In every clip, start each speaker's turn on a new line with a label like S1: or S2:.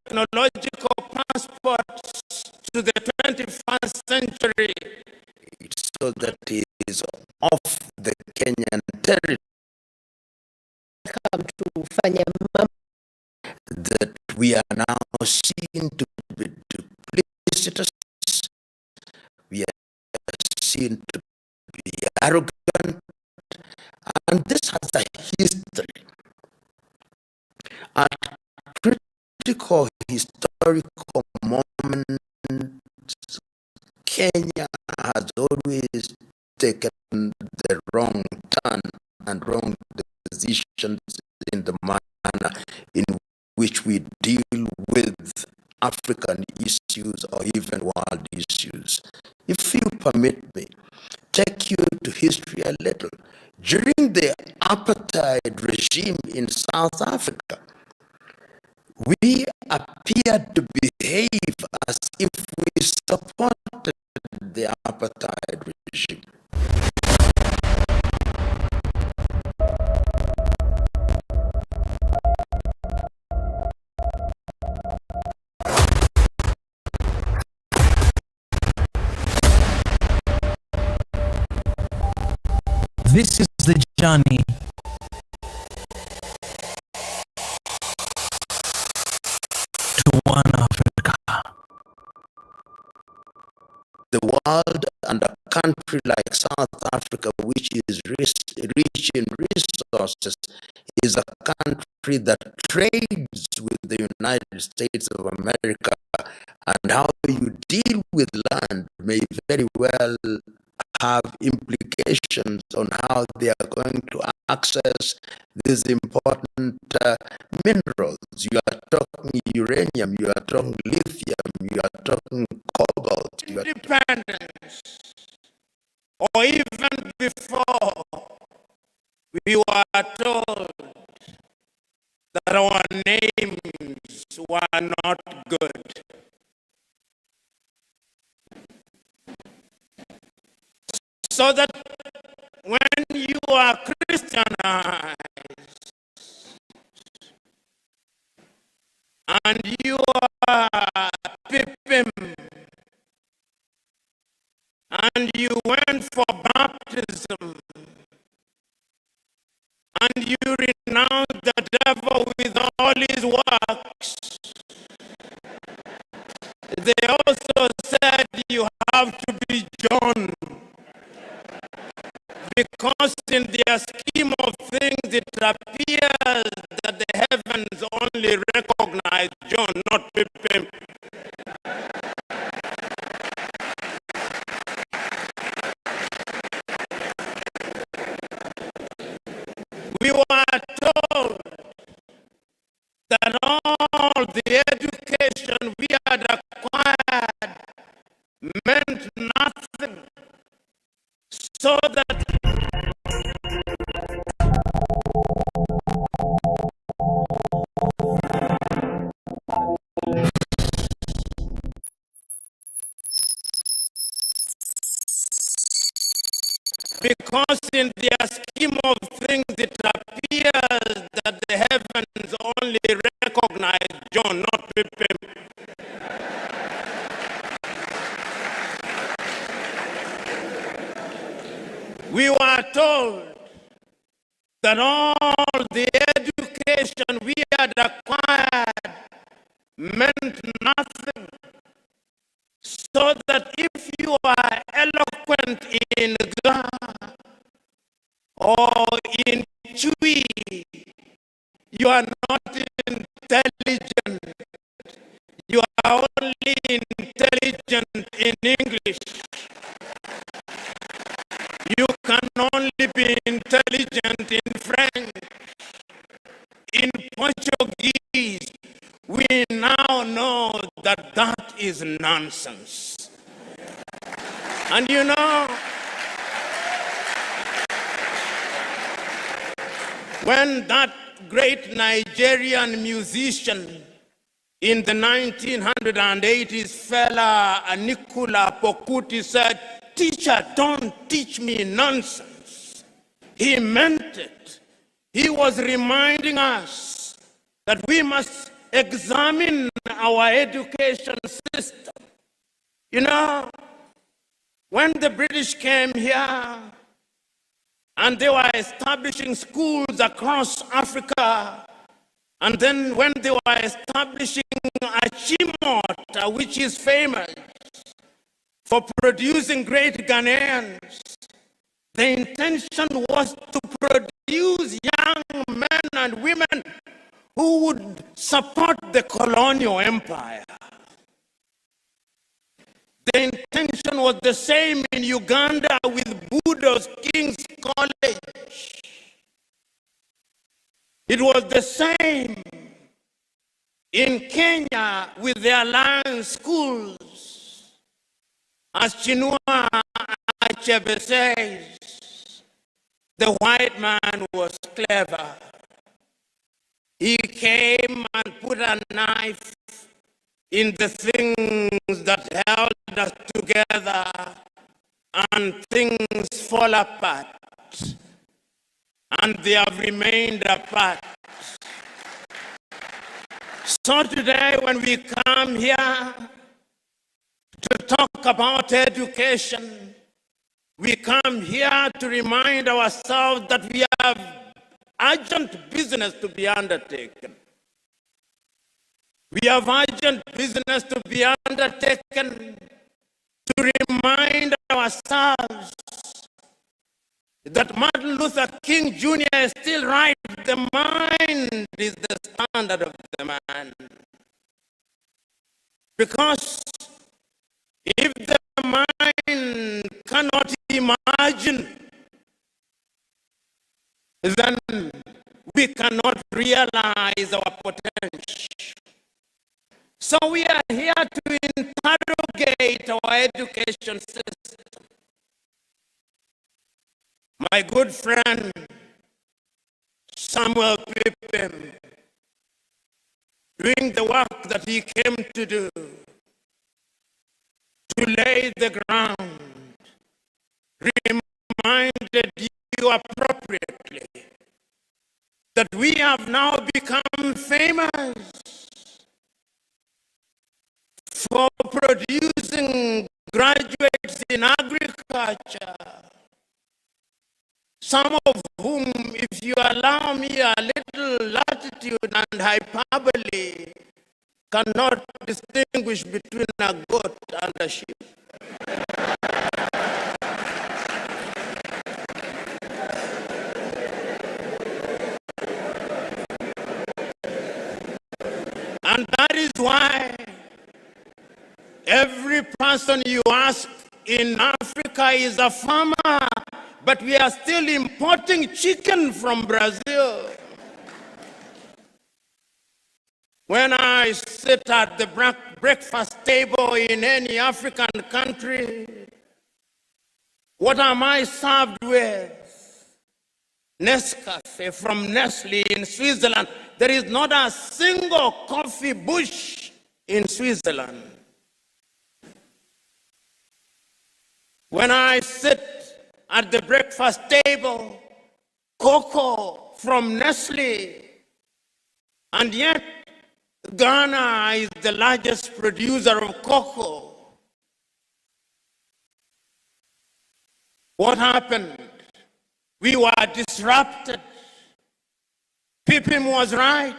S1: technological passports to the 21st century,
S2: so that he is off the Kenyan territory, that we are now seen to be duplicitous, we are seen to be arrogant, and this has a history. At critical historical moments, Kenya has always taken the wrong turn and wrong decisions in the manner in which we deal with African issues or even world issues. If you permit me, take you to history a little. During the apartheid regime in South Africa, we appeared to behave as if we supported the apartheid regime.
S3: This is the journey to one Africa.
S2: The world and a country like South Africa, which is rich in resources, is a country that trades with the United States of America, and how you deal with land may very well have implications on how they are going to access these important minerals. You are talking uranium, you are talking lithium, you are talking cobalt.
S1: Independence, or even before, we were told that our names were not good. So that when you are Christianized and you are pipim and you went for baptism and you renounced the devil with all his works, they also said you have to be John. Because in their scheme of things, it appears that the heavens only recognize John, not Pippin. We were told that all the education we had acquired meant nothing, so that because in their scheme of things, it appears that the heavens only recognize John, not Pippin. We were told that all the education we had acquired meant nothing, so that if you are eloquent in Ga or in Chui, you are not intelligent. You are only intelligent in English. You can only be intelligent in French, in Portuguese. We now know that that is nonsense. And you know, when that great Nigerian musician in the 1980s, fella Nicola Pokuti, said, "Teacher, don't teach me nonsense," he meant it. He was reminding us that we must examine our education system. You know, when the British came here and they were establishing schools across Africa, and then when they were establishing Achimota, which is famous for producing great Ghanaians, the intention was to produce young men and women who would support the colonial empire. The intention was the same in Uganda with Budo's King's College. It was the same in Kenya with the Alliance schools. As Chinua Achebe says, the white man was clever. He came and put a knife in the things that held us together, and things fall apart, and they have remained apart. So today, when we come here to talk about education, we come here to remind ourselves that we have urgent business to be undertaken. We have urgent business to be undertaken to remind ourselves that Martin Luther King Jr. is still right. The mind is the standard of the man. Because if the mind cannot imagine, then we cannot realize our potential. So we are here to interrogate our education system. My good friend, Samuel Pippin, doing the work that he came to do, to lay the ground, reminded you appropriately that we have now become famous for producing graduates in agriculture, some of whom, if you allow me a little latitude and hyperbole, cannot distinguish between a goat and a sheep. And that is why every person you ask in Africa is a farmer, but we are still importing chicken from Brazil. When I sit at the breakfast table in any African country, what am I served with? Nescafe from Nestle in Switzerland. There is not a single coffee bush in Switzerland. When I sit at the breakfast table, cocoa from Nestle, and yet Ghana is the largest producer of cocoa. What happened? We were disrupted. Pippin was right.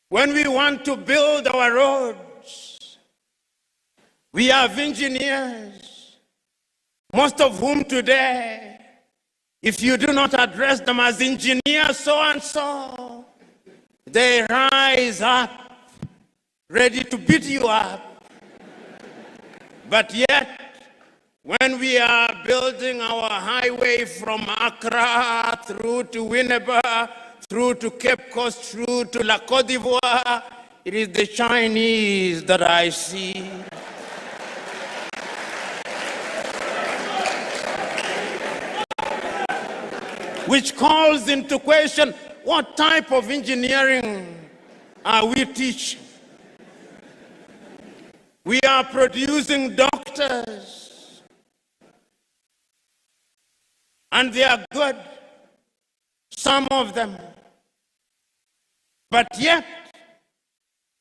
S1: When we want to build our roads, we have engineers, most of whom today, if you do not address them as engineers so-and-so, they rise up, ready to beat you up. But yet, when we are building our highway from Accra through to Winneba, through to Cape Coast, through to La Côte d'Ivoire, it is the Chinese that I see. Which calls into question, what type of engineering are we teaching? We are producing doctors, and they are good, some of them. But yet,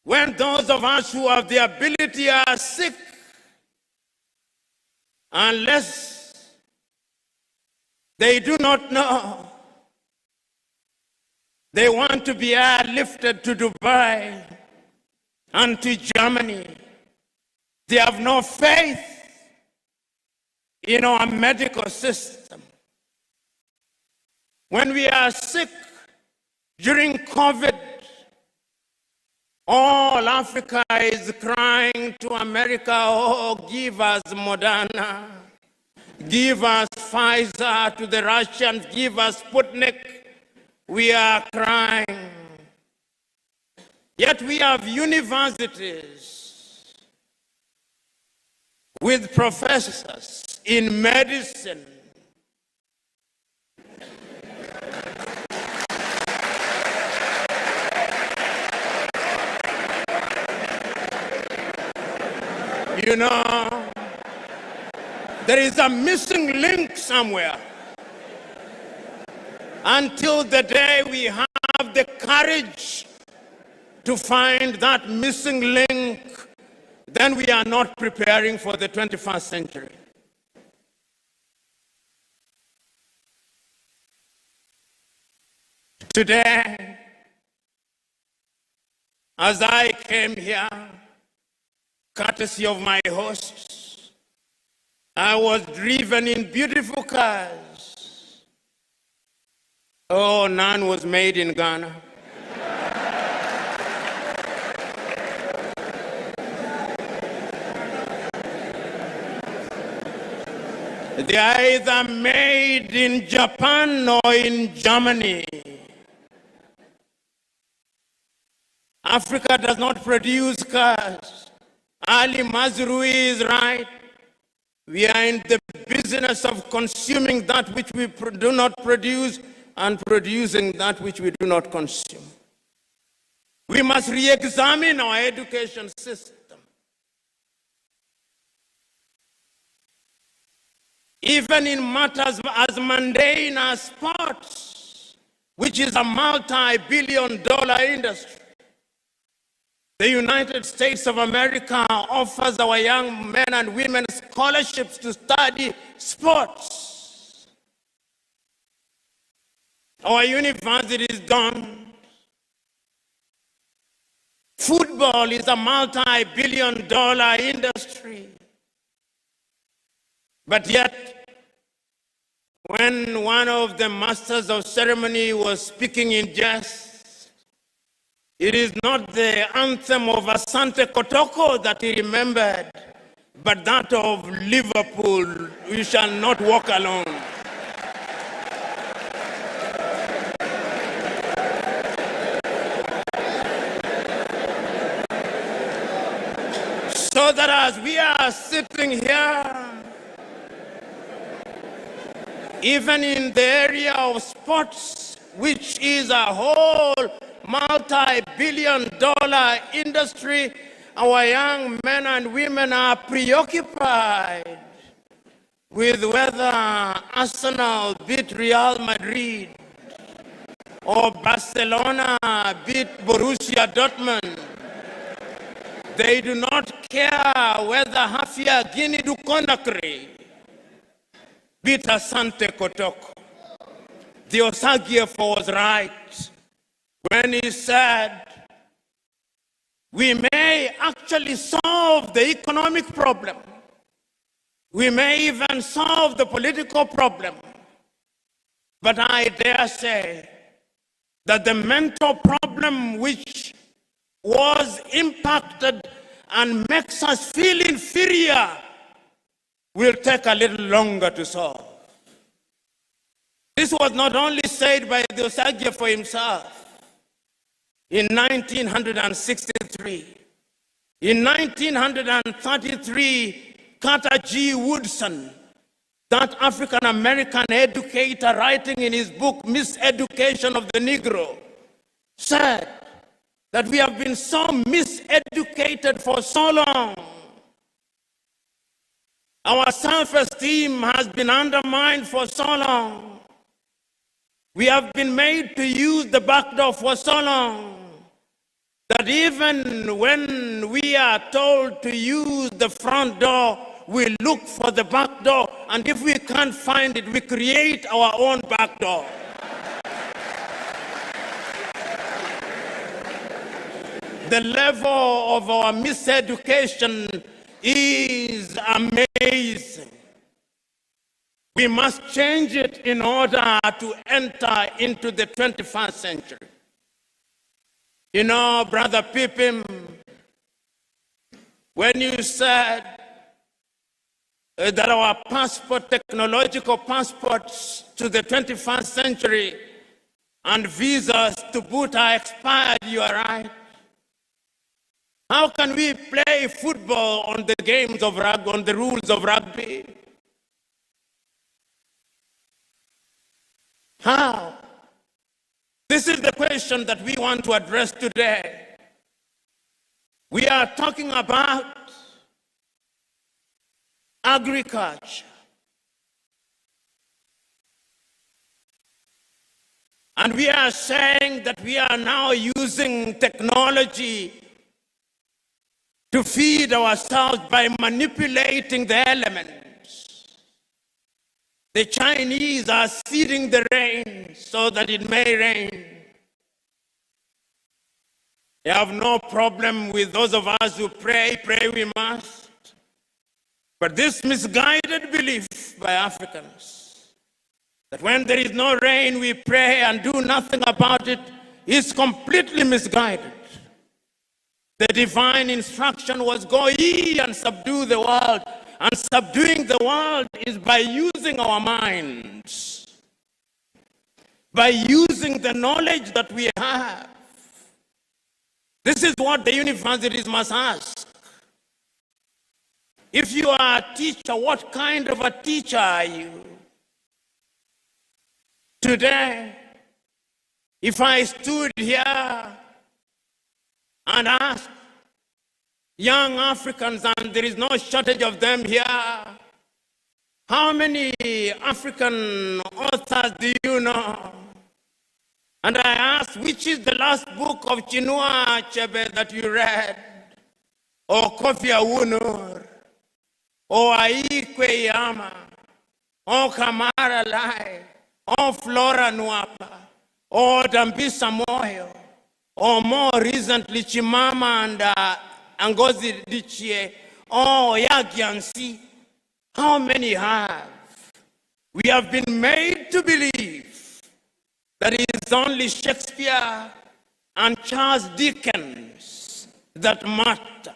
S1: when those of us who have the ability are sick, unless they do not know, they want to be airlifted to Dubai and to Germany. They have no faith in our medical system. When we are sick during COVID, all Africa is crying to America, oh, give us Moderna, give us Pfizer, to the Russians, give us Sputnik. We are crying. Yet we have universities with professors in medicine, you know, there is a missing link somewhere. Until the day we have the courage to find that missing link, then we are not preparing for the 21st century. Today, as I came here, courtesy of my hosts, I was driven in beautiful cars. Oh, none was made in Ghana. They are either made in Japan or in Germany. Africa does not produce cars. Ali Mazrui is right. We are in the business of consuming that which we do not produce and producing that which we do not consume. We must re-examine our education system. Even in matters as mundane as sports, which is a multi-billion-dollar industry. The United States of America offers our young men and women scholarships to study sports. Our universities don't. Football is a multi-billion-dollar industry. But yet, when one of the masters of ceremony was speaking in jest, it is not the anthem of Asante Kotoko that he remembered, but that of Liverpool, we shall not walk alone. So that as we are sitting here, even in the area of sports, which is a whole multi-billion-dollar industry, our young men and women are preoccupied with whether Arsenal beat Real Madrid or Barcelona beat Borussia Dortmund. They do not care whether Hafia Guinea du Conakry beat Asante Kotoko. The Osagyefo was right when he said, we may actually solve the economic problem. We may even solve the political problem. But I dare say that the mental problem which was impacted and makes us feel inferior will take a little longer to solve. This was not only said by the Osagyefo himself. In 1963, in 1933, Carter G. Woodson, that African-American educator writing in his book, Miseducation of the Negro, said that we have been so miseducated for so long. Our self-esteem has been undermined for so long. We have been made to use the back door for so long. that even when we are told to use the front door, we look for the back door, and if we can't find it, we create our own back door. The level of our miseducation is amazing. We must change it in order to enter into the 21st century. You know, Brother Pippin, when you said that our passport, technological passports to the 21st century and visas to boot are expired, you are right. How can we play football on the games of rugby, on the rules of rugby? How? This is the question that we want to address today. We are talking about agriculture. And we are saying that we are now using technology to feed ourselves by manipulating the elements. The Chinese are seeding the rain so that it may rain. They have no problem with those of us who pray we must. But this misguided belief by Africans, that when there is no rain, we pray and do nothing about it, is completely misguided. The divine instruction was go ye and subdue the world. And subduing the world is by using our minds, by using the knowledge that we have. This is what the universities must ask. If you are a teacher, what kind of a teacher are you? Today, if I stood here and asked young Africans, and there is no shortage of them here, how many African authors do you know? And I asked, which is the last book of Chinua Achebe that you read? Or Kofi Awunor? Or Aikwe Yama? Or Kamara Lai? Or Flora Nwapa? Or Dambisa Moyo? Or more recently, Chimama and Ngozi Adichie? Or Yagiansi? How many have? We have been made to believe that it is only Shakespeare and Charles Dickens that matter.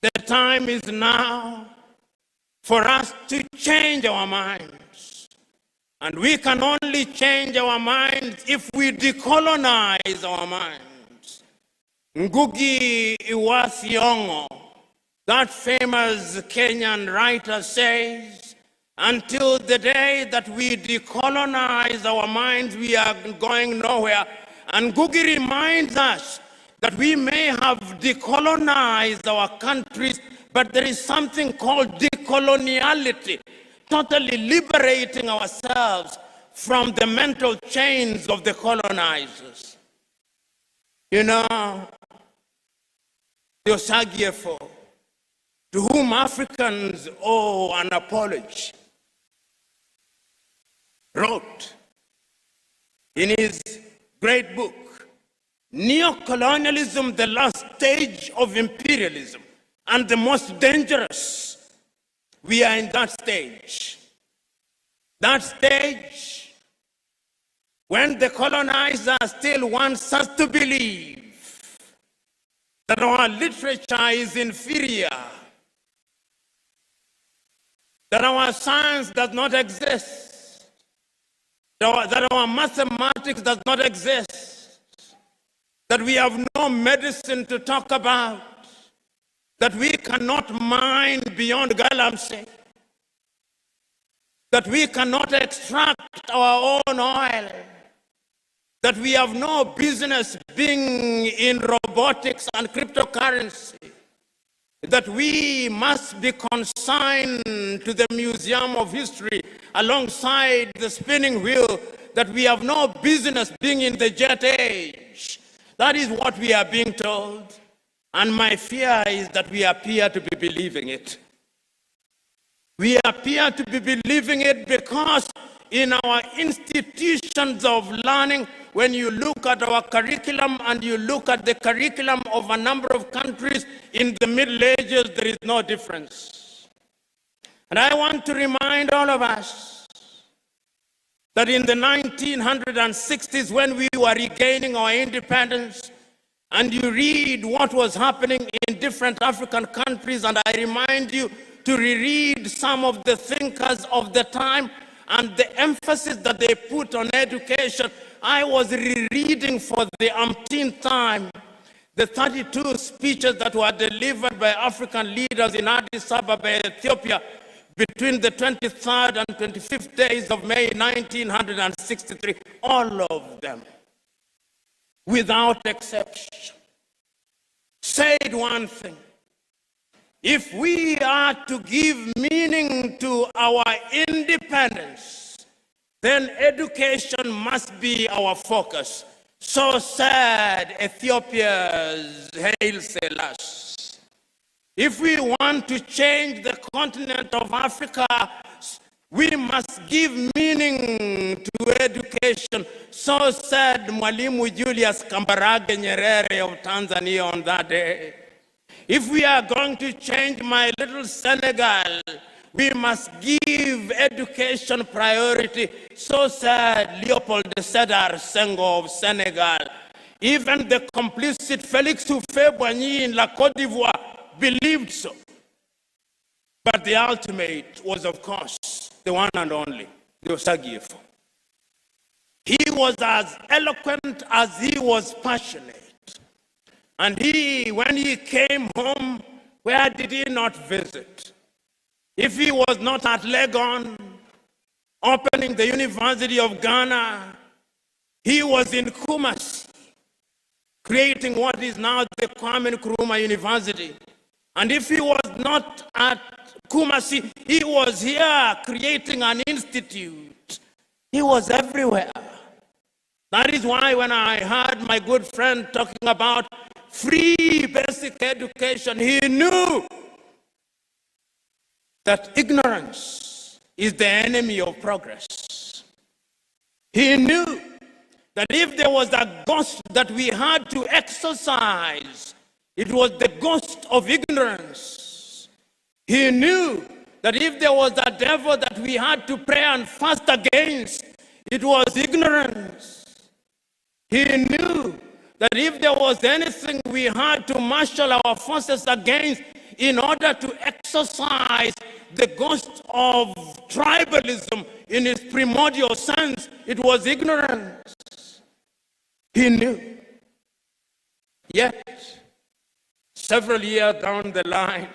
S1: The time is now for us to change our minds. And we can only change our minds if we decolonize our minds. Ngugi wa Thiong'o, that famous Kenyan writer, says, until the day that we decolonize our minds, we are going nowhere. And Ngugi reminds us that we may have decolonized our countries, but there is something called decoloniality, totally liberating ourselves from the mental chains of the colonizers. You know, the Osagyefo, to whom Africans owe an apology, wrote in his great book, Neocolonialism, the last stage of imperialism, and the most dangerous. We are in that stage. That stage when the colonizer still wants us to believe that our literature is inferior, that our science does not exist, that our mathematics does not exist, that we have no medicine to talk about, that we cannot mine beyond Galamsey, that we cannot extract our own oil, that we have no business being in robotics and cryptocurrency, that we must be consigned to the Museum of History alongside the spinning wheel, that we have no business being in the jet age, That is what we are being told. And my fear is that we appear to be believing it. We appear to be believing it because in our institutions of learning, when you look at our curriculum and you look at the curriculum of a number of countries in the Middle Ages, there is no difference. And I want to remind all of us that in the 1960s, when we were regaining our independence, and you read what was happening in different African countries, and I remind you to reread some of the thinkers of the time and the emphasis that they put on education. I was rereading for the umpteenth time the 32 speeches that were delivered by African leaders in Addis Ababa, Ethiopia, between the 23rd and 25th days of May 1963. All of them, without exception, said one thing: if we are to give meaning to our independence, then education must be our focus. So said Ethiopia's Haile Selassie. If we want to change the continent of Africa, we must give meaning to education. So said Mwalimu Julius Kambarage Nyerere of Tanzania on that day. If we are going to change my little Senegal, we must give education priority. So said Leopold Sedar Senghor of Senegal. Even the complicit Félix Houphouët-Boigny in La Côte d'Ivoire believed so. But the ultimate was, of course, the one and only, the Osagyefo. He was as eloquent as he was passionate. And when he came home, where did he not visit? If he was not at Legon, opening the University of Ghana, he was in Kumasi, creating what is now the Kwame Nkrumah University. And if he was not at Kumasi, he was here creating an institute. He was everywhere. That is why when I heard my good friend talking about free basic education, he knew that ignorance is the enemy of progress. He knew that if there was a ghost that we had to exorcise, it was the ghost of ignorance. He knew that if there was a devil that we had to pray and fast against, it was ignorance. He knew that if there was anything we had to marshal our forces against in order to exorcise the ghost of tribalism in its primordial sense, it was ignorance. He knew. Yet, several years down the line,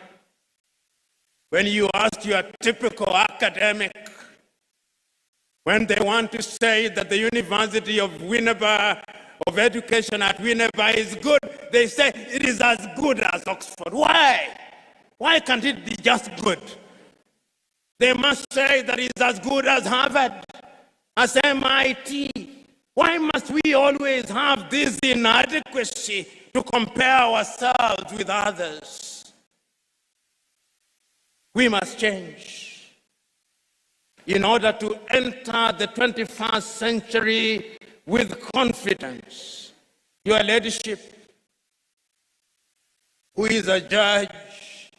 S1: when you ask your typical academic, when they want to say that the University of Winneba, of education at Winneba is good, they say it is as good as Oxford. Why? Why can't it be just good? They must say that it's as good as Harvard, as MIT. Why must we always have this inadequacy to compare ourselves with others? We must change in order to enter the 21st century with confidence. Your leadership, who is a judge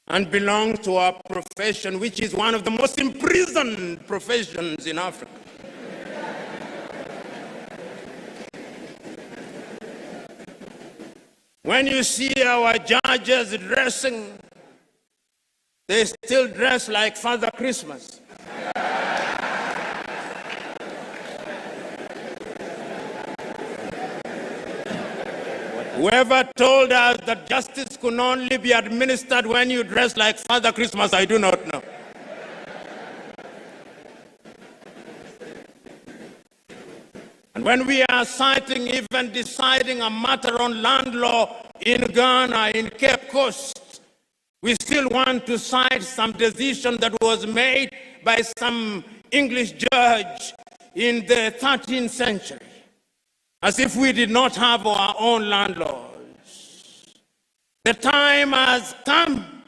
S1: and belongs to our profession, which is one of the most imprisoned professions in Africa. When you see our judges dressing, they still dress like Father Christmas. Whoever told us that justice could only be administered when you dress like Father Christmas, I do not know. And when we are citing, even deciding a matter on land law in Ghana, in Cape Coast, we still want to cite some decision that was made by some English judge in the 13th century. as if we did not have our own landlords. The time has come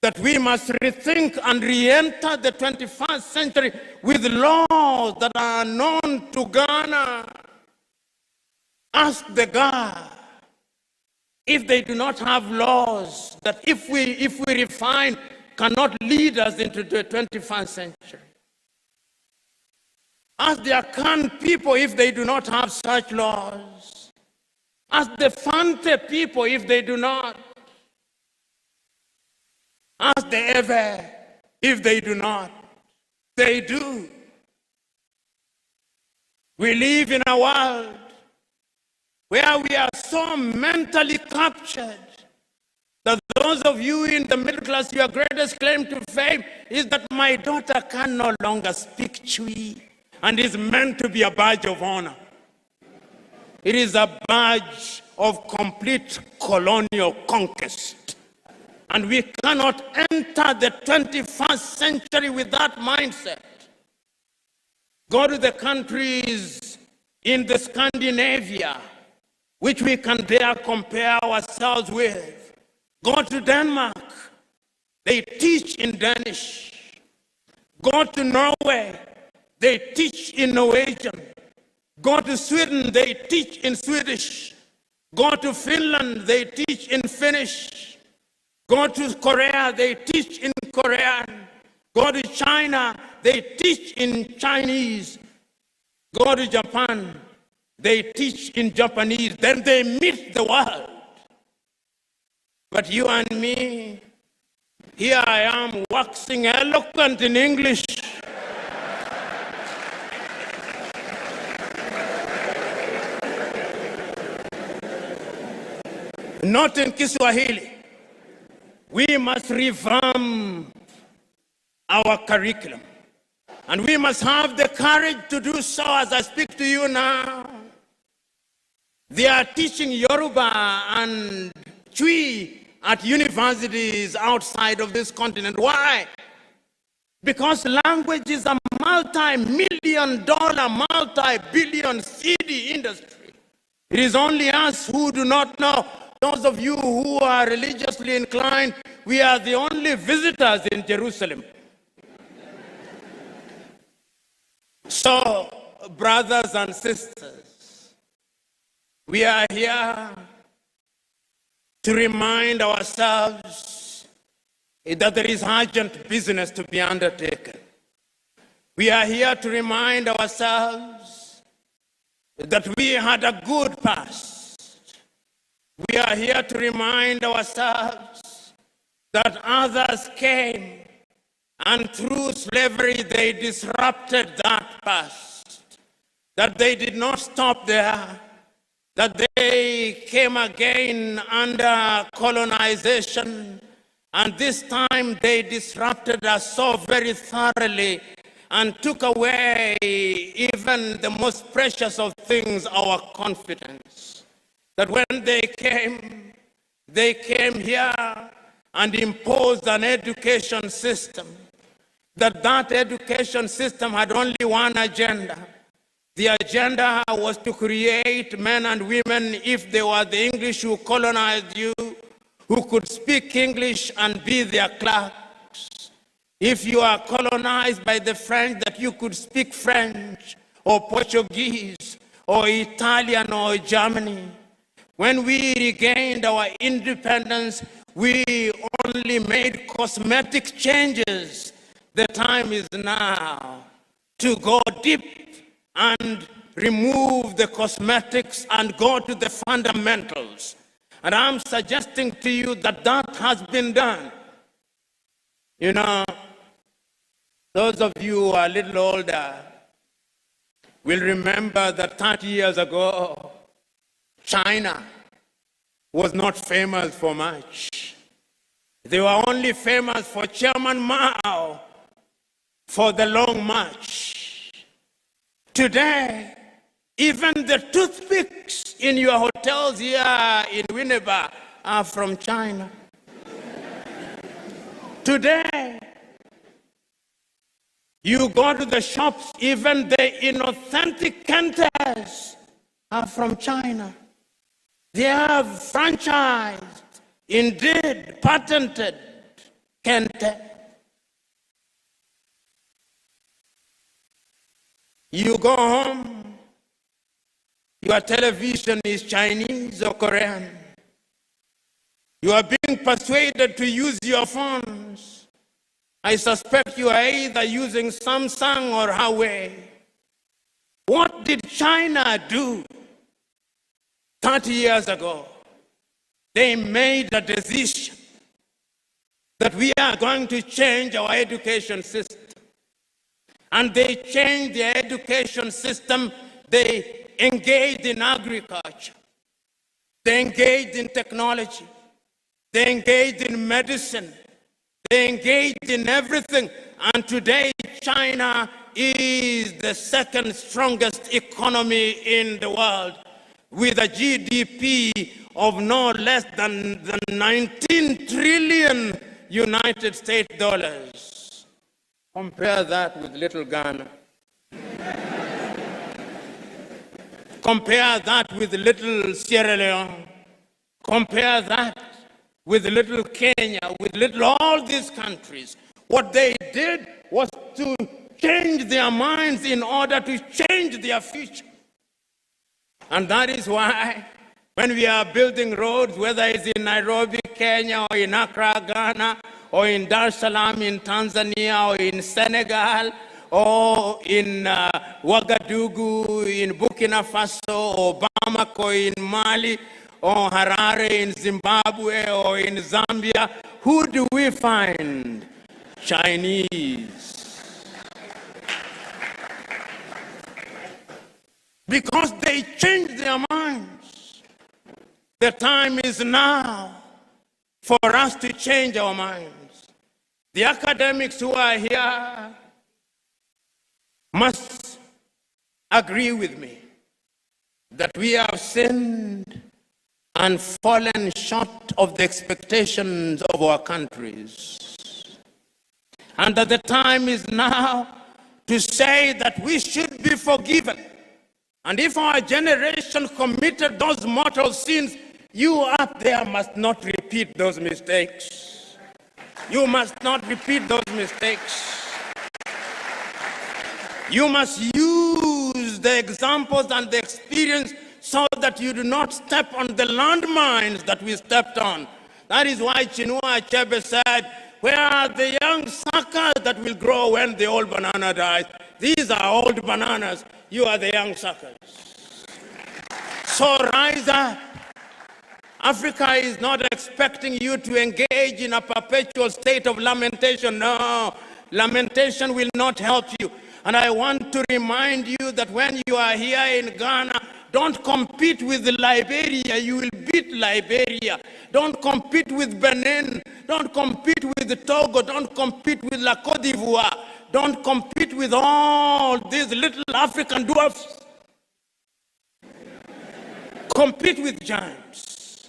S1: that we must rethink and re-enter the 21st century with laws that are known to Ghana. Ask the Ga if they do not have laws that if we refine cannot lead us into the 21st century. Ask the Akan people if they do not have such laws. Ask the Fante people if they do not. Ask the Ewe if they do not. They do. We live in a world where we are so mentally captured that those of you in the middle class, your greatest claim to fame is that my daughter can no longer speak Chui, and is meant to be a badge of honor. It is a badge of complete colonial conquest. And we cannot enter the 21st century with that mindset. Go to the countries in the Scandinavia, which we can dare compare ourselves with. Go to Denmark, they teach in Danish. Go to Norway, they teach in Norwegian. Go to Sweden, they teach in Swedish. Go to Finland, they teach in Finnish. Go to Korea, they teach in Korean. Go to China, they teach in Chinese. Go to Japan, they teach in Japanese. Then they meet the world. But you and me, here I am waxing eloquent in English. Not in Kiswahili. We must revamp our curriculum. And we must have the courage to do so as I speak to you now. They are teaching Yoruba and Twi at universities outside of this continent. Why? Because language is a multi-million-dollar, multi-billion CD industry. It is only us who do not know. Those of you who are religiously inclined, we are the only visitors in Jerusalem. So, brothers and sisters, we are here to remind ourselves that there is urgent business to be undertaken. We are here to remind ourselves that we had a good past. We are here to remind ourselves that others came and through slavery they disrupted that past, that they did not stop there, that they came again under colonization, and this time they disrupted us so very thoroughly and took away even the most precious of things, our confidence. That when they came here and imposed an education system, that education system had only one agenda. The agenda was to create men and women, if they were the English who colonized you, who could speak English and be their clerks. If you are colonized by the French, that you could speak French or Portuguese or Italian or Germany. When we regained our independence, we only made cosmetic changes. The time is now to go deep and remove the cosmetics and go to the fundamentals. And I'm suggesting to you that that has been done. You know, those of you who are a little older will remember that 30 years ago, China was not famous for much. They were only famous for Chairman Mao for the Long March. Today, even the toothpicks in your hotels here in Winneba are from China. Today, you go to the shops, even the inauthentic Kentes are from China. They have franchised, indeed patented Kente. You go home, your television is Chinese or Korean. You are being persuaded to use your phones. I suspect you are either using Samsung or Huawei. What did China do 30 years ago? They made a decision that we are going to change our education system. And they changed their education system. They engaged in agriculture. They engaged in technology. They engaged in medicine. They engaged in everything. And today, China is the second strongest economy in the world, with a GDP of no less than 19 trillion United States dollars. Compare that with little Ghana. Compare that with little Sierra Leone. Compare that with little Kenya, with little all these countries. What they did was to change their minds in order to change their future. And that is why when we are building roads, whether it's in Nairobi, Kenya, or in Accra, Ghana, or in Dar es Salaam in Tanzania, or in Senegal, or in Ouagadougou in Burkina Faso, or Bamako in Mali, or Harare in Zimbabwe, or in Zambia, who do we find? Chinese. Because they changed their minds. The time is now for us to change our minds. The academics who are here must agree with me that we have sinned and fallen short of the expectations of our countries. And that the time is now to say that we should be forgiven. And if our generation committed those mortal sins, you up there must not repeat those mistakes. You must not repeat those mistakes. You must use the examples and the experience so that you do not step on the landmines that we stepped on. That is why Chinua Achebe said, where are the young suckers that will grow when the old banana dies? These are old bananas. You are the young suckers. So rise up. Africa is not expecting you to engage in a perpetual state of lamentation. No, lamentation will not help you. And I want to remind you that when you are here in Ghana, don't compete with Liberia, you will beat Liberia. Don't compete with Benin, don't compete with Togo, don't compete with La Côte d'Ivoire. Don't compete with all these little African dwarfs. Compete with giants.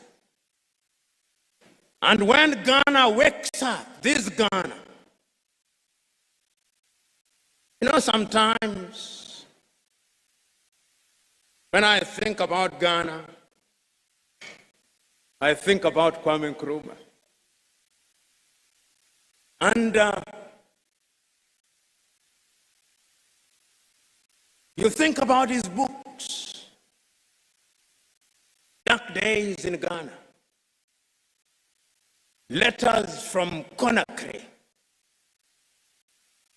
S1: And when Ghana wakes up, this Ghana, you know, sometimes when I think about Ghana, I think about Kwame Nkrumah. And you think about his books, Dark Days in Ghana, Letters from Conakry.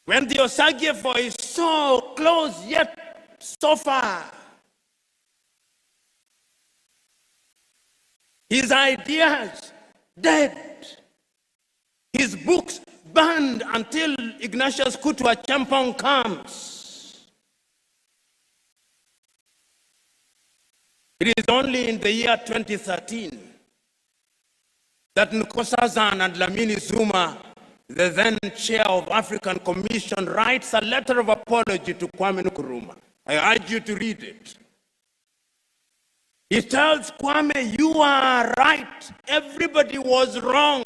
S1: When the Osagyefo is so close yet so far, his ideas dead, his books banned until Ignatius Kutu Acheampong comes. It is only in the year 2013 that Nkosazana and Lamini Zuma, the then chair of African Commission, writes a letter of apology to Kwame Nkrumah. I urge you to read it. He tells Kwame, you are right. Everybody was wrong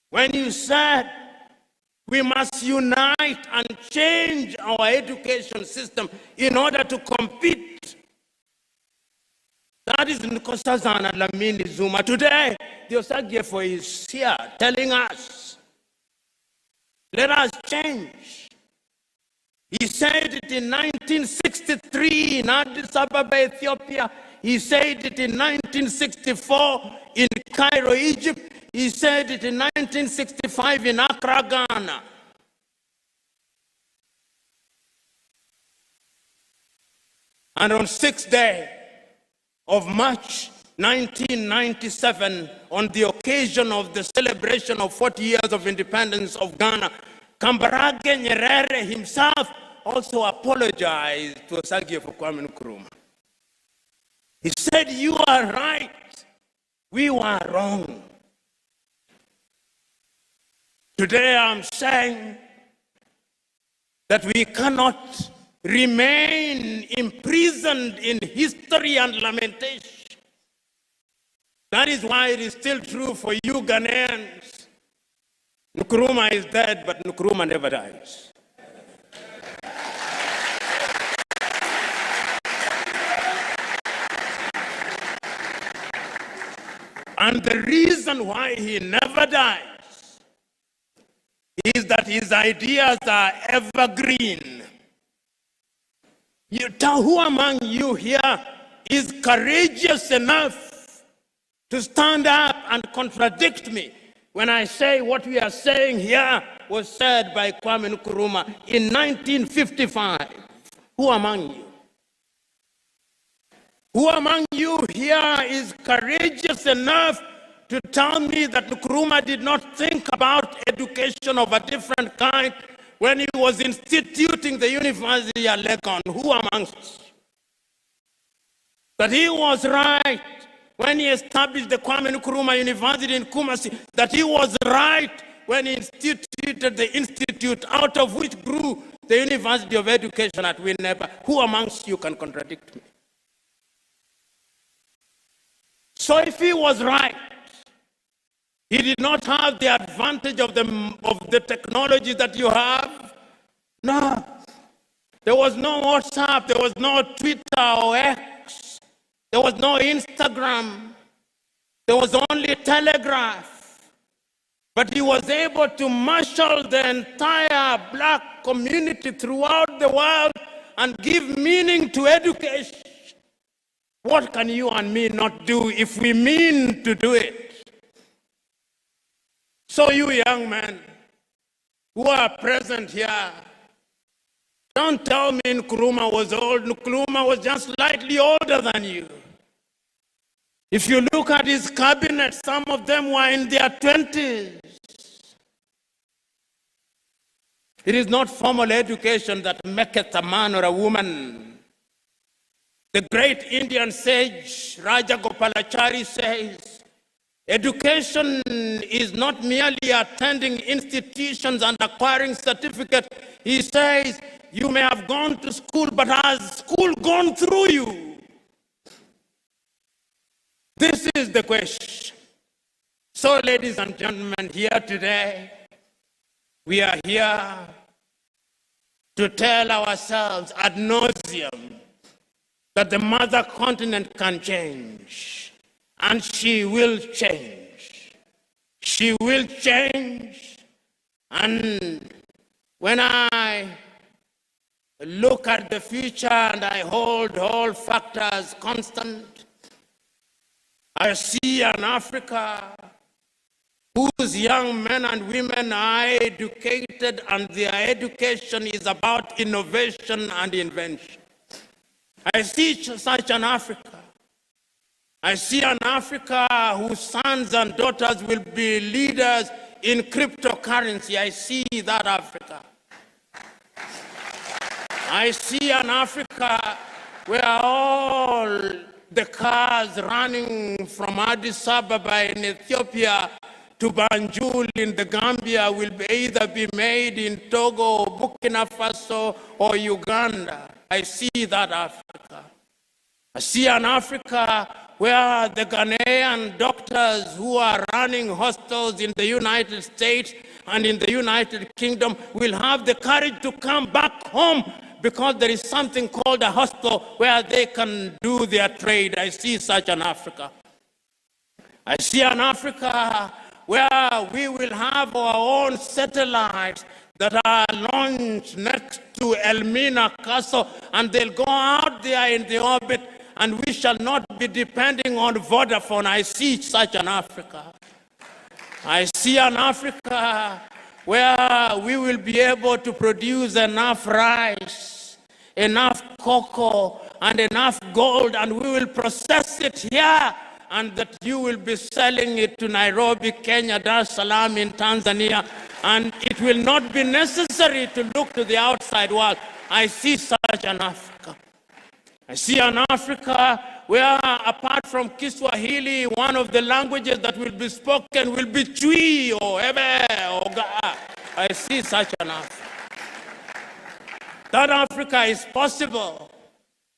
S1: when you said we must unite and change our education system in order to compete That is Nkosazana Dlamini Zuma. Today, the Osagyefo is here telling us, let us change. He said it in 1963 in Addis Ababa, Ethiopia. He said it in 1964 in Cairo, Egypt. He said it in 1965 in Accra, Ghana. And on 6th day of March 1997, on the occasion of the celebration of 40 years of independence of Ghana, Kambarage Nyerere himself also apologized to Osagyefo Kwame Nkrumah. He said, you are right, we were wrong. Today I'm saying that we cannot remain imprisoned in history and lamentation. That is why it is still true for you Ghanaians. Nkrumah is dead, but Nkrumah never dies. And the reason why he never dies is that his ideas are evergreen. You tell who among you here is courageous enough to stand up and contradict me when I say what we are saying here was said by Kwame Nkrumah in 1955. Who among you? Who among you here is courageous enough to tell me that Nkrumah did not think about education of a different kind when he was instituting the University at Legon? Who amongst us? That he was right when he established the Kwame Nkrumah University in Kumasi, that he was right when he instituted the institute out of which grew the University of Education at Winneba. Who amongst you can contradict me? So if he was right, he did not have the advantage of the technology that you have. No. There was no WhatsApp, there was no Twitter or X, there was no Instagram, there was only Telegraph. But he was able to marshal the entire black community throughout the world and give meaning to education. What can you and me not do if we mean to do it? So you young men who are present here, don't tell me Nkrumah was old. Nkrumah was just slightly older than you. If you look at his cabinet, some of them were in their 20s. It is not formal education that maketh a man or a woman. The great Indian sage Raja Gopalachari says, education is not merely attending institutions and acquiring certificates. He says, you may have gone to school, but has school gone through you? This is the question. So, ladies and gentlemen, here today, we are here to tell ourselves ad nauseum that the mother continent can change, and she will change. She will change, and when I look at the future and I hold all factors constant, I see an Africa whose young men and women are educated and their education is about innovation and invention. I see such an Africa. I see an Africa whose sons and daughters will be leaders in cryptocurrency. I see that Africa. I see an Africa where all the cars running from Addis Ababa in Ethiopia to Banjul in the Gambia will either be made in Togo, Burkina Faso, or Uganda. I see that Africa. I see an Africa where the Ghanaian doctors who are running hospitals in the United States and in the United Kingdom will have the courage to come back home because there is something called a hospital where they can do their trade. I see such an Africa. I see an Africa where we will have our own satellites that are launched next to Elmina Castle, and they'll go out there in the orbit, and we shall not be depending on Vodafone. I see such an Africa. I see an Africa where we will be able to produce enough rice, enough cocoa, and enough gold, and we will process it here, and that you will be selling it to Nairobi, Kenya, Dar es Salaam in Tanzania, and it will not be necessary to look to the outside world. I see such an Africa. I see an Africa where, apart from Kiswahili, one of the languages that will be spoken will be Chui or Ebe or Ga. I see such an Africa. That Africa is possible.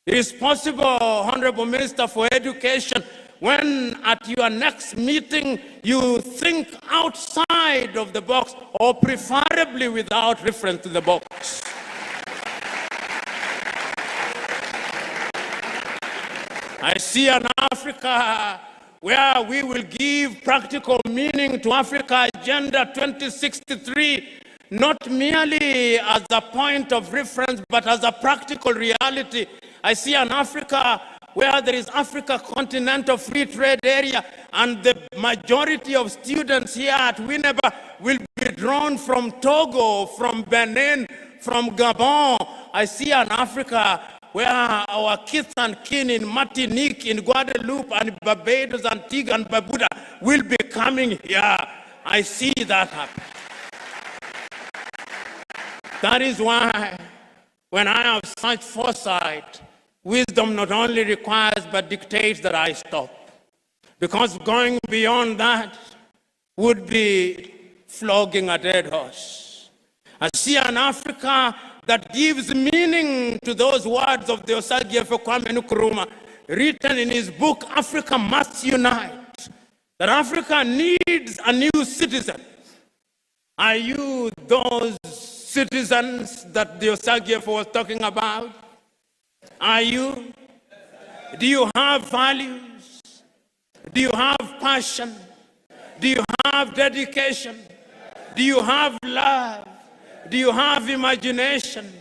S1: It is possible, Honorable Minister for Education, when at your next meeting you think outside of the box, or preferably without reference to the box. I see an Africa where we will give practical meaning to Africa Agenda 2063, not merely as a point of reference, but as a practical reality. I see an Africa where there is Africa Continental Free Trade Area, and the majority of students here at Winneba will be drawn from Togo, from Benin, from Gabon. I see an Africa where our kith and kin in Martinique, in Guadeloupe, and Barbados, Antigua, and Barbuda will be coming here. I see that happen. That is why, when I have such foresight, wisdom not only requires but dictates that I stop. Because going beyond that would be flogging a dead horse. I see an Africa that gives meaning to those words of the Osagyefo Kwame Nkrumah, written in his book, Africa Must Unite, that Africa needs a new citizen. Are you those citizens that the Osagyefo was talking about? Are you? Do you have values? Do you have passion? Do you have dedication? Do you have love? Do you have imagination?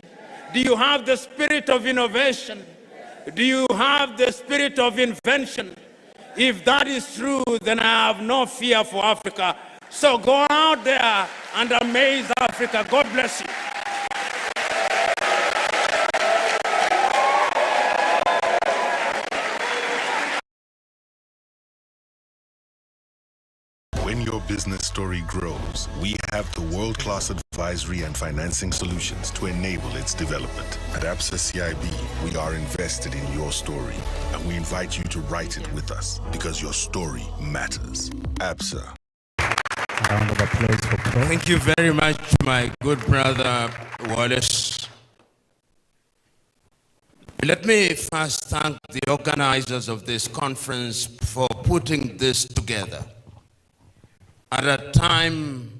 S1: Do you have the spirit of innovation? Do you have the spirit of invention? If that is true, then I have no fear for Africa. So go out there and amaze Africa. God bless you.
S4: When your business story grows, we have the world-class advisory and financing solutions to enable its development. At ABSA CIB, we are invested in your story, and we invite you to write it with us, because your story matters. ABSA.
S3: Round of applause for Prof.
S1: Thank you very much, my good brother Wallace. Let me first thank the organizers of this conference for putting this together at a time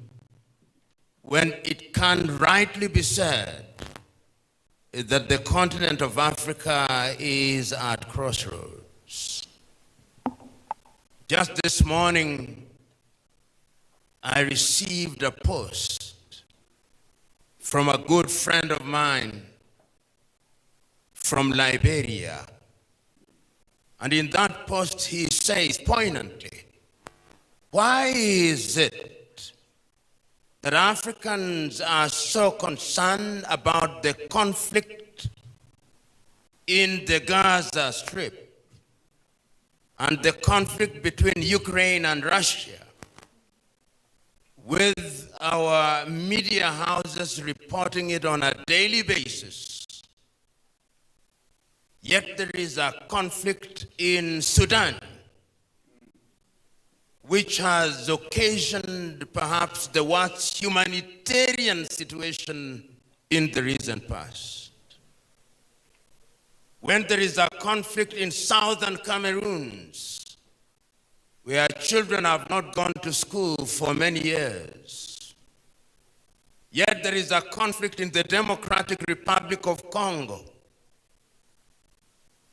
S1: when it can rightly be said that the continent of Africa is at crossroads. Just this morning, I received a post from a good friend of mine from Liberia. And in that post, he says poignantly, why is it that Africans are so concerned about the conflict in the Gaza Strip and the conflict between Ukraine and Russia, with our media houses reporting it on a daily basis? Yet there is a conflict in Sudan, which has occasioned perhaps the worst humanitarian situation in the recent past. When there is a conflict in southern Cameroon, where children have not gone to school for many years, Yet there is a conflict in the Democratic Republic of Congo.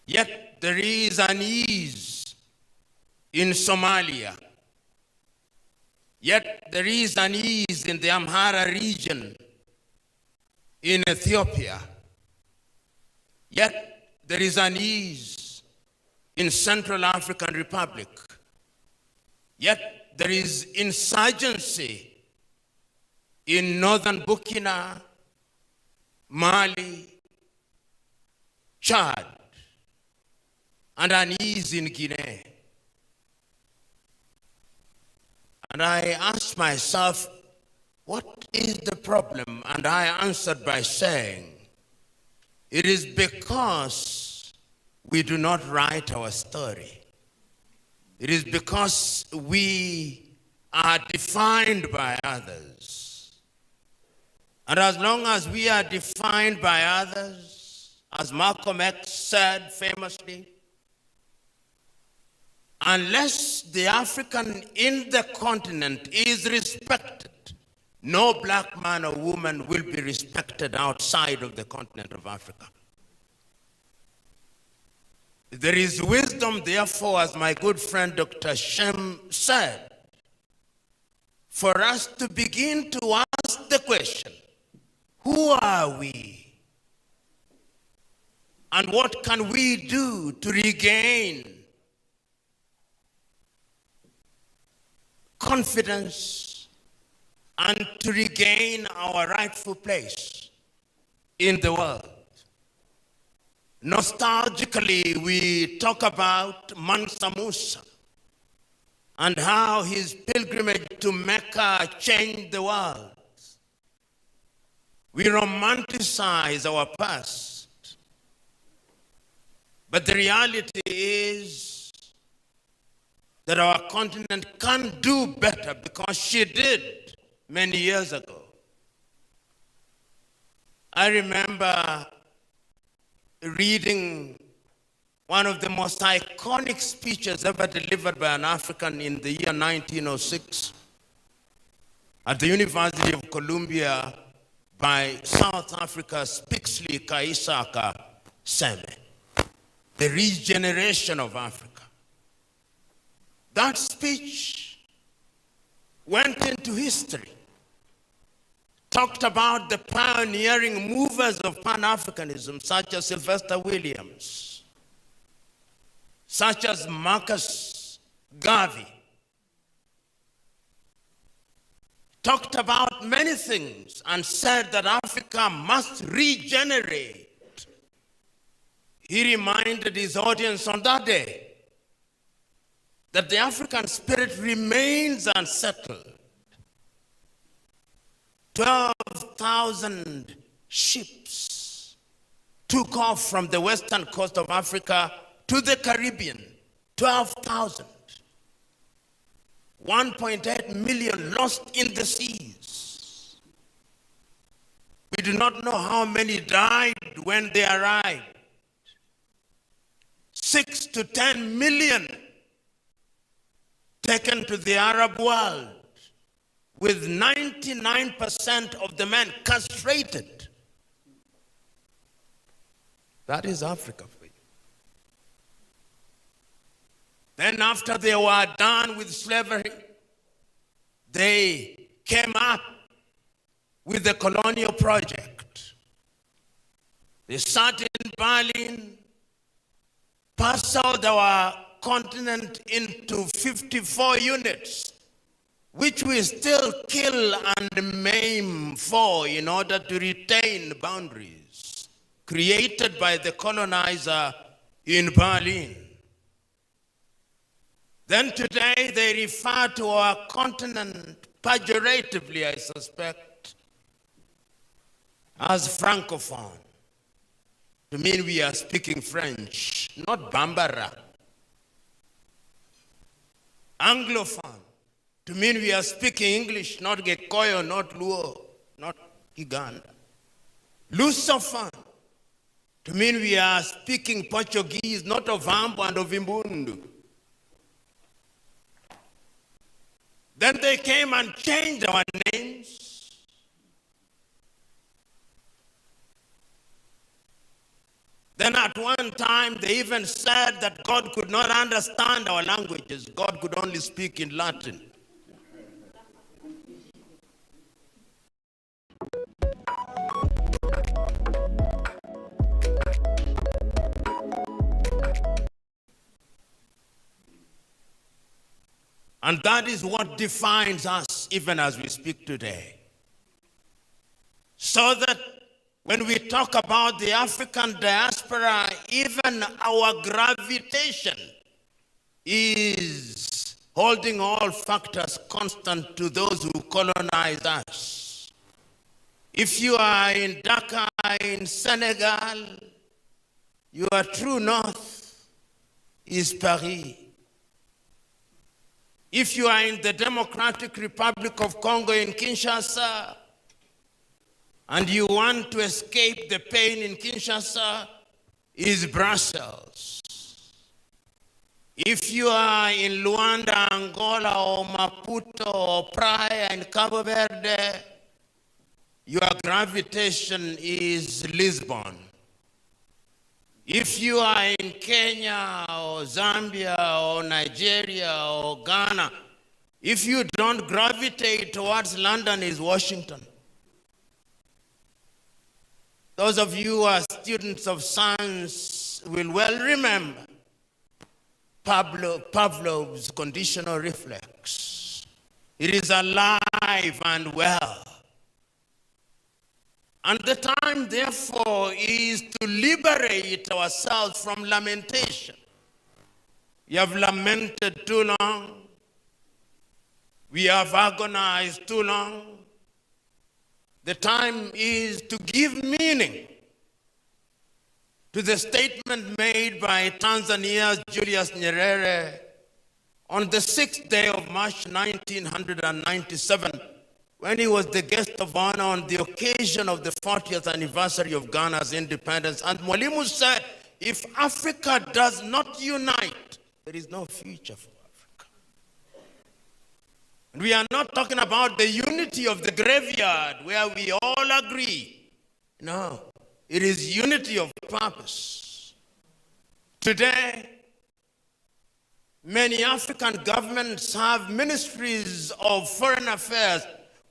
S1: Yet there is unease in Somalia. Yet there is unease in the Amhara region in Ethiopia. Yet there is unease in Central African Republic. Yet there is insurgency in northern Burkina, Mali, Chad, and unease in Guinea. And I asked myself, what is the problem? And I answered by saying, it is because we do not write our story. It is because we are defined by others. And as long as we are defined by others, as Malcolm X said famously, unless the African in the continent is respected, no black man or woman will be respected outside of the continent of Africa. There is wisdom, therefore, as my good friend Dr. Shem said, for us to begin to ask the question, who are we? And what can we do to regain confidence and to regain our rightful place in the world? Nostalgically, we talk about Mansa Musa and how his pilgrimage to Mecca changed the world. We romanticize our past. But the reality is that our continent can do better because she did many years ago. I remember reading one of the most iconic speeches ever delivered by an African in the year 1906 at the University of Columbia by South Africa's Pixley Kaisaka Seme, the regeneration of Africa. That speech went into history, talked about the pioneering movers of Pan-Africanism, such as Sylvester Williams, such as Marcus Garvey, talked about many things and said that Africa must regenerate. He reminded his audience on that day that the African spirit remains unsettled. 12,000 ships took off from the western coast of Africa to the Caribbean. 12,000. 1.8 million lost in the seas. We do not know how many died when they arrived. 6 to 10 million taken to the Arab world, with 99% of the men castrated. That is Africa for you. Then after they were done with slavery, they came up with the colonial project. They sat in Berlin, parceled our continent into 54 units, which we still kill and maim for in order to retain boundaries created by the colonizer in Berlin. Then today they refer to our continent pejoratively, I suspect, as Francophone, to mean we are speaking French, not Bambara. Anglophone, to mean we are speaking English, not Gikoyo, not Luo, not Kiganda. Lusophone, to mean we are speaking Portuguese, not Ovambo and Ovimbundu. Then they came and changed our names Then at one time, they even said that God could not understand our languages. God could only speak in Latin. And that is what defines us even as we speak today. So that when we talk about the African diaspora, even our gravitation is holding all factors constant to those who colonize us. If you are in Dakar, in Senegal, your true north is Paris. If you are in the Democratic Republic of Congo in Kinshasa, and you want to escape the pain in Kinshasa, is Brussels. If you are in Luanda, Angola, or Maputo, or Praia in Cabo Verde, your gravitation is Lisbon. If you are in Kenya, or Zambia, or Nigeria, or Ghana, if you don't gravitate towards London, is Washington. Those of you who are students of science will well remember Pavlov's conditional reflex. It is alive and well. And the time, therefore, is to liberate ourselves from lamentation. We have lamented too long. We have agonized too long. The time is to give meaning to the statement made by Tanzania's Julius Nyerere on the 6th day of March 1997, when he was the guest of honor on the occasion of the 40th anniversary of Ghana's independence. And Mwalimu said, if Africa does not unite, there is no future for Africa. And we are not talking about the unity of the graveyard where we all agree. No, it is unity of purpose. Today, many African governments have ministries of foreign affairs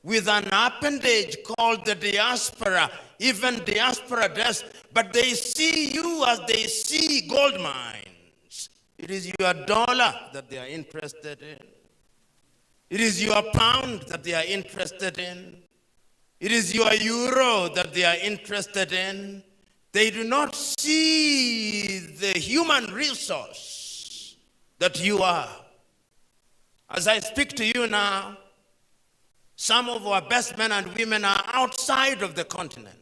S1: with an appendage called the diaspora, even diaspora desk, but they see you as they see gold mines. It is your dollar that they are interested in. It is your pound that they are interested in. It is your euro that they are interested in. They do not see the human resource that you are. As I speak to you now, some of our best men and women are outside of the continent.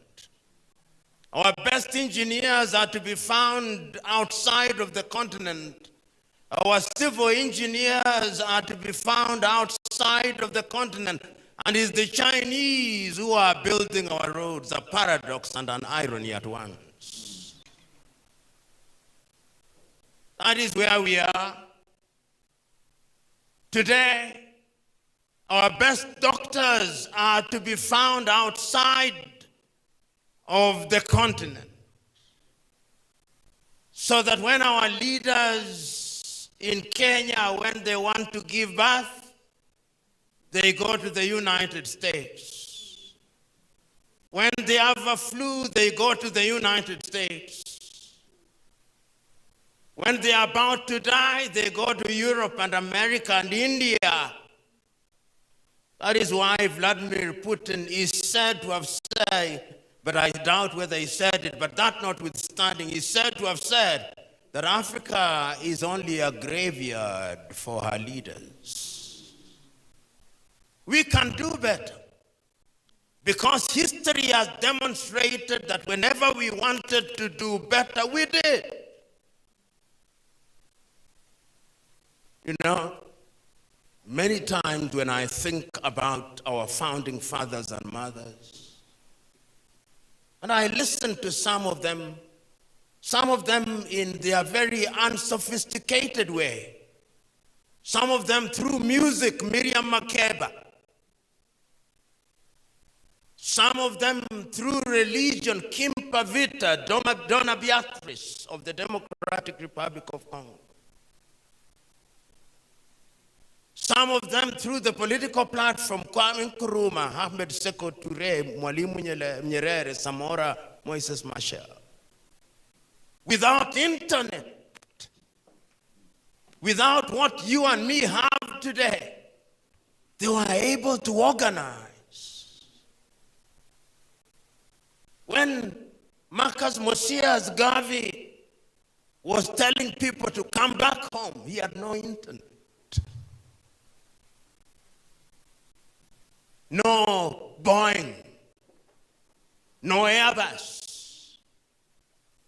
S1: Our best engineers are to be found outside of the continent. Our civil engineers are to be found outside of the continent. And it's the Chinese who are building our roads, a paradox and an irony at once. That is where we are. Today, our best doctors are to be found outside of the continent. So that when our leaders in Kenya, when they want to give birth, they go to the United States. When they have a flu, they go to the United States. When they are about to die, they go to Europe and America and India. That is why Vladimir Putin is said to have said, but I doubt whether he said it, but that notwithstanding, he said to have said that Africa is only a graveyard for her leaders. We can do better, because history has demonstrated that whenever we wanted to do better, we did. You know, many times when I think about our founding fathers and mothers, and I listen to some of them in their very unsophisticated way, some of them through music, Miriam Makeba, Some of them through religion, Kim Pavita, Donna Beatrice of the Democratic Republic of Congo. Some of them through the political platform, Kwame Nkrumah, Ahmed Seko Toure, Mwalimu Nyerere, Samora, Moises Machel. Without internet, without what you and me have today, they were able to organize. When Marcus Mosias Garvey was telling people to come back home, he had no internet. No Boeing, no Airbus.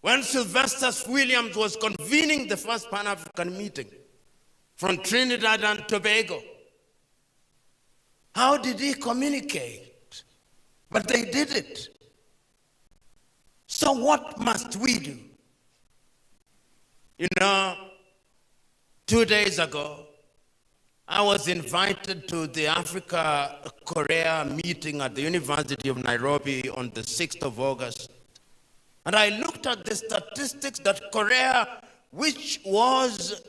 S1: When Sylvester Williams was convening the first Pan-African meeting from Trinidad and Tobago, how did he communicate? But they did it. So what must we do? You know, 2 days ago, I was invited to the Africa-Korea meeting at the University of Nairobi on the 6th of August. And I looked at the statistics that Korea, which was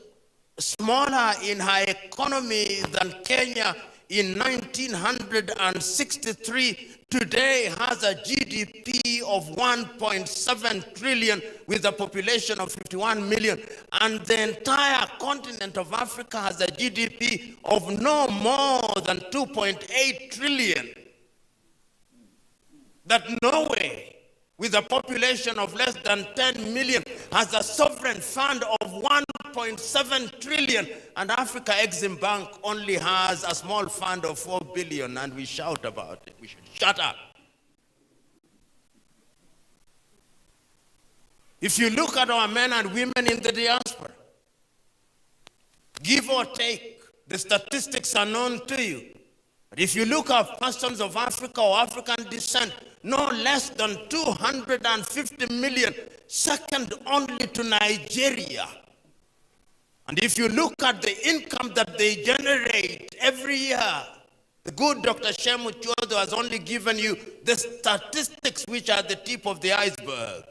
S1: smaller in her economy than Kenya in 1963, today has a GDP of 1.7 trillion with a population of 51 million. And the entire continent of Africa has a GDP of no more than 2.8 trillion. That Norway, with a population of less than 10 million, has a sovereign fund of 1.7 trillion, and Africa Exim Bank only has a small fund of 4 billion, and we shout about it. We should shut up. If you look at our men and women in the diaspora, give or take, the statistics are known to you. But if you look at persons of Africa or African descent, no less than 250 million, second only to Nigeria. And if you look at the income that they generate every year, the good Dr. Shemu Chodo has only given you the statistics which are the tip of the iceberg.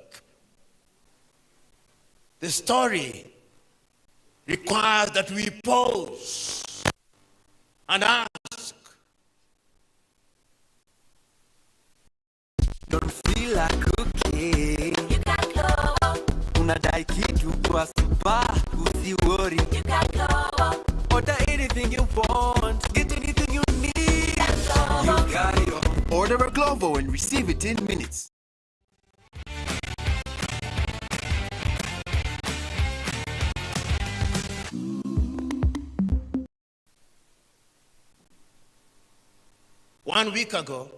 S1: The story requires that we pause and ask,
S5: don't feel like cooking. You got go. Unadai kitu kwa supa, usi worry. You got go. Order anything you want, get anything you need. You got it all. Order a Glovo and receive it in minutes.
S1: One week ago,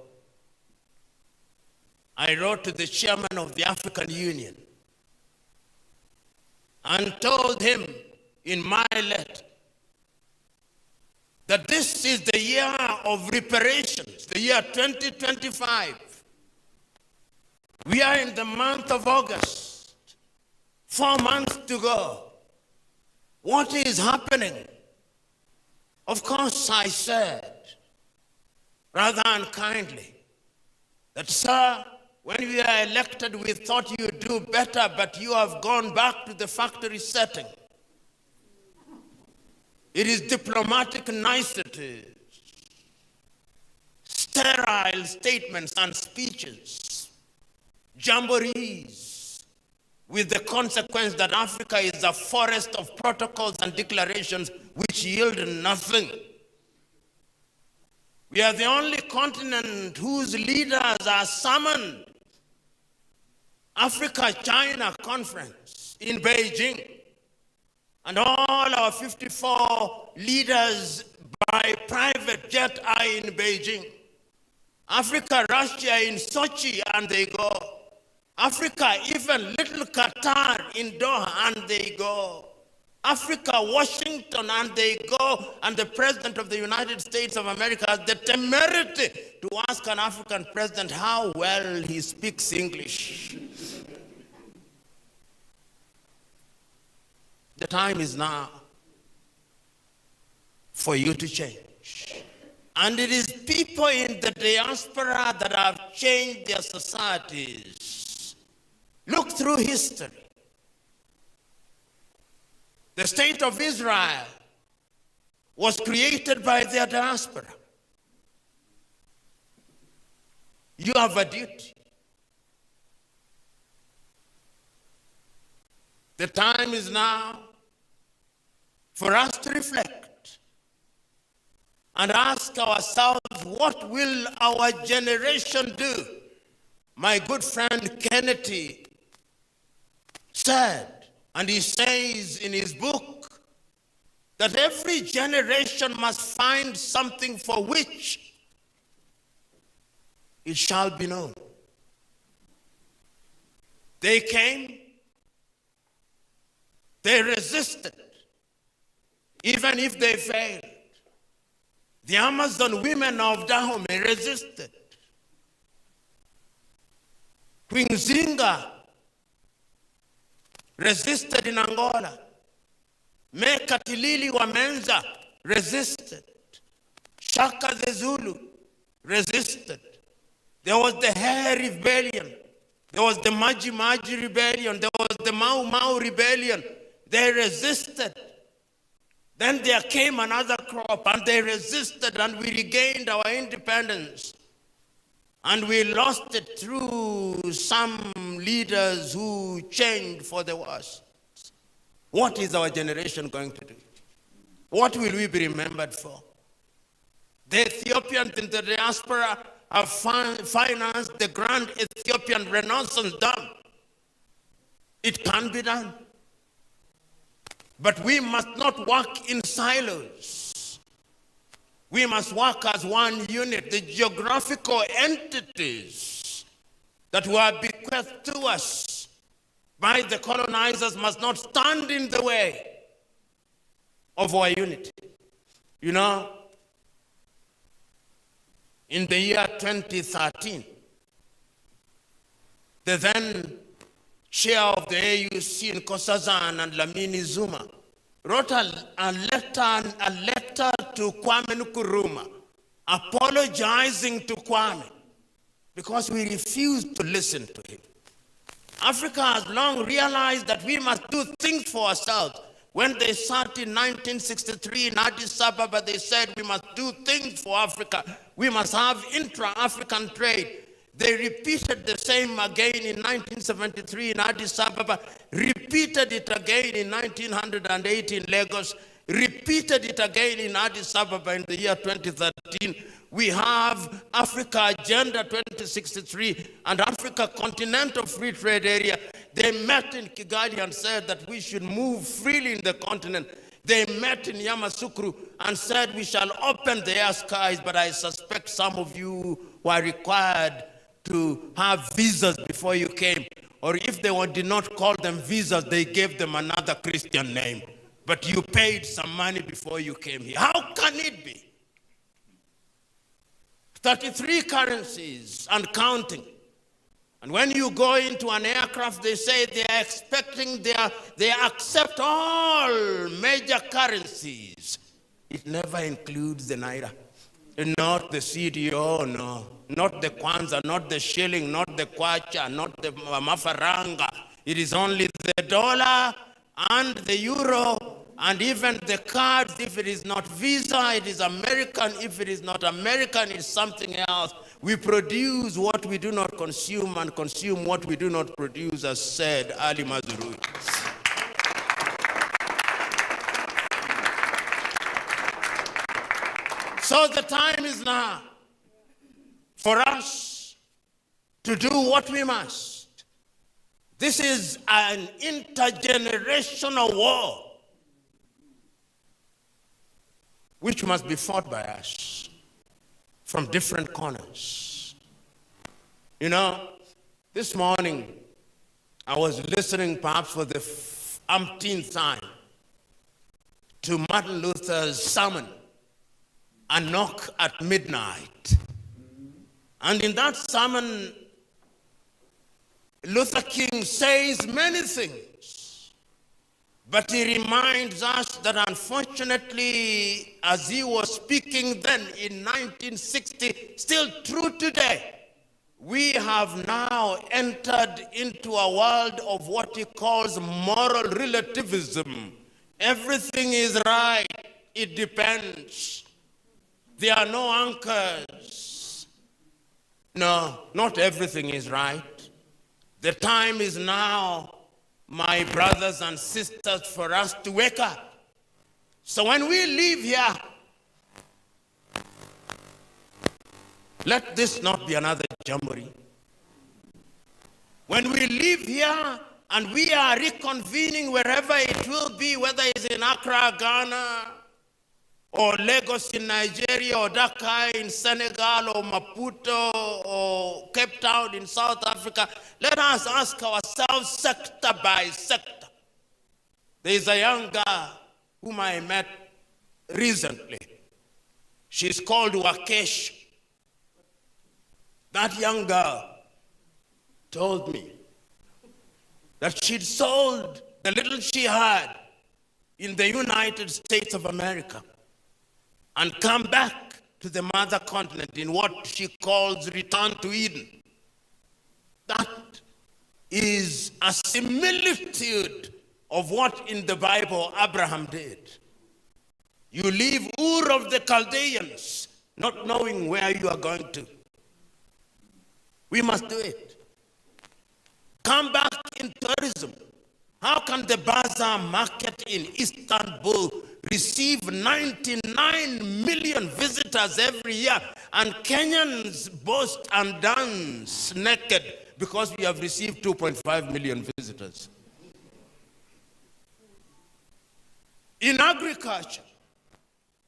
S1: I wrote to the chairman of the African Union and told him in my letter that this is the year of reparations, the year 2025. We are in the month of August, 4 months to go. What is happening? Of course, I said, rather unkindly, that, sir, when we are elected, we thought you'd do better, but you have gone back to the factory setting. It is diplomatic niceties, sterile statements and speeches, jamborees, with the consequence that Africa is a forest of protocols and declarations which yield nothing. We are the only continent whose leaders are summoned. Africa-China conference in Beijing. And all our 54 leaders by private jet are in Beijing. Africa-Russia in Sochi, and they go. Africa, even little Qatar in Doha, and they go. Africa, Washington, and they go, and the President of the United States of America has the temerity to ask an African president how well he speaks English. The time is now for you to change. And it is people in the diaspora that have changed their societies. Look through history. The state of Israel was created by their diaspora. You have a duty. The time is now for us to reflect and ask ourselves, what will our generation do? My good friend Kennedy said, and he says in his book, that every generation must find something for which it shall be known. They came, they resisted, even if they failed. The Amazon women of Dahomey resisted. Queen Zinga resisted in Angola. Mekatilili wa Menza resisted. Shaka the Zulu resisted. There was the Hair Rebellion. There was the Maji Maji Rebellion. There was the Mau Mau Rebellion. They resisted. Then there came another crop and they resisted, and we regained our independence. And we lost it through some leaders who changed for the worse. What is our generation going to do? What will we be remembered for? The Ethiopians in the diaspora have financed the Grand Ethiopian Renaissance Dam. It can be done. But we must not work in silos. We must work as one unit. The geographical entities that were bequeathed to us by the colonizers must not stand in the way of our unity. You know, in the year 2013, the then chair of the AUC in Nkosazana and Lamini Zuma wrote a letter to Kwame Nkrumah apologizing to Kwame because we refused to listen to him. Africa has long realized that we must do things for ourselves. When they sat in 1963 in Addis Ababa, they said we must do things for Africa. We must have intra-African trade. They repeated the same again in 1973 in Addis Ababa, repeated it again in 1908 in Lagos, repeated it again in Addis Ababa in the year 2013. We have Africa Agenda 2063 and Africa Continental Free Trade Area. They met in Kigali and said that we should move freely in the continent. They met in Yamoussoukro and said we shall open the air skies, but I suspect some of you were required to have visas before you came. Or if they did not call them visas, they gave them another Christian name. But you paid some money before you came here. How can it be? 33 currencies and counting. And when you go into an aircraft, they say they are expecting, they accept all major currencies. It never includes the Naira. Not the CDO, no. Not the Kwanza, not the shilling, not the Kwacha, not the Mafaranga. It is only the dollar and the euro, and even the cards. If it is not Visa, it is American. If it is not American, it's something else. We produce what we do not consume and consume what we do not produce, as said Ali Mazrui. So the time is now for us to do what we must. This is an intergenerational war which must be fought by us from different corners. You know, this morning I was listening perhaps for the umpteenth time to Martin Luther's sermon, A Knock at Midnight. And in that sermon, Luther King says many things. But he reminds us that unfortunately, as he was speaking then in 1960, still true today, we have now entered into a world of what he calls moral relativism. Everything is right, it depends. There are no anchors. No, not everything is right. The time is now, my brothers and sisters, for us to wake up. So when we leave here, let this not be another jamboree. When we leave here and we are reconvening wherever it will be, whether it's in Accra, Ghana, or Lagos in Nigeria, or Dakar in Senegal, or Maputo, or Cape Town in South Africa, let us ask ourselves sector by sector. There is a young girl whom I met recently. She's called Wakesh. That young girl told me that she'd sold the little she had in the United States of America and come back to the mother continent in what she calls return to Eden. That is a similitude of what in the Bible Abraham did. You leave Ur of the Chaldeans, not knowing where you are going to. We must do it. Come back in tourism. How can the bazaar market in Istanbul receive 99 million visitors every year, and Kenyans boast and dance naked because we have received 2.5 million visitors? In agriculture,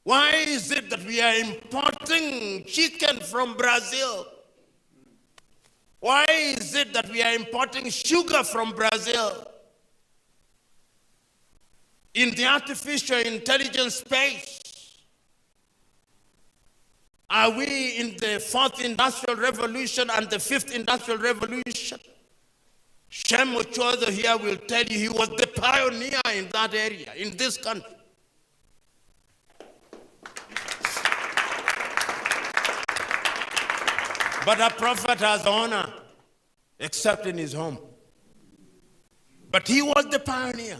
S1: why is it that we are importing chicken from Brazil? Why is it that we are importing sugar from Brazil? In the artificial intelligence space, are we in the fourth industrial revolution and the fifth industrial revolution? Shem Ochozo here will tell you he was the pioneer in that area, in this country. But a prophet has honor, except in his home. But he was the pioneer.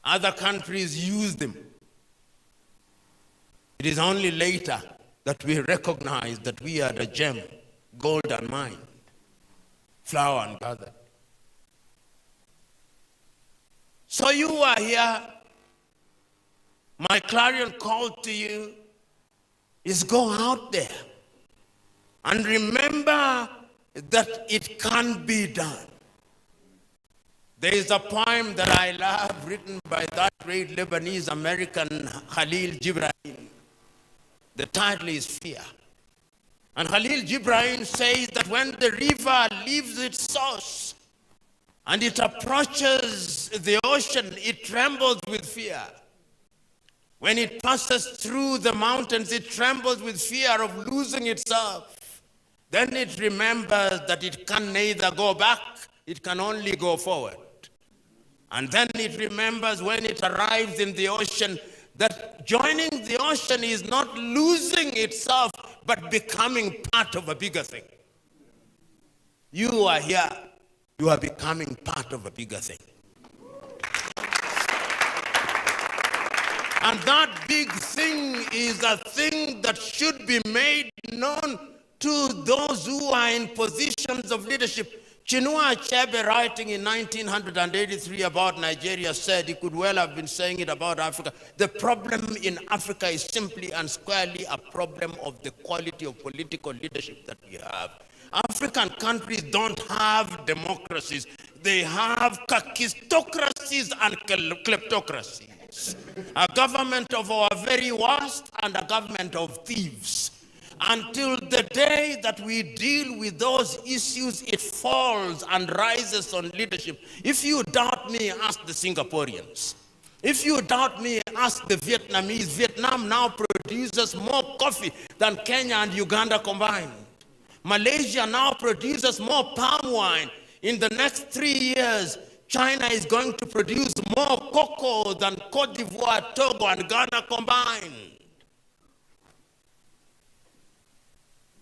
S1: Other countries use them. It is only later that we recognize that we are the gem, gold and mine, flower and gather. So you are here. My clarion call to you is go out there and remember that it can be done. There is a poem that I love written by that great Lebanese American Khalil Gibran. The title is Fear. And Khalil Gibran says that when the river leaves its source and it approaches the ocean, it trembles with fear. When it passes through the mountains, it trembles with fear of losing itself. Then it remembers that it can neither go back, it can only go forward. And then it remembers when it arrives in the ocean that joining the ocean is not losing itself, but becoming part of a bigger thing. You are here, you are becoming part of a bigger thing. And that big thing is a thing that should be made known to those who are in positions of leadership. Chinua Achebe, writing in 1983 about Nigeria, said he could well have been saying it about Africa. The problem in Africa is simply and squarely a problem of the quality of political leadership that we have. African countries don't have democracies. They have kakistocracies and kleptocracies. A government of our very worst and a government of thieves. Until the day that we deal with those issues, it falls and rises on leadership. If you doubt me, ask the Singaporeans. If you doubt me, ask the Vietnamese. Vietnam now produces more coffee than Kenya and Uganda combined. Malaysia now produces more palm wine. in the next 3 years, China is going to produce more cocoa than Cote d'Ivoire, Togo, and Ghana combined.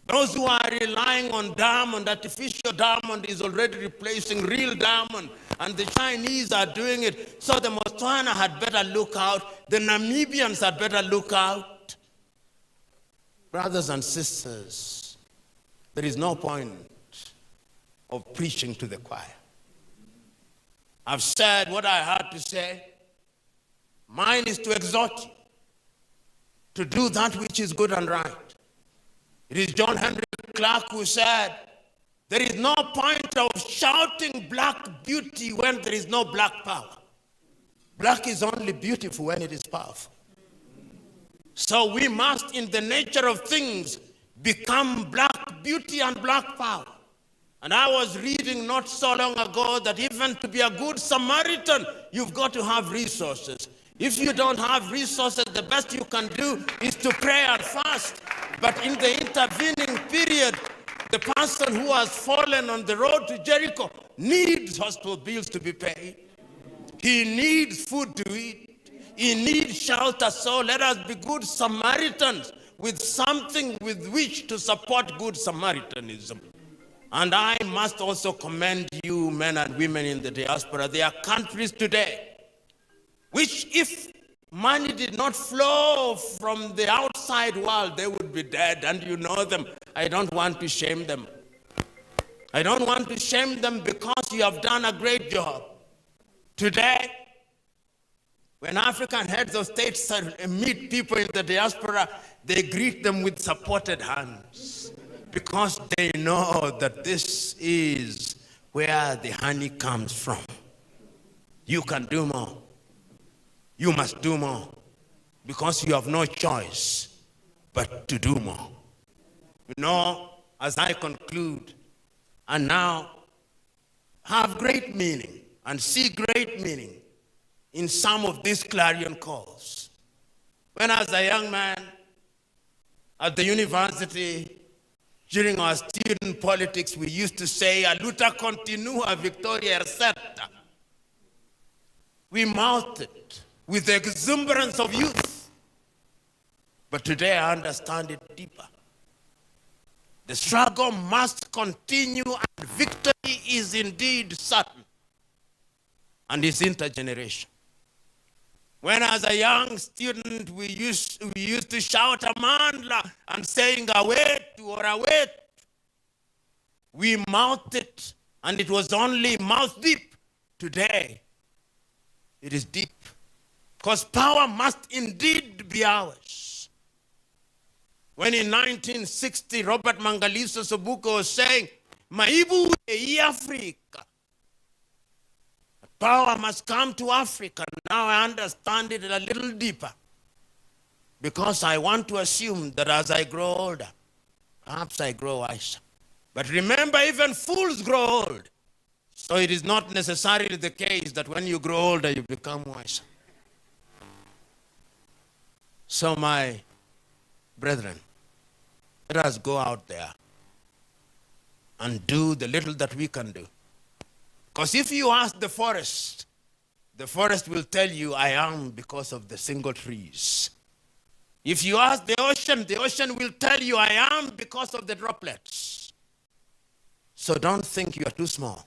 S1: Those who are relying on diamond, artificial diamond is already replacing real diamond, and the Chinese are doing it. So the Botswana had better look out. The Namibians had better look out. Brothers and sisters, there is no point of preaching to the choir. I've said what I had to say. Mine is to exhort you to do that which is good and right. It is John Henry Clark who said, there is no point of shouting black beauty when there is no black power. Black is only beautiful when it is powerful. So we must, in the nature of things, become black beauty and black power. And I was reading not so long ago that even to be a good Samaritan, you've got to have resources. If you don't have resources, the best you can do is to pray and fast. But in the intervening period, the person who has fallen on the road to Jericho needs hospital bills to be paid. He needs food to eat. He needs shelter. So let us be good Samaritans with something with which to support good Samaritanism. And I must also commend you, men and women in the diaspora. There are countries today which, if money did not flow from the outside world, they would be dead, and you know them. I don't want to shame them. I don't want to shame them because you have done a great job. Today, when African heads of states meet people in the diaspora, they greet them with supported hands because they know that this is where the honey comes from. You can do more. You must do more because you have no choice but to do more. You know, as I conclude, and now have great meaning and see great meaning in some of these clarion calls. When I was a young man at the university, during our student politics, we used to say, "A luta continua, victoria certa." We mouthed it with the exuberance of youth. But today I understand it deeper. The struggle must continue, and victory is indeed certain. And it's intergenerational. When as a young student, we used to shout Amandla and saying Awetu or Awetu. We mouthed it, and it was only mouth deep. Today, it is deep. Because power must indeed be ours. When in 1960, Robert Mangaliso Sobuko was saying, Maibu e Africa. Power must come to Africa. Now I understand it a little deeper. Because I want to assume that as I grow older, perhaps I grow wiser. But remember, even fools grow old. So it is not necessarily the case that when you grow older, you become wiser. So my brethren, let us go out there and do the little that we can do. Because if you ask the forest will tell you, I am because of the single trees. If you ask the ocean will tell you, I am because of the droplets. So don't think you are too small.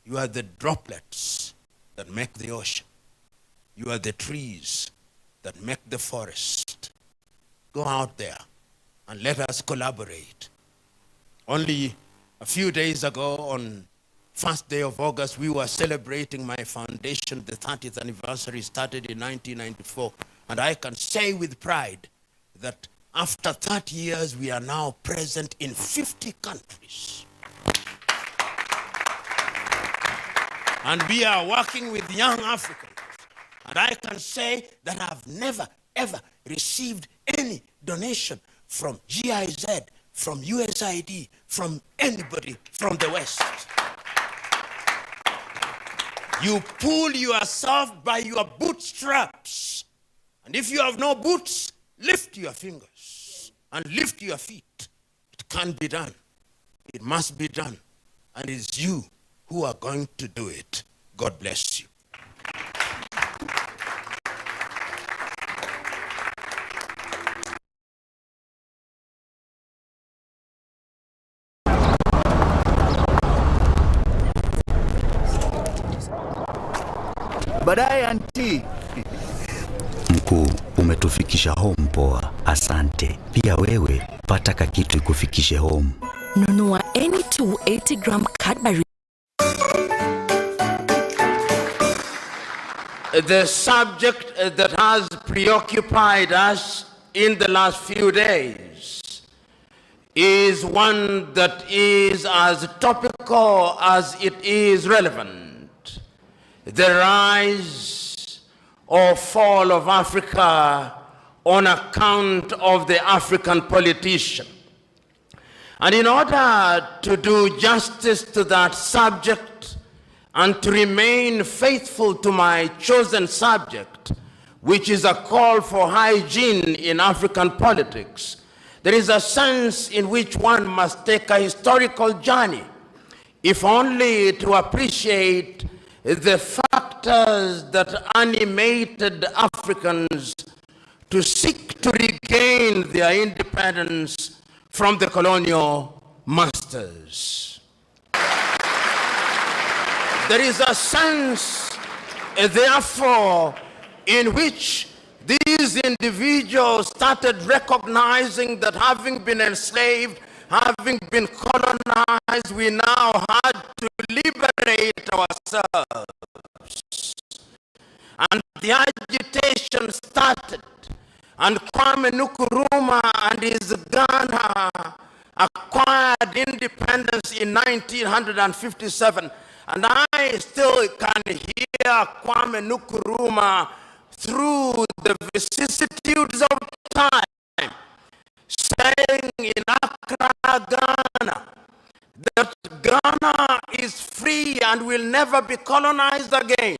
S1: You are the droplets that make the ocean. You are the trees that make the forest. Go out there and let us collaborate. Only a few days ago, on first day of August, we were celebrating my foundation. The 30th anniversary started in 1994. And I can say with pride that after 30 years, we are now present in 50 countries. And we are working with young Africans. And I can say that I've never, ever received any donation from GIZ, from USAID, from anybody from the West. You pull yourself by your bootstraps. And if you have no boots, lift your fingers and lift your feet. It can be done. It must be done. And it's you who are going to do it. God bless you.
S5: Baadaye anti.
S6: Mkuu, umetufikisha home poa. Asante. Pia wewe pata kakitu ikufikishe home.
S7: Nunua any 280-gram Cadbury.
S1: The subject that has preoccupied us in the last few days is one that is as topical as it is relevant. The rise or fall of Africa on account of the African politician. And in order to do justice to that subject and to remain faithful to my chosen subject, which is a call for hygiene in African politics, there is a sense in which one must take a historical journey, if only to appreciate the factors that animated Africans to seek to regain their independence from the colonial masters. There is a sense, therefore, in which these individuals started recognizing that having been enslaved, having been colonized, we now had to liberate ourselves. And the agitation started, and Kwame Nkrumah and his Ghana acquired independence in 1957. And I still can hear Kwame Nkrumah through the vicissitudes of time saying in Accra, Ghana, that Ghana is free and will never be colonized again.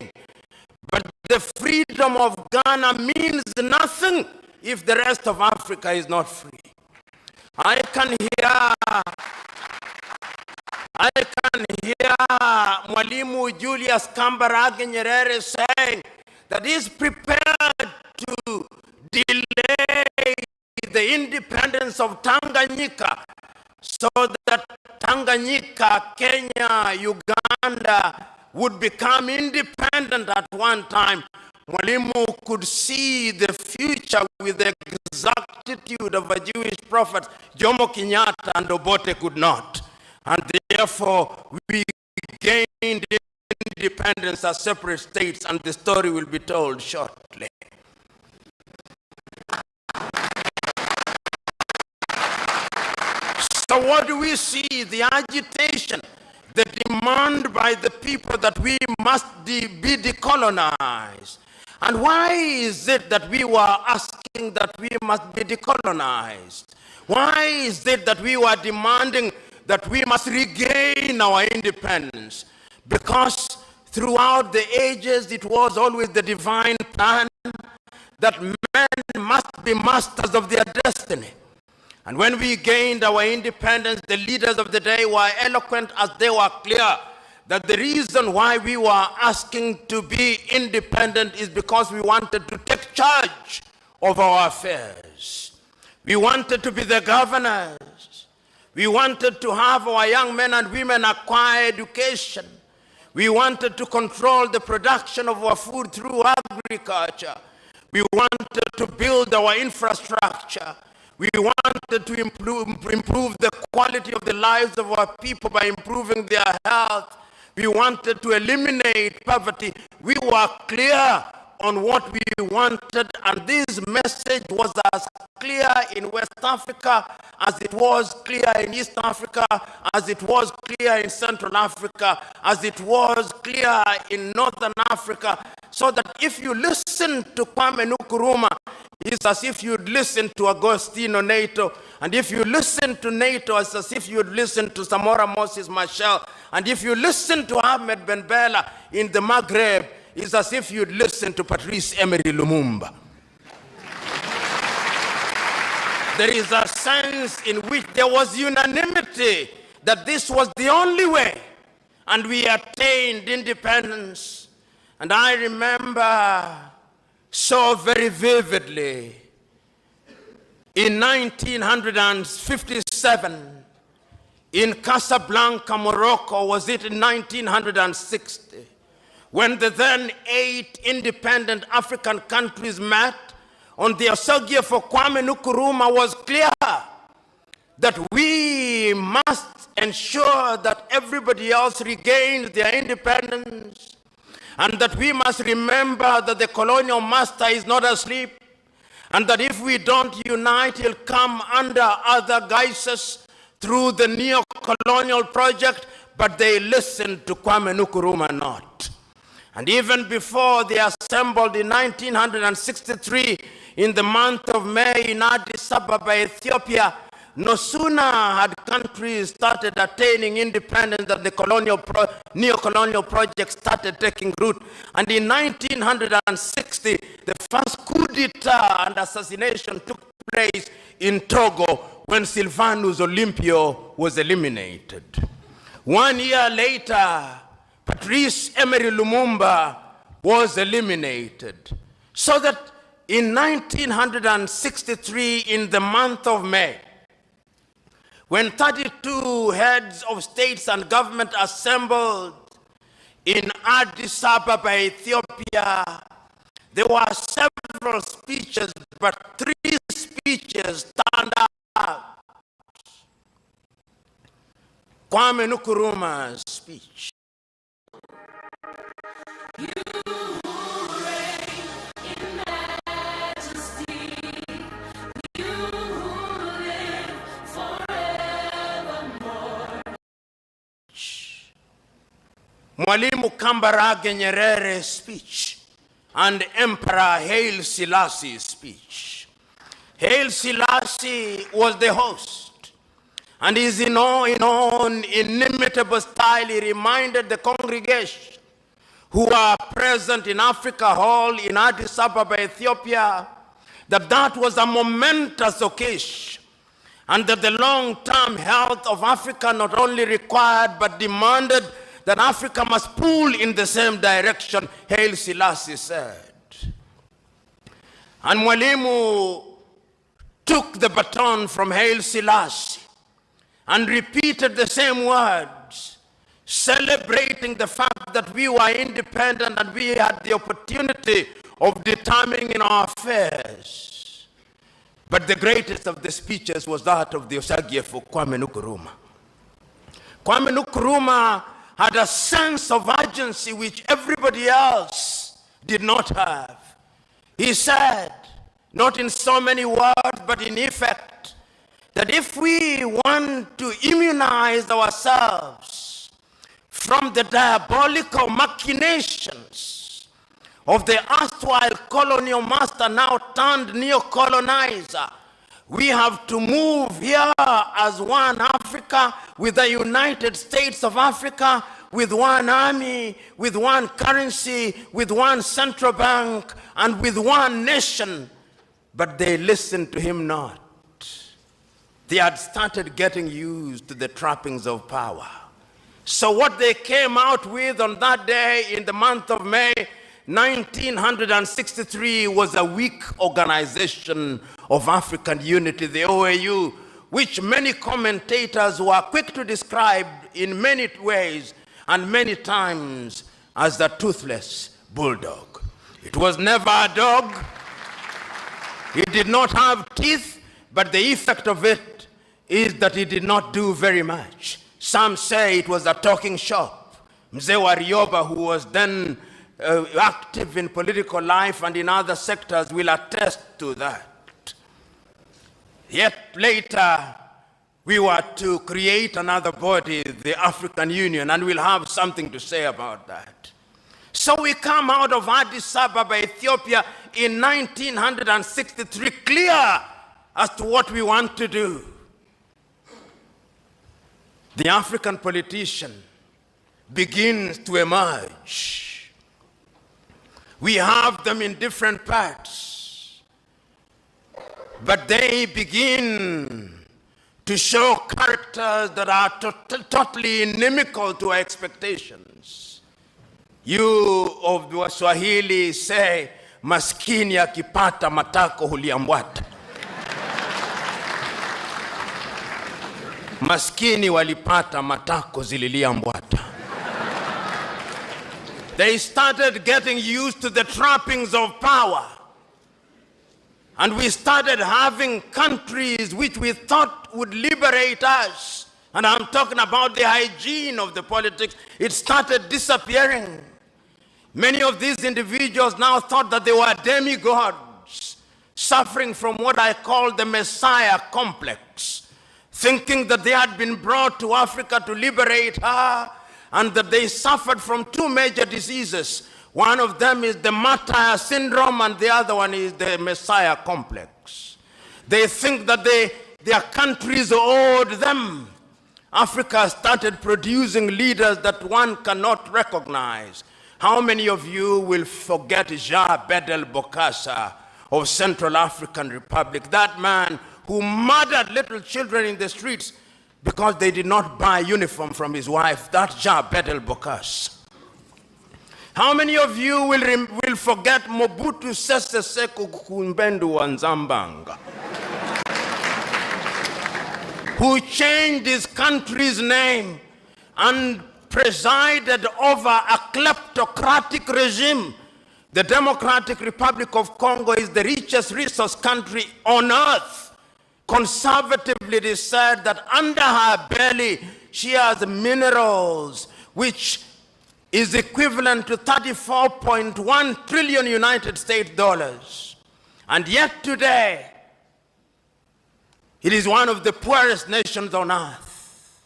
S1: But the freedom of Ghana means nothing if the rest of Africa is not free. I can hear Mwalimu Julius Kambarage Nyerere saying that he is prepared to delay the independence of Tanganyika so that Tanganyika, Kenya, Uganda would become independent at one time. Mwalimu could see the future with the exactitude of a Jewish prophet. Jomo Kenyatta and Obote could not. And therefore, we gained independence as separate states, and the story will be told shortly. So what do we see? The agitation, the demand by the people that we must be decolonized. And why is it that we were asking that we must be decolonized? Why is it that we were demanding that we must regain our independence? Because throughout the ages, it was always the divine plan that men must be masters of their destiny. And when we gained our independence, the leaders of the day were eloquent as they were clear that the reason why we were asking to be independent is because we wanted to take charge of our affairs. We wanted to be the governors. We wanted to have our young men and women acquire education. We wanted to control the production of our food through agriculture. We wanted to build our infrastructure. We wanted to improve the quality of the lives of our people by improving their health. We wanted to eliminate poverty. We were clear on what we wanted, and this message was as clear in West Africa as it was clear in East Africa, as it was clear in Central Africa, as it was clear in Northern Africa. So that if you listen to Kwame Nkrumah, it's as if you'd listen to Agostino Neto. And if you listen to Neto, it's as if you'd listen to Samora Moses Machel. And if you listen to Ahmed Ben Bella in the Maghreb, it's as if you'd listen to Patrice Emery Lumumba. There is a sense in which there was unanimity that this was the only way. and we attained independence. And I remember so very vividly, in 1957, in Casablanca, Morocco, was it in 1960, when the then 8 independent African countries met on the Osagie for Kwame Nkrumah, was clear that we must ensure that everybody else regains their independence, and that we must remember that the colonial master is not asleep, and that if we don't unite, he'll come under other guises through the neo-colonial project, but they listened to Kwame Nkrumah not. And even before they assembled in 1963, in the month of May in Addis Ababa, Ethiopia, no sooner had countries started attaining independence than the neo-colonial project started taking root. And in 1960, the first coup d'etat and assassination took place in Togo when Sylvanus Olympio was eliminated. 1 year later, Patrice Emery Lumumba was eliminated. So that in 1963, in the month of May, when 32 heads of states and government assembled in Addis Ababa, Ethiopia, there were several speeches, but 3 speeches stand out. Kwame Nkrumah's speech. Mwalimu Kambarage Nyerere's speech, and Emperor Haile Selassie's speech. Haile Selassie was the host, and his own inimitable style, he reminded the congregation who are present in Africa Hall in Addis Ababa, Ethiopia, that that was a momentous occasion, and that the long-term health of Africa not only required but demanded that Africa must pull in the same direction, Haile Selassie said. And Mwalimu took the baton from Haile Selassie and repeated the same words, celebrating the fact that we were independent and we had the opportunity of determining our affairs. But the greatest of the speeches was that of the Osagie for Kwame Nkrumah. Kwame Nkrumah had a sense of urgency which everybody else did not have. He said, not in so many words, but in effect, that if we want to immunize ourselves from the diabolical machinations of the erstwhile colonial master, now turned neo-colonizer, we have to move here as one Africa, with the United States of Africa, with one army, with one currency, with one central bank, and with one nation. But they listened to him not. They had started getting used to the trappings of power. So what they came out with on that day in the month of May 1963 was a weak organization of African unity, the OAU, which many commentators were quick to describe in many ways and many times as the toothless bulldog. It was never a dog. It did not have teeth, but the effect of it is that it did not do very much. Some say it was a talking shop. Mzee Warioba, who was then active in political life and in other sectors, will attest to that. Yet later, we were to create another body, the African Union, and we'll have something to say about that. So we come out of Addis Ababa, Ethiopia in 1963, clear as to what we want to do. The African politician begins to emerge. We have them in different parts, but they begin to show characters that are totally inimical to our expectations. You of the Swahili say, maskini akipata matako huliambwata. Maskini walipata matako zililiambwata. They started getting used to the trappings of power. And we started having countries which we thought would liberate us. And I'm talking about the hygiene of the politics. It started disappearing. Many of these individuals now thought that they were demigods, suffering from what I call the Messiah complex, thinking that they had been brought to Africa to liberate her, and that they suffered from two major diseases. One of them is the martyr syndrome, and the other one is the Messiah complex. They think that their countries owed them. Africa started producing leaders that one cannot recognize. How many of you will forget Jean Bedel Bokassa of Central African Republic, that man who murdered little children in the streets because they did not buy a uniform from his wife? That's Jean Bedel Bokassa. How many of you will forget Mobutu Sese Seko Kumbendu Wanzambanga, who changed his country's name and presided over a kleptocratic regime? The Democratic Republic of Congo is the richest resource country on earth. Conservatively, it is said that under her belly, she has minerals, which is equivalent to 34.1 trillion United States dollars. And yet today, it is one of the poorest nations on earth.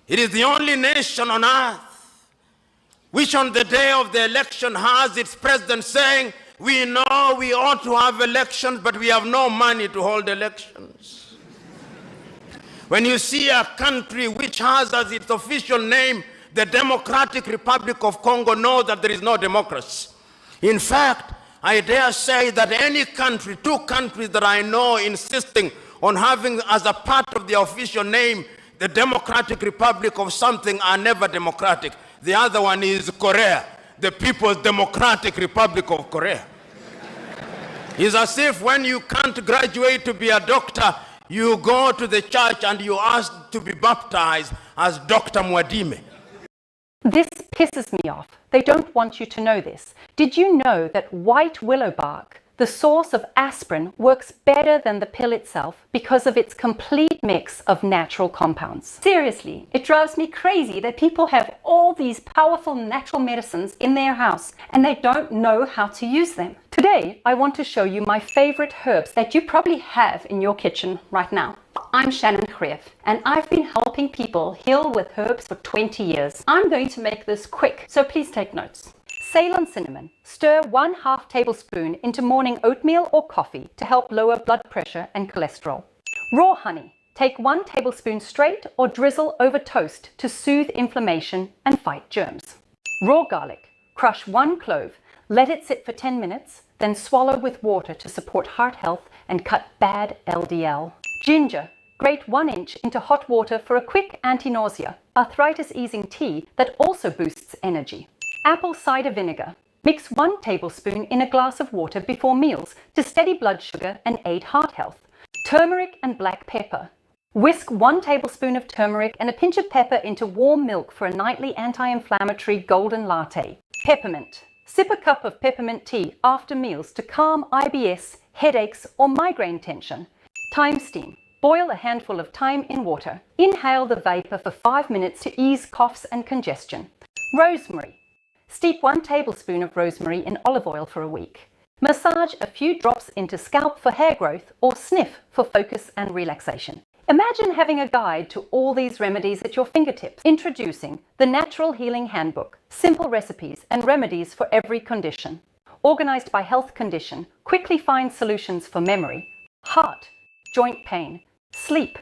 S1: It is the only nation on earth which on the day of the election has its president saying, we know we ought to have elections, but we have no money to hold elections. When you see a country which has as its official name the Democratic Republic of Congo, know that there is no democracy. In fact, I dare say that any country, two countries that I know insisting on having as a part of the official name the Democratic Republic of something are never democratic. The other one is Korea, the People's Democratic Republic of Korea. It's as if when you can't graduate to be a doctor, you go to the church and you ask to be baptized as Dr. Mwadime.
S8: This pisses me off. They don't want you to know this. Did you know that white willow bark, the source of aspirin, works better than the pill itself because of its complete mix of natural compounds? Seriously, it drives me crazy that people have all these powerful natural medicines in their house and they don't know how to use them. Today, I want to show you my favorite herbs that you probably have in your kitchen right now. I'm Shannon Greef, and I've been helping people heal with herbs for 20 years. I'm going to make this quick, so please take notes. Ceylon cinnamon. Stir 1/2 tablespoon into morning oatmeal or coffee to help lower blood pressure and cholesterol. Raw honey. Take 1 tablespoon straight or drizzle over toast to soothe inflammation and fight germs. Raw garlic. Crush 1 clove, let it sit for 10 minutes, then swallow with water to support heart health and cut bad LDL. Ginger. Grate 1 inch into hot water for a quick anti-nausea, arthritis-easing tea that also boosts energy. Apple cider vinegar. Mix 1 tablespoon in a glass of water before meals to steady blood sugar and aid heart health. Turmeric and black pepper. Whisk 1 tablespoon of turmeric and a pinch of pepper into warm milk for a nightly anti-inflammatory golden latte. Peppermint. Sip a cup of peppermint tea after meals to calm IBS, headaches, or migraine tension. Thyme steam. Boil a handful of thyme in water. Inhale the vapor for 5 minutes to ease coughs and congestion. Rosemary. Steep 1 tablespoon of rosemary in olive oil for a week. Massage a few drops into scalp for hair growth or sniff for focus and relaxation. Imagine having a guide to all these remedies at your fingertips. Introducing the Natural Healing Handbook. Simple recipes and remedies for every condition. Organized by health condition, quickly find solutions for memory, heart, joint pain, sleep,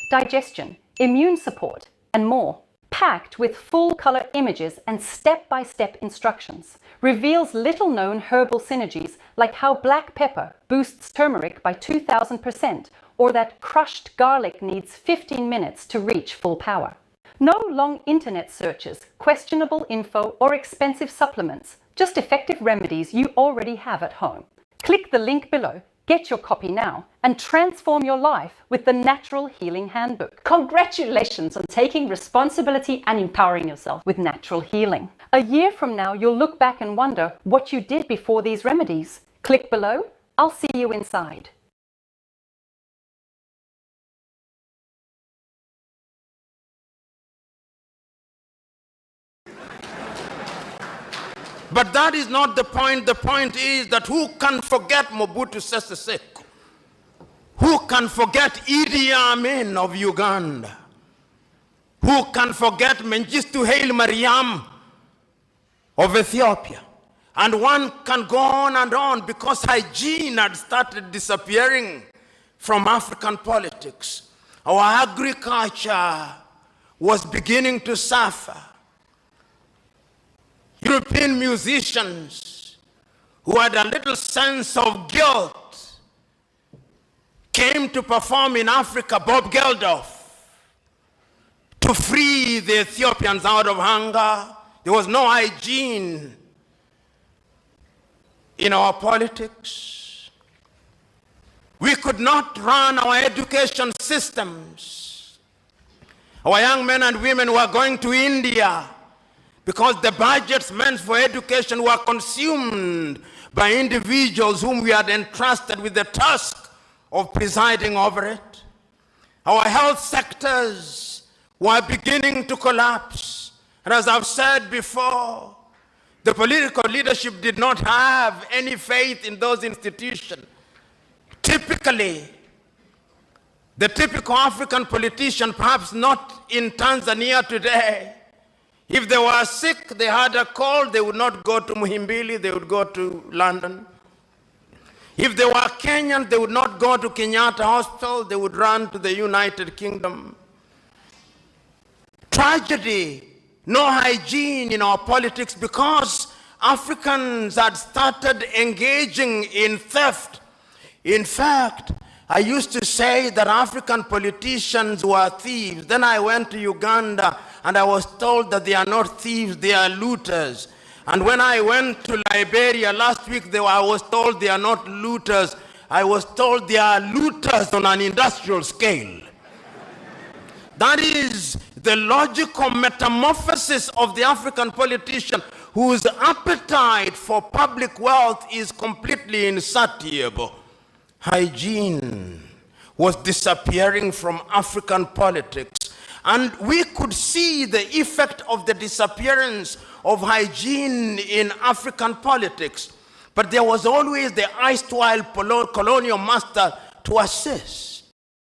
S8: digestion, immune support, and more. Packed with full-color images and step-by-step instructions, reveals little-known herbal synergies like how black pepper boosts turmeric by 2,000% or that crushed garlic needs 15 minutes to reach full power. No long internet searches, questionable info, or expensive supplements. Just effective remedies you already have at home. Click the link below, get your copy now, and transform your life with the Natural Healing Handbook. Congratulations on taking responsibility and empowering yourself with natural healing. A year from now, you'll look back and wonder what you did before these remedies. Click below. I'll see you inside.
S1: But that is not the point. The point is that who can forget Mobutu Sese Seko? Who can forget Idi Amin of Uganda? Who can forget Mengistu Haile Mariam of Ethiopia? And one can go on because hygiene had started disappearing from African politics. Our agriculture was beginning to suffer. European musicians who had a little sense of guilt came to perform in Africa, Bob Geldof, to free the Ethiopians out of hunger. There was no hygiene in our politics. We could not run our education systems. Our young men and women were going to India because the budgets meant for education were consumed by individuals whom we had entrusted with the task of presiding over it. Our health sectors were beginning to collapse. And as I've said before, the political leadership did not have any faith in those institutions. Typically, the typical African politician, perhaps not in Tanzania today, if they were sick, they had a cold, they would not go to Muhimbili, they would go to London. If they were Kenyan, they would not go to Kenyatta Hospital, they would run to the United Kingdom. Tragedy, no hygiene in our politics because Africans had started engaging in theft. In fact, I used to say that African politicians were thieves. Then I went to Uganda and I was told that they are not thieves, they are looters. And when I went to Liberia last week, I was told they are not looters. I was told they are looters on an industrial scale. That is the logical metamorphosis of the African politician whose appetite for public wealth is completely insatiable. Hygiene was disappearing from African politics. And we could see the effect of the disappearance of hygiene in African politics. But there was always the erstwhile colonial master to assist.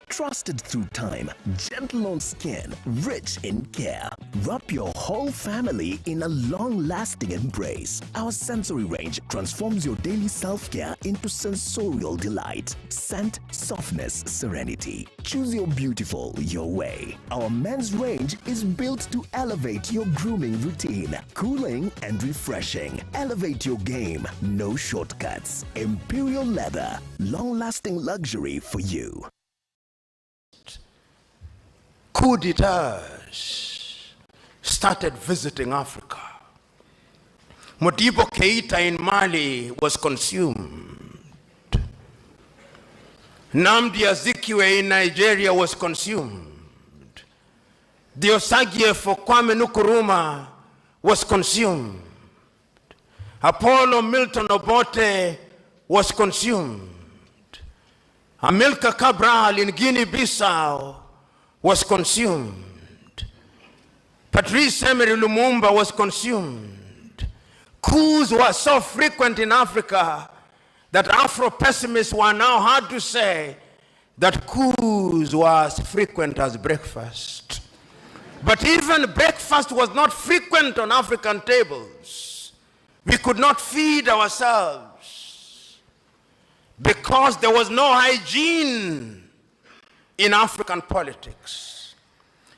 S9: Trusted through time, gentle on skin, rich in care. Wrap your whole family in a long-lasting embrace. Our sensory range transforms your daily self-care into sensorial delight. Scent, softness, serenity. Choose your beautiful your way. Our men's range is built to elevate your grooming routine. Cooling and refreshing. Elevate your game. No shortcuts. Imperial leather. Long-lasting luxury for you.
S1: Coup d'etats started visiting Africa. Modibo Keita in Mali was consumed. Nnamdi Azikiwe in Nigeria was consumed. Diosagie for Kwame Nkrumah was consumed. Apollo Milton Obote was consumed. Amilcar Cabral in Guinea-Bissau was consumed. Patrice Emery Lumumba was consumed. Coups were so frequent in Africa that Afro-pessimists were now hard to say that coups were as frequent as breakfast. But even breakfast was not frequent on African tables. We could not feed ourselves because there was no hygiene in African politics.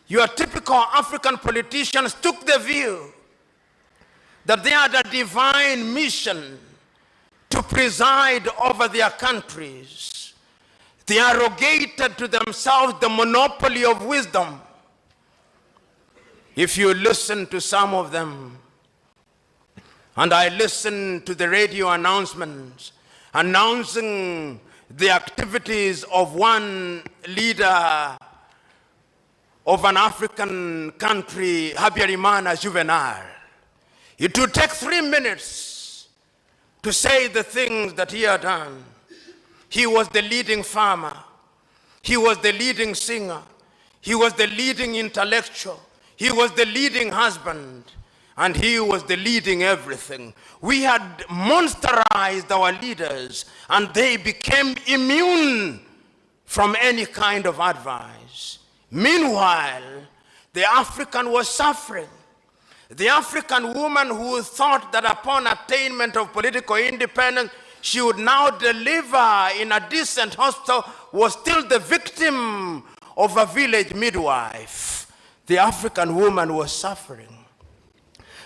S1: Your typical African politicians took the view that they had a divine mission to preside over their countries. They arrogated to themselves the monopoly of wisdom. If you listen to some of them, and I listen to the radio announcements announcing the activities of one leader of an African country, Habyarimana Juvenal, it would take 3 minutes to say the things that he had done. He was the leading farmer. He was the leading singer. He was the leading intellectual. He was the leading husband. And he was the leading everything. We had monsterized our leaders, and they became immune from any kind of advice. Meanwhile, the African was suffering. The African woman who thought that upon attainment of political independence, she would now deliver in a decent hospital, was still the victim of a village midwife. The African woman was suffering.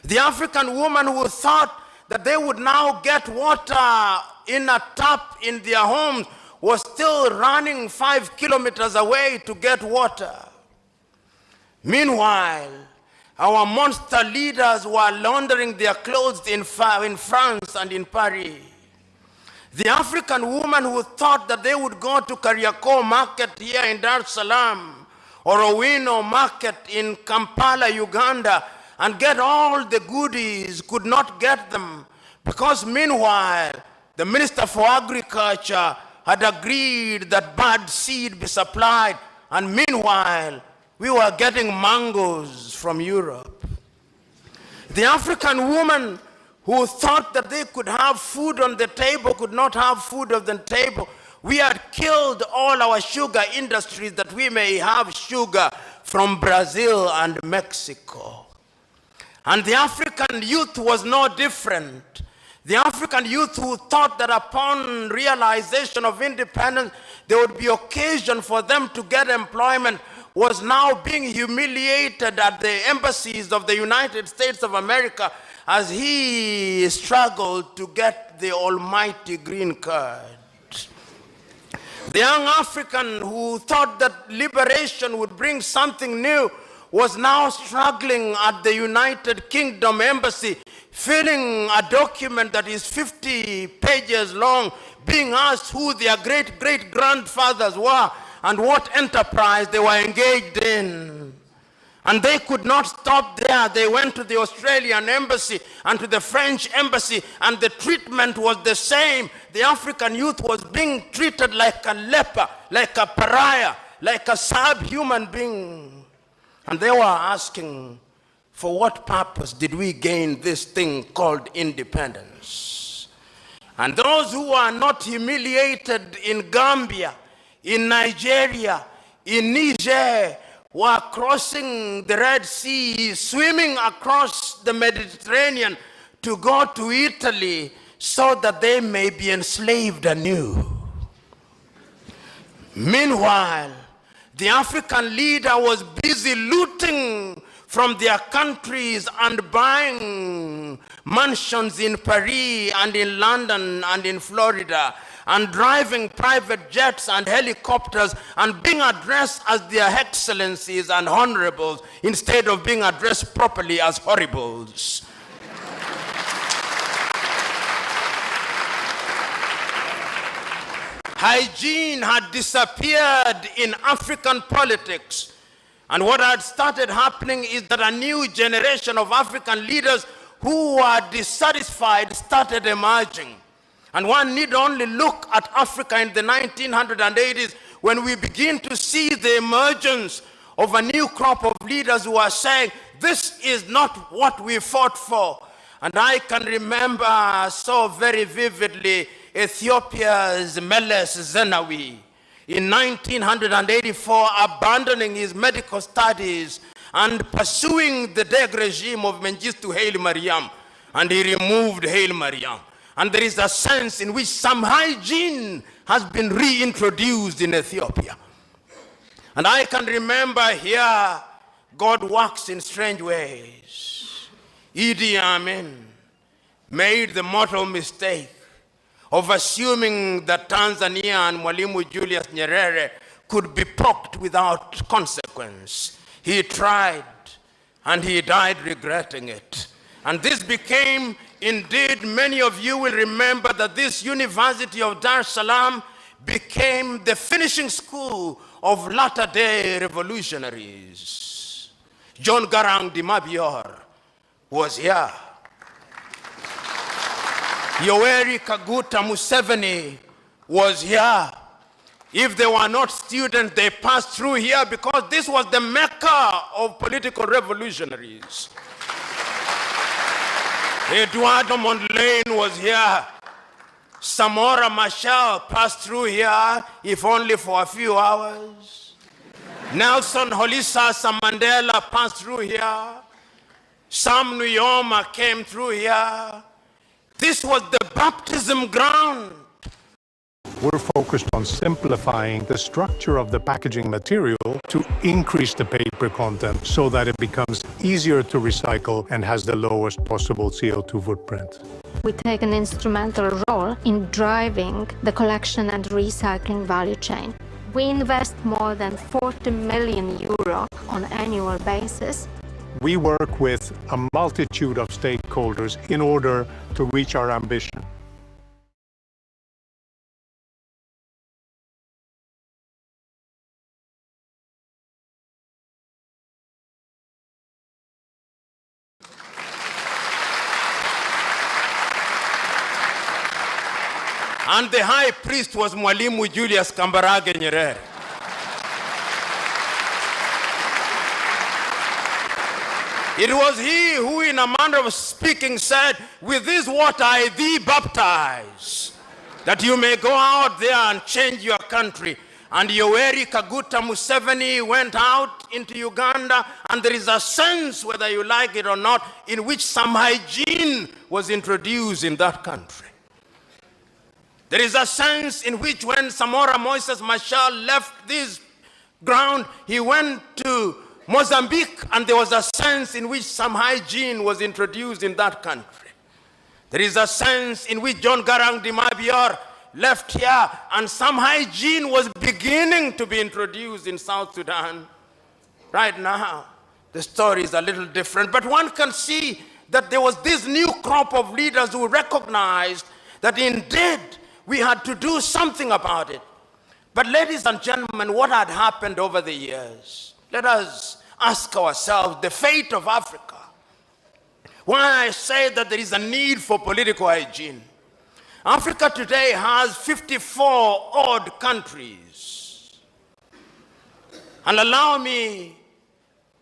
S1: The African woman who thought that they would now get water in a tap in their homes was still running 5 kilometers away to get water. Meanwhile, our monster leaders were laundering their clothes in France and in Paris. The African woman who thought that they would go to Kariakoo market here in Dar es Salaam or Owino market in Kampala, Uganda, and get all the goodies, could not get them, because meanwhile, the Minister for Agriculture had agreed that bad seed be supplied, and meanwhile, we were getting mangoes from Europe. The African woman who thought that they could have food on the table could not have food on the table. We had killed all our sugar industries that we may have sugar from Brazil and Mexico. And the African youth was no different. The African youth who thought that upon realization of independence, there would be occasion for them to get employment, was now being humiliated at the embassies of the United States of America as he struggled to get the almighty green card. The young African who thought that liberation would bring something new was now struggling at the United Kingdom embassy, filling a document that is 50 pages long, being asked who their great-great-grandfathers were and what enterprise they were engaged in. And they could not stop there. They went to the Australian embassy and to the French embassy, and the treatment was the same. The African youth was being treated like a leper, like a pariah, like a subhuman being. And they were asking, for what purpose did we gain this thing called independence? And those who are not humiliated in Gambia, in Nigeria, in Niger, were crossing the Red Sea, swimming across the Mediterranean to go to Italy so that they may be enslaved anew. Meanwhile, the African leader was busy looting from their countries and buying mansions in Paris and in London and in Florida, and driving private jets and helicopters and being addressed as their excellencies and honorables instead of being addressed properly as horribles. Hygiene had disappeared in African politics. And what had started happening is that a new generation of African leaders who were dissatisfied started emerging. And one need only look at Africa in the 1980s when we begin to see the emergence of a new crop of leaders who are saying, this is not what we fought for. And I can remember so very vividly Ethiopia's Meles Zenawi in 1984 abandoning his medical studies and pursuing the Deg regime of Mengistu Haile Mariam, and he removed Haile Mariam. And there is a sense in which some hygiene has been reintroduced in Ethiopia. And I can remember here, God works in strange ways. Idi Amin made the mortal mistake of assuming that Tanzania and Mwalimu Julius Nyerere could be poked without consequence. He tried, and he died regretting it. And this became, indeed, many of you will remember that this University of Dar es Salaam became the finishing school of latter-day revolutionaries. John Garang de Mabior was here. Yoweri Kaguta Museveni was here. If they were not students, they passed through here because this was the mecca of political revolutionaries. Eduardo Mondlane was here. Samora Machel passed through here, if only for a few hours. Nelson Holisa Mandela passed through here. Sam Nujoma came through here. This was the baptism ground.
S3: We're focused on simplifying the structure of the packaging material to increase the paper content so that it becomes easier to recycle and has the lowest possible CO2 footprint.
S10: We take an instrumental role in driving the collection and recycling value chain. We invest more than 40 million euro on an annual basis.
S3: We work with a multitude of stakeholders in order to reach our ambition.
S1: And the high priest was Mwalimu Julius Kambarage Nyerere. It was he who, in a manner of speaking, said, "With this water I thee baptize, that you may go out there and change your country." And Yoweri Kaguta Museveni went out into Uganda, and there is a sense, whether you like it or not, in which some hygiene was introduced in that country. There is a sense in which when Samora Moises Machel left this ground, he went to Mozambique, and there was a sense in which some hygiene was introduced in that country. There is a sense in which John Garang de Mabior left here, and some hygiene was beginning to be introduced in South Sudan. Right now, the story is a little different, but one can see that there was this new crop of leaders who recognized that indeed we had to do something about it. But ladies and gentlemen, what had happened over the years? Let us ask ourselves the fate of Africa. Why I say that there is a need for political hygiene. Africa today has 54 odd countries. And allow me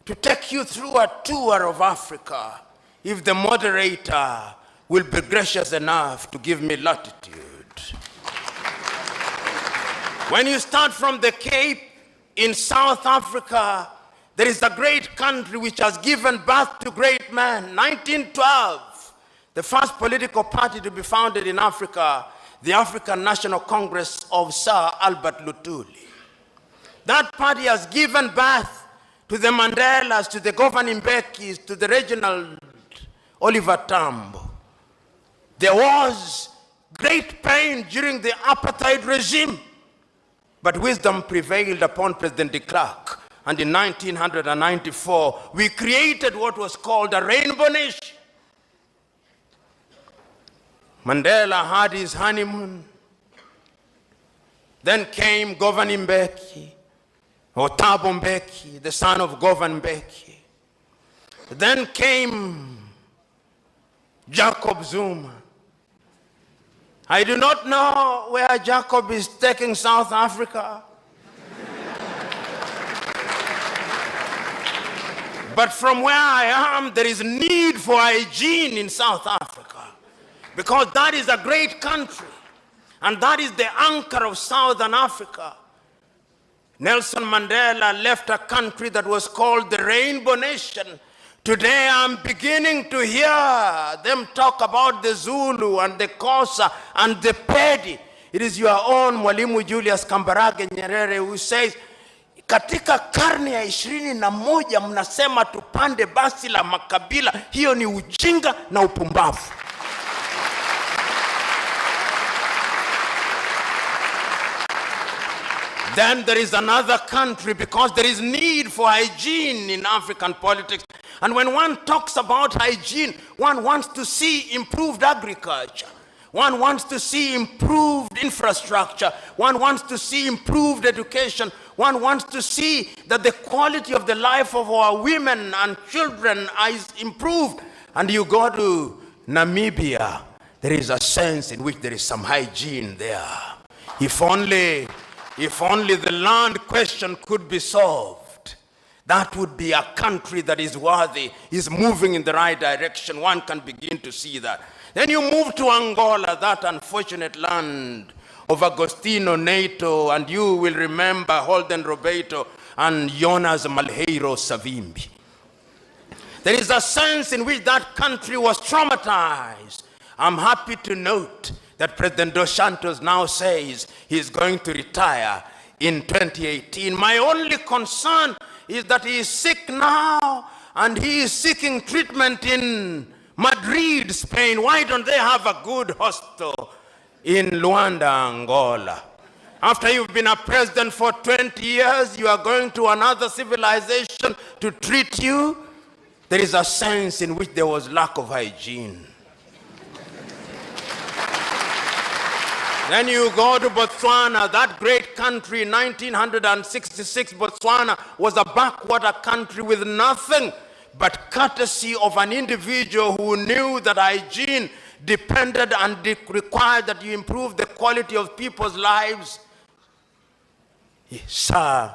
S1: to take you through a tour of Africa, if the moderator will be gracious enough to give me latitude. When you start from the Cape in South Africa, there is a great country which has given birth to great men. 1912, the first political party to be founded in Africa, the African National Congress of Sir Albert Lutuli. That party has given birth to the Mandelas, to the governing Mbekis, to the Reginald Oliver Tambo. There was great pain during the apartheid regime, but wisdom prevailed upon President de Klerk. And in 1994, we created what was called a rainbow nation. Mandela had his honeymoon. Then came Govan Mbeki, or Thabo Mbeki, the son of Govan Mbeki. Then came Jacob Zuma. I do not know where Jacob is taking South Africa. But from where I am, there is need for hygiene in South Africa, because that is a great country, and that is the anchor of Southern Africa. Nelson Mandela left a country that was called the Rainbow Nation. Today I'm beginning to hear them talk about the Zulu and the Xhosa and the Pedi. It is your own Mwalimu Julius Kambarage Nyerere who says, katika karne ya 21 mnasema tupande basi la makabila. Hiyo ni ujinga na upumbavu. Then there is another country, because there is need for hygiene in African politics. And when one talks about hygiene, one wants to see improved agriculture. One wants to see improved infrastructure. One wants to see improved education. One wants to see that the quality of the life of our women and children is improved. And you go to Namibia, there is a sense in which there is some hygiene there. If only the land question could be solved, that would be a country that is worthy, is moving in the right direction. One can begin to see that. Then you move to Angola, that unfortunate land of Agostinho Neto, and you will remember Holden Roberto and Jonas Malheiro Savimbi. There is a sense in which that country was traumatized. I'm happy to note that President Dos Santos now says he's going to retire in 2018. My only concern is that he is sick now, and he is seeking treatment in Madrid, Spain. Why don't they have a good hospital in Luanda, Angola? After you've been a president for 20 years, you are going to another civilization to treat you. There is a sense in which there was lack of hygiene. Then you go to Botswana, that great country. In 1966, Botswana was a backwater country with nothing but courtesy of an individual who knew that hygiene depended and required that you improve the quality of people's lives. Sir,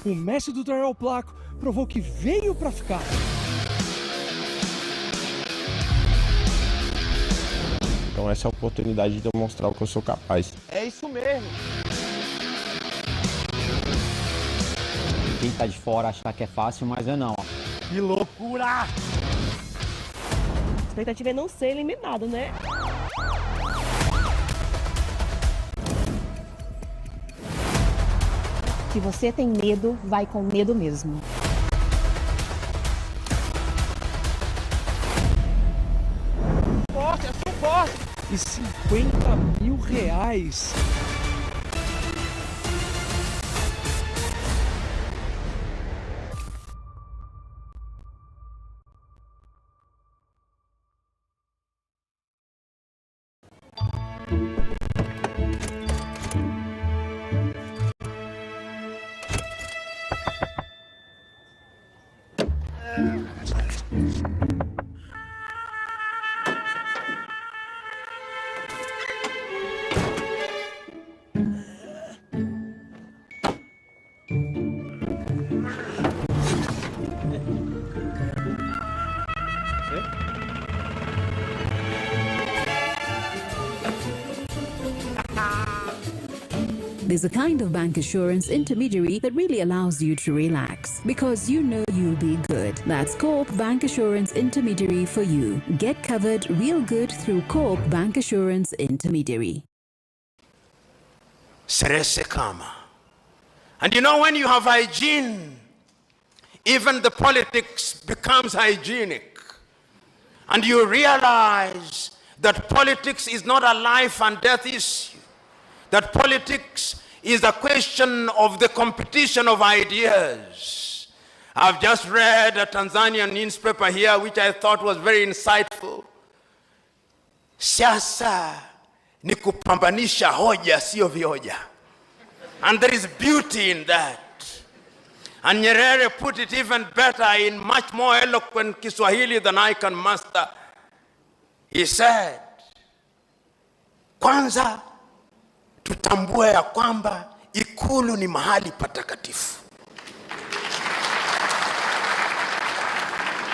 S11: o mestre do Trail Placo provou que veio para ficar.
S12: Então essa é a oportunidade de eu mostrar o que eu sou capaz.
S11: É isso mesmo.
S13: Quem tá de fora acha que é fácil, mas é não.
S11: Que loucura!
S14: A expectativa é não ser eliminado, né?
S15: Se você tem medo, vai com medo mesmo.
S11: Forte, é só forte! E R$50 mil.
S16: There's a kind of bank assurance intermediary that really allows you to relax because you know you'll be good. That's Coop Bank Assurance Intermediary for you. Get covered real good through Coop Bank Assurance Intermediary.
S1: Serese Kama. And you know, when you have hygiene, even the politics becomes hygienic. And you realize that politics is not a life and death issue. That politics is a question of the competition of ideas. I've just read a Tanzanian newspaper here which I thought was very insightful. Siasa ni kupambanisha hoja sio vioja. And there is beauty in that. And Nyerere put it even better in much more eloquent Kiswahili than I can master. He said, kwanza tutambue ya kwamba ikulu ni mahali patakatifu.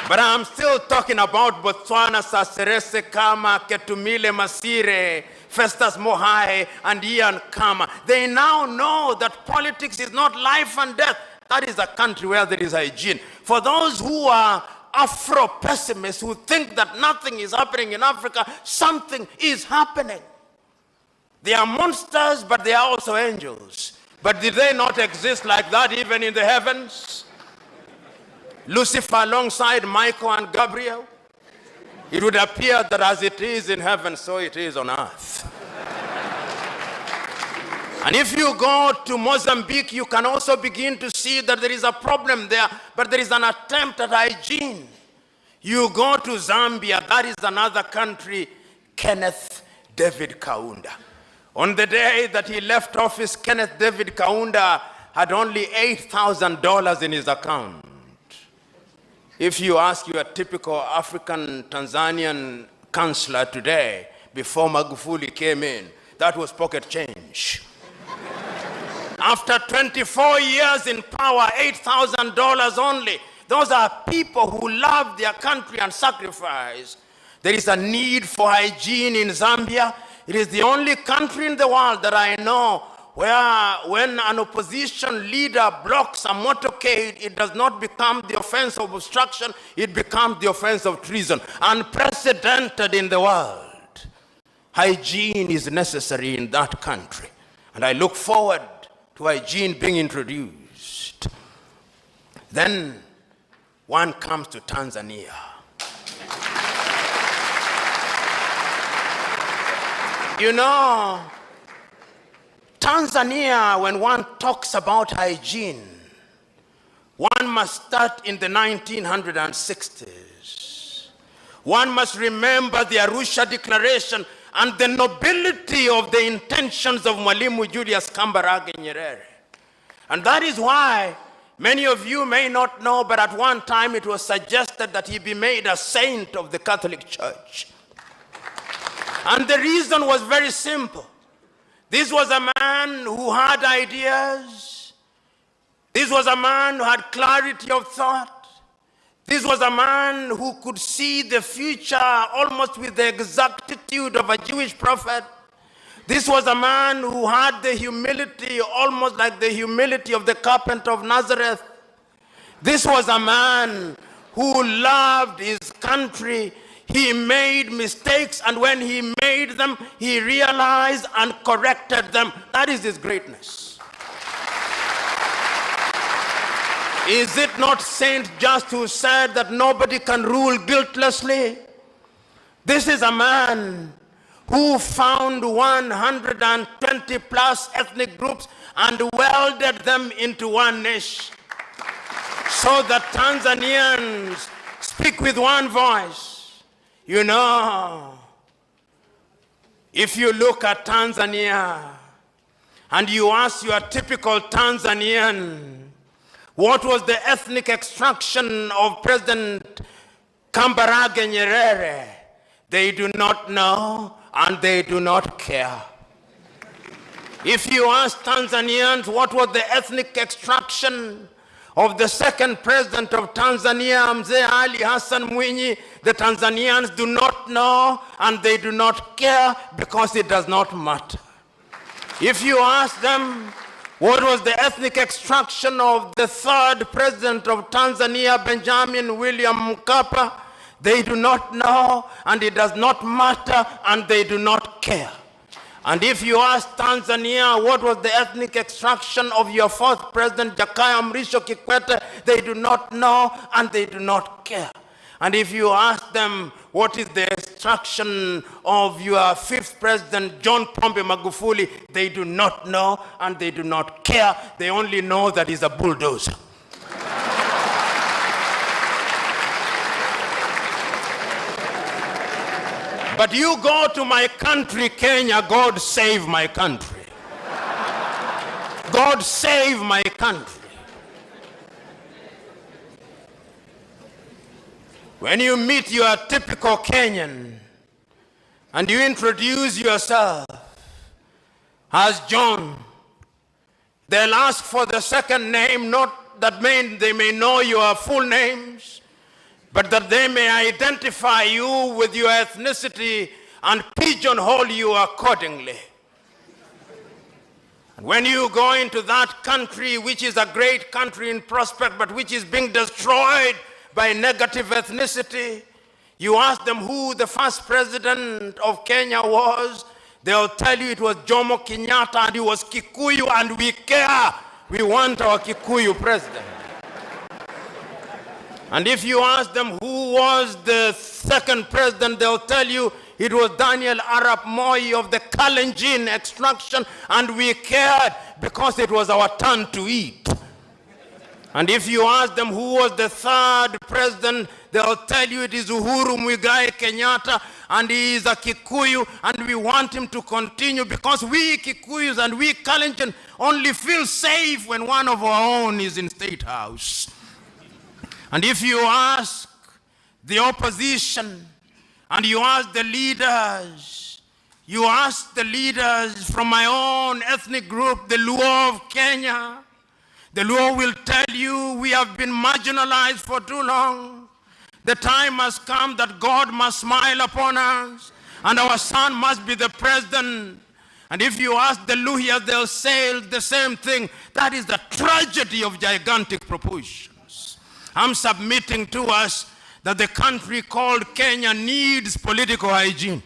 S1: But I'm still talking about Botswana, Saserese Kama, Ketumile Masire, Festus Mohai, and Ian Kama. They now know that politics is not life and death. That is a country where there is hygiene. For those who are Afro-pessimists, who think that nothing is happening in Africa, something is happening. They are monsters, but they are also angels. But did they not exist like that even in the heavens? Lucifer alongside Michael and Gabriel? it would appear that as it is in heaven, so it is on earth. And if you go to Mozambique, you can also begin to see that there is a problem there, but there is an attempt at hygiene. You go to Zambia, that is another country, Kenneth David Kaunda. On the day that he left office, Kenneth David Kaunda had only $8,000 in his account. If you ask your typical African Tanzanian councillor today, before Magufuli came in, that was pocket change. After 24 years in power, $8,000 only. Those are people who love their country and sacrifice. There is a need for hygiene in Zambia. It is the only country in the world that I know where when an opposition leader blocks a motorcade, it does not become the offense of obstruction, it becomes the offense of treason. Unprecedented in the world. Hygiene is necessary in that country. And I look forward to hygiene being introduced. Then one comes to Tanzania. You know, Tanzania, when one talks about hygiene, one must start in the 1960s. One must remember the Arusha Declaration and the nobility of the intentions of Mwalimu Julius Kambarage Nyerere. And that is why many of you may not know, but at one time it was suggested that he be made a saint of the Catholic Church. And the reason was very simple. This was a man who had ideas. This was a man who had clarity of thought. This was a man who could see the future almost with the exactitude of a Jewish prophet. This was a man who had the humility, almost like the humility of the carpenter of Nazareth. This was a man who loved his country. He made mistakes, and when he made them, he realized and corrected them. That is his greatness. Is it not Saint Just who said that nobody can rule guiltlessly? This is a man who found 120 plus ethnic groups and welded them into one nation, so that Tanzanians speak with one voice. You know, if you look at Tanzania and you ask your typical Tanzanian, what was the ethnic extraction of President Kambarage Nyerere? They do not know and they do not care. If you ask Tanzanians what was the ethnic extraction of the second president of Tanzania, Mzee Ali Hassan Mwinyi, the Tanzanians do not know and they do not care because it does not matter. If you ask them what was the ethnic extraction of the third president of Tanzania, Benjamin William Mkapa, they do not know and it does not matter and they do not care. And if you ask Tanzania what was the ethnic extraction of your fourth president, Jakaya Mrisho Kikwete, they do not know and they do not care. And if you ask them what is the extraction of your fifth president, John Pombe Magufuli, they do not know and they do not care. They only know that he's a bulldozer. But you go to my country, Kenya, God save my country. God save my country. When you meet your typical Kenyan and you introduce yourself as John, they'll ask for the second name, not that they may know your full names, but that they may identify you with your ethnicity and pigeonhole you accordingly. And when you go into that country, which is a great country in prospect, but which is being destroyed by negative ethnicity, you ask them who the first president of Kenya was, they'll tell you it was Jomo Kenyatta and he was Kikuyu, and we care. We want our Kikuyu president. And if you ask them who was the second president, they'll tell you it was Daniel Arap Moi of the Kalenjin extraction, and we cared because it was our turn to eat. And if you ask them who was the third president, they'll tell you it is Uhuru Muigai Kenyatta, and he is a Kikuyu, and we want him to continue because we Kikuyus and we Kalenjin only feel safe when one of our own is in State House. And if you ask the opposition, and you ask the leaders from my own ethnic group, the Luo of Kenya, the Luo will tell you we have been marginalized for too long. The time has come that God must smile upon us, and our son must be the president. And if you ask the Luhya, they'll say the same thing. That is the tragedy of gigantic proportions. I'm submitting to us that the country called Kenya needs political hygiene.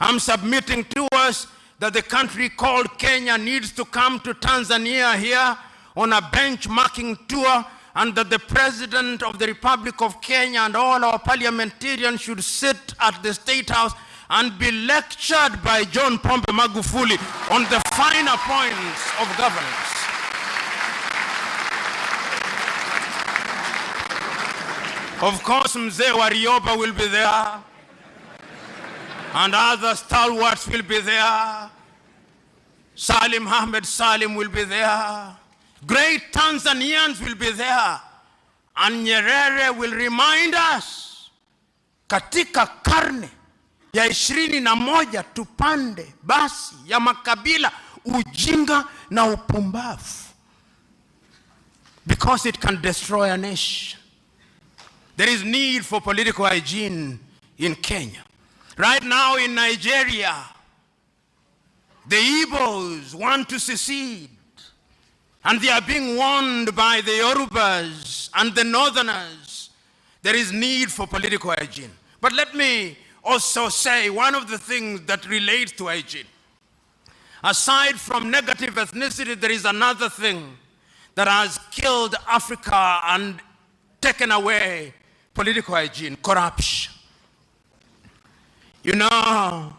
S1: I'm submitting to us that the country called Kenya needs to come to Tanzania here on a benchmarking tour, and that the President of the Republic of Kenya and all our parliamentarians should sit at the State House and be lectured by John Pombe Magufuli on the finer points of governance. Of course, Mzee Warioba will be there, and other stalwarts will be there. Salim Ahmed Salim will be there. Great Tanzanians will be there. And Nyerere will remind us, katika karne ya 21 tupande basi ya makabila, ujinga na upumbavu, because it can destroy a nation. There is need for political hygiene in Kenya. Right now in Nigeria, the Igbos want to secede, and they are being warned by the Yorubas and the Northerners. There is need for political hygiene. But let me also say one of the things that relates to hygiene. Aside from negative ethnicity, there is another thing that has killed Africa and taken away political hygiene: corruption. You know,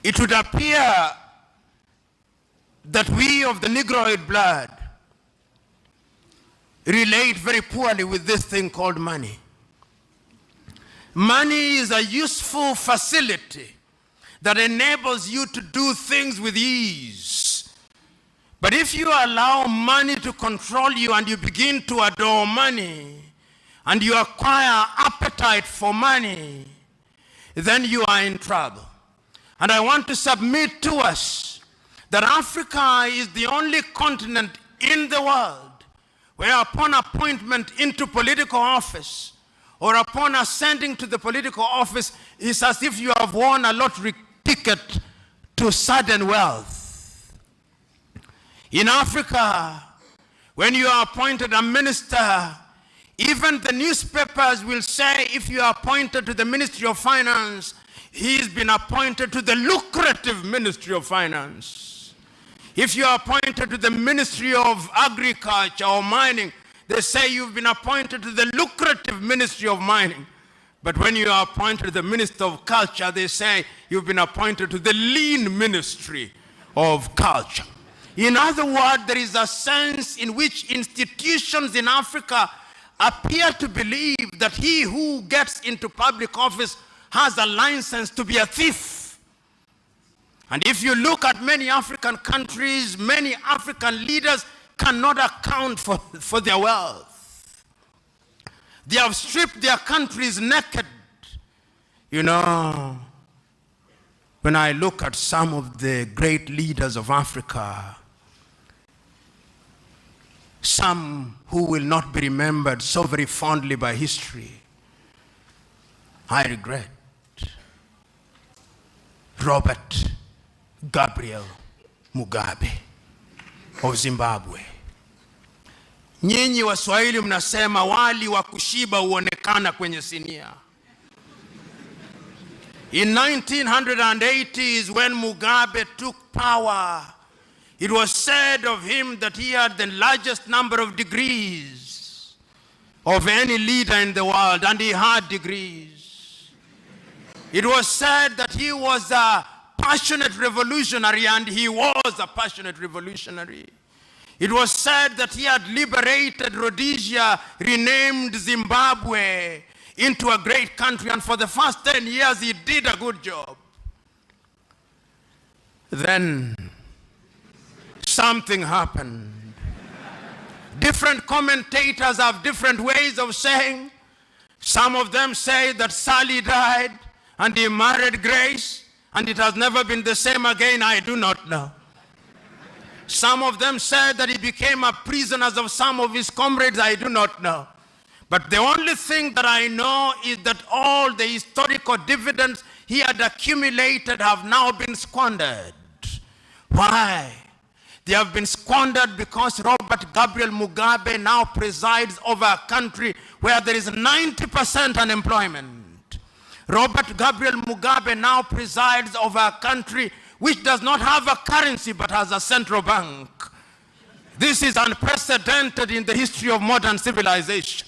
S1: it would appear that we of the Negroid blood relate very poorly with this thing called money. Money is a useful facility that enables you to do things with ease. But if you allow money to control you and you begin to adore money and you acquire appetite for money, then you are in trouble. And I want to submit to us that Africa is the only continent in the world where upon appointment into political office or upon ascending to the political office is as if you have won a lottery ticket to sudden wealth. In Africa, when you are appointed a minister, even the newspapers will say if you are appointed to the Ministry of Finance, he's been appointed to the lucrative Ministry of Finance. If you are appointed to the Ministry of Agriculture or Mining, they say you've been appointed to the lucrative Ministry of Mining. But when you are appointed to the Minister of Culture, they say you've been appointed to the lean Ministry of Culture. In other words, there is a sense in which institutions in Africa appear to believe that he who gets into public office has a license to be a thief. And if you look at many African countries, many African leaders cannot account for their wealth. They have stripped their countries naked. You know, when I look at some of the great leaders of Africa, some who will not be remembered so very fondly by history, I regret. Robert Gabriel Mugabe of Zimbabwe. Nyinyi Waswahili mnasema wali wa kushiba huonekana kwenye sinia. In 1980s, when Mugabe took power, It was said of him that he had the largest number of degrees of any leader in the world, and he had degrees. It was said that he was a passionate revolutionary, and he was a passionate revolutionary. It was said that he had liberated Rhodesia, renamed Zimbabwe into a great country, and for the first 10 years he did a good job. Then something happened. Different commentators have different ways of saying. Some of them say that Sally died and he married Grace and it has never been the same again. I do not know. Some of them said that he became a prisoner of some of his comrades. I do not know. But the only thing that I know is that all the historical dividends he had accumulated have now been squandered. Why? They have been squandered because Robert Gabriel Mugabe now presides over a country where there is 90% unemployment. Robert Gabriel Mugabe now presides over a country which does not have a currency but has a central bank. This is unprecedented in the history of modern civilization.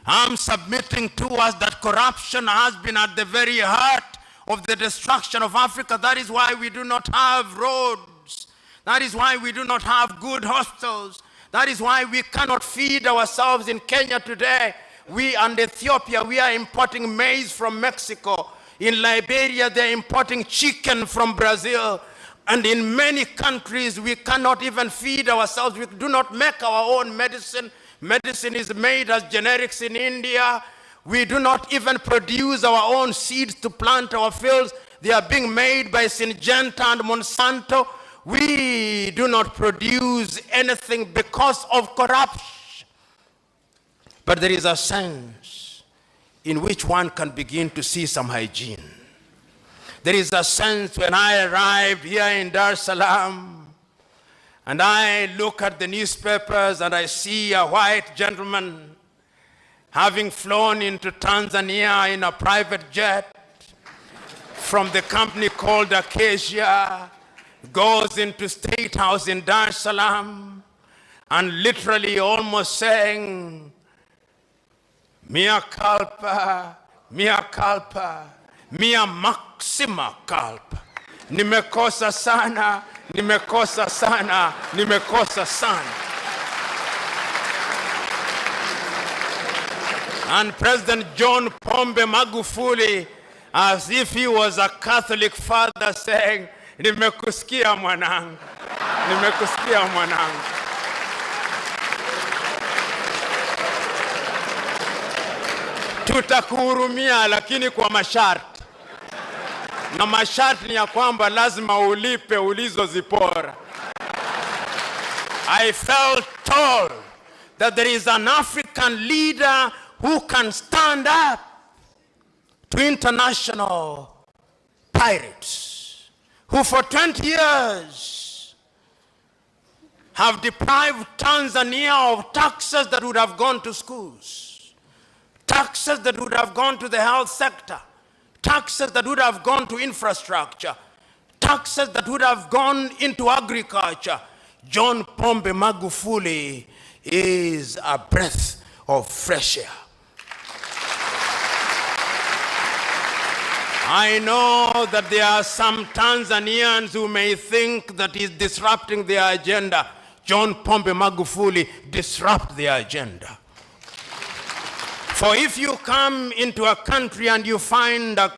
S1: I'm submitting to us that corruption has been at the very heart of the destruction of Africa. That is why we do not have roads. That is why we do not have good hospitals. That is why we cannot feed ourselves in Kenya today. We and Ethiopia, we are importing maize from Mexico. In Liberia, they're importing chicken from Brazil. And in many countries, we cannot even feed ourselves. We do not make our own medicine. Medicine is made as generics in India. We do not even produce our own seeds to plant our fields. They are being made by Syngenta and Monsanto. We do not produce anything because of corruption. But there is a sense in which one can begin to see some hygiene. There is a sense when I arrived here in Dar es Salaam and I look at the newspapers and I see a white gentleman having flown into Tanzania in a private jet from the company called Acacia, goes into State House in Dar es Salaam and literally almost saying, mea culpa, mea culpa, mea maxima culpa. Nimekosa sana, nimekosa sana, nimekosa sana. And President John Pombe Magufuli, as if he was a Catholic father, saying, nimekusikia mwanangu, nimekusikia mwanangu. Tutakuhurumia lakini kwa masharti. Na masharti ni ya kwamba lazima ulipe ulizozipora. I felt told that there is an African leader who can stand up to international pirates who for 20 years have deprived Tanzania of taxes that would have gone to schools, taxes that would have gone to the health sector, taxes that would have gone to infrastructure, taxes that would have gone into agriculture. John Pombe Magufuli is a breath of fresh air. I know that there are some Tanzanians who may think that he's disrupting their agenda. John Pombe Magufuli disrupt their agenda. For if you come into a country and you find a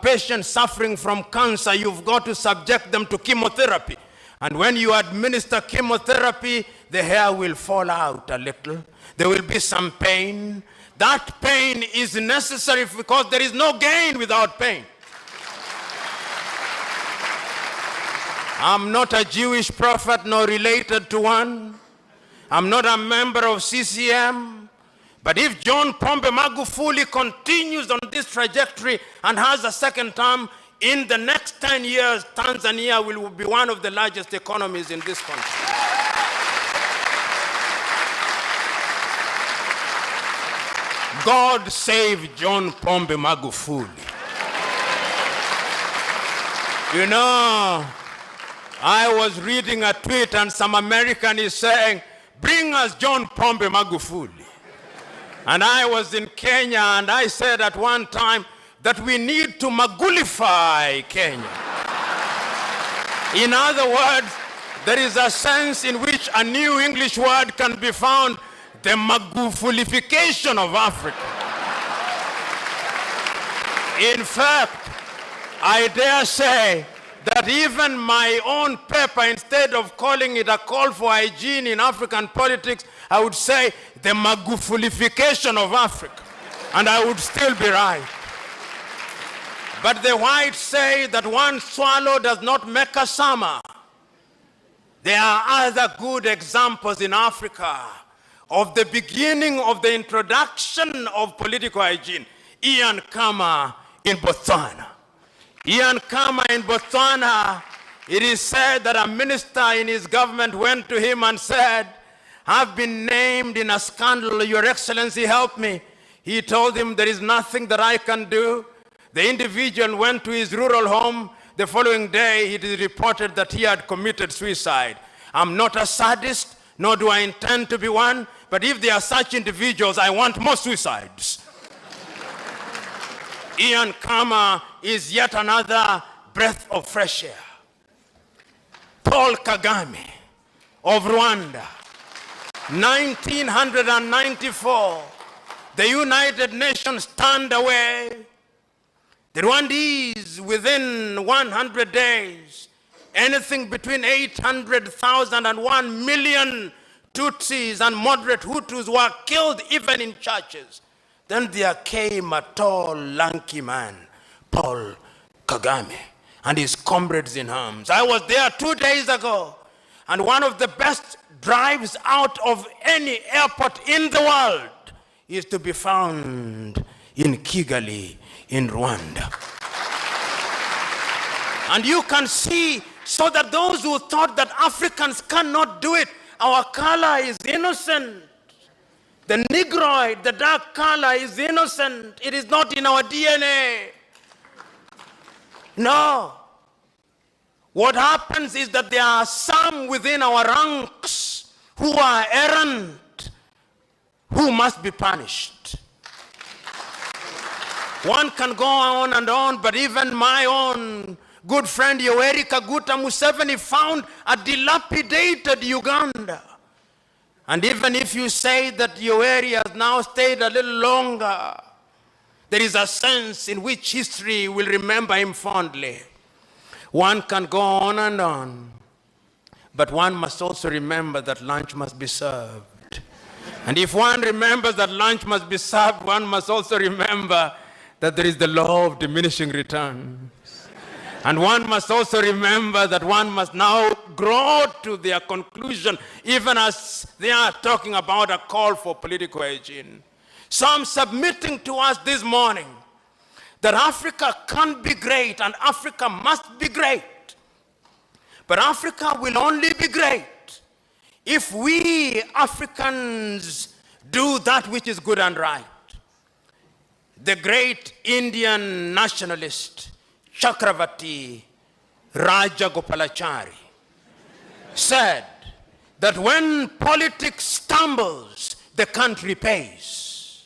S1: patient suffering from cancer, you've got to subject them to chemotherapy. And when you administer chemotherapy, the hair will fall out a little. There will be some pain. That pain is necessary because there is no gain without pain. I'm not a Jewish prophet nor related to one. I'm not a member of CCM. But if John Pombe Magufuli continues on this trajectory and has a second term, in the next 10 years, Tanzania will be one of the largest economies in this country. God save John Pombe Magufuli. You know, I was reading a tweet and some American is saying, bring us John Pombe Magufuli. And I was in Kenya and I said at one time that we need to Magulify Kenya. In other words, there is a sense in which a new English word can be found, the Magufulification of Africa. In fact, I dare say that even my own paper, instead of calling it a call for hygiene in African politics, I would say the Magufulification of Africa. And I would still be right. But the whites say that one swallow does not make a summer. There are other good examples in Africa of the beginning of the introduction of political hygiene. Ian Khama in Botswana. Ian Khama in Botswana, it is said that a minister in his government went to him and said, I've been named in a scandal, Your Excellency, help me. He told him, there is nothing that I can do. The individual went to his rural home. The following day, it is reported that he had committed suicide. I'm not a sadist, nor do I intend to be one, but if there are such individuals, I want more suicides. Ian Khama is yet another breath of fresh air. Paul Kagame of Rwanda, 1994, the United Nations turned away the Rwandese within 100 days. Anything between 800,000 and 1 million Tutsis and moderate Hutus were killed even in churches. Then there came a tall, lanky man, Paul Kagame, and his comrades in arms. I was there 2 days ago, and one of the best drives out of any airport in the world is to be found in Kigali, in Rwanda. And you can see, so that those who thought that Africans cannot do it, our color is innocent. The Negroid, the dark color is innocent. It is not in our DNA. No. What happens is that there are some within our ranks who are errant, who must be punished. One can go on, but even my own good friend Yoweri Kaguta Museveni found a dilapidated Uganda. And even if you say that Yoweri has now stayed a little longer, there is a sense in which history will remember him fondly. One can go on, but one must also remember that lunch must be served. And if one remembers that lunch must be served, one must also remember that there is the law of diminishing returns. And one must also remember that one must now grow to their conclusion, even as they are talking about a call for political hygiene. So I'm submitting to us this morning that Africa can be great and Africa must be great. But Africa will only be great if we Africans do that which is good and right. The great Indian nationalist, Chakravarti Rajagopalachari, said that when politics stumbles, the country pays.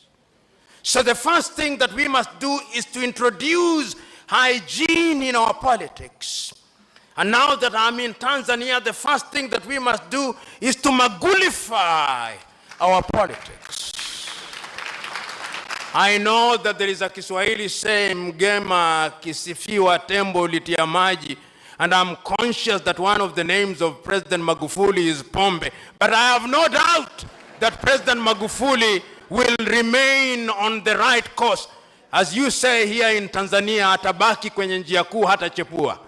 S1: So the first thing that we must do is to introduce hygiene in our politics. And now that I'm in Tanzania, the first thing that we must do is to Magulify our politics. I know that there is a Kiswahili saying, mgema kisifiwa tembo litia maji, and I'm conscious that one of the names of President Magufuli is Pombe, but I have no doubt that President Magufuli will remain on the right course. As you say here in Tanzania, atabaki kwenye njia kuu hata chepua.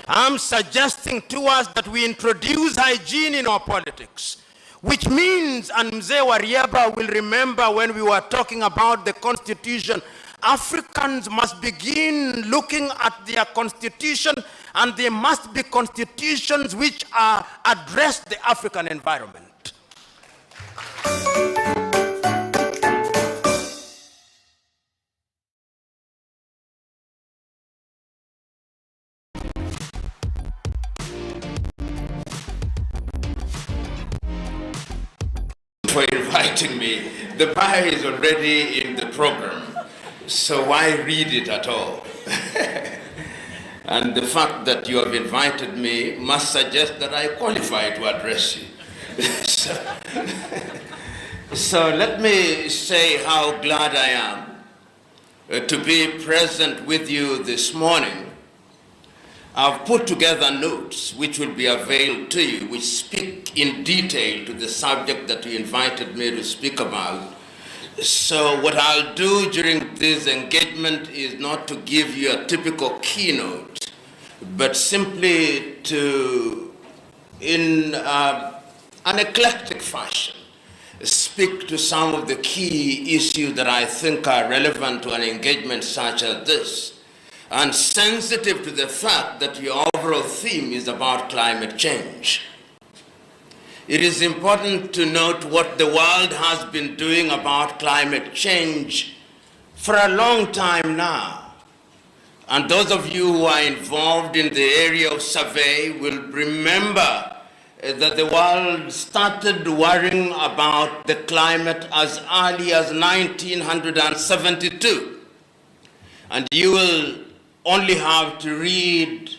S1: I'm suggesting to us that we introduce hygiene in our politics. Which means, and Mzee Wariaba will remember when we were talking about the Constitution, Africans must begin looking at their Constitution, and they must be constitutions which address the African environment. for inviting me. The bio is already in the program, so why read it at all? And the fact that you have invited me must suggest that I qualify to address you. So let me say how glad I am to be present with you this morning. I've put together notes which will be availed to you, which speak in detail to the subject that you invited me to speak about. So what I'll do during this engagement is not to give you a typical keynote, but simply to, in an eclectic fashion, speak to some of the key issues that I think are relevant to an engagement such as this, and sensitive to the fact that your overall theme is about climate change. It is important to note what the world has been doing about climate change for a long time now. And those of you who are involved in the area of survey will remember that the world started worrying about the climate as early as 1972. And you will only have to read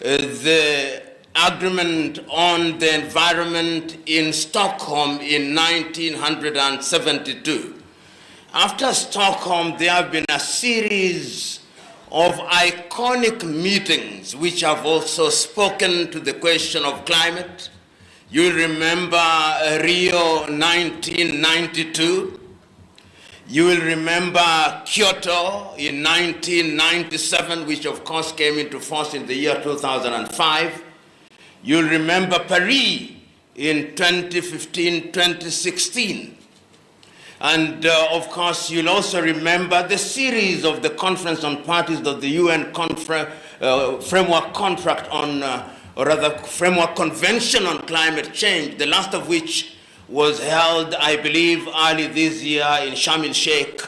S1: the agreement on the environment in Stockholm in 1972. After Stockholm, there have been a series of iconic meetings which have also spoken to the question of climate. You remember Rio 1992. You will remember Kyoto in 1997, which of course came into force in the year 2005. You'll remember Paris in 2015, 2016. And of course, you'll also remember the series of the Conference on Parties of the UN Framework Contract on, or rather Framework Convention on Climate Change, the last of which was held, I believe, early this year in Sharm el-Sheikh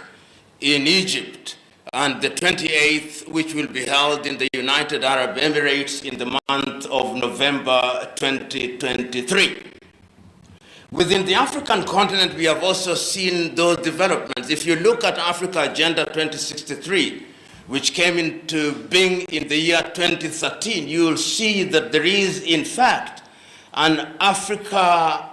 S1: in Egypt, and the 28th, which will be held in the United Arab Emirates in the month of November 2023. Within the African continent, we have also seen those developments. If you look at Africa Agenda 2063, which came into being in the year 2013, you will see that there is, in fact, an Africa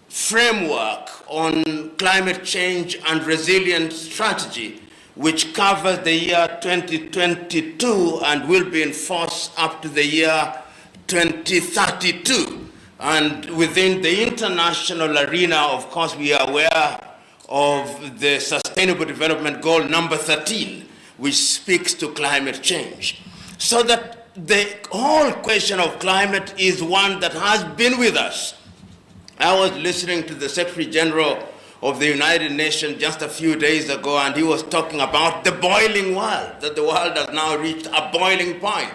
S1: framework on climate change and resilience strategy, which covers the year 2022 and will be in force up to the year 2032. And within the international arena, of course, we are aware of the Sustainable Development Goal number 13, which speaks to climate change. So that the whole question of climate is one that has been with us. I was listening to the Secretary General of the United Nations just a few days ago, and he was talking about the boiling world, that the world has now reached a boiling point.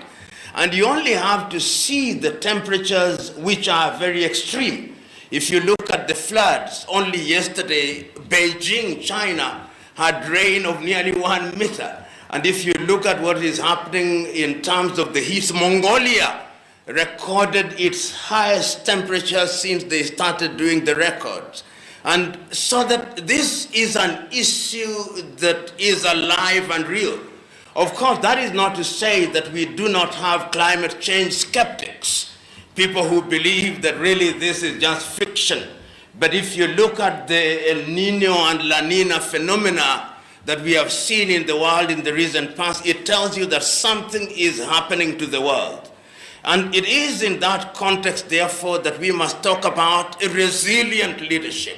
S1: And you only have to see the temperatures which are very extreme. If you look at the floods, only yesterday, Beijing, China, had rain of nearly 1 meter. And if you look at what is happening in terms of the heat, Mongolia recorded its highest temperature since they started doing the records. And so that this is an issue that is alive and real. Of course, that is not to say that we do not have climate change skeptics, people who believe that really this is just fiction. But if you look at the El Nino and La Nina phenomena that we have seen in the world in the recent past, it tells you that something is happening to the world. And it is in that context, therefore, that we must talk about a resilient leadership.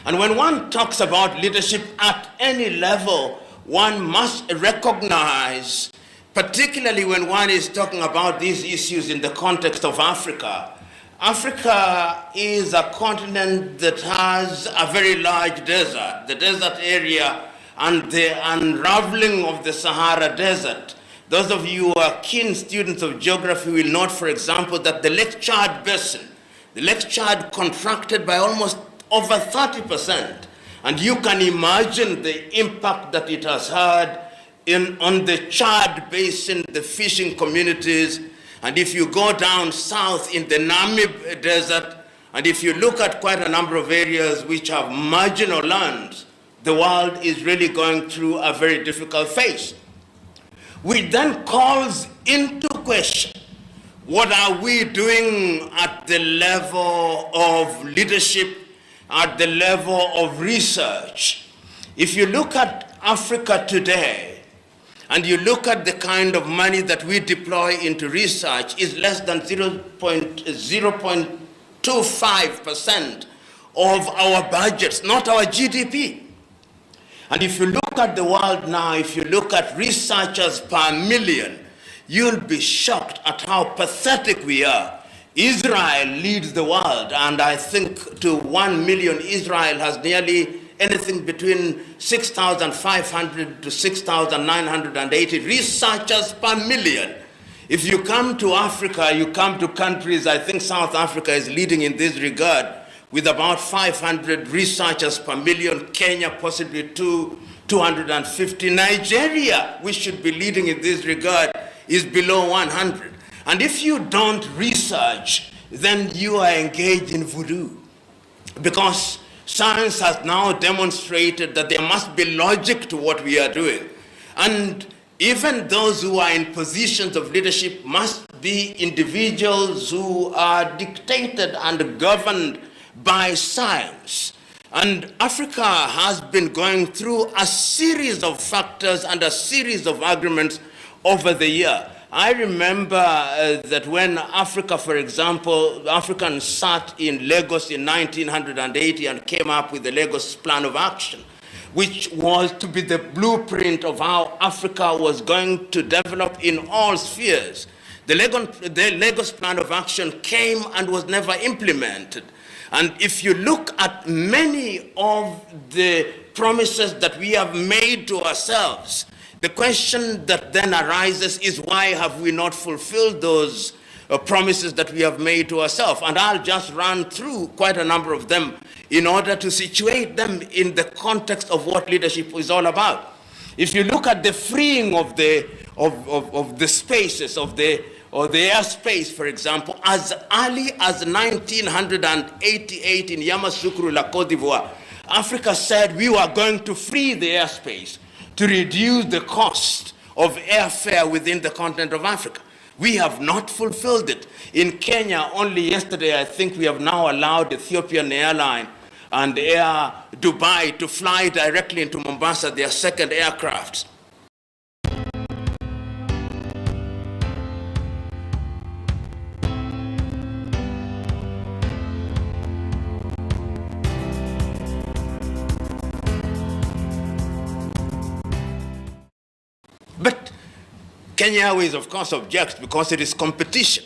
S1: And when one talks about leadership at any level, one must recognize, particularly when one is talking about these issues in the context of Africa, Africa is a continent that has a very large desert, the desert area and the unraveling of the Sahara Desert. Those of you who are keen students of geography will note, for example, that the Lake Chad Basin, the Lake Chad contracted by almost over 30%. And you can imagine the impact that it has had on the Chad Basin, the fishing communities. And if you go down south in the Namib Desert, And if you look at quite a number of areas which have marginal lands, the world is really going through a very difficult phase. Which then calls into question, what are we doing at the level of leadership, at the level of research? If you look at Africa today, and you look at the kind of money that we deploy into research, is less than 0.25% of our budgets, not our GDP. And if you look at the world now, if you look at researchers per million, you'll be shocked at how pathetic we are. Israel leads the world, and I think to 1 million, Israel has nearly anything between 6,500 to 6,980 researchers per million. If you come to Africa, you come to countries, I think South Africa is leading in this regard, with about 500 researchers per million, Kenya possibly 250. Nigeria, which should be leading in this regard, is below 100. And if you don't research, then you are engaged in voodoo. Because science has now demonstrated that there must be logic to what we are doing. And even those who are in positions of leadership must be individuals who are dictated and governed by science. And Africa has been going through a series of factors and a series of agreements over the year. I remember that when Africa, for example, Africans sat in Lagos in 1980 and came up with the Lagos Plan of Action, which was to be the blueprint of how Africa was going to develop in all spheres. The Lagos Plan of Action came and was never implemented. And if you look at many of the promises that we have made to ourselves, the question that then arises is, why have we not fulfilled those promises that we have made to ourselves? And I'll just run through quite a number of them in order to situate them in the context of what leadership is all about. If you look at the freeing of the spaces, of the airspace, for example, as early as 1988 in Yamoussoukro, La Côte d'Ivoire, Africa said we were going to free the airspace to reduce the cost of airfare within the continent of Africa. We have not fulfilled it. In Kenya, only yesterday, I think we have now allowed Ethiopian Airline and Air Dubai to fly directly into Mombasa, their second aircraft. But Kenya Airways, of course, objects because it is competition.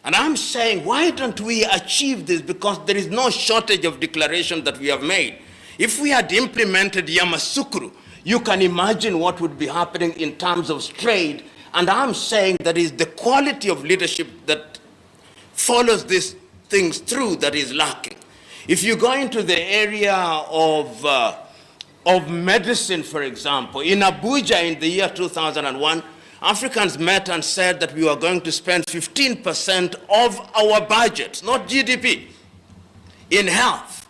S1: And I'm saying, why don't we achieve this? Because there is no shortage of declaration that we have made. If we had implemented Yamoussoukro, you can imagine what would be happening in terms of trade. And I'm saying that is the quality of leadership that follows these things through that is lacking. If you go into the area of medicine, for example, in Abuja in the year 2001, Africans met and said that we were going to spend 15% of our budget, not GDP, in health.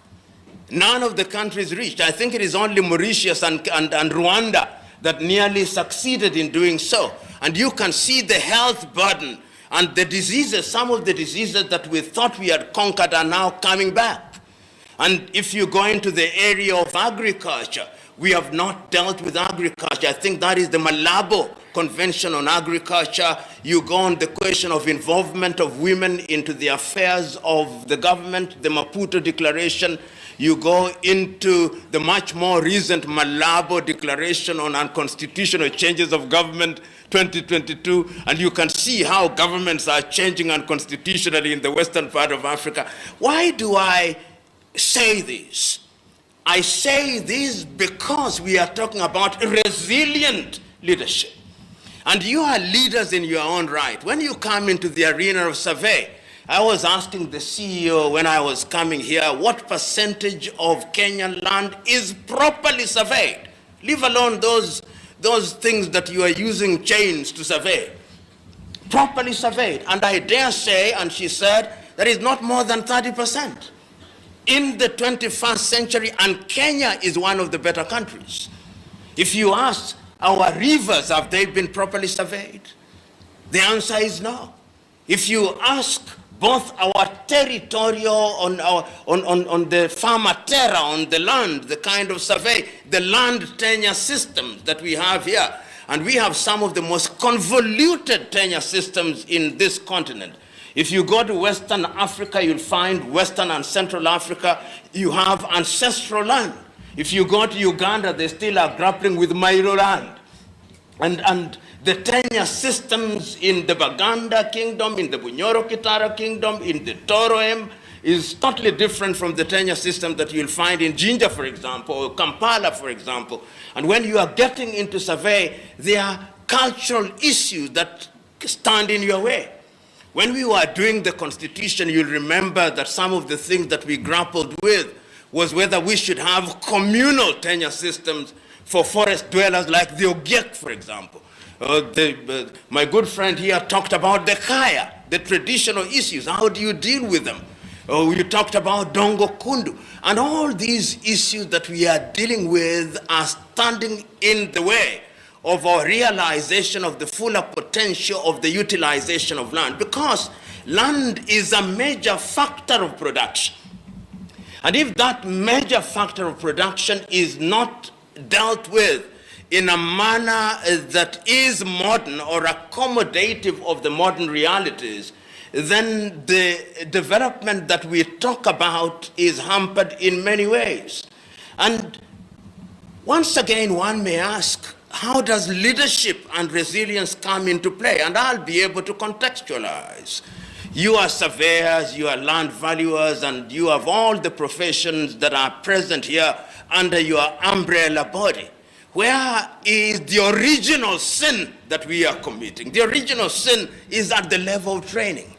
S1: None of the countries reached. I think it is only Mauritius and Rwanda that nearly succeeded in doing so. And you can see the health burden and the diseases, some of the diseases that we thought we had conquered are now coming back. And if you go into the area of agriculture, we have not dealt with agriculture. I think that is the Malabo Convention on Agriculture. You go on the question of involvement of women into the affairs of the government, the Maputo Declaration. You go into the much more recent Malabo Declaration on Unconstitutional Changes of Government 2022, and you can see how governments are changing unconstitutionally in the western part of Africa. Why do I say this? I say this because we are talking about resilient leadership. And you are leaders in your own right. When you come into the arena of survey, I was asking the CEO when I was coming here, what percentage of Kenyan land is properly surveyed? Leave alone those things that you are using chains to survey. Properly surveyed. And I dare say, and she said, that is not more than 30%. in the 21st century, and Kenya is one of the better countries. If you ask our rivers, have they been properly surveyed? The answer is no. If you ask both our territorial on the farmer terra, on the land, the kind of survey, the land tenure systems that we have here, and we have some of the most convoluted tenure systems in this continent. If you go to Western Africa, you'll find Western and Central Africa, you have ancestral land. If you go to Uganda, they still are grappling with Mairo land. And the tenure systems in the Baganda Kingdom, in the Bunyoro Kitara Kingdom, in the Toroem, is totally different from the tenure system that you'll find in Jinja, for example, or Kampala, for example. And when you are getting into survey, there are cultural issues that stand in your way. When we were doing the Constitution, you'll remember that some of the things that we grappled with was whether we should have communal tenure systems for forest dwellers like the Ogiek, for example. My good friend here talked about the Kaya, the traditional issues. How do you deal with them? You talked about Dongo Kundu. And all these issues that we are dealing with are standing in the way of our realization of the fuller potential of the utilization of land, because land is a major factor of production. And if that major factor of production is not dealt with in a manner that is modern or accommodative of the modern realities, then the development that we talk about is hampered in many ways. And once again, one may ask, how does leadership and resilience come into play? And I'll be able to contextualize. You are surveyors, you are land valuers, and you have all the professions that are present here under your umbrella body. Where is the original sin that we are committing? The original sin is at the level of training.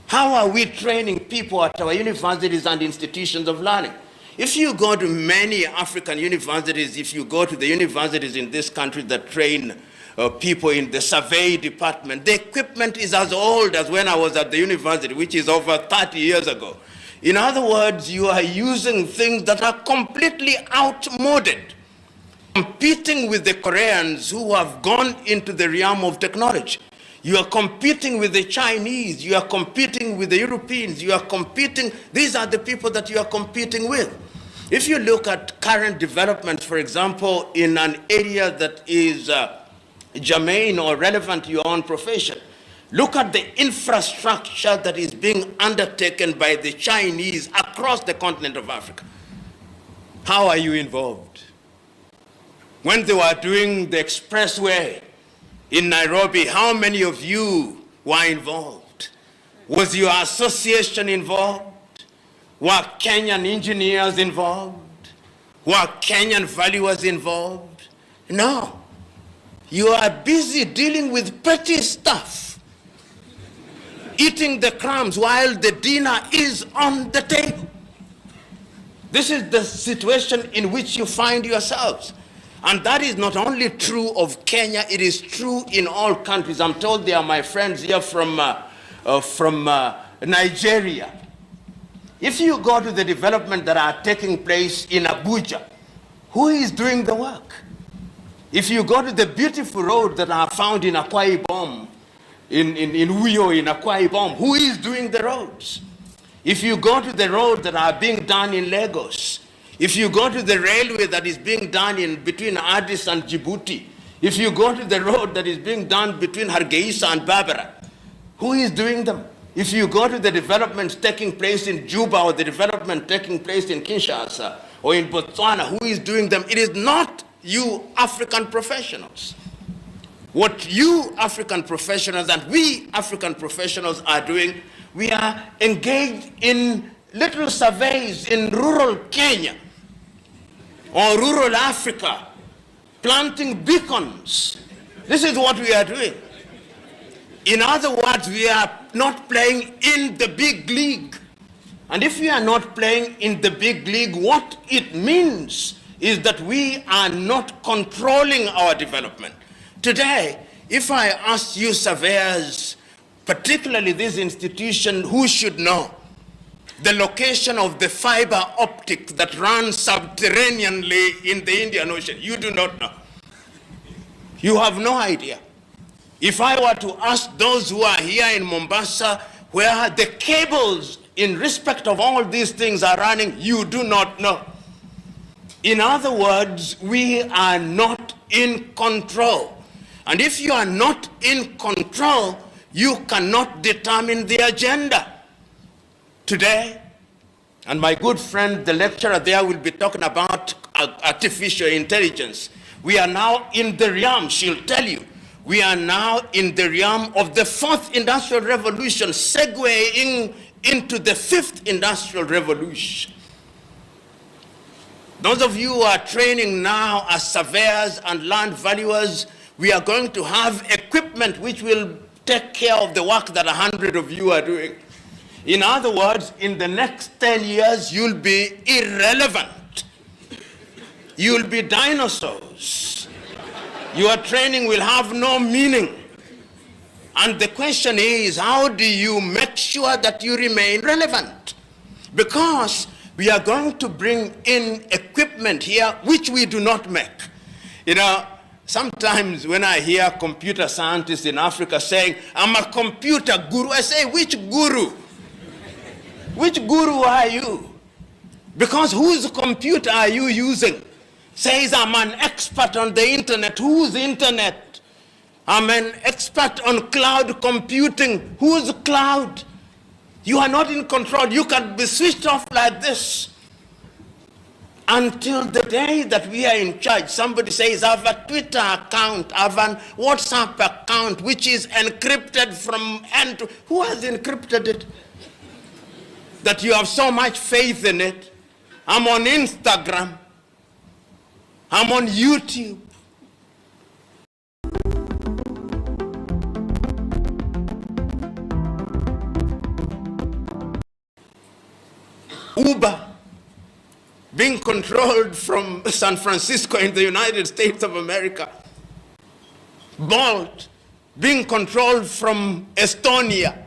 S1: How are we training people at our universities and institutions of learning? If you go to many African universities, if you go to the universities in this country that train people in the survey department, the equipment is as old as when I was at the university, which is over 30 years ago. In other words, you are using things that are completely outmoded, competing with the Koreans who have gone into the realm of technology. You are competing with the Chinese, you are competing with the Europeans, you are competing, these are the people that you are competing with. If you look at current developments, for example, in an area that is germane or relevant to your own profession, look at the infrastructure that is being undertaken by the Chinese across the continent of Africa. How are you involved? When they were doing the expressway in Nairobi, how many of you were involved? Was your association involved? Were Kenyan engineers involved? Were Kenyan valuers involved? No. You are busy dealing with petty stuff, eating the crumbs while the dinner is on the table. This is the situation in which you find yourselves. And that is not only true of Kenya, it is true in all countries. I'm told they are my friends here from Nigeria. If you go to the development that are taking place in Abuja, who is doing the work? If you go to the beautiful roads that are found in Akwa Ibom, in Uyo, in Akwa Ibom, who is doing the roads? If you go to the roads that are being done in Lagos, if you go to the railway that is being done in between Addis and Djibouti, if you go to the road that is being done between Hargeisa and Barbara, who is doing them? If you go to the developments taking place in Juba or the development taking place in Kinshasa or in Botswana, who is doing them? It is not you African professionals. What you African professionals and we African professionals are doing, we are engaged in little surveys in rural Kenya or rural Africa, planting beacons. This is what we are doing. In other words, we are not playing in the big league. And if we are not playing in the big league, what it means is that we are not controlling our development. Today, if I ask you surveyors, particularly this institution, who should know? the location of the fiber optic that runs subterraneanly in the Indian Ocean? You do not know. You have no idea. If I were to ask those who are here in Mombasa, where the cables in respect of all these things are running, you do not know. In other words, we are not in control. And if you are not in control, you cannot determine the agenda. Today, and my good friend, the lecturer there, will be talking about artificial intelligence. We are now in the realm, she'll tell you, we are now in the realm of the 4th industrial revolution, segueing into the 5th industrial revolution. Those of you who are training now as surveyors and land valuers, we are going to have equipment which will take care of the work that 100 of you are doing. In other words, in the next 10 years, you'll be irrelevant. You'll be dinosaurs. Your training will have no meaning. And the question is, how do you make sure that you remain relevant? Because we are going to bring in equipment here which we do not make. You know, sometimes when I hear computer scientists in Africa saying, I'm a computer guru, I say, which guru? Which guru are you? Because whose computer are you using? Says I'm an expert on the internet. Whose internet? I'm an expert on cloud computing. Whose cloud? You are not in control. You can be switched off like this until the day that we are in charge. Somebody says, I have a Twitter account, I have a WhatsApp account, which is encrypted from end to... Who has encrypted it? That you have so much faith in it. I'm on Instagram. I'm on YouTube. Uber being controlled from San Francisco in the United States of America. Bolt being controlled from Estonia.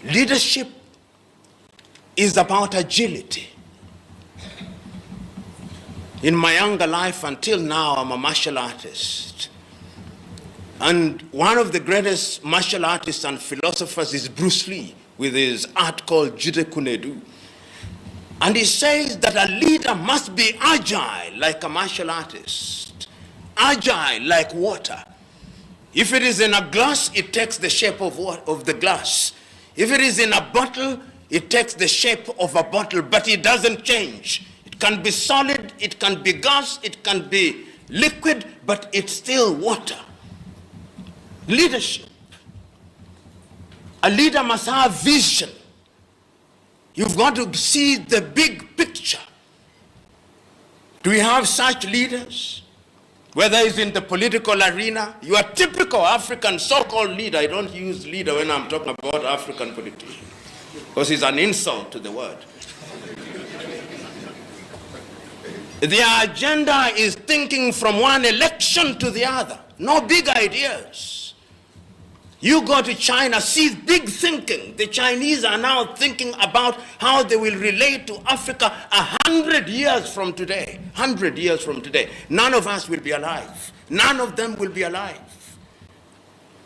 S1: Leadership is about agility. In my younger life until now, I'm a martial artist. And one of the greatest martial artists and philosophers is Bruce Lee, with his art called Judo Kunedu. And he says that a leader must be agile like a martial artist, agile like water. If it is in a glass, it takes the shape of the glass. If it is in a bottle, it takes the shape of a bottle, but it doesn't change. It can be solid, it can be gas, it can be liquid, but it's still water. Leadership. A leader must have vision. You've got to see the big picture. Do we have such leaders? Whether it's in the political arena, you are typical African so-called leader. I don't use leader when I'm talking about African politicians, because it's an insult to the word. Their agenda is thinking from one election to the other. No big ideas. You go to China, see big thinking. The Chinese are now thinking about how they will relate to Africa 100 years from today. 100 years from today. None of us will be alive. None of them will be alive.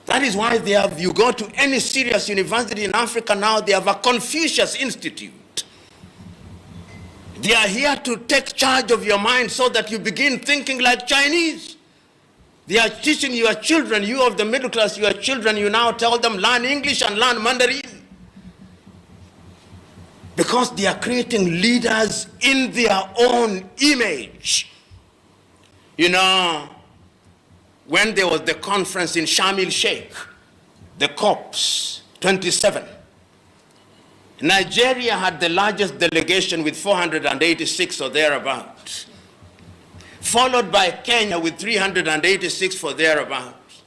S1: That is why they have, you go to any serious university in Africa now, they have a Confucius Institute. They are here to take charge of your mind so that you begin thinking like Chinese. They are teaching your children, you of the middle class, your children, you now tell them learn English and learn Mandarin. Because they are creating leaders in their own image. You know, when there was the conference in Sharm el-Sheikh, the COPs 27, Nigeria had the largest delegation with 486 or thereabouts, followed by Kenya with 386 for thereabouts.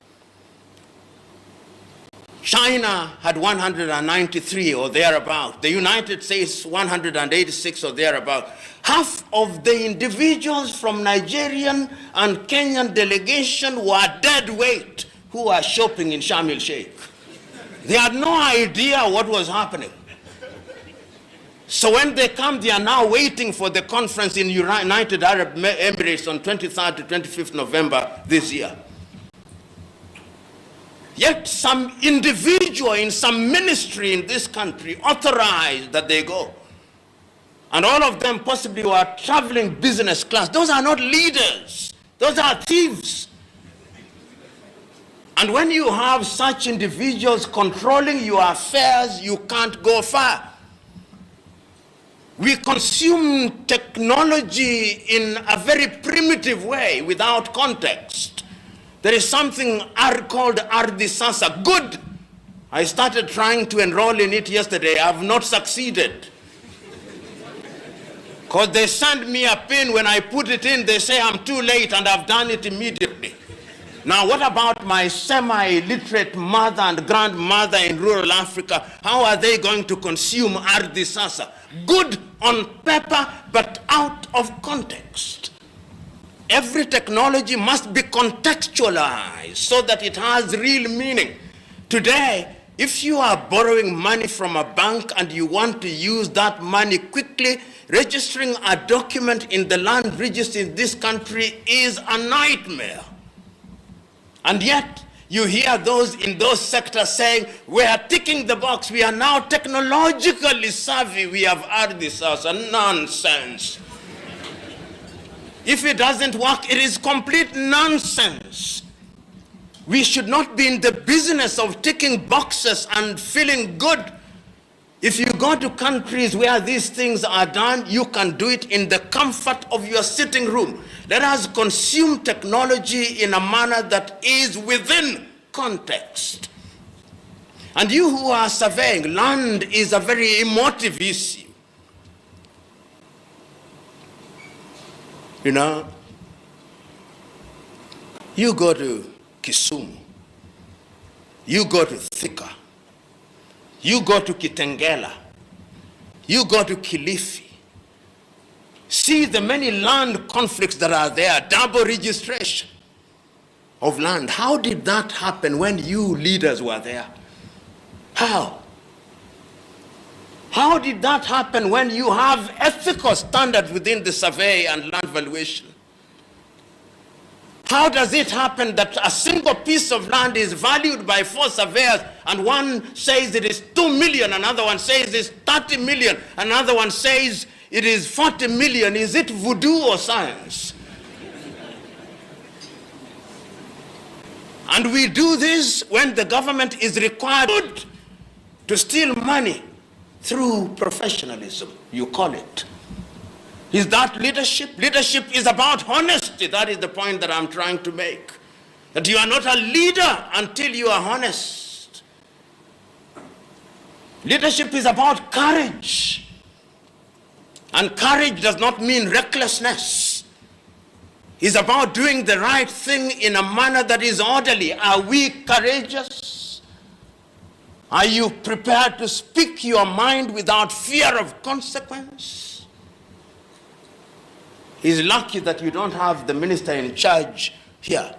S1: China had 193 or thereabouts. The United States 186 or thereabouts. Half of the individuals from Nigerian and Kenyan delegation were dead weight who are shopping in Sharm el-Sheikh. They had no idea what was happening. So when they come, they are now waiting for the conference in United Arab Emirates on 23rd to 25th November this year. Yet some individual in some ministry in this country authorized that they go. And all of them possibly were traveling business class. Those are not leaders. Those are thieves. And when you have such individuals controlling your affairs, you can't go far. We consume technology in a very primitive way without context. There is something called Ardhi. Good. I started trying to enroll in it yesterday. I have not succeeded. Because they send me a pin. When I put it in, they say I'm too late, and I've done it immediately. Now, what about my semi-literate mother and grandmother in rural Africa? How are they going to consume Ardhi? Good on paper, but out of context. Every technology must be contextualized so that it has real meaning. Today, if you are borrowing money from a bank and you want to use that money quickly, registering a document in the land register in this country is a nightmare. And yet, you hear those in those sectors saying, we are ticking the box, we are now technologically savvy, we have Ardhi. Nonsense. If it doesn't work, it is complete nonsense. We should not be in the business of ticking boxes and feeling good. If you go to countries where these things are done, you can do it in the comfort of your sitting room. Let us consume technology in a manner that is within context. And you who are surveying, land is a very emotive issue. You know, you go to Kisumu, you go to Thika, you go to Kitengela, you go to Kilifi. See the many land conflicts that are there, double registration of land. How did that happen when you leaders were there? How? How did that happen when you have ethical standards within the survey and land valuation? How does it happen that a single piece of land is valued by 4 surveyors and one says it is 2 million, another one says it's 30 million, another one says it is 40 million? Is it voodoo or science? And we do this when the government is required to steal money through professionalism, you call it. Is that leadership? Leadership is about honesty. That is the point that I'm trying to make. That you are not a leader until you are honest. Leadership is about courage. And courage does not mean recklessness. It's about doing the right thing in a manner that is orderly. Are we courageous? Are you prepared to speak your mind without fear of consequence? He's lucky that you don't have the minister in charge here.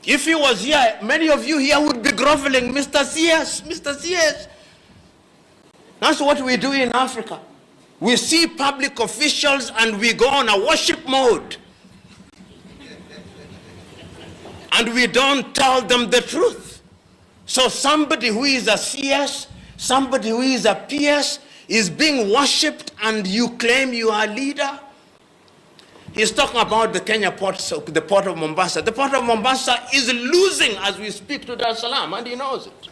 S1: If he was here, many of you here would be groveling, Mr. CS, Mr. CS. That's what we do in Africa. We see public officials and we go on a worship mode. And we don't tell them the truth. So somebody who is a CS, somebody who is a PS is being worshipped and you claim you are a leader? He's talking about the Kenya port, the port of Mombasa. The port of Mombasa is losing as we speak to Dar es Salaam, and he knows it.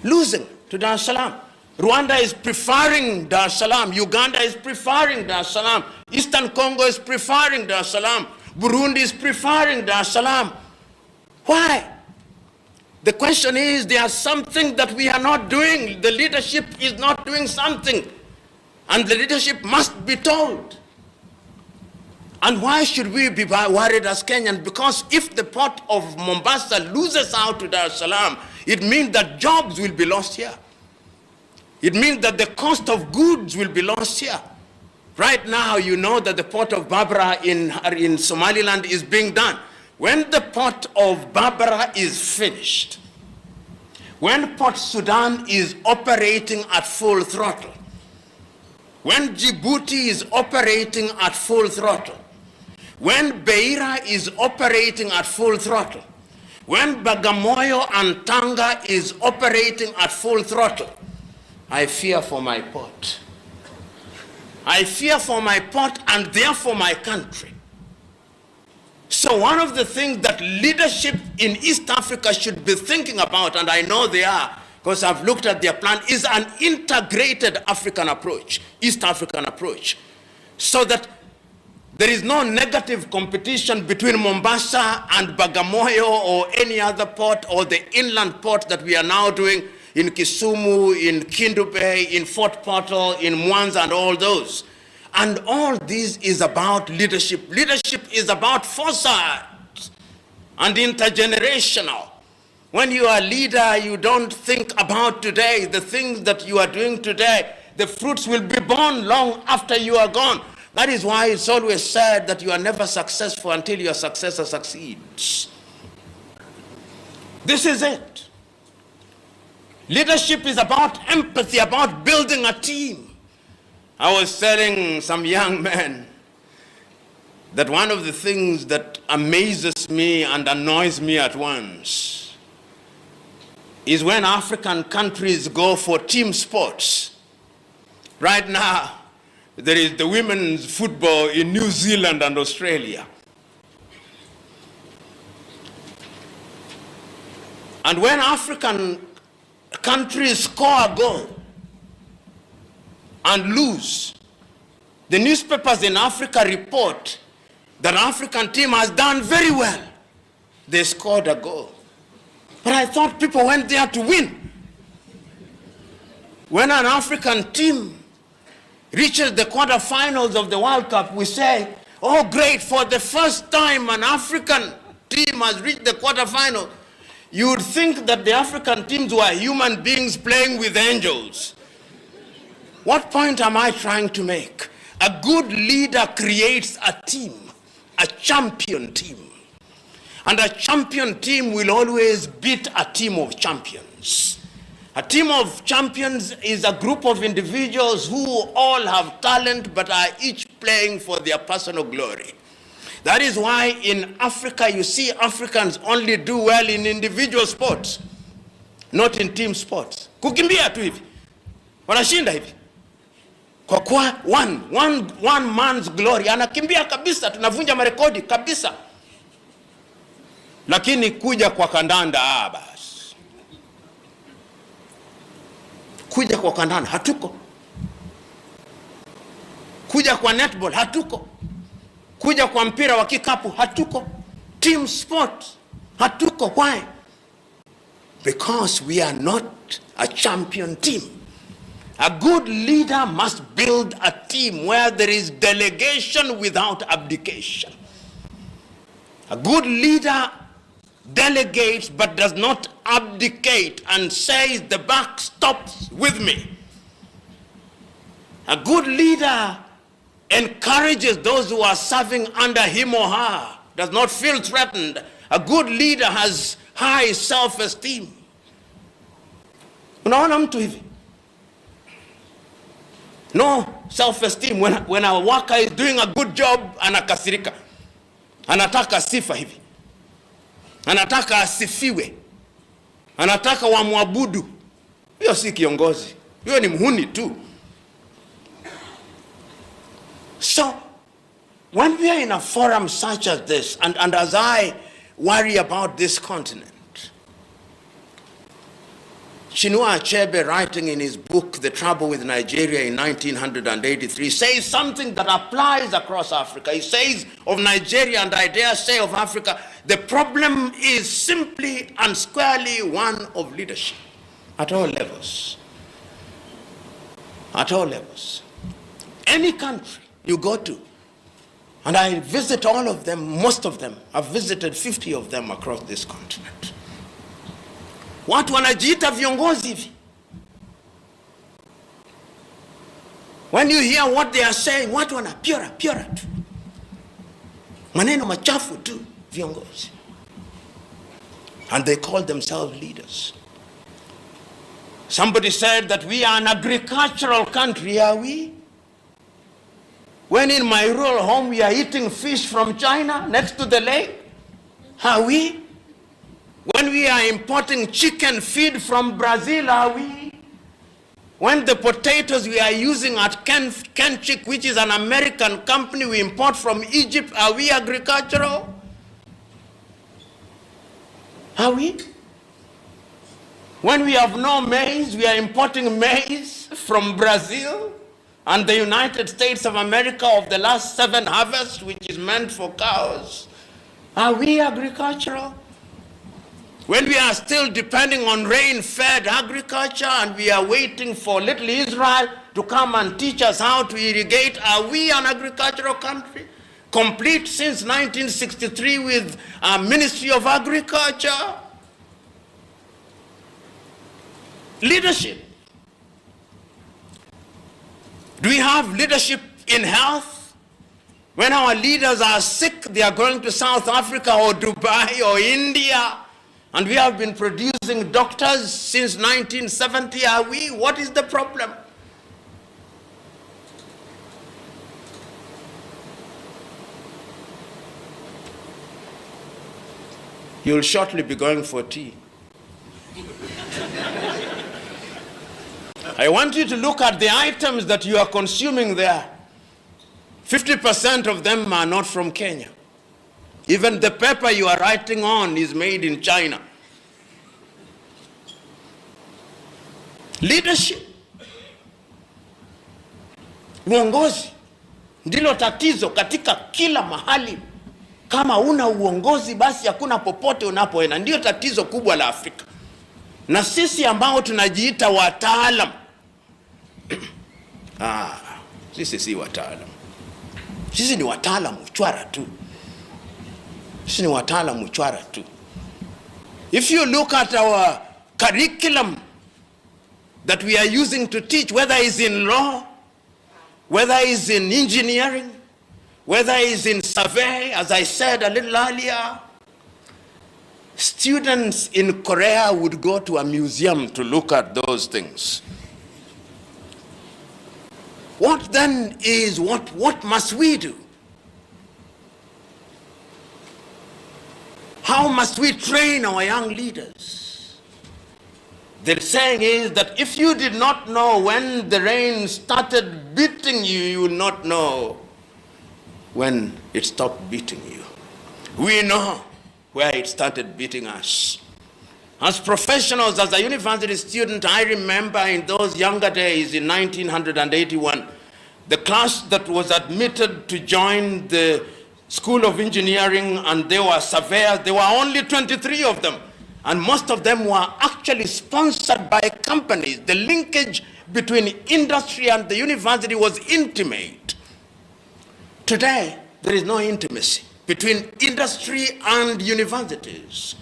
S1: Losing to Dar es Salaam. Rwanda is preferring Dar es Salaam. Uganda is preferring Dar es Salaam. Eastern Congo is preferring Dar es Salaam. Burundi is preferring Dar es Salaam. Why? The question is, there's something that we are not doing. The leadership is not doing something. And the leadership must be told. And why should we be worried as Kenyans? Because if the port of Mombasa loses out to Dar es Salaam, it means that jobs will be lost here. It means that the cost of goods will be lost here. Right now, you know that the port of Berbera in Somaliland is being done. When the port of Berbera is finished, when Port Sudan is operating at full throttle, when Djibouti is operating at full throttle, when Beira is operating at full throttle, when Bagamoyo and Tanga is operating at full throttle, I fear for my port. I fear for my port and therefore my country. So one of the things that leadership in East Africa should be thinking about, and I know they are, because I've looked at their plan, is an integrated African approach, East African approach, so that there is no negative competition between Mombasa and Bagamoyo or any other port or the inland port that we are now doing in Kisumu, in Kindu Bay, in Fort Portal, in Mwanza, and all those. And all this is about leadership. Leadership is about foresight and intergenerational. When you are a leader, you don't think about today. The things that you are doing today, the fruits will be born long after you are gone. That is why it's always said that you are never successful until your successor succeeds. This is it. Leadership is about empathy, about building a team. I was telling some young men that one of the things that amazes me and annoys me at once is when African countries go for team sports. Right now, there is the women's football in New Zealand and Australia. And when African countries score a goal and lose, the newspapers in Africa report that African team has done very well. They scored a goal. But I thought people went there to win. When an African team reaches the quarterfinals of the World Cup, we say, oh great, for the first time an African team has reached the quarterfinal. You would think that the African teams were human beings playing with angels. What point am I trying to make? A good leader creates a team, a champion team. And a champion team will always beat a team of champions. A team of champions is a group of individuals who all have talent but are each playing for their personal glory. That is why in Africa you see Africans only do well in individual sports, not in team sports. Kukimbia tu hivi, wanashinda hivi. Kwa kuwa one man's glory, anakimbia kabisa, tunavunja marekodi kabisa. Lakini kuja kwa kandanda, basi. Kuja kwa kandanda, hatuko. Kuja kwa netball, hatuko. Kuja kwa mpira wa kikapu, hatuko. Team sport, hatuko. Why? Because we are not a champion team. A good leader must build a team where there is delegation without abdication. A good leader delegates but does not abdicate and says the buck stops with me. A good leader encourages those who are serving under him or her, does not feel threatened. A good leader has high self-esteem. Unaona mtu hivi? No self-esteem. When a worker is doing a good job, anakasirika. Anataka sifa hivi. Anataka asifiwe. Anataka wamwabudu. Hiyo si kiongozi. Hiyo ni mhuni tu. So, when we are in a forum such as this, and as I worry about this continent, Chinua Achebe, writing in his book, The Trouble with Nigeria in 1983, says something that applies across Africa. He says of Nigeria, and I dare say of Africa, the problem is simply and squarely one of leadership at all levels. At all levels. Any country you go to, and I visit all of them, most of them, I've visited 50 of them across this continent. Watu wanajiita viongozi hivi. When you hear what they are saying, watu wanapyora tu. Maneno machafu tu, viongozi. And they call themselves leaders. Somebody said that we are an agricultural country. Are we? When in my rural home we are eating fish from China next to the lake? Are we? When we are importing chicken feed from Brazil, are we? When the potatoes we are using at Kenchik, which is an American company we import from Egypt, are we agricultural? Are we? When we have no maize, we are importing maize from Brazil and the United States of America of the last 7 harvests, which is meant for cows. Are we agricultural? When we are still depending on rain-fed agriculture and we are waiting for little Israel to come and teach us how to irrigate, are we an agricultural country? Complete since 1963 with a Ministry of Agriculture? Leadership. Do we have leadership in health? When our leaders are sick, they are going to South Africa or Dubai or India. And we have been producing doctors since 1970. Are we? What is the problem? You'll shortly be going for tea. I want you to look at the items that you are consuming there. 50% of them are not from Kenya. Even the paper you are writing on is made in China. Leadership. Uongozi ndilo tatizo katika kila mahali. Kama una uongozi basi hakuna popote unapoenda. Ndio tatizo kubwa la Afrika. Na sisi ambao tunajiita wataalam. Sisi si wataalam. Sisi ni wataalam uchwara tu. Sisi ni wataalam uchwara tu. If you look at our curriculum that we are using to teach, whether it's in law, whether it's in engineering, whether it's in survey, as I said a little earlier, students in Korea would go to a museum to look at those things. What then is, what must we do? How must we train our young leaders? The saying is that if you did not know when the rain started beating you, you will not know when it stopped beating you. We know where it started beating us. As professionals, as a university student, I remember in those younger days in 1981, the class that was admitted to join the School of Engineering, and they were surveyors, there were only 23 of them. And most of them were actually sponsored by companies. The linkage between industry and the university was intimate. Today, there is no intimacy between industry and universities.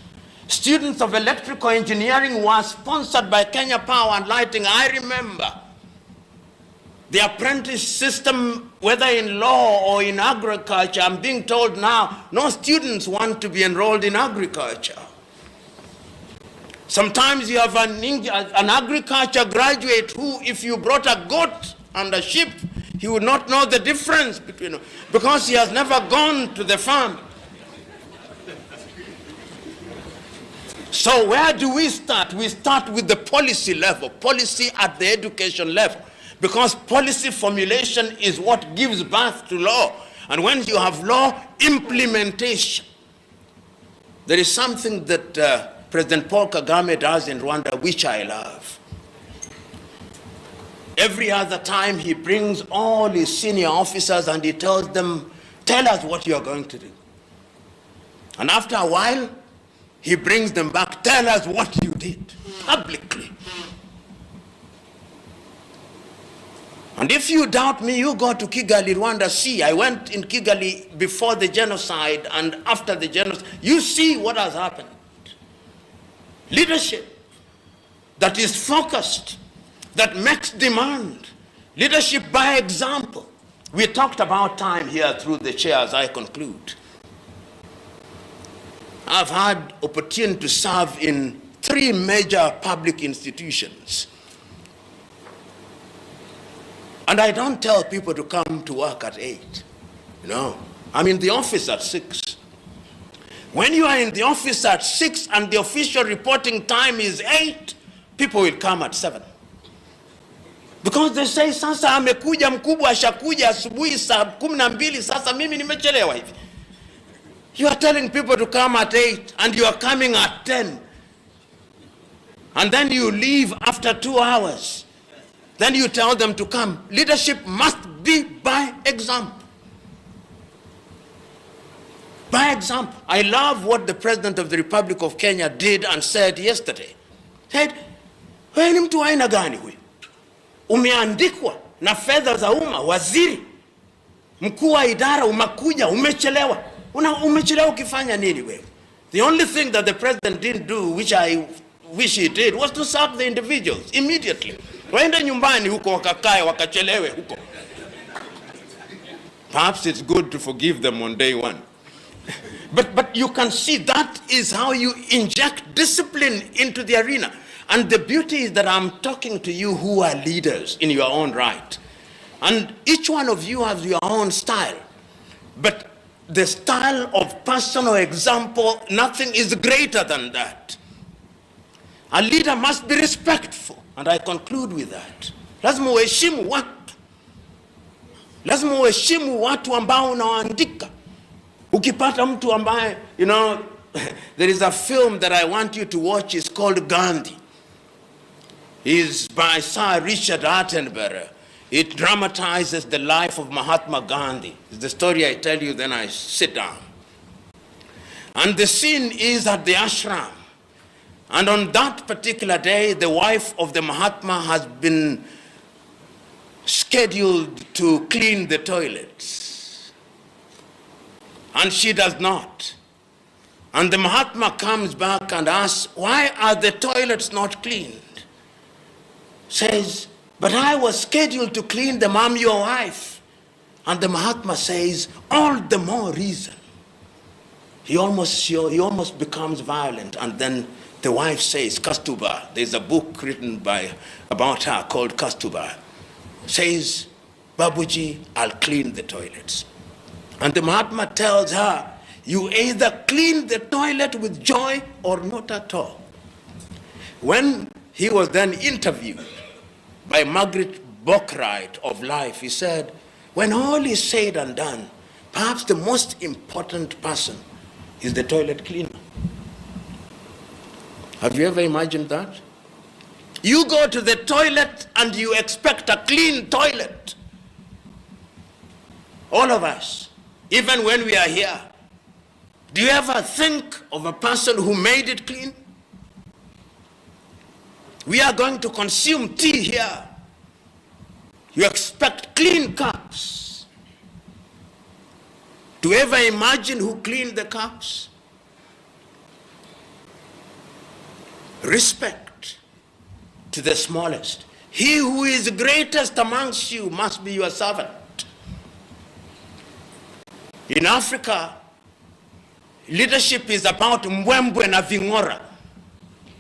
S1: Students of electrical engineering were sponsored by Kenya Power and Lighting. I remember the apprentice system, whether in law or in agriculture. I'm being told now, no students want to be enrolled in agriculture. Sometimes you have an agriculture graduate who, if you brought a goat and a sheep, he would not know the difference between them because he has never gone to the farm. So where do we start? We start with the policy level, policy at the education level, because policy formulation is what gives birth to law. And when you have law, implementation. There is something that President Paul Kagame does in Rwanda, which I love. Every other time he brings all his senior officers and he tells them, tell us what you are going to do. And after a while, he brings them back, tell us what you did, publicly. And if you doubt me, you go to Kigali, Rwanda, see. I went in Kigali before the genocide and after the genocide. You see what has happened. Leadership that is focused, that makes demand. Leadership by example. We talked about time here through the chair as I conclude. I've had opportunity to serve in 3 major public institutions. And I don't tell people to come to work at 8. No, I'm in the office at 6. When you are in the office at 6 and the official reporting time is 8, people will come at 7. Because they say, sasa amekuja mkubwa ashakuja asubuhi saa 12, sasa mimi nimechelewa hivi. You are telling people to come at 8 and you are coming at 10. And then you leave after 2 hours. Then you tell them to come. Leadership must be by example. By example. I love what the President of the Republic of Kenya did and said yesterday. He said, wewe ni mtu wa aina gani huyu? Umeandikwa na fedha za umma, waziri, mkuu wa idara, umekuja, umechelewa. Umechelewa ukifanya nini wewe? The only thing that the president didn't do, which I wish he did, was to sack the individuals immediately. Waende nyumbani huko wakakae wakachelewe huko. Perhaps it's good to forgive them on day one. But you can see that is how you inject discipline into the arena. And the beauty is that I'm talking to you who are leaders in your own right. And each one of you has your own style. But the style of personal example, nothing is greater than that. A leader must be respectful. And I conclude with that. Lazima uheshimu watu. Lazima uheshimu watu ambao unawaandika. Ukipata mtu ambaye, you know, there is a film that I want you to watch. It's called Gandhi. It's by Sir Richard Attenborough. It dramatizes the life of Mahatma Gandhi. It's the story I tell you, then I sit down. And the scene is at the ashram. And on that particular day, the wife of the Mahatma has been scheduled to clean the toilets. And she does not. And the Mahatma comes back and asks, why are the toilets not cleaned? Says, but I was scheduled to clean them, I'm your wife. And the Mahatma says, all the more reason. He almost becomes violent. And then the wife says, Kastuba, there's a book written about her called Kastuba, says, Babuji, I'll clean the toilets. And the Mahatma tells her, you either clean the toilet with joy or not at all. When he was then interviewed by Margaret Bockright of Life, he said, when all is said and done, perhaps the most important person is the toilet cleaner. Have you ever imagined that? You go to the toilet and you expect a clean toilet. All of us, even when we are here, do you ever think of a person who made it clean? We are going to consume tea here. You expect clean cups. Do you ever imagine who cleaned the cups? Respect to the smallest. He who is greatest amongst you must be your servant. In Africa, leadership is about mbwembwe na vingora.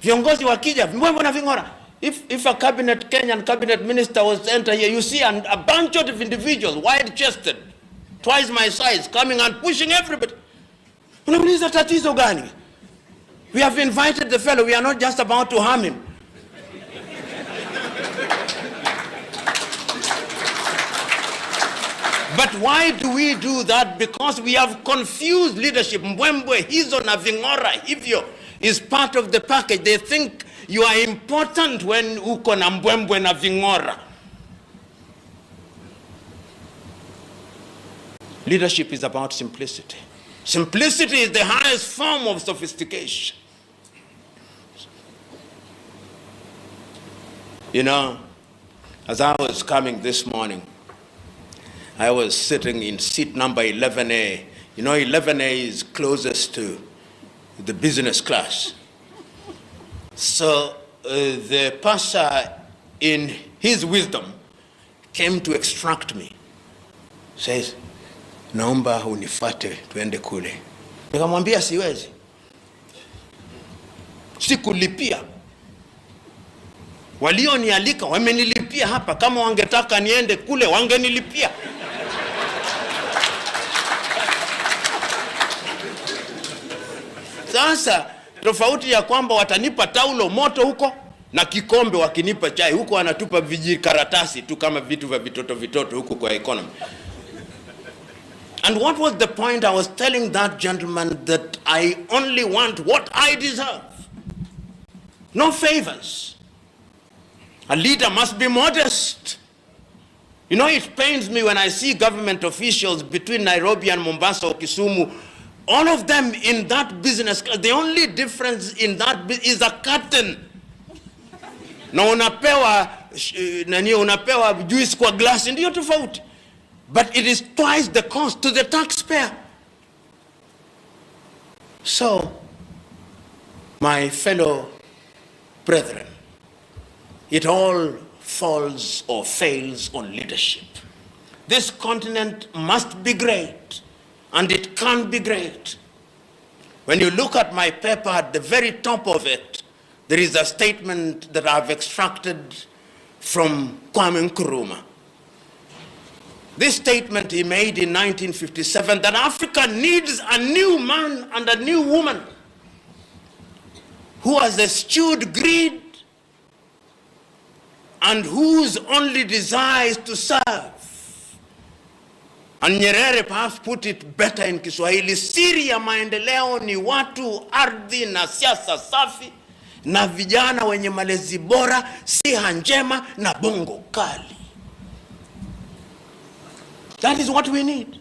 S1: Viongozi wakija, mbwembwe na vingora. If a Kenyan cabinet minister was to enter here, you see a bunch of individuals, wide-chested, twice my size, coming and pushing everybody. Unauliza tatizo gani? We have invited the fellow, we are not just about to harm him. But why do we do that? Because we have confused leadership. Mbwembwe, hizo na vingora, hivyo is part of the package. They think you are important when uko na mbwembwe na vingora. Leadership is about simplicity. Simplicity is the highest form of sophistication. You know, as I was coming this morning, I was sitting in seat number 11A. You know, 11A is closest to the business class. So the pastor, in his wisdom, came to extract me. Says, naomba unifuate tuende kule. Nikamwambia siwezi. Sikulipia. Walionialika wamenilipia hapa, kama wangetaka niende kule wangenilipia. Sasa tofauti ya kwamba watanipa taulo moto huko na kikombe wakinipa chai, huko wanatupa vijikaratasi tu kama vitu vya vitoto huko kwa economy. And what was the point? I was telling that gentleman that I only want what I deserve. No favors. A leader must be modest. You know, it pains me when I see government officials between Nairobi and Mombasa or Kisumu, all of them in that business class. The only difference in that is a curtain. Na unapewa juice kwa glass, ndio tofauti. But it is twice the cost to the taxpayer. So, my fellow brethren, it all falls or fails on leadership. This continent must be great, and it can be great. When you look at my paper, at the very top of it, there is a statement that I've extracted from Kwame Nkrumah. This statement he made in 1957, that Africa needs a new man and a new woman who has eschewed greed and whose only desire is to serve. And Nyerere perhaps put it better in Kiswahili: siri ya maendeleo ni watu, ardhi na siasa safi na vijana wenye malezi bora, siha njema na bongo kali. That is what we need.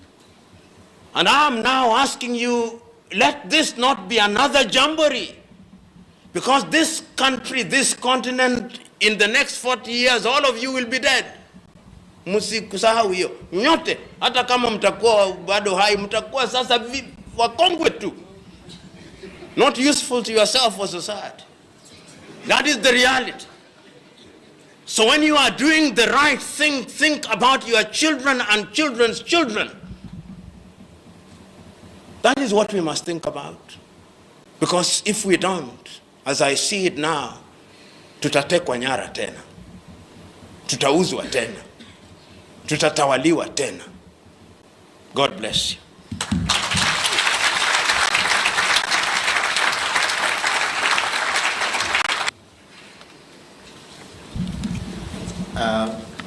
S1: And I am now asking you, let this not be another jamboree. Because this country, this continent, in the next 40 years, all of you will be dead. Msikusahau hiyo. Nyote, hata kama mtakuwa bado hai, mtakuwa sasa wakongwe tu. Not useful to yourself or society. That is the reality. So when you are doing the right thing, think about your children and children's children. That is what we must think about. Because if we don't, as I see it now, tutatekwa nyara tena, tutauzwa tena, tutatawaliwa tena. God bless you.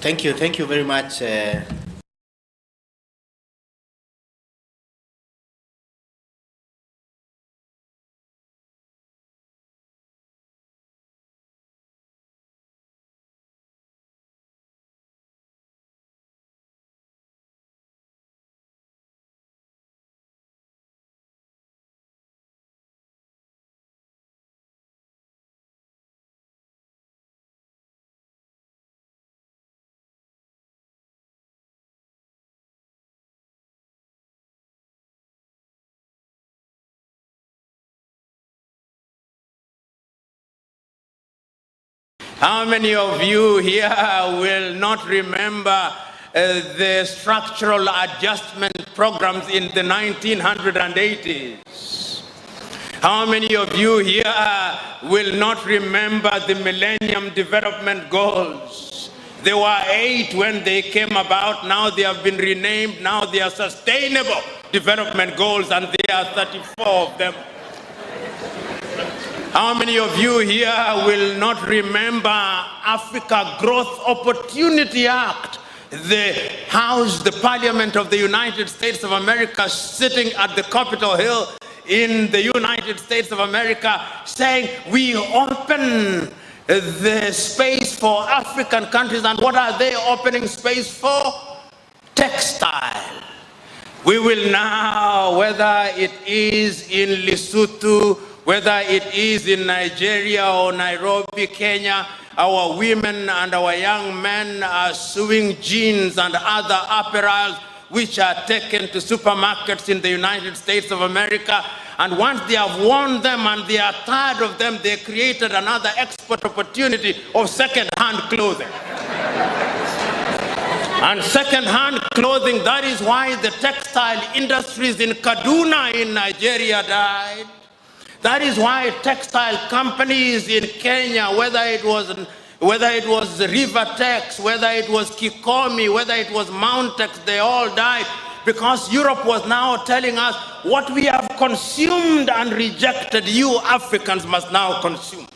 S17: Thank you very much.
S1: How many of you here will not remember the structural adjustment programs in the 1980s? How many of you here will not remember the Millennium Development Goals? There were 8 when they came about. Now they have been renamed. Now they are Sustainable Development Goals, and there are 34 of them. How many of you here will not remember Africa Growth Opportunity Act? The House, the Parliament of the United States of America, sitting at the Capitol Hill in the United States of America, saying we open the space for African countries. And what are they opening space for? Textile. We will now, whether it is in Lesotho, whether it is in Nigeria or Nairobi, Kenya, our women and our young men are sewing jeans and other apparel which are taken to supermarkets in the United States of America. And once they have worn them and they are tired of them, they created another export opportunity of second-hand clothing. And second-hand clothing, that is why the textile industries in Kaduna in Nigeria died. That is why textile companies in Kenya, whether it was whether it was Rivertex, whether it was Kikomi, whether it was Mountex, they all died because Europe was now telling us what we have consumed and rejected, you Africans must now consume.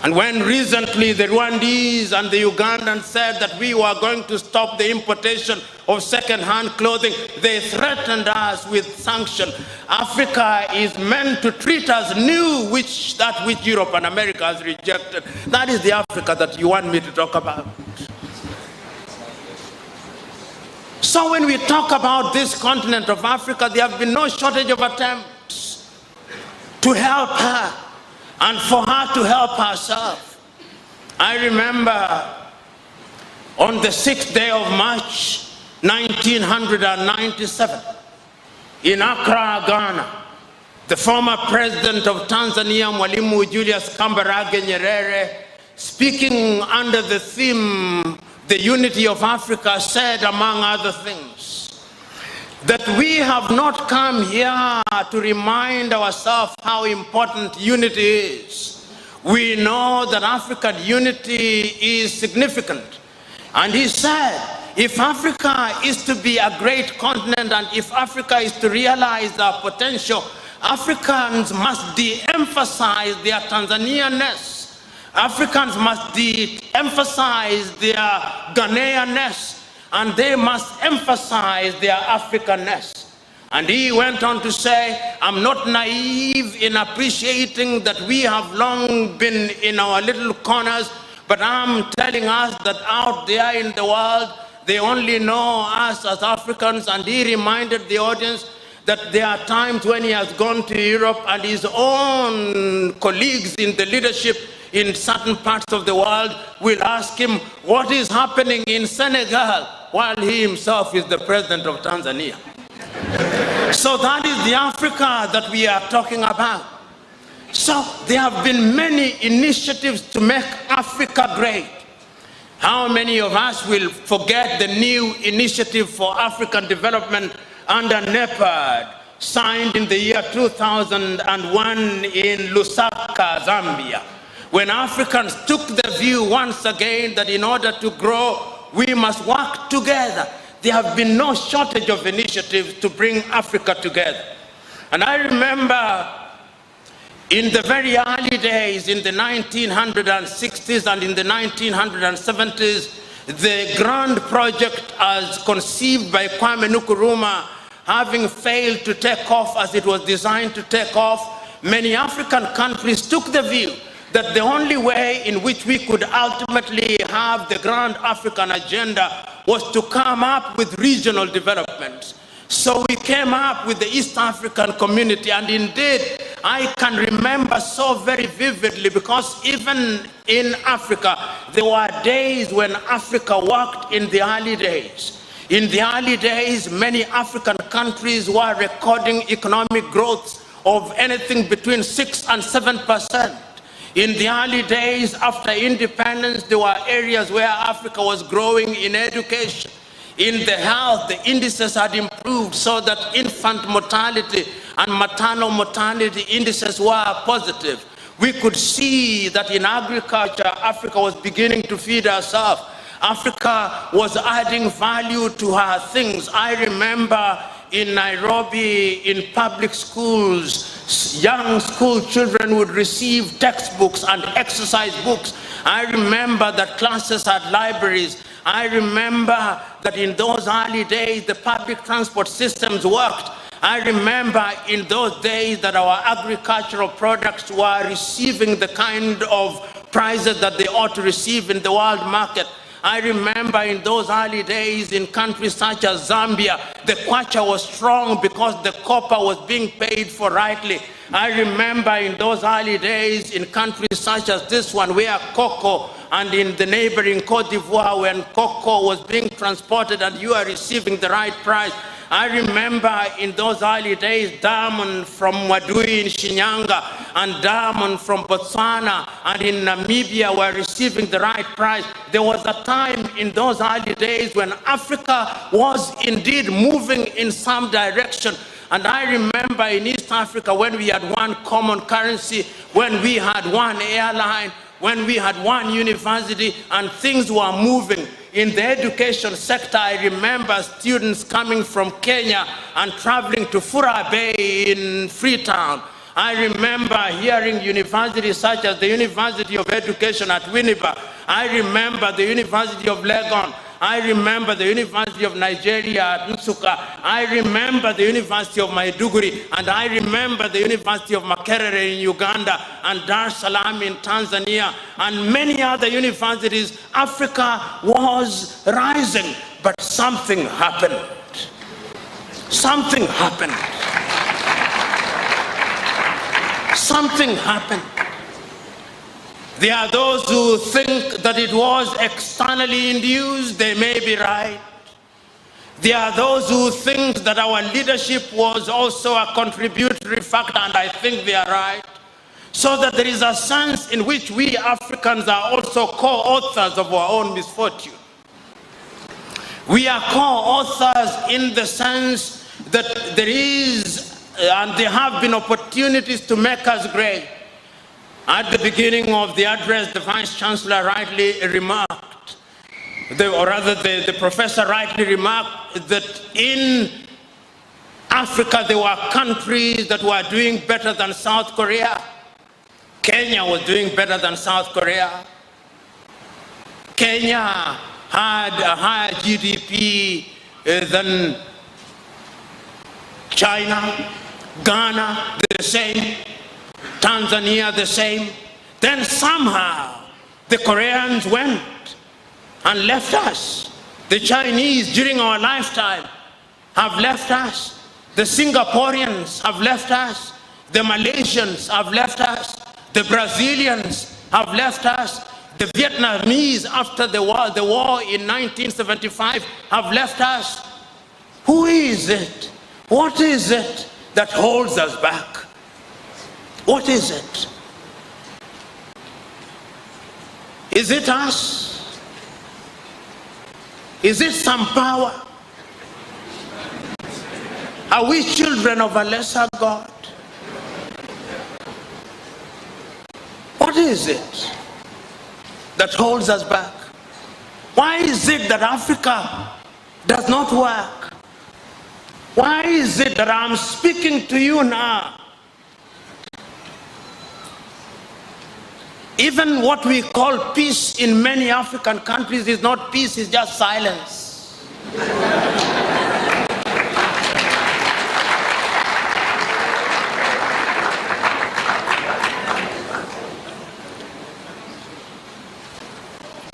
S1: And when recently the Rwandese and the Ugandans said that we were going to stop the importation of second-hand clothing, they threatened us with sanctions. Africa is meant to treat us new, that which Europe and America has rejected. That is the Africa that you want me to talk about. So when we talk about this continent of Africa, there have been no shortage of attempts to help her and for her to help herself. I remember on the 6th day of March, 1997, in Accra, Ghana, the former president of Tanzania, Mwalimu Julius Kambarage Nyerere, speaking under the theme, the unity of Africa, said, among other things, that we have not come here to remind ourselves how important unity is. We know that African unity is significant. And he said, if Africa is to be a great continent and if Africa is to realize our potential, Africans must de-emphasize their Tanzanian-ness. Africans must de-emphasize their Ghanaian-ness. And they must emphasize their Africanness. And he went on to say, I'm not naive in appreciating that we have long been in our little corners, but I'm telling us that out there in the world, they only know us as Africans. And he reminded the audience that there are times when he has gone to Europe and his own colleagues in the leadership in certain parts of the world will ask him what is happening in Senegal, while he himself is the president of Tanzania. So that is the Africa that we are talking about. So there have been many initiatives to make Africa great. How many of us will forget the new initiative for African development under NEPAD, signed in the year 2001 in Lusaka, Zambia, when Africans took the view once again that in order to grow, we must work together. There have been no shortage of initiatives to bring Africa together. And I remember in the very early days, in the 1960s and in the 1970s, the grand project as conceived by Kwame Nkrumah, having failed to take off as it was designed to take off, many African countries took the view that the only way in which we could ultimately have the grand African agenda was to come up with regional development. So we came up with the East African Community, and indeed, I can remember so very vividly, because even in Africa, there were days when Africa worked in the early days. In the early days, many African countries were recording economic growth of anything between 6 and 7%. In the early days after independence, there were areas where Africa was growing in education. In the health, the indices had improved so that infant mortality and maternal mortality indices were positive. We could see that in agriculture, Africa was beginning to feed herself. Africa was adding value to her things. I remember in Nairobi, in public schools, young school children would receive textbooks and exercise books. I remember that classes had libraries. I remember that in those early days, the public transport systems worked. I remember in those days that our agricultural products were receiving the kind of prices that they ought to receive in the world market. I remember in those early days in countries such as Zambia, the kwacha was strong because the copper was being paid for rightly. I remember in those early days in countries such as this one where cocoa, and in the neighboring Cote d'Ivoire when cocoa was being transported and you are receiving the right price. I remember in those early days, diamond from Wadui in Shinyanga and diamond from Botswana and in Namibia were receiving the right price. There was a time in those early days when Africa was indeed moving in some direction. And I remember in East Africa when we had one common currency, when we had one airline, when we had one university and things were moving. In the education sector, I remember students coming from Kenya and traveling to Fura Bay in Freetown. I remember hearing universities such as the University of Education at Winneba. I remember the University of Legon. I remember the University of Nigeria at Nsukka. I remember the University of Maiduguri, and I remember the University of Makerere in Uganda, and Dar es Salaam in Tanzania, and many other universities. Africa was rising, but something happened. Something happened. Something happened. There are those who think that it was externally induced. They may be right. There are those who think that our leadership was also a contributory factor, and I think they are right. So that there is a sense in which we Africans are also co-authors of our own misfortune. We are co-authors in the sense that there is, and there have been opportunities to make us great. At the beginning of the address, the Vice Chancellor rightly remarked, the professor rightly remarked that in Africa there were countries that were doing better than South Korea. Kenya was doing better than South Korea. Kenya had a higher GDP than China. Ghana, the same. Tanzania, the same. Then somehow the Koreans went and left us. The Chinese during our lifetime have left us. The Singaporeans have left us. The Malaysians have left us. The Brazilians have left us. The Vietnamese after the war in 1975 have left us. Who is it? What is it that holds us back? What is it? Is it us? Is it some power? Are we children of a lesser God? What is it that holds us back? Why is it that Africa does not work? Why is it that I'm speaking to you now? Even what we call peace in many African countries is not peace, it's just silence.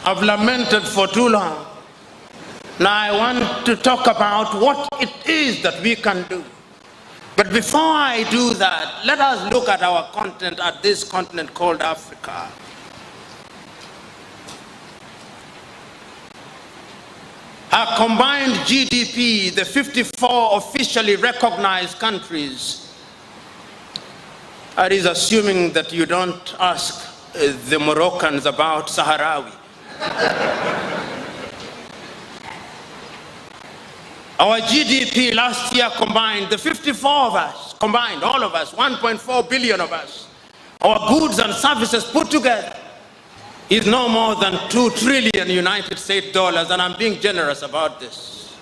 S1: I've lamented for too long. Now I want to talk about what it is that we can do. But before I do that, let us look at our continent, at this continent called Africa. Our combined GDP, the 54 officially recognized countries, that is assuming that you don't ask the Moroccans about Sahrawi. Our GDP last year combined, the 54 of us, combined, all of us, 1.4 billion of us, our goods and services put together is no more than 2 trillion United States dollars, and I'm being generous about this.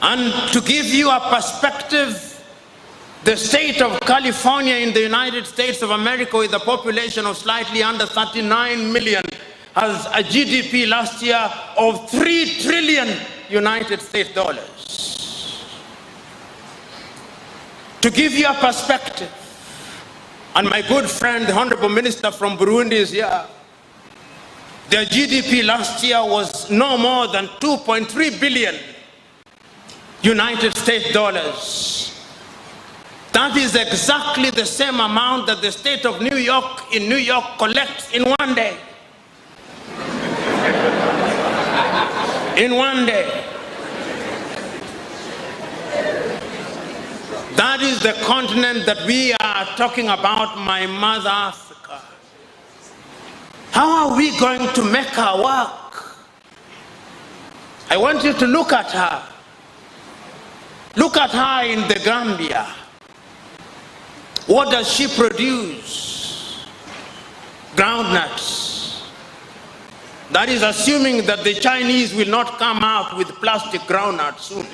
S1: And to give you a perspective, the state of California in the United States of America, with a population of slightly under 39 million, has a GDP last year of 3 trillion United States dollars. To give you a perspective, and my good friend, the Honorable Minister from Burundi is here, their GDP last year was no more than 2.3 billion United States dollars. That is exactly the same amount that the state of New York in New York collects in one day. In one day. That is the continent that we are talking about, my mother Africa. How are we going to make her work? I want you to look at her. Look at her in the Gambia. What does she produce? groundnuts. That is assuming that the Chinese will not come up with plastic groundnuts soon.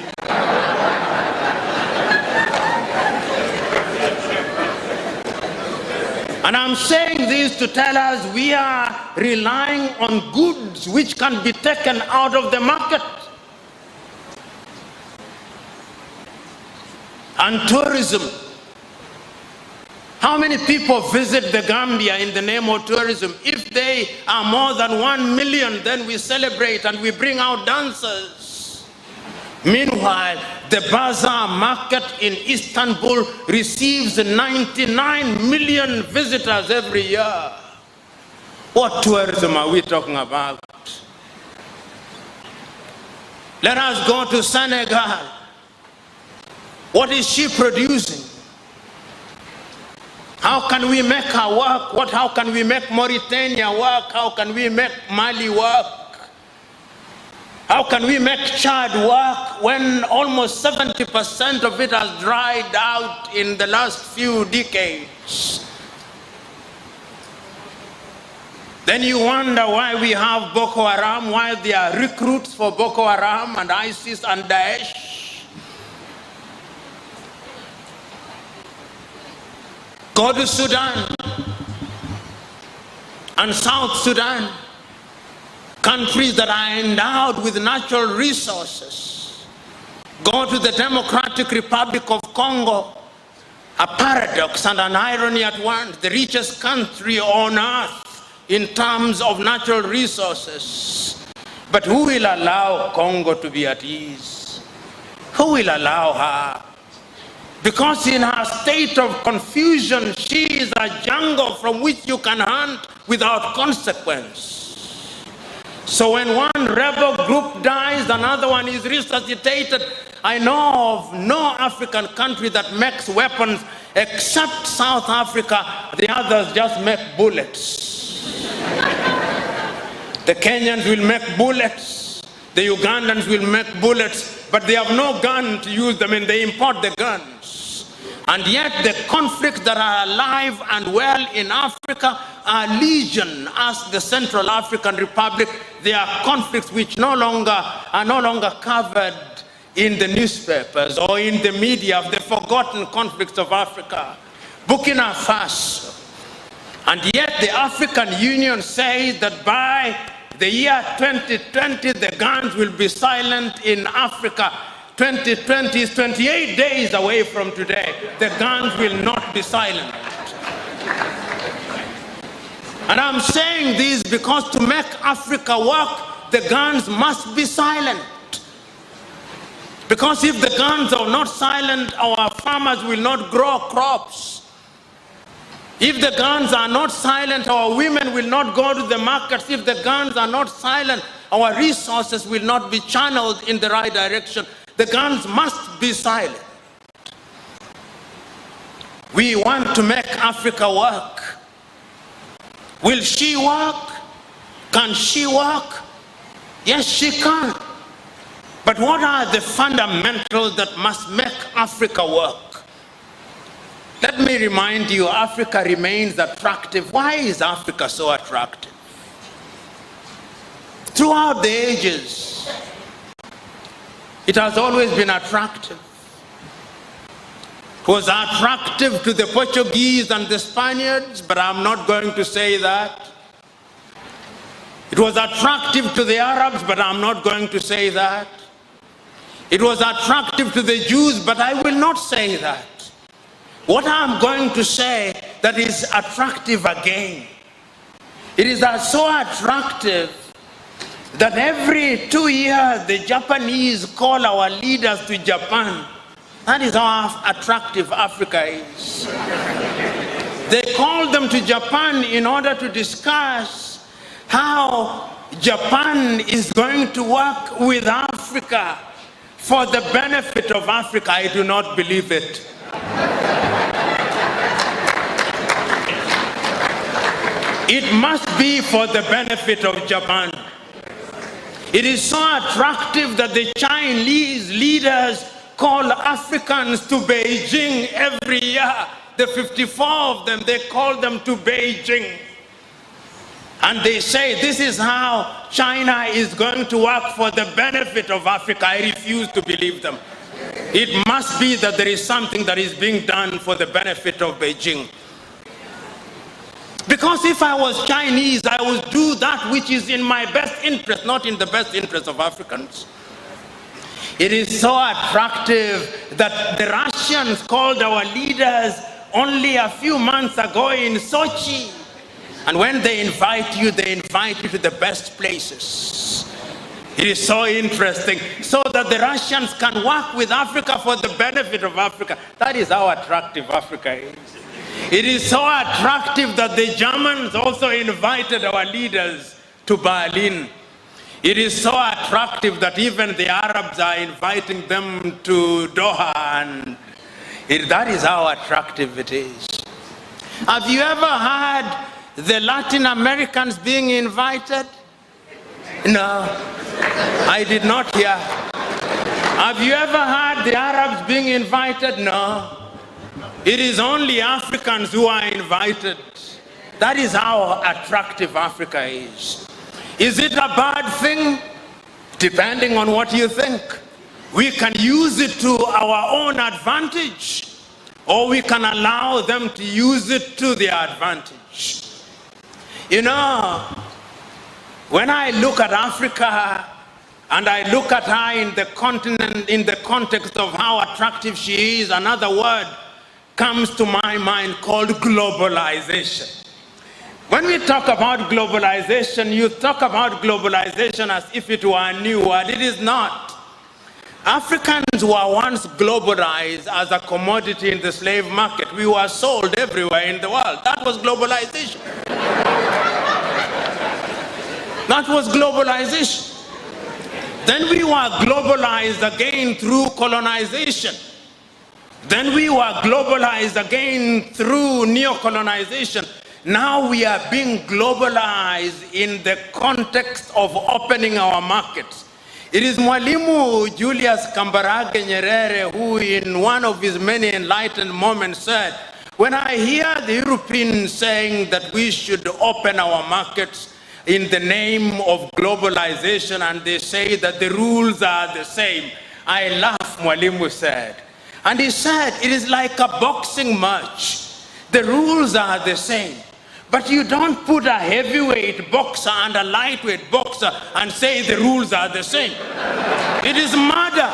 S1: And I'm saying this to tell us we are relying on goods which can be taken out of the market. And tourism. How many people visit the Gambia in the name of tourism? If they are more than 1 million, then we celebrate and we bring out dancers. Meanwhile, the bazaar market in Istanbul receives 99 million visitors every year. What tourism are we talking about? Let us go to Senegal. What is she producing? How can we make her work? How can we make Mauritania work? How can we make Mali work? How can we make Chad work when almost 70% of it has dried out in the last few decades? Then you wonder why we have Boko Haram, why they are recruits for Boko Haram and ISIS and Daesh. Go to Sudan and South Sudan, countries that are endowed with natural resources. Go to the Democratic Republic of Congo, a paradox and an irony at once, the richest country on earth in terms of natural resources. But who will allow Congo to be at ease? Who will allow her? Because in her state of confusion, she is a jungle from which you can hunt without consequence. So when one rebel group dies, another one is resuscitated. I know of no African country that makes weapons except South Africa. The others just make bullets. The Kenyans will make bullets. The Ugandans will make bullets, but they have no gun to use them and they import the guns. And yet the conflicts that are alive and well in Africa are legion. As the Central African Republic, they are conflicts which are no longer covered in the newspapers or in the media of the forgotten conflicts of Africa. Burkina Faso. And yet the African Union says that by the year 2020, the guns will be silent in Africa. 2020 is 28 days away from today. The guns will not be silent. And I'm saying this because to make Africa work, the guns must be silent. Because if the guns are not silent, our farmers will not grow crops. If the guns are not silent, our women will not go to the markets. If the guns are not silent, our resources will not be channeled in the right direction. The guns must be silent. We want to make Africa work. Will she work? Can she work? Yes, she can. But what are the fundamentals that must make Africa work? Let me remind you, Africa remains attractive. Why is Africa so attractive? Throughout the ages, it has always been attractive. It was attractive to the Portuguese and the Spaniards, but I'm not going to say that. It was attractive to the Arabs, but I'm not going to say that. It was attractive to the Jews, but I will not say that. What I'm going to say that is attractive again, it is so attractive that every 2 years the Japanese call our leaders to Japan. That is how attractive Africa is. They call them to Japan in order to discuss how Japan is going to work with Africa for the benefit of Africa. I do not believe it. It must be for the benefit of Japan. It is so attractive that the Chinese leaders call Africans to Beijing every year. The 54 of them, they call them to Beijing. And they say this is how China is going to work for the benefit of Africa. I refuse to believe them. It must be that there is something that is being done for the benefit of Beijing. Because if I was Chinese, I would do that which is in my best interest, not in the best interest of Africans. It is so attractive that the Russians called our leaders only a few months ago in Sochi. And when they invite you to the best places. It is so interesting, so that the Russians can work with Africa for the benefit of Africa. That is how attractive Africa is. It is so attractive that the Germans also invited our leaders to Berlin. It is so attractive that even the Arabs are inviting them to Doha, and that is how attractive it is. Have you ever heard the Latin Americans being invited? No, I did not hear. Have you ever heard the Arabs being invited? No. It is only Africans who are invited. That is how attractive Africa is. Is it a bad thing? Depending on what you think. We can use it to our own advantage, or we can allow them to use it to their advantage. You know, when I look at Africa and I look at her in the continent, in the context of how attractive she is, another word comes to my mind called globalization. When we talk about globalization, you talk about globalization as if it were a new word. It is not. Africans were once globalized as a commodity in the slave market. We were sold everywhere in the world. That was globalization. That was globalization. Then we were globalized again through colonization. Then we were globalized again through neo-colonization. Now we are being globalized in the context of opening our markets. It is Mwalimu Julius Kambarage Nyerere who in one of his many enlightened moments said, when I hear the Europeans saying that we should open our markets in the name of globalization and they say that the rules are the same, I laugh, Mwalimu said. And he said, it is like a boxing match. The rules are the same. But you don't put a heavyweight boxer and a lightweight boxer and say the rules are the same. It is murder.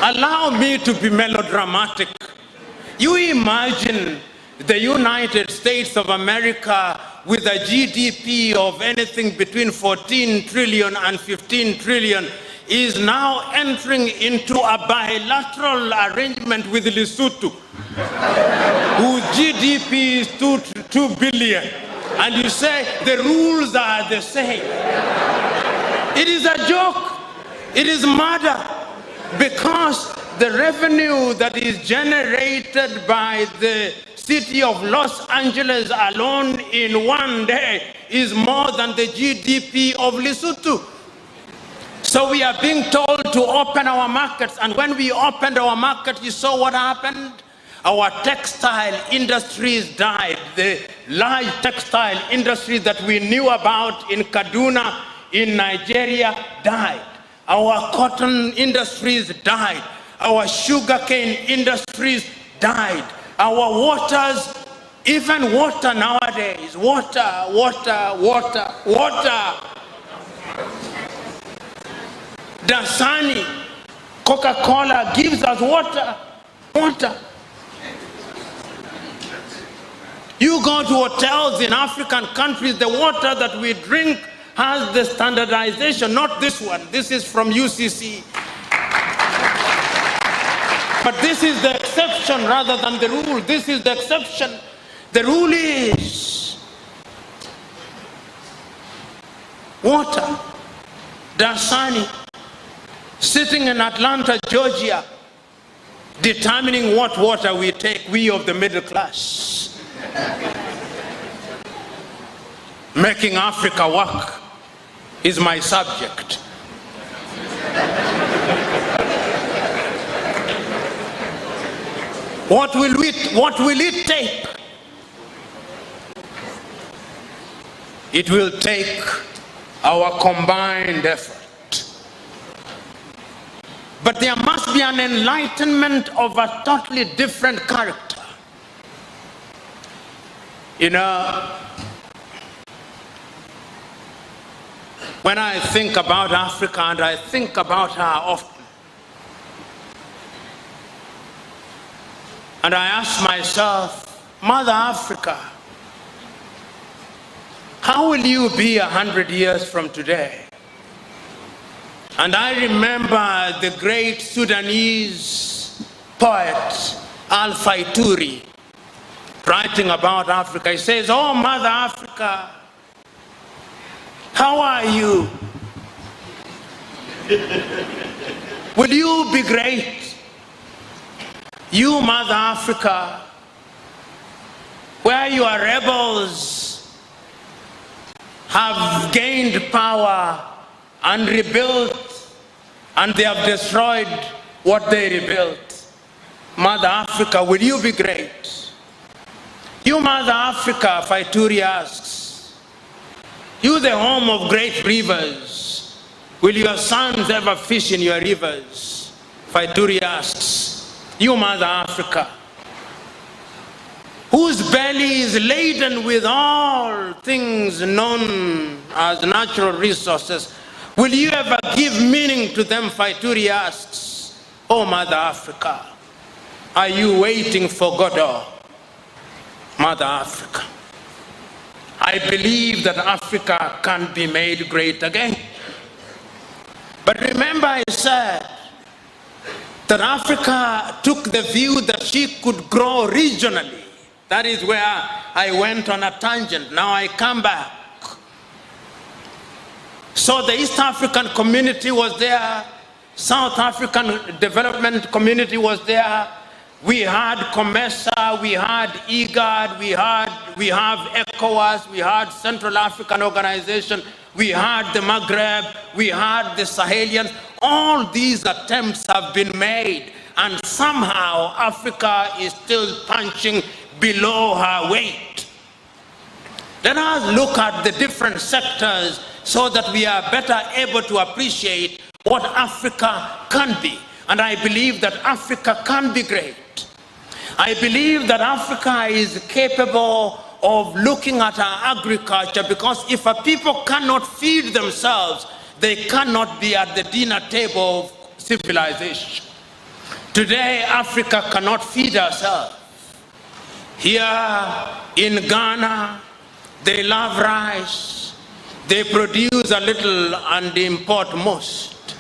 S1: Allow me to be melodramatic. You imagine the United States of America with a GDP of anything between 14 trillion and 15 trillion is now entering into a bilateral arrangement with Lesotho, whose GDP is 2 billion. And you say the rules are the same. It is a joke. It is murder. Because the revenue that is generated by the city of Los Angeles alone in one day is more than the GDP of Lesotho. So we are being told to open our markets, and when we opened our market, you saw what happened? Our textile industries died. The large textile industry that we knew about in Kaduna, in Nigeria, died. Our cotton industries died. Our sugarcane industries died. Our waters, even water nowadays, water. Dasani, Coca-Cola gives us water. You go to hotels in African countries, the water that we drink has the standardization, not this one. This is from UCC. But this is the exception rather than the rule. This is the exception. The rule is water. Dasani, sitting in Atlanta, Georgia, determining what water we take, we of the middle class. Making Africa work is my subject. What will it take? It will take our combined effort. But there must be an enlightenment of a totally different character. You know, when I think about Africa, and I think about her often, and I ask myself, Mother Africa, how will you be 100 years from today? And I remember the great Sudanese poet, Alpha Ituri, writing about Africa. He says, oh, Mother Africa, how are you? Will you be great? You, Mother Africa, where your rebels have gained power and rebuilt, and they have destroyed what they rebuilt. Mother Africa, will you be great? You, Mother Africa, Faituri asks, you, the home of great rivers, will your sons ever fish in your rivers? Faituri asks, you, Mother Africa, whose belly is laden with all things known as natural resources, will you ever give meaning to them? Faituri asks, oh, Mother Africa, are you waiting for Godot? Mother Africa, I believe that Africa can be made great again. But remember, I said that Africa took the view that she could grow regionally. That is where I went on a tangent. Now I come back. So the East African community was there, South African development community was there. We had COMESA, we had IGAD, we have ECOWAS, we had Central African Organization, we had the Maghreb, we had the Sahelians. All these attempts have been made, and somehow Africa is still punching below her weight. Let us look at the different sectors so that we are better able to appreciate what Africa can be. And I believe that Africa can be great. I believe that Africa is capable of looking at our agriculture, because if a people cannot feed themselves, they cannot be at the dinner table of civilization. Today, Africa cannot feed herself. Here in Ghana, they love rice. They produce a little and import most.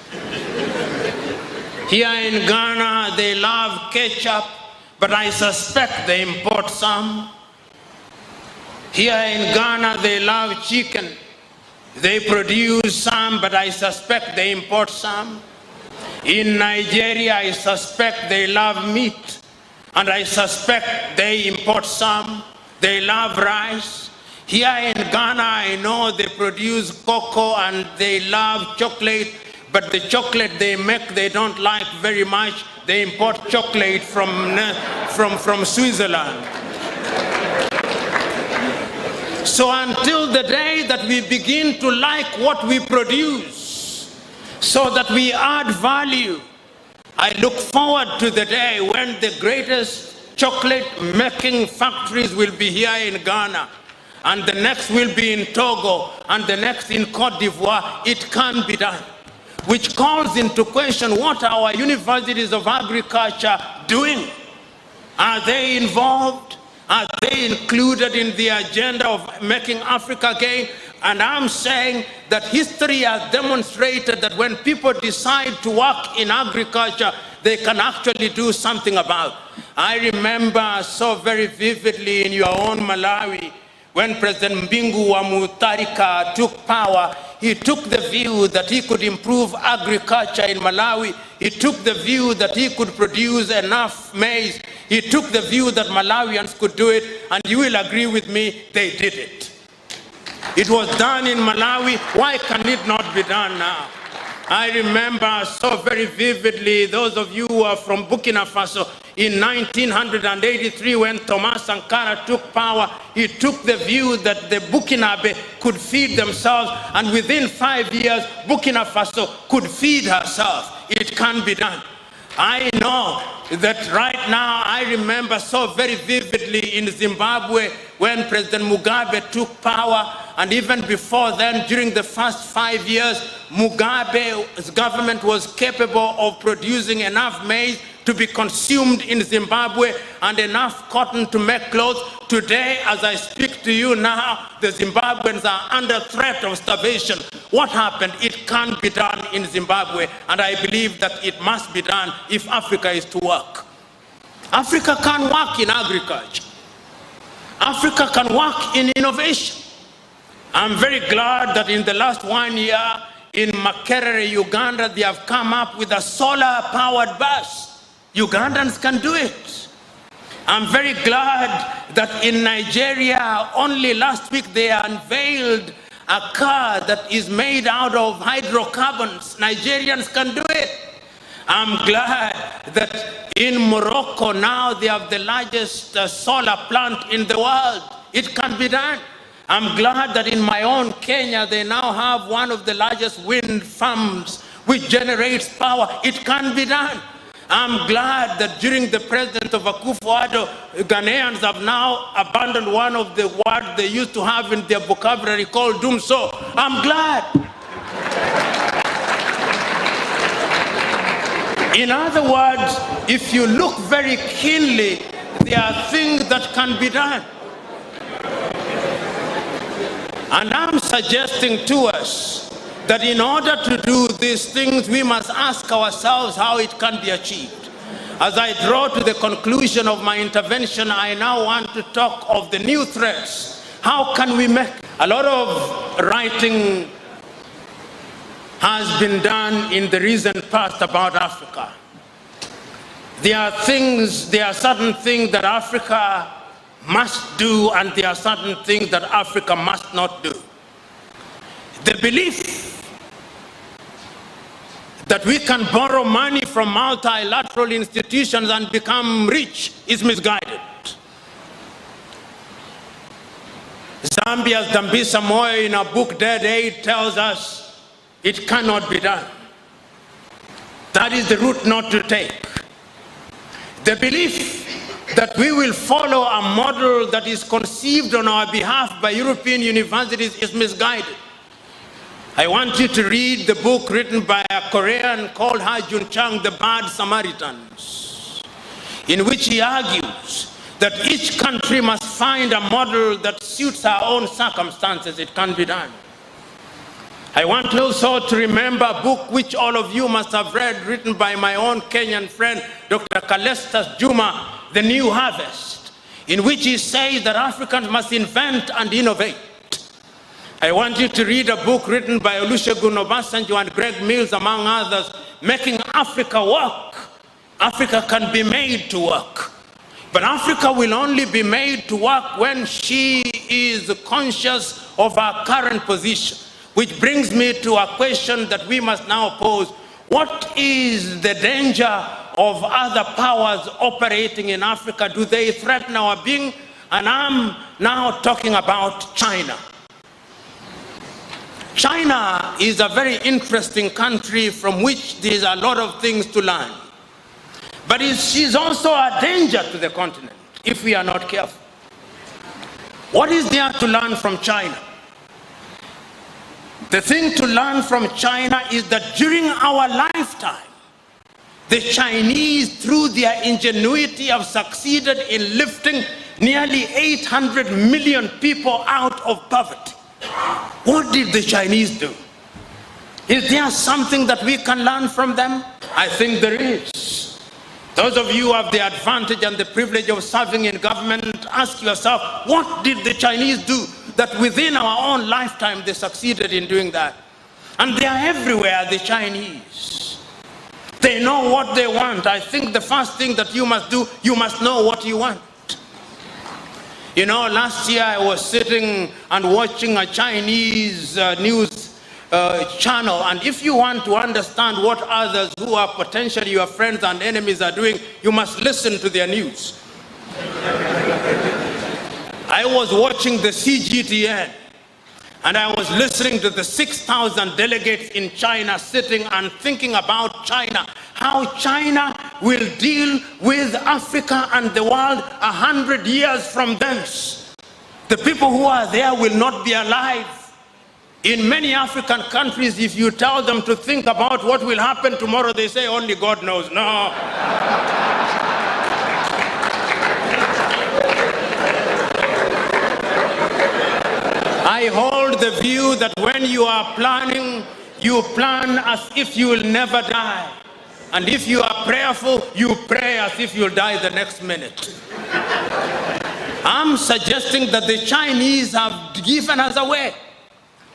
S1: Here in Ghana, they love ketchup, but I suspect they import some. Here in Ghana, they love chicken. They produce some, but I suspect they import some. In Nigeria, I suspect they love meat, and I suspect they import some. They love rice. Here in Ghana, I know they produce cocoa and they love chocolate, but the chocolate they make, they don't like very much. They import chocolate from Switzerland. So until the day that we begin to like what we produce, so that we add value, I look forward to the day when the greatest chocolate making factories will be here in Ghana, and the next will be in Togo, and the next in Cote d'Ivoire. It can be done. Which calls into question, what are our universities of agriculture doing? Are they involved? Are they included in the agenda of making Africa great? And I'm saying that history has demonstrated that when people decide to work in agriculture, they can actually do something about it. I remember so very vividly in your own Malawi, when President Mbingu wa Mutharika took power, he took the view that he could improve agriculture in Malawi. He took the view that he could produce enough maize. He took the view that Malawians could do it, and you will agree with me, they did it. It was done in Malawi. Why can it not be done now? I remember so very vividly, those of you who are from Burkina Faso, In 1983, when Thomas Sankara took power, he took the view that the Burkinabe could feed themselves, and within 5 years, Burkina Faso could feed herself. It can be done. I know that right now, I remember so very vividly in Zimbabwe when President Mugabe took power, and even before then, during the first 5 years, Mugabe's government was capable of producing enough maize to be consumed in Zimbabwe and enough cotton to make clothes. Today, as I speak to you now, the Zimbabweans are under threat of starvation. What happened? It can be done in Zimbabwe, and I believe that it must be done if Africa is to work. Africa can work in agriculture. Africa can work in innovation. I'm very glad that in the last 1 year in Makerere, Uganda, they have come up with a solar-powered bus. Ugandans can do it. I'm very glad that in Nigeria, only last week they unveiled a car that is made out of hydrocarbons. Nigerians can do it. I'm glad that in Morocco now they have the largest solar plant in the world. It can be done. I'm glad that in my own Kenya they now have one of the largest wind farms which generates power. It can be done. I'm glad that during the president of Akufo-Addo, Ghanaians have now abandoned one of the words they used to have in their vocabulary called "dumso." I'm glad. In other words, if you look very keenly, there are things that can be done. And I'm suggesting to us that in order to do these things, we must ask ourselves how it can be achieved. As I draw to the conclusion of my intervention, I now want to talk of the new threats. How can we make? A lot of writing has been done in the recent past about Africa. There are certain things that Africa must do, and there are certain things that Africa must not do. The belief that we can borrow money from multilateral institutions and become rich is misguided. Zambia's Dambisa Moyo in a book, Dead Aid, tells us it cannot be done. That is the route not to take. The belief that we will follow a model that is conceived on our behalf by European universities is misguided. I want you to read the book written by a Korean called Ha Jun Chang, The Bad Samaritans, in which he argues that each country must find a model that suits our own circumstances. It can be done. I want also to remember a book which all of you must have read, written by my own Kenyan friend, Dr. Kalestas Juma, The New Harvest, in which he says that Africans must invent and innovate. I want you to read a book written by Olusegun Obasanjo and Greg Mills, among others, Making Africa Work. Africa can be made to work. But Africa will only be made to work when she is conscious of her current position. Which brings me to a question that we must now pose. What is the danger of other powers operating in Africa? Do they threaten our being? And I'm now talking about China. China is a very interesting country from which there's a lot of things to learn. But she's also a danger to the continent if we are not careful. What is there to learn from China? The thing to learn from China is that during our lifetime, the Chinese, through their ingenuity, have succeeded in lifting nearly 800 million people out of poverty. What did the Chinese do? Is there something that we can learn from them? I think there is. Those of you who have the advantage and the privilege of serving in government, ask yourself, what did the Chinese do that within our own lifetime they succeeded in doing that? And they are everywhere, the Chinese. They know what they want. I think the first thing that you must do, you must know what you want. You know, last year I was sitting and watching a Chinese news channel, and if you want to understand what others who are potentially your friends and enemies are doing, you must listen to their news. I was watching the CGTN, and I was listening to the 6,000 delegates in China sitting and thinking about China, how China will deal with Africa and the world 100 years from thence. The people who are there will not be alive. In many African countries, if you tell them to think about what will happen tomorrow, they say only God knows. No. I hold the view that when you are planning, you plan as if you will never die. And if you are prayerful, you pray as if you'll die the next minute. I'm suggesting that the Chinese have given us away.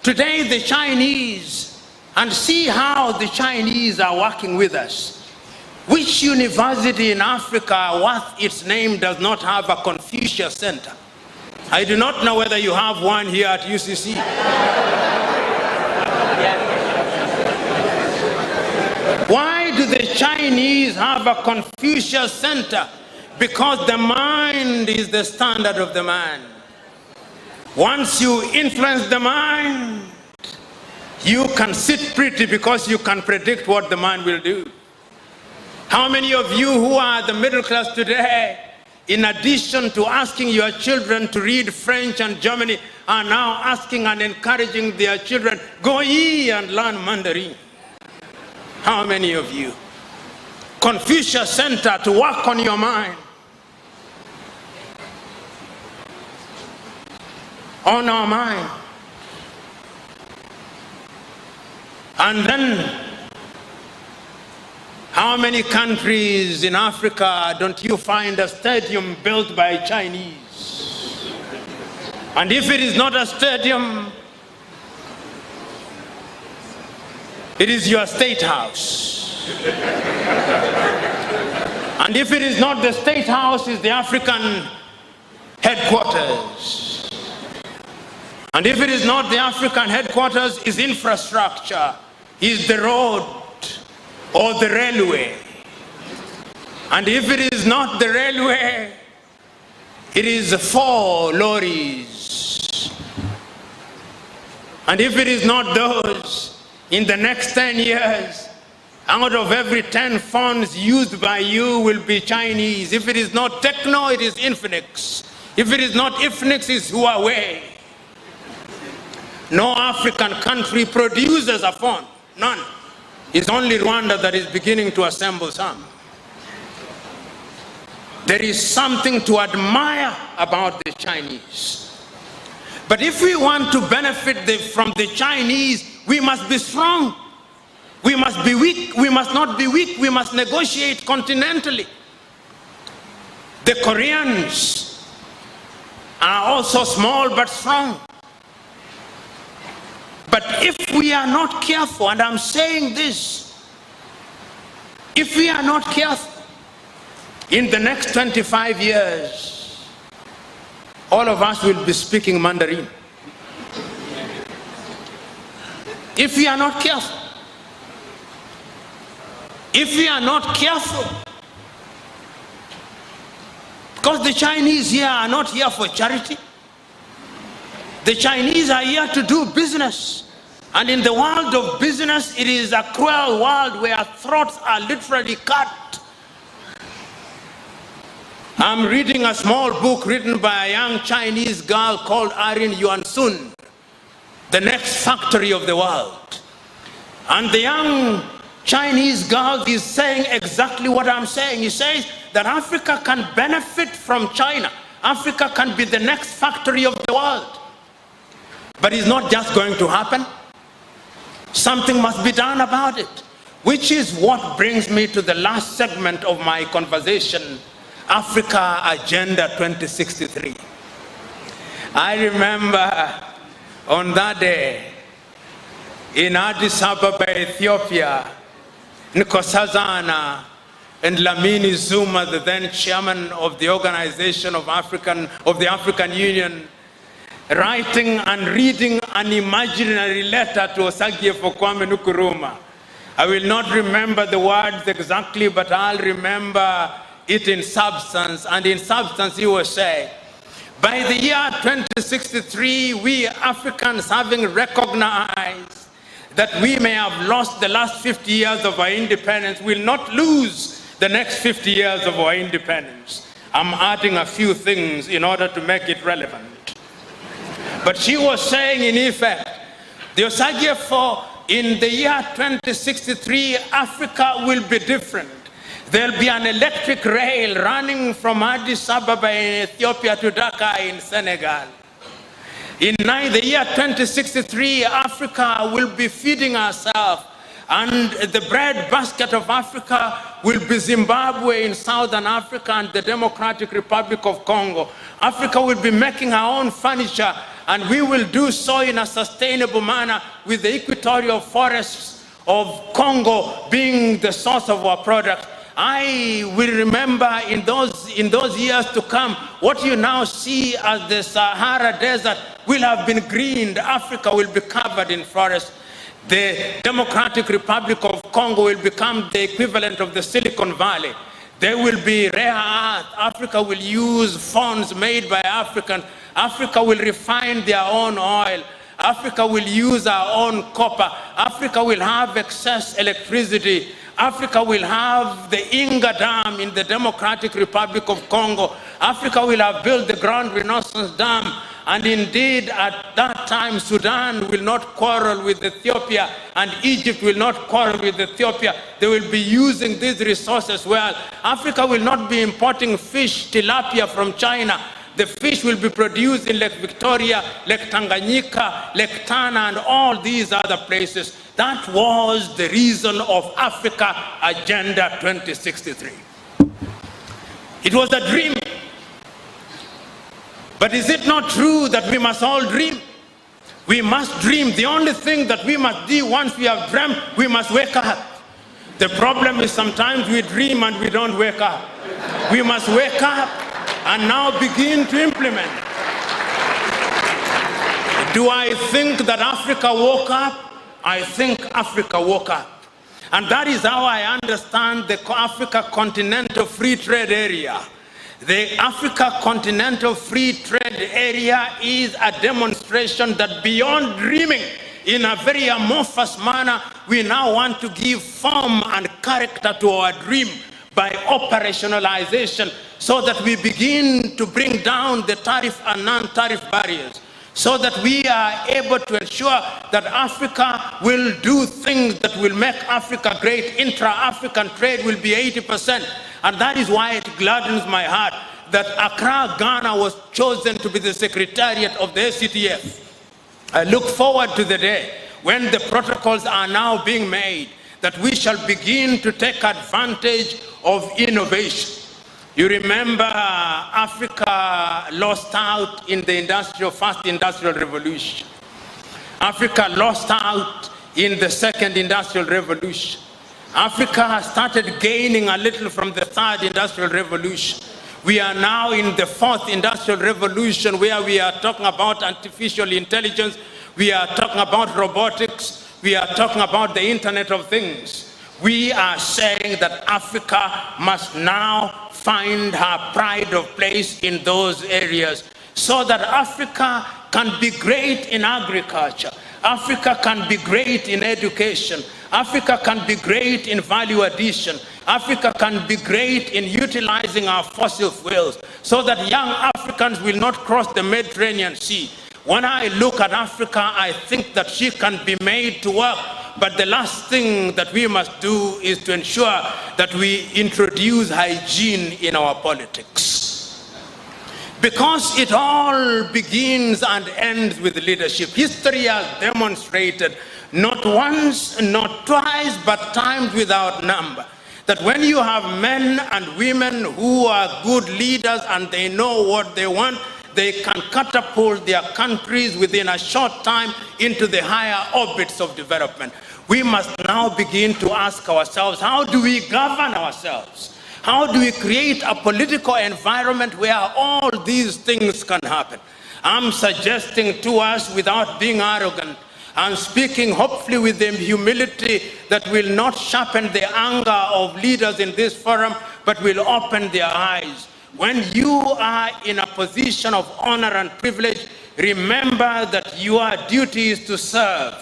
S1: Today, the Chinese, and see how the Chinese are working with us. Which university in Africa worth its name does not have a Confucius Center? I do not know whether you have one here at UCC. Why do the Chinese have a Confucius Center? Because the mind is the standard of the man. Once you influence the mind, you can sit pretty because you can predict what the mind will do. How many of you who are the middle class today, in addition to asking your children to read French and German, are now asking and encouraging their children, go ye and learn Mandarin? How many of you? Confucius Center to work on your mind. On our mind. And then, how many countries in Africa don't you find a stadium built by Chinese? And if it is not a stadium, it is your state house. And if it is not the state house, it's the African headquarters. And if it is not the African headquarters, it's infrastructure, is the road or the railway. And if it is not the railway, it is 4 lorries. And if it is not those, in the next 10 years, out of every 10 phones used by you will be Chinese. If it is not Techno, it is Infinix. If it is not Infinix, it's Huawei. No African country produces a phone, none. It's only Rwanda that is beginning to assemble some. There is something to admire about the Chinese. But if we want to benefit from the Chinese, we must be strong. We must be weak. We must not be weak. We must negotiate continentally. The Koreans are also small but strong. But if we are not careful, and I'm saying this, if we are not careful, in the next 25 years, all of us will be speaking Mandarin. If we are not careful. If we are not careful. Because the Chinese here are not here for charity. The Chinese are here to do business. And in the world of business, it is a cruel world where throats are literally cut. I'm reading a small book written by a young Chinese girl called Arin Yuan Sun, The Next Factory of the World. And the young Chinese girl is saying exactly what I'm saying. He says that Africa can benefit from China. Africa can be the next factory of the world. But it's not just going to happen. Something must be done about it. Which is what brings me to the last segment of my conversation, Africa Agenda 2063. I remember on that day in Addis Ababa, Ethiopia, Nkosazana and Lamini Zuma, the then chairman of the Organization of the African Union, writing and reading an imaginary letter to Osagyefo Kwame Nkrumah. I will not remember the words exactly, but I'll remember it in substance. And in substance, he was saying, by the year 2063, we Africans, having recognized that we may have lost the last 50 years of our independence, will not lose the next 50 years of our independence. I'm adding a few things in order to make it relevant. But she was saying, in effect, the Osagyefo, in the year 2063, Africa will be different. There'll be an electric rail running from Addis Ababa in Ethiopia to Dakar in Senegal. In the year 2063, Africa will be feeding herself, and the bread basket of Africa will be Zimbabwe in Southern Africa and the Democratic Republic of Congo. Africa will be making her own furniture, and we will do so in a sustainable manner, with the equatorial forests of Congo being the source of our products. I will remember in those years to come, what you now see as the Sahara Desert will have been greened. Africa will be covered in forests. The Democratic Republic of Congo will become the equivalent of the Silicon Valley. There will be rare earth. Africa will use phones made by Africans. Africa will refine their own oil. Africa will use our own copper. Africa will have excess electricity. Africa will have the Inga Dam in the Democratic Republic of Congo. Africa will have built the Grand Renaissance Dam. And indeed, at that time, Sudan will not quarrel with Ethiopia, and Egypt will not quarrel with Ethiopia. They will be using these resources well. Africa will not be importing fish, tilapia from China. The fish will be produced in Lake Victoria, Lake Tanganyika, Lake Tana, and all these other places. That was the reason of Africa Agenda 2063. It was a dream. But is it not true that we must all dream? We must dream. The only thing that we must do once we have dreamt, we must wake up. The problem is sometimes we dream and we don't wake up. We must wake up and now begin to implement. Do I think that Africa woke up? I think Africa woke up. And that is how I understand the Africa Continental Free Trade Area. The Africa Continental Free Trade Area is a demonstration that beyond dreaming in a very amorphous manner, we now want to give form and character to our dream by operationalization, so that we begin to bring down the tariff and non-tariff barriers, so that we are able to ensure that Africa will do things that will make Africa great. Intra-African trade will be 80%. And that is why it gladdens my heart that Accra, Ghana was chosen to be the secretariat of the ACTF. I look forward to the day when the protocols are now being made, that we shall begin to take advantage of innovation. You remember Africa lost out in the first industrial revolution. Africa lost out in the second industrial revolution. Africa has started gaining a little from the third industrial revolution. We are now in the fourth industrial revolution, where we are talking about artificial intelligence, we are talking about robotics, we are talking about the Internet of Things. We are saying that Africa must now find her pride of place in those areas, so that Africa can be great in agriculture, Africa can be great in education, Africa can be great in value addition, Africa can be great in utilizing our fossil fuels, so that young Africans will not cross the Mediterranean Sea. When I look at Africa, I think that she can be made to work. But the last thing that we must do is to ensure that we introduce hygiene in our politics. Because it all begins and ends with leadership. History has demonstrated, not once, not twice, but times without number, that when you have men and women who are good leaders and they know what they want, they can catapult their countries within a short time into the higher orbits of development. We must now begin to ask ourselves, how do we govern ourselves? How do we create a political environment where all these things can happen? I'm suggesting to us, without being arrogant, and speaking hopefully with the humility that will not sharpen the anger of leaders in this forum, but will open their eyes. When you are in a position of honor and privilege, remember that your duty is to serve.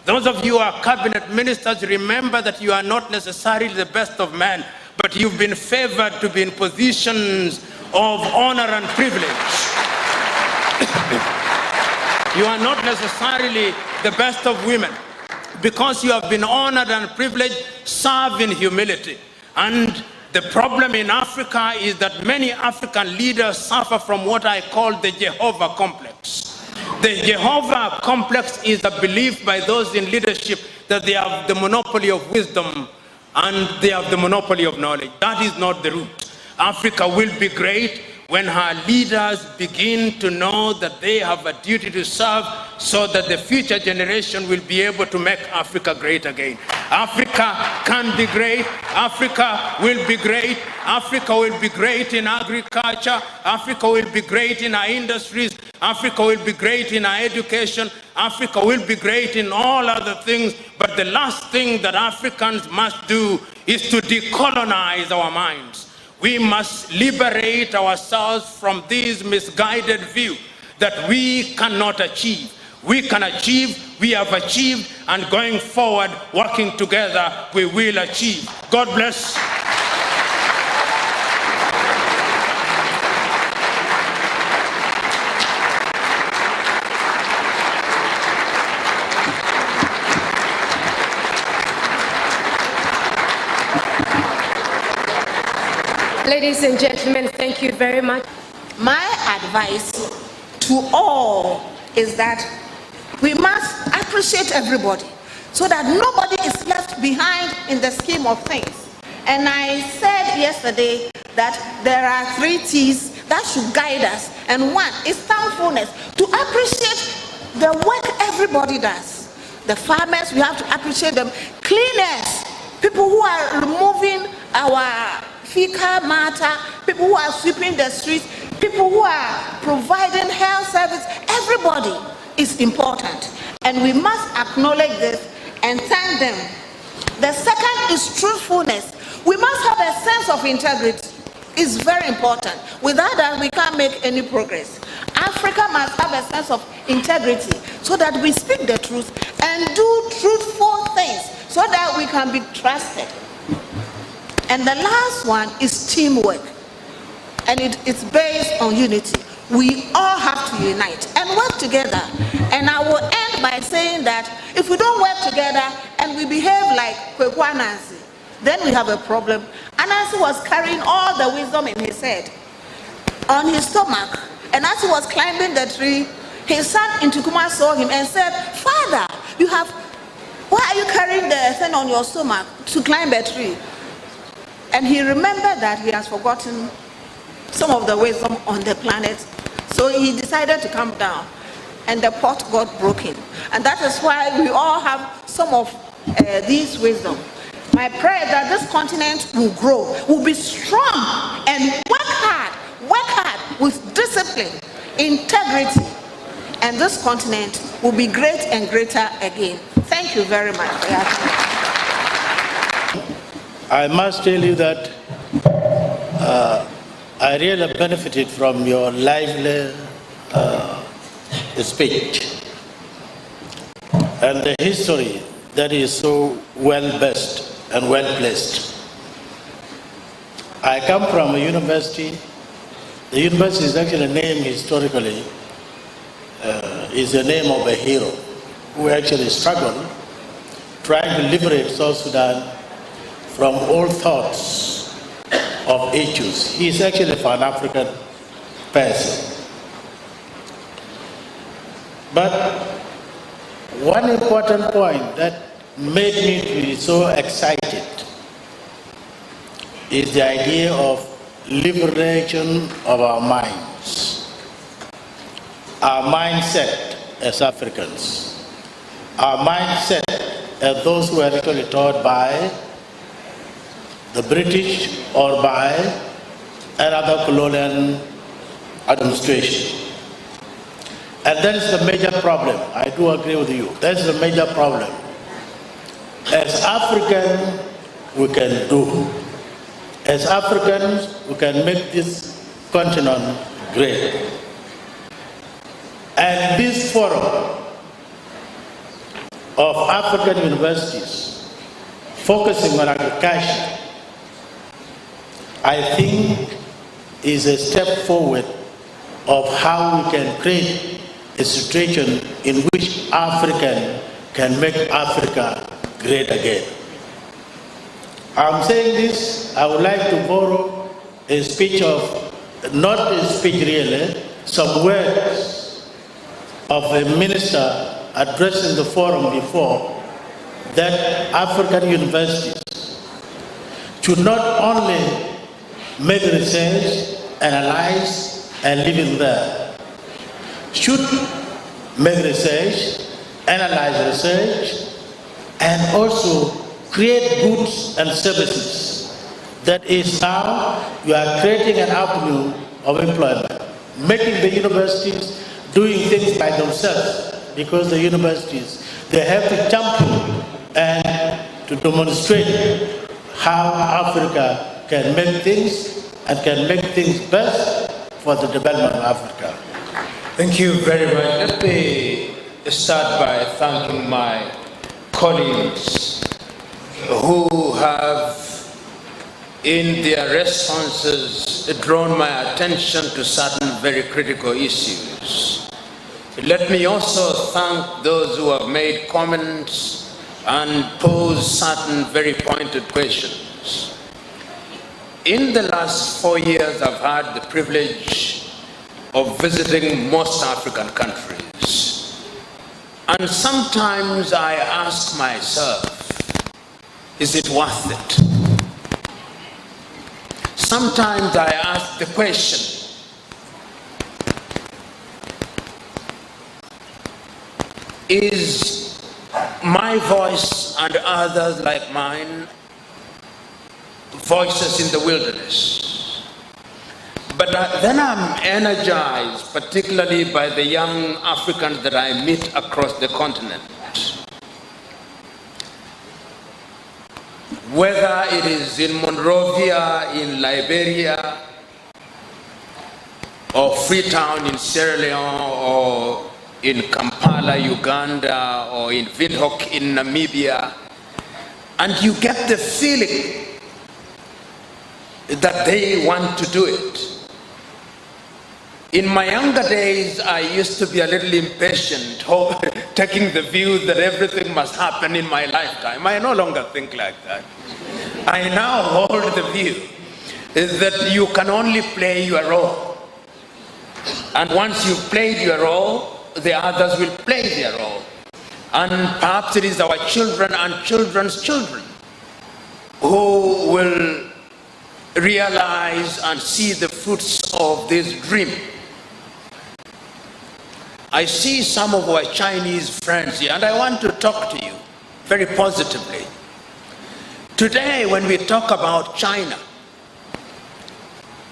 S1: Those of you who are cabinet ministers, remember that you are not necessarily the best of men, but you've been favored to be in positions of honor and privilege. You are not necessarily the best of women. Because you have been honored and privileged, serve in humility. And the problem in Africa is that many African leaders suffer from what I call the Jehovah complex. The Jehovah complex is a belief by those in leadership that they have the monopoly of wisdom and they have the monopoly of knowledge. That is not the route. Africa will be great when her leaders begin to know that they have a duty to serve, so that the future generation will be able to make Africa great again. Africa can be great. Africa will be great. Africa will be great in agriculture. Africa will be great in our industries. Africa will be great in our education. Africa will be great in all other things. But the last thing that Africans must do is to decolonize our minds. We must liberate ourselves from this misguided view that we cannot achieve. We can achieve, we have achieved, and going forward, working together, we will achieve. God bless.
S18: Ladies and gentlemen, thank you very much.
S19: My advice to all is that we must appreciate everybody so that nobody is left behind in the scheme of things. And I said yesterday that there are 3 T's that should guide us. And one is thankfulness, to appreciate the work everybody does. The farmers, we have to appreciate them. Cleaners, people who are removing our fecal matter, people who are sweeping the streets, people who are providing health service, everybody is important. And we must acknowledge this and thank them. The second is truthfulness. We must have a sense of integrity. It's very important. Without that, we can't make any progress. Africa must have a sense of integrity so that we speak the truth and do truthful things so that we can be trusted. And the last one is teamwork, and it's based on unity. We all have to unite and work together. And I will end by saying that if we don't work together and we behave like Kwekwa Nancy, then we have a problem. Anansi was carrying all the wisdom in his head on his stomach, and as he was climbing the tree, his son in Tukuma saw him and said, "Father, why are you carrying the thing on your stomach to climb a tree?" And he remembered that he has forgotten some of the wisdom on the planet. So he decided to come down, and the pot got broken. And that is why we all have some of these wisdom. My prayer is that this continent will grow, will be strong, and work hard with discipline, integrity. And this continent will be great and greater again. Thank you very much for your attention.
S20: I must tell you that I really benefited from your lively speech and the history that is so well-based and well-placed. I come from a university. The university is actually named historically, is the name of a hero who actually struggled trying to liberate South Sudan from all thoughts of issues. He is actually for an African person. But one important point that made me to be so excited is the idea of liberation of our minds, our mindset as Africans, our mindset as those who are actually taught by the British or by another colonial administration. And that is the major problem. I do agree with you. That is the major problem. As Africans, we can do. As Africans, we can make this continent great. And this forum of African universities focusing on agriculture, I think, is a step forward of how we can create a situation in which African can make Africa great again. I'm saying this, I would like to borrow a speech of, not a speech really, some words of a minister addressing the forum before, that African universities should not only make research, analyze, and live in there, should make research, analyze research, and also create goods and services. That is how you are creating an avenue of employment, making the universities doing things by themselves, because the universities, they have to champion and to demonstrate how Africa can make things and can make things best for the development of Africa.
S1: Thank you very much. Let me start by thanking my colleagues who have, in their responses, drawn my attention to certain very critical issues. Let me also thank those who have made comments and posed certain very pointed questions. In the last 4 years, I've had the privilege of visiting most African countries. And sometimes I ask myself, is it worth it? Sometimes I ask the question, is my voice and others like mine voices in the wilderness? But then I'm energized, particularly by the young Africans that I meet across the continent. Whether it is in Monrovia, in Liberia, or Freetown in Sierra Leone, or in Kampala, Uganda, or in Windhoek in Namibia, and you get the feeling that they want to do it. In my younger days, I used to be a little impatient, taking the view that everything must happen in my lifetime. I no longer think like that. I now hold the view that you can only play your role. And once you've played your role, the others will play their role. And perhaps it is our children and children's children who will realize and see the fruits of this dream. I see some of our Chinese friends here, and I want to talk to you very positively. Today, when we talk about China,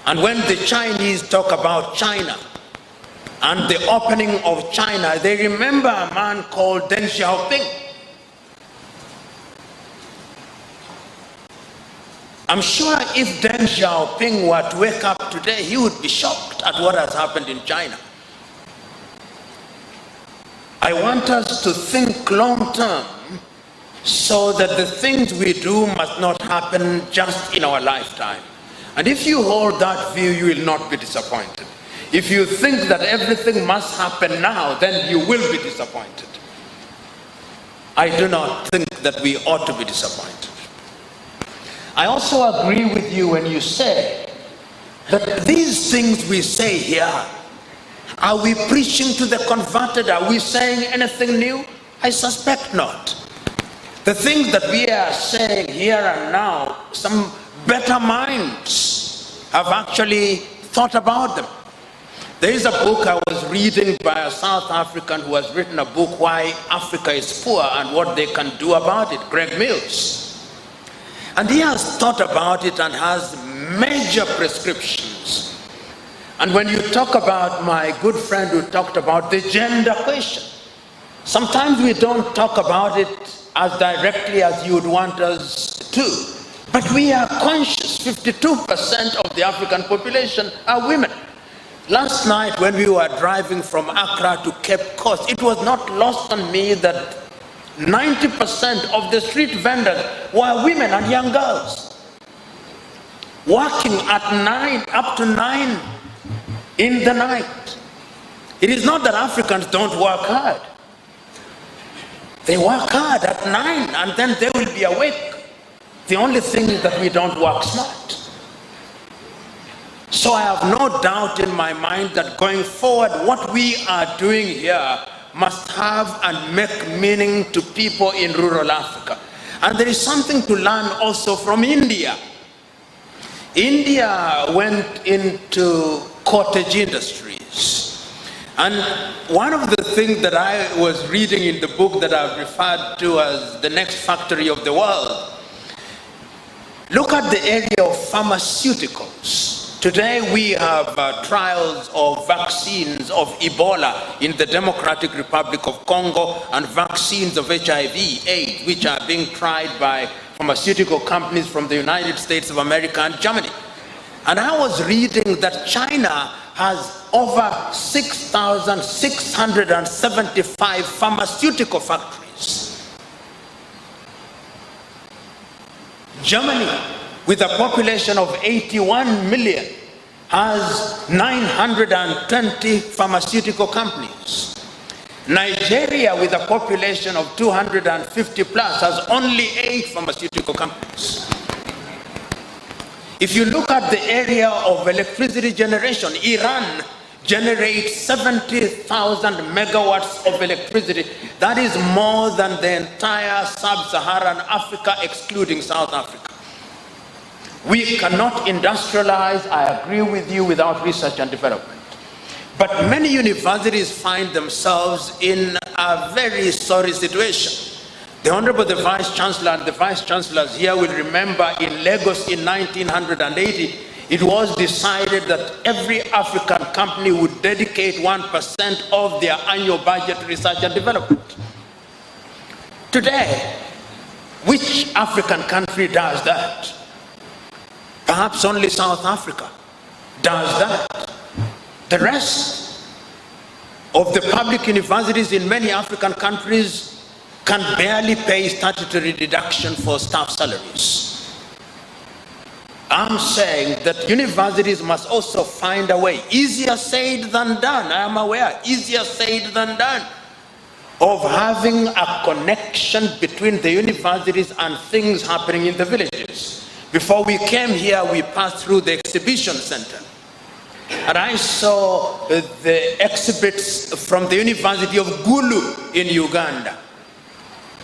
S1: and when the Chinese talk about China and the opening of China, they remember a man called Deng Xiaoping. I'm sure if Deng Xiaoping were to wake up today, he would be shocked at what has happened in China. I want us to think long term so that the things we do must not happen just in our lifetime. And if you hold that view, you will not be disappointed. If you think that everything must happen now, then you will be disappointed. I do not think that we ought to be disappointed. I also agree with you when you say that these things we say here, are we preaching to the converted? Are we saying anything new? I suspect not. The things that we are saying here and now, some better minds have actually thought about them. There is a book I was reading by a South African who has written a book, Why Africa is Poor and What They Can Do About It, Greg Mills. And he has thought about it and has major prescriptions. And when you talk about my good friend who talked about the gender question, sometimes we don't talk about it as directly as you would want us to. But we are conscious, 52% of the African population are women. Last night when we were driving from Accra to Cape Coast, it was not lost on me that 90% of the street vendors were women and young girls, working at 9, up to 9 in the night. It is not that Africans don't work hard. They work hard at 9 and then they will be awake. The only thing is that we don't work smart. So I have no doubt in my mind that going forward, what we are doing here must have and make meaning to people in rural Africa. And there is something to learn also from India. India went into cottage industries. And one of the things that I was reading in the book that I've referred to as the next factory of the world, look at the area of pharmaceuticals. Today we have trials of vaccines of Ebola in the Democratic Republic of Congo and vaccines of HIV/AIDS, which are being tried by pharmaceutical companies from the United States of America and Germany. And I was reading that China has over 6,675 pharmaceutical factories. Germany, with a population of 81 million, has 920 pharmaceutical companies. Nigeria, with a population of 250 plus, has only 8 pharmaceutical companies. If you look at the area of electricity generation, Iran generates 70,000 megawatts of electricity. That is more than the entire sub-Saharan Africa, excluding South Africa. We cannot industrialize, I agree with you, without research and development. But many universities find themselves in a very sorry situation. The Honorable the Vice Chancellor and the Vice Chancellors here will remember in Lagos in 1980, it was decided that every African company would dedicate 1% of their annual budget to research and development. Today, which African country does that? Perhaps only South Africa does that. The rest of the public universities in many African countries can barely pay statutory deduction for staff salaries. I'm saying that universities must also find a way, easier said than done, I am aware, easier said than done, of having a connection between the universities and things happening in the villages. Before we came here, we passed through the exhibition center. And I saw the exhibits from the University of Gulu in Uganda.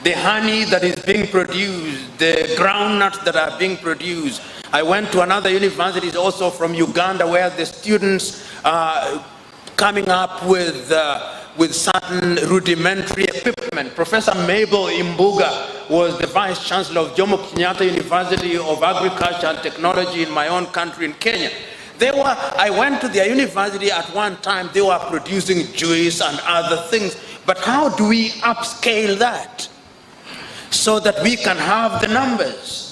S1: The honey that is being produced, the groundnuts that are being produced. I went to another university also from Uganda where the students are coming up with certain rudimentary equipment. Professor Mabel Imbuga was the Vice Chancellor of Jomo Kenyatta University of Agriculture and Technology in my own country in Kenya. I went to their university at one time, they were producing juice and other things. But how do we upscale that so that we can have the numbers?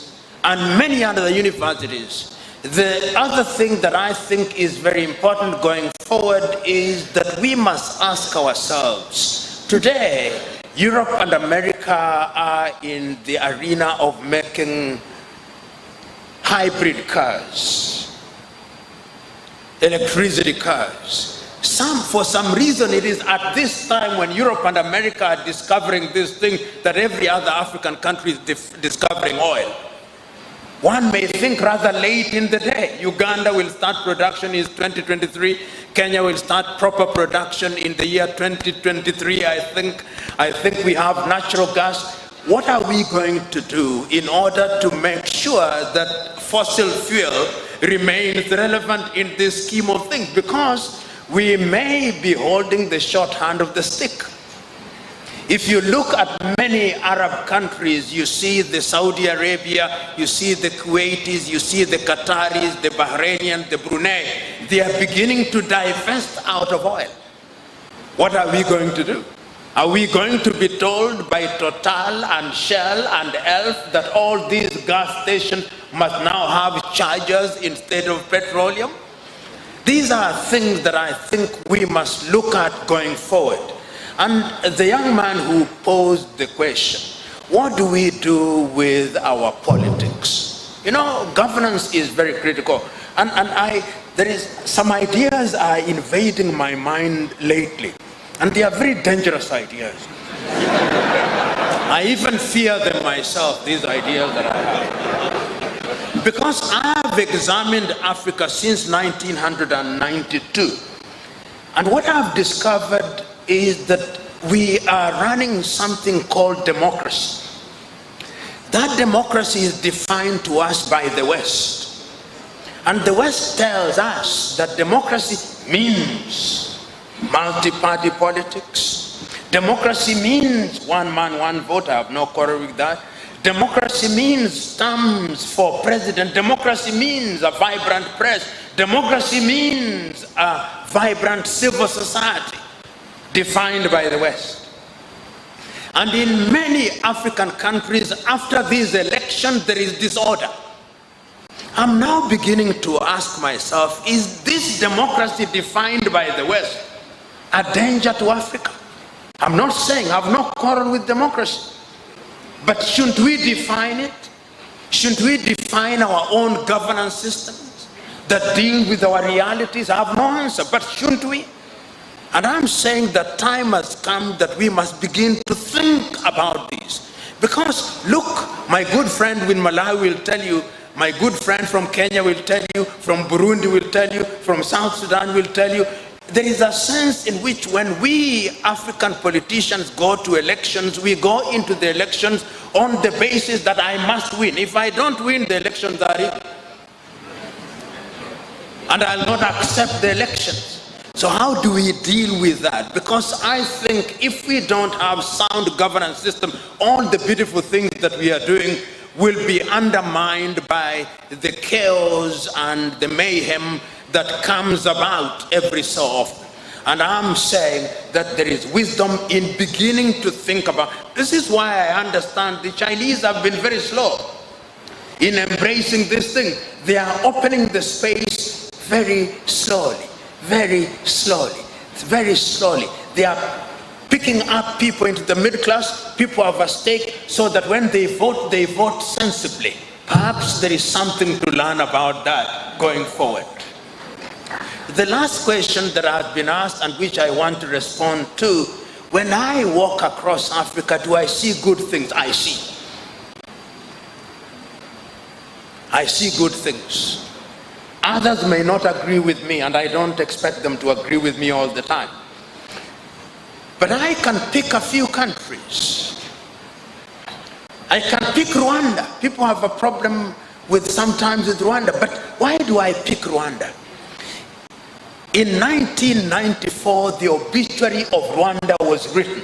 S1: And many other universities. The other thing that I think is very important going forward is that we must ask ourselves, today, Europe and America are in the arena of making hybrid cars, electricity cars. For some reason, it is at this time when Europe and America are discovering this thing that every other African country is discovering oil. One may think rather late in the day. Uganda will start production in 2023. Kenya will start proper production in the year 2023. I think we have natural gas. What are we going to do in order to make sure that fossil fuel remains relevant in this scheme of things? Because we may be holding the short hand of the stick. If you look at many Arab countries, you see the Saudi Arabia, you see the Kuwaitis, you see the Qataris, the Bahrainians, the Brunei. They are beginning to divest out of oil. What are we going to do? Are we going to be told by Total and Shell and ELF that all these gas stations must now have chargers instead of petroleum? These are things that I think we must look at going forward. And the young man who posed the question, what do we do with our politics? You know, governance is very critical. And there is some ideas are invading my mind lately. And they are very dangerous ideas. I even fear them myself, these ideas that I have. Because I have examined Africa since 1992. And what I've discovered is that we are running something called democracy. That democracy is defined to us by the West. And the West tells us that democracy means multi-party politics. Democracy means one man, one vote. I have no quarrel with that. Democracy means terms for president. Democracy means a vibrant press. Democracy means a vibrant civil society, defined by the West. And in many African countries, after these elections, there is disorder. I'm now beginning to ask myself, is this democracy defined by the West a danger to Africa? I'm not saying, I have no quarrel with democracy. But shouldn't we define it? Shouldn't we define our own governance systems that deal with our realities? I have no answer, but shouldn't we? And I'm saying that time has come that we must begin to think about this. Because look, my good friend in Malawi will tell you, my good friend from Kenya will tell you, from Burundi will tell you, from South Sudan will tell you, there is a sense in which when we African politicians go to elections, we go into the elections on the basis that I must win. If I don't win the elections, and I'll not accept the elections. So how do we deal with that? Because I think if we don't have sound governance system, all the beautiful things that we are doing will be undermined by the chaos and the mayhem that comes about every so often. And I'm saying that there is wisdom in beginning to think about. This is why I understand the Chinese have been very slow in embracing this thing. They are opening the space very slowly, very slowly, very slowly. They are picking up people into the middle class. People have a stake so that when they vote sensibly. Perhaps there is something to learn about that going forward. The last question that has been asked and which I want to respond to, when I walk across Africa, do I see good things? I see. I see good things. Others may not agree with me, and I don't expect them to agree with me all the time. But I can pick a few countries. I can pick Rwanda. People have a problem sometimes with Rwanda, but why do I pick Rwanda? In 1994, the obituary of Rwanda was written.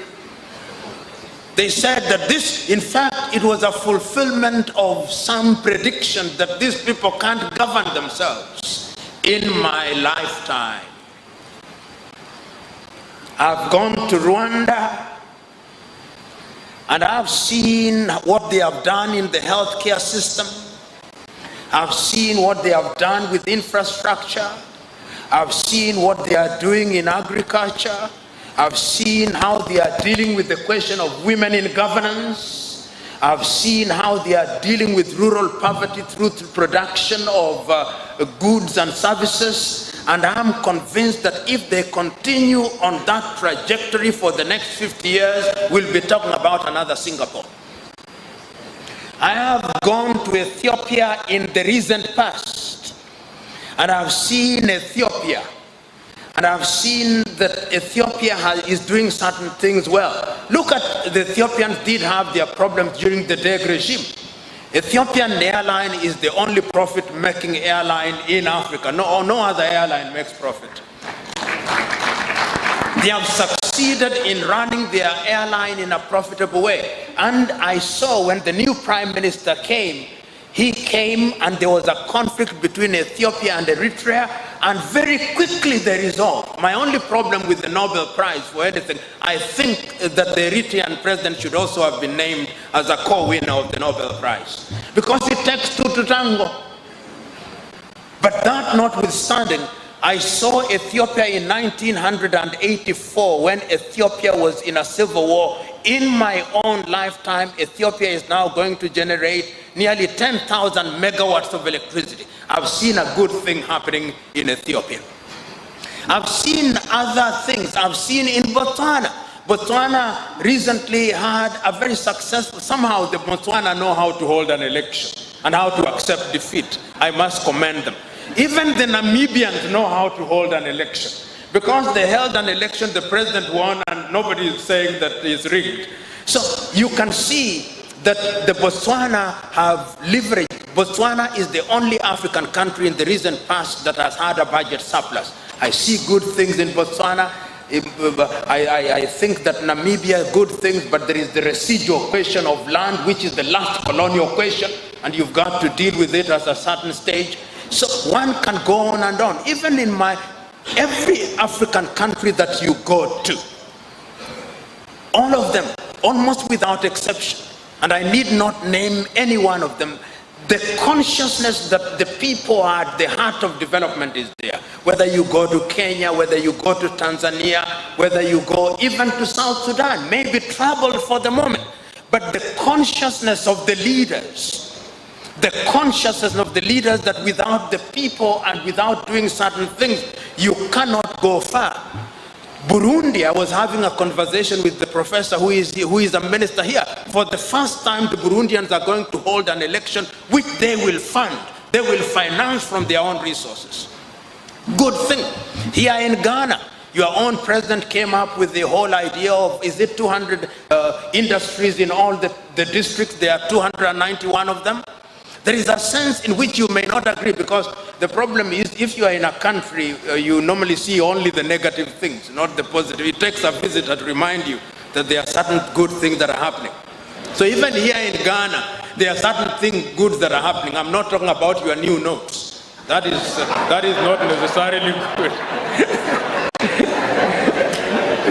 S1: They said that this, in fact, it was a fulfillment of some prediction that these people can't govern themselves in my lifetime. I've gone to Rwanda and I've seen what they have done in the healthcare system. I've seen what they have done with infrastructure. I've seen what they are doing in agriculture. I've seen how they are dealing with the question of women in governance. I've seen how they are dealing with rural poverty through the production of goods and services. And I'm convinced that if they continue on that trajectory for the next 50 years, we'll be talking about another Singapore. I have gone to Ethiopia in the recent past, and I've seen Ethiopia, and I've seen that Ethiopia is doing certain things well. Look at the Ethiopians did have their problems during the Derg regime. Ethiopian airline is the only profit-making airline in Africa. No other airline makes profit. They have succeeded in running their airline in a profitable way. And I saw when the new prime minister came, he came and there was a conflict between Ethiopia and Eritrea, and very quickly they resolve. My only problem with the Nobel Prize for anything, I think that the Eritrean president should also have been named as a co-winner of the Nobel Prize, because it takes two to tango. But that notwithstanding, I saw Ethiopia in 1984 when Ethiopia was in a civil war. In my own lifetime, Ethiopia is now going to generate nearly 10,000 megawatts of electricity. I've seen a good thing happening in Ethiopia. I've seen other things. I've seen in Botswana. Botswana recently had a very successful, somehow the Botswana know how to hold an election and how to accept defeat. I must commend them. Even the Namibians know how to hold an election. Because they held an election, the president won, and nobody is saying that it's rigged. So you can see that the Botswana have leveraged. Botswana is the only African country in the recent past that has had a budget surplus. I see good things in Botswana. I think that Namibia, good things, but there is the residual question of land, which is the last colonial question, and you've got to deal with it at a certain stage. So one can go on and on. Even in every African country that you go to, all of them, almost without exception, and I need not name any one of them, the consciousness that the people are at the heart of development is there. Whether you go to Kenya, whether you go to Tanzania, whether you go even to South Sudan, maybe troubled for the moment, but the consciousness of the leaders, that without the people and without doing certain things, you cannot go far. Burundi, I was having a conversation with the professor who is a minister here. For the first time, the Burundians are going to hold an election which they will fund. They will finance from their own resources. Good thing. Here in Ghana, your own president came up with the whole idea of, is it 200 industries in all the districts? There are 291 of them. There is a sense in which you may not agree, because the problem is, if you are in a country, you normally see only the negative things, not the positive. It takes a visitor to remind you that there are certain good things that are happening. So even here in Ghana, there are certain good that are happening. I'm not talking about your new notes. That is not necessarily good.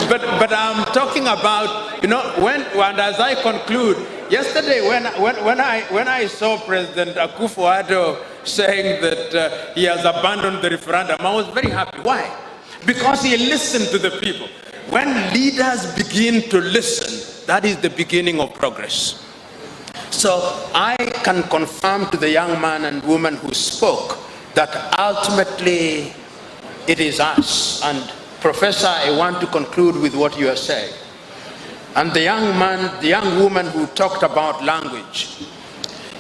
S1: But I'm talking about, and as I conclude, yesterday when I saw President Akufo-Addo saying that he has abandoned the referendum, I was very happy. Why? Because he listened to the people. When leaders begin to listen, that is the beginning of progress. So I can confirm to the young man and woman who spoke that ultimately it is us. And Professor, I want to conclude with what you are saying. And the young man, the young woman who talked about language.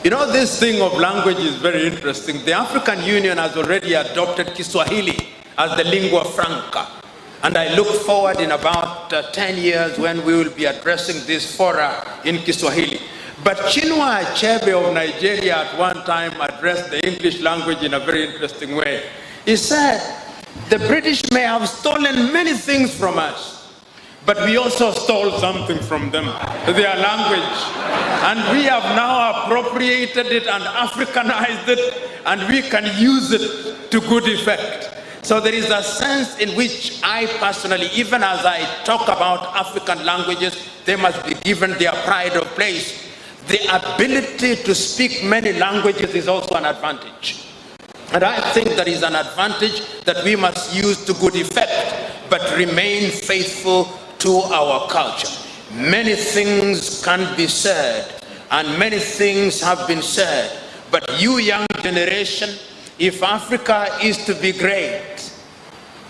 S1: This thing of language is very interesting. The African Union has already adopted Kiswahili as the lingua franca. And I look forward in about 10 years when we will be addressing this fora in Kiswahili. But Chinua Achebe of Nigeria at one time addressed the English language in a very interesting way. He said, the British may have stolen many things from us, but we also stole something from them, their language. And we have now appropriated it and Africanized it, and we can use it to good effect. So there is a sense in which I personally, even as I talk about African languages, they must be given their pride of place. The ability to speak many languages is also an advantage. And I think that is an advantage that we must use to good effect, but remain faithful to our culture. Many things can be said, and many things have been said, but you young generation, if Africa is to be great,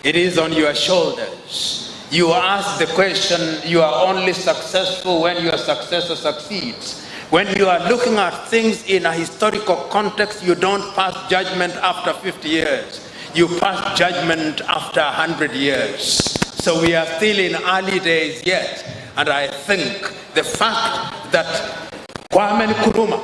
S1: it is on your shoulders. You ask the question, you are only successful when your successor succeeds. When you are looking at things in a historical context, you don't pass judgment after 50 years. You pass judgment after 100 years. So we are still in early days yet. And I think the fact that Kwame Nkrumah,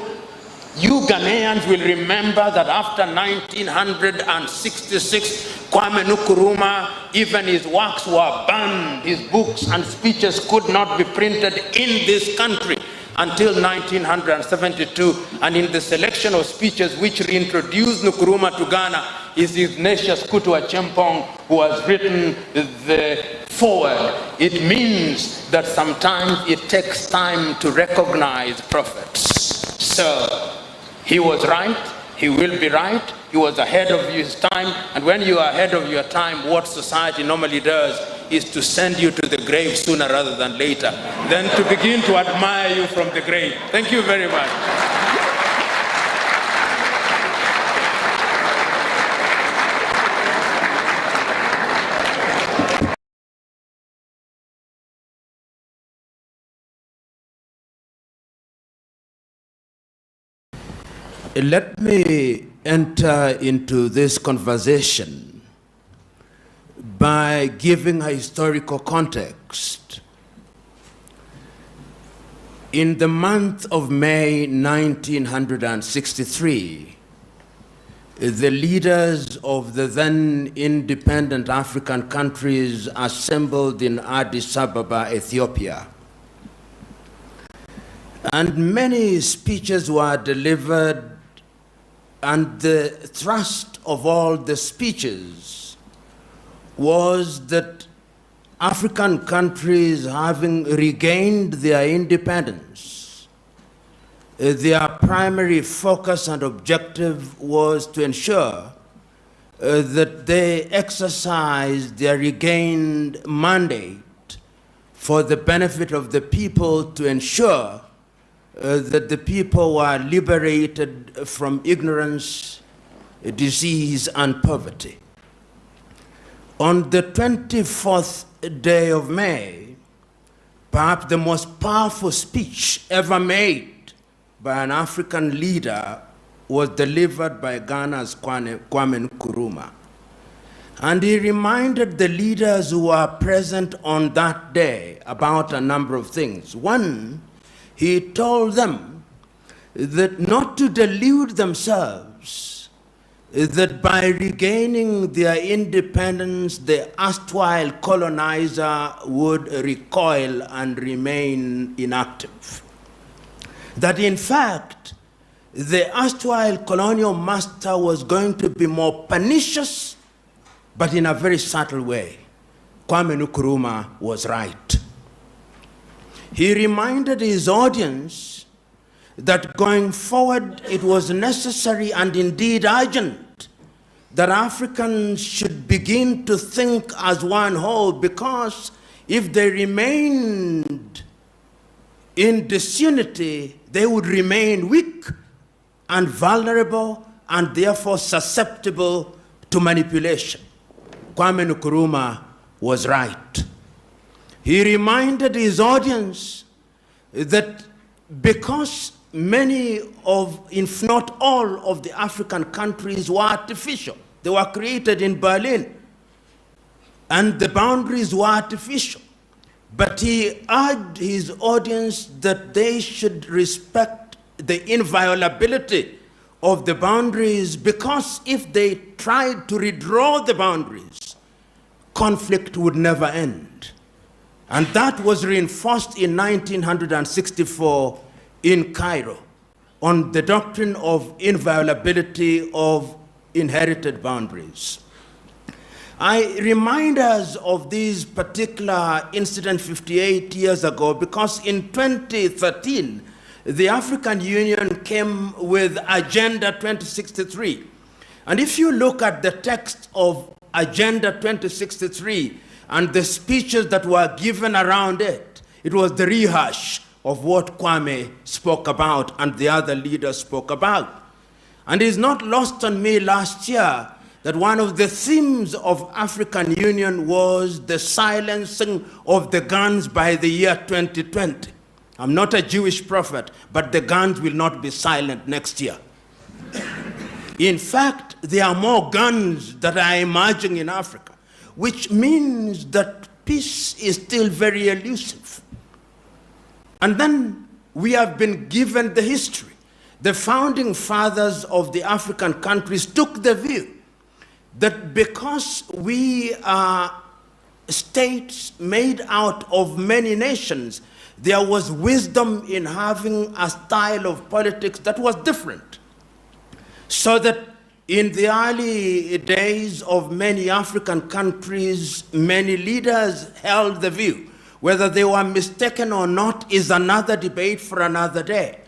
S1: you Ghanaians will remember that after 1966, Kwame Nkrumah, even his works were banned. His books and speeches could not be printed in this country until 1972, and in the selection of speeches which reintroduced Nkrumah to Ghana, is Ignatius Kutu Acheampong, who has written the foreword. It means that sometimes it takes time to recognize prophets. So he was right, he will be right, he was ahead of his time, and when you are ahead of your time, what society normally does is to send you to the grave sooner rather than later, than to begin to admire you from the grave. Thank you very much.
S2: Let me enter into this conversation by giving a historical context. In the month of May 1963, the leaders of the then independent African countries assembled in Addis Ababa, Ethiopia. And many speeches were delivered, and the thrust of all the speeches was that African countries, having regained their independence, their primary focus and objective was to ensure that they exercised their regained mandate for the benefit of the people, to ensure that the people were liberated from ignorance, disease, and poverty. On the 24th day of May, perhaps the most powerful speech ever made by an African leader was delivered by Ghana's Kwame Nkrumah. And he reminded the leaders who were present on that day about a number of things. One, he told them that not to delude themselves, that by regaining their independence, the erstwhile colonizer would recoil and remain inactive. That in fact, the erstwhile colonial master was going to be more pernicious, but in a very subtle way. Kwame Nkrumah was right. He reminded his audience that going forward, it was necessary and indeed urgent that Africans should begin to think as one whole, because if they remained in disunity, they would remain weak and vulnerable and therefore susceptible to manipulation. Kwame Nkrumah was right. He reminded his audience that because many of, if not all, of the African countries were artificial, they were created in Berlin, and the boundaries were artificial. But he urged his audience that they should respect the inviolability of the boundaries, because if they tried to redraw the boundaries, conflict would never end. And that was reinforced in 1964 in Cairo on the doctrine of inviolability of inherited boundaries. I remind us of this particular incident 58 years ago because in 2013, the African Union came with Agenda 2063. And if you look at the text of Agenda 2063 and the speeches that were given around it, it was the rehash of what Kwame spoke about and the other leaders spoke about. And it's not lost on me last year that one of the themes of African Union was the silencing of the guns by the year 2020. I'm not a Jewish prophet, but the guns will not be silent next year. In fact, there are more guns that are emerging in Africa, which means that peace is still very elusive. And then we have been given the history. The founding fathers of the African countries took the view that because we are states made out of many nations, there was wisdom in having a style of politics that was different. So that
S1: In the early days of many African countries, many leaders held the view. Whether they were mistaken or not is another debate for another day.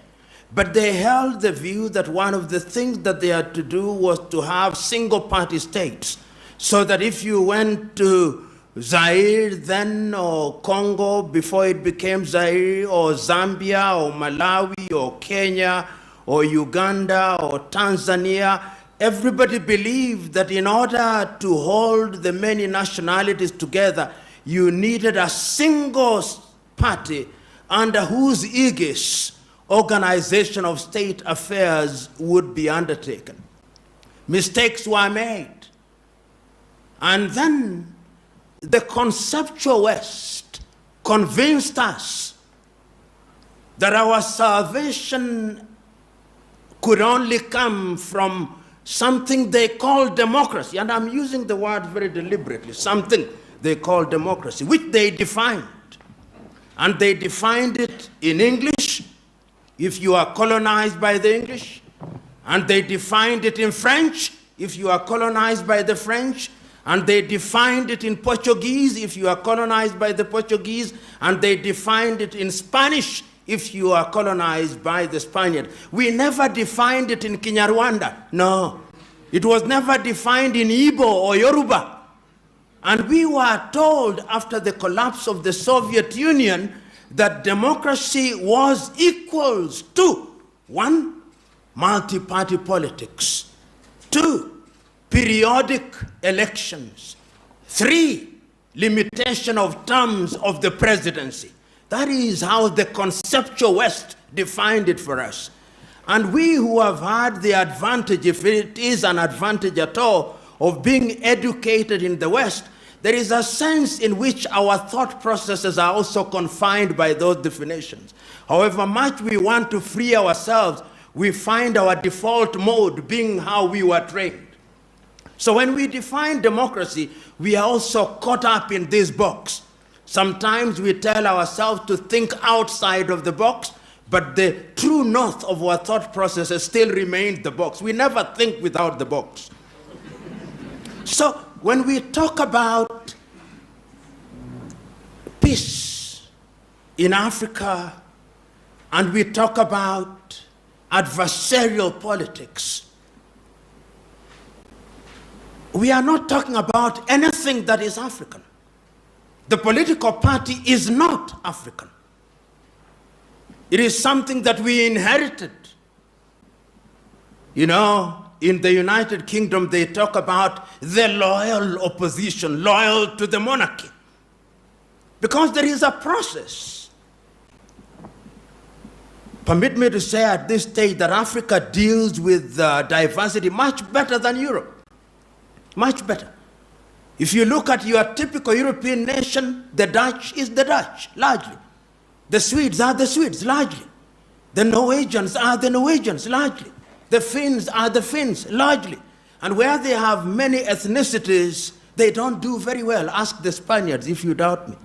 S1: But they held the view that one of the things that they had to do was to have single-party states, so that if you went to Zaire then, or Congo before it became Zaire, or Zambia, or Malawi, or Kenya, or Uganda, or Tanzania, everybody believed that in order to hold the many nationalities together, you needed a single party under whose aegis organization of state affairs would be undertaken. Mistakes were made. And then the conceptual West convinced us that our salvation could only come from something they call democracy. And I'm using the word very deliberately, something they call democracy, which they defined. And they defined it in English, if you are colonized by the English. And they defined it in French, if you are colonized by the French. And they defined it in Portuguese, if you are colonized by the Portuguese. And they defined it in Spanish, if you are colonized by the Spaniard. We never defined it in Kinyarwanda. No. It was never defined in Igbo or Yoruba. And we were told after the collapse of the Soviet Union that democracy was equals to 1, multi-party politics, 2, periodic elections, 3, limitation of terms of the presidency. That is how the conceptual West defined it for us. And we who have had the advantage, if it is an advantage at all, of being educated in the West, there is a sense in which our thought processes are also confined by those definitions. However much we want to free ourselves, we find our default mode being how we were trained. So when we define democracy, we are also caught up in this box. Sometimes we tell ourselves to think outside of the box, but the true north of our thought processes still remains the box. We never think without the box. So when we talk about peace in Africa, and we talk about adversarial politics, we are not talking about anything that is African. The political party is not African. It is something that we inherited. You know, in the United Kingdom, they talk about the loyal opposition, loyal to the monarchy. Because there is a process. Permit me to say at this stage that Africa deals with diversity much better than Europe. Much better. If you look at your typical European nation, the Dutch is the Dutch, largely. The Swedes are the Swedes, largely. The Norwegians are the Norwegians, largely. The Finns are the Finns, largely. And where they have many ethnicities, they don't do very well. Ask the Spaniards if you doubt me.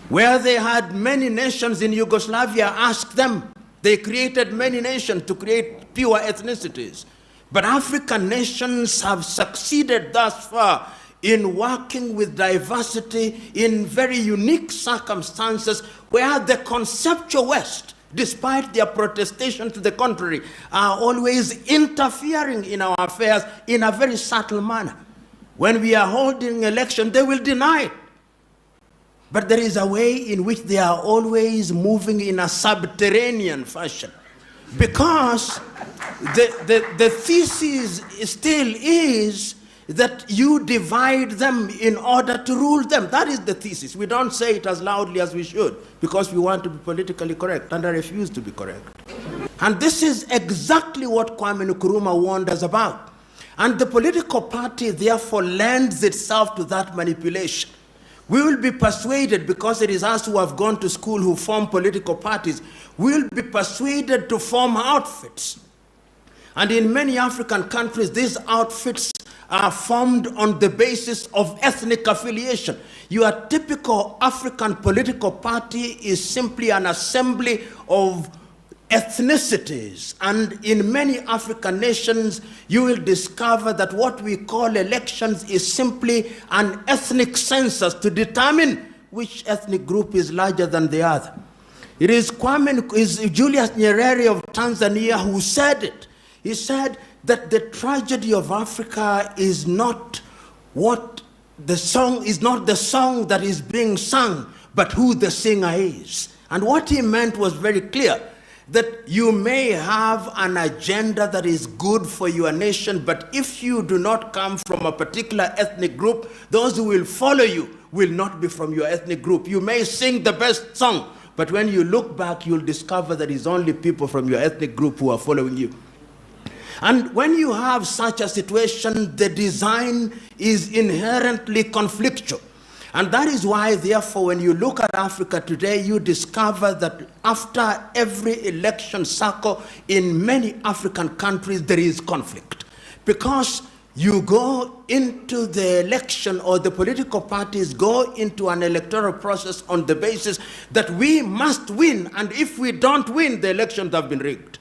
S1: Where they had many nations in Yugoslavia, ask them. They created many nations to create pure ethnicities. But African nations have succeeded thus far in working with diversity in very unique circumstances where the conceptual West, despite their protestation to the contrary, are always interfering in our affairs in a very subtle manner. When we are holding election, they will deny it. But there is a way in which they are always moving in a subterranean fashion. Because the thesis still is that you divide them in order to rule them. That is the thesis. We don't say it as loudly as we should because we want to be politically correct, and I refuse to be correct. And this is exactly what Kwame Nkrumah warned us about. And the political party therefore lends itself to that manipulation. We will be persuaded, because it is us who have gone to school who form political parties, we will be persuaded to form outfits. And in many African countries, these outfits are formed on the basis of ethnic affiliation. Your typical African political party is simply an assembly of ethnicities. And in many African nations, you will discover that what we call elections is simply an ethnic census to determine which ethnic group is larger than the other. It is Julius Nyerere of Tanzania who said it. He said that the tragedy of Africa is not what the song is, not the song that is being sung, but who the singer is. And what he meant was very clear, that you may have an agenda that is good for your nation, but if you do not come from a particular ethnic group, those who will follow you will not be from your ethnic group. You may sing the best song, but when you look back, you'll discover that it's only people from your ethnic group who are following you. And when you have such a situation, the design is inherently conflictual. And that is why, therefore, when you look at Africa today, you discover that after every election cycle in many African countries, there is conflict. Because you go into the election, or the political parties go into an electoral process on the basis that we must win, and if we don't win, the elections have been rigged.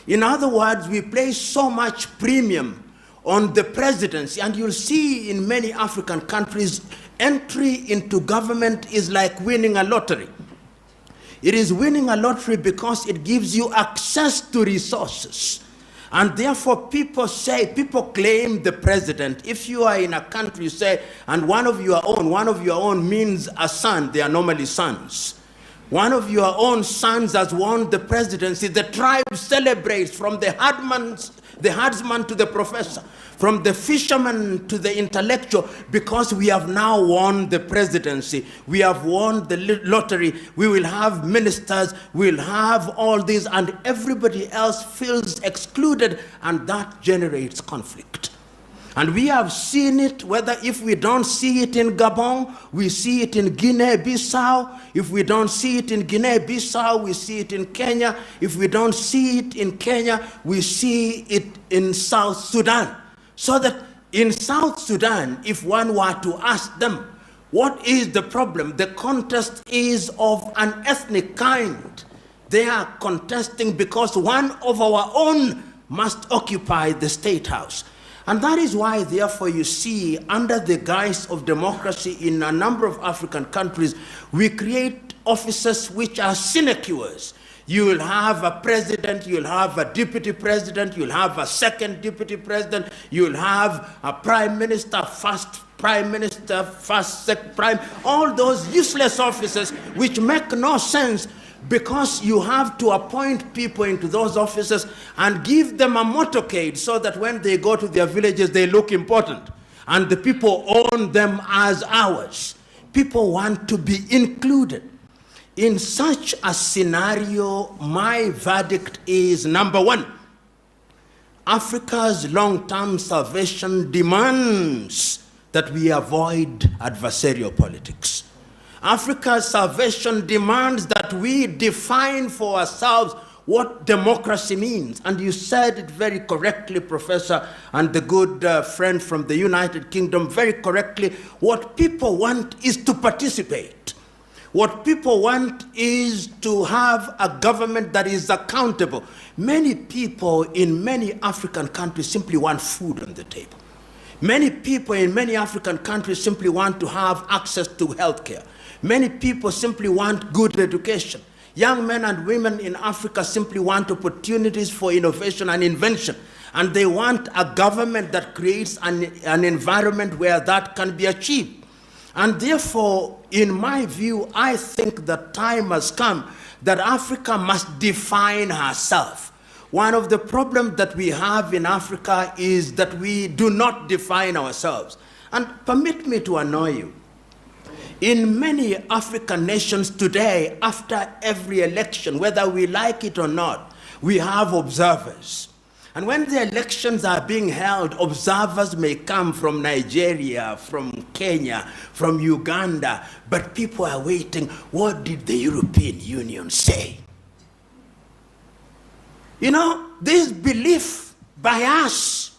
S1: In other words, we place so much premium on the presidency, and you'll see in many African countries, entry into government is like winning a lottery. It is winning a lottery because it gives you access to resources. And therefore people claim the president. If you are in a country, you say, and one of your own means a son, they are normally sons. One of your own sons has won the presidency. The tribe celebrates, from the herdsman to the professor, from the fisherman to the intellectual, because we have now won the presidency. We have won the lottery. We will have ministers. We'll have all this, and everybody else feels excluded, and that generates conflict. And we have seen it, whether if we don't see it in Gabon, we see it in Guinea-Bissau. If we don't see it in Guinea-Bissau, we see it in Kenya. If we don't see it in Kenya, we see it in South Sudan. So that in South Sudan, if one were to ask them, what is the problem? The contest is of an ethnic kind. They are contesting because one of our own must occupy the state house. And that is why, therefore, you see, under the guise of democracy in a number of African countries, we create offices which are sinecures. You will have a president, you'll have a deputy president, you'll have a second deputy president, you'll have a prime minister, first prime minister, first second prime, all those useless offices which make no sense, because you have to appoint people into those offices and give them a motorcade so that when they go to their villages, they look important. And the people own them as ours. People want to be included. In such a scenario, my verdict is, number one, Africa's long-term salvation demands that we avoid adversarial politics. Africa's salvation demands that we define for ourselves what democracy means. And you said it very correctly, Professor, and the good friend from the United Kingdom, very correctly. What people want is to participate. What people want is to have a government that is accountable. Many people in many African countries simply want food on the table. Many people in many African countries simply want to have access to healthcare. Many people simply want good education. Young men and women in Africa simply want opportunities for innovation and invention. And they want a government that creates an environment where that can be achieved. And therefore, in my view, I think the time has come that Africa must define herself. One of the problems that we have in Africa is that we do not define ourselves. And permit me to annoy you. In many African nations today, after every election, whether we like it or not, we have observers. And when the elections are being held, observers may come from Nigeria, from Kenya, from Uganda, but people are waiting. What did the European Union say? You know, this belief by us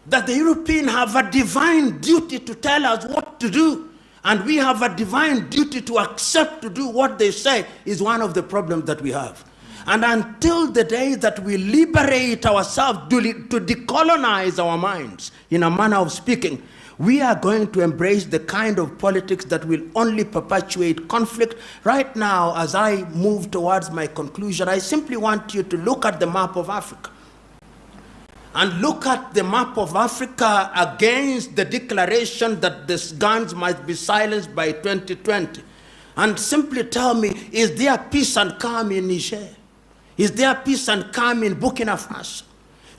S1: that the Europeans have a divine duty to tell us what to do, and we have a divine duty to accept to do what they say, is one of the problems that we have. And until the day that we liberate ourselves to decolonize our minds, in a manner of speaking, we are going to embrace the kind of politics that will only perpetuate conflict. Right now, as I move towards my conclusion, I simply want you to look at the map of Africa. And look at the map of Africa against the declaration that the guns must be silenced by 2020. And simply tell me, is there peace and calm in Niger? Is there peace and calm in Burkina Faso?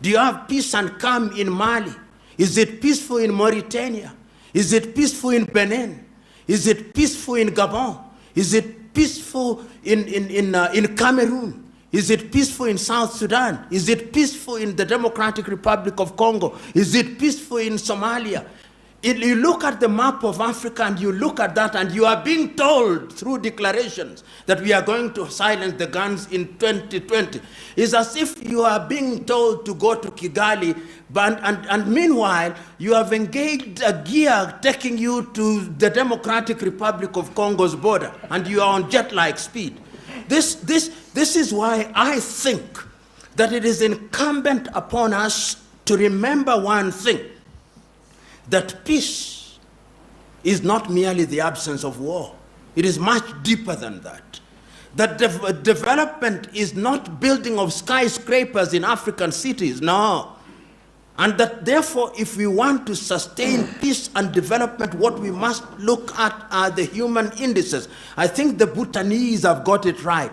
S1: Do you have peace and calm in Mali? Is it peaceful in Mauritania? Is it peaceful in Benin? Is it peaceful in Gabon? Is it peaceful in Cameroon? Is it peaceful in South Sudan? Is it peaceful in the Democratic Republic of Congo? Is it peaceful in Somalia? You look at the map of Africa and you look at that, and you are being told through declarations that we are going to silence the guns in 2020. It's as if you are being told to go to Kigali, and meanwhile, you have engaged a gear taking you to the Democratic Republic of Congo's border, and you are on jet-like speed. This is why I think that it is incumbent upon us to remember one thing, that peace is not merely the absence of war. It is much deeper than that. That development is not building of skyscrapers in African cities, no. And that therefore, if we want to sustain peace and development, what we must look at are the human indices. I think the Bhutanese have got it right.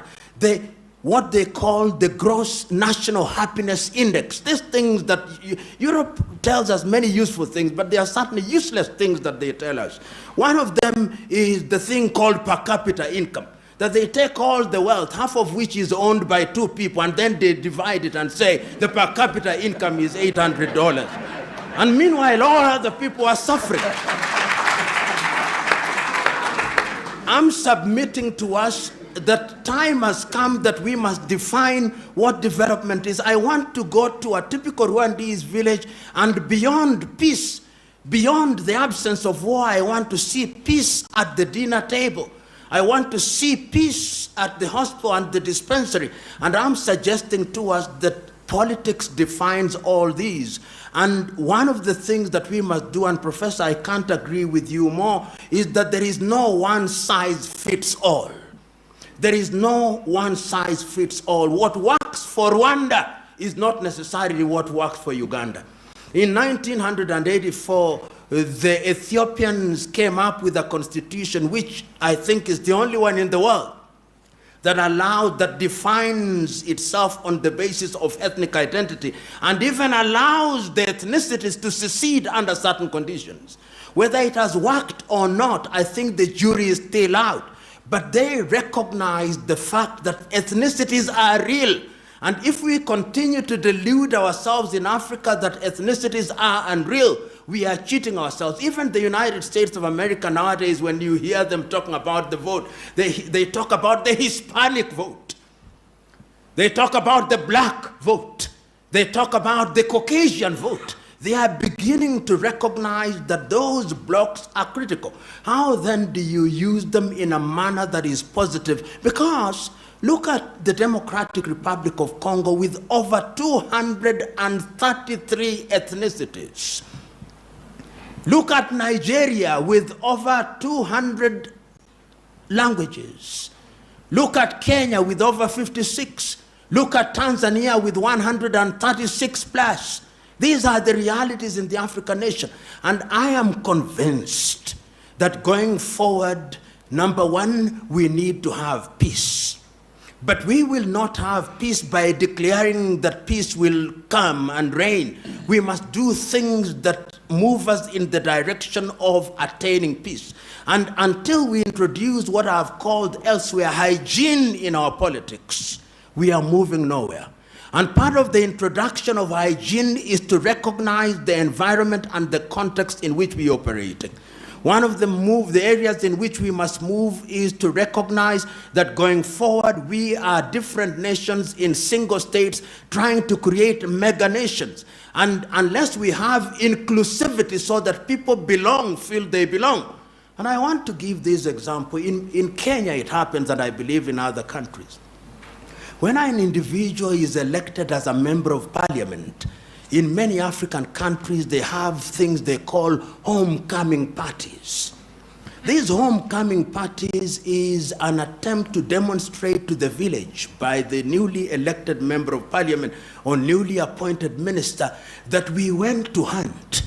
S1: What they call the gross national happiness index. These things that Europe tells us many useful things, but there are certainly useless things that they tell us. One of them is the thing called per capita income, that they take all the wealth, half of which is owned by 2 people, and then they divide it and say the per capita income is $800. And meanwhile, all other people are suffering. I'm submitting to us that time has come that we must define what development is. I want to go to a typical Rwandese village, and beyond peace, beyond the absence of war, I want to see peace at the dinner table. I want to see peace at the hospital and the dispensary. And I'm suggesting to us that politics defines all these. And one of the things that we must do, and Professor, I can't agree with you more, is that there is no one size fits all. There is no one size fits all. What works for Rwanda is not necessarily what works for Uganda. In 1984, the Ethiopians came up with a constitution which I think is the only one in the world that defines itself on the basis of ethnic identity, and even allows the ethnicities to secede under certain conditions. Whether it has worked or not, I think the jury is still out. But they recognize the fact that ethnicities are real. And if we continue to delude ourselves in Africa that ethnicities are unreal, we are cheating ourselves. Even the United States of America nowadays, when you hear them talking about the vote, they talk about the Hispanic vote. They talk about the black vote. They talk about the Caucasian vote. They are beginning to recognize that those blocks are critical. How then do you use them in a manner that is positive? Because look at the Democratic Republic of Congo with over 233 ethnicities. Look at Nigeria with over 200 languages. Look at Kenya with over 56. Look at Tanzania with 136 plus. These are the realities in the African nation. And I am convinced that going forward, number one, we need to have peace. But we will not have peace by declaring that peace will come and reign. We must do things that move us in the direction of attaining peace. And until we introduce what I've called elsewhere hygiene in our politics, we are moving nowhere. And part of the introduction of hygiene is to recognize the environment and the context in which we operate. One of the areas in which we must move is to recognize that going forward, we are different nations in single states trying to create mega nations. And unless we have inclusivity so that people feel they belong. And I want to give this example. In Kenya, it happens, and I believe in other countries.
S2: When an individual is elected as a member of parliament, in many African countries, they have things they call homecoming parties. These homecoming parties is an attempt to demonstrate to the village by the newly elected member of parliament or newly appointed minister that we went to hunt.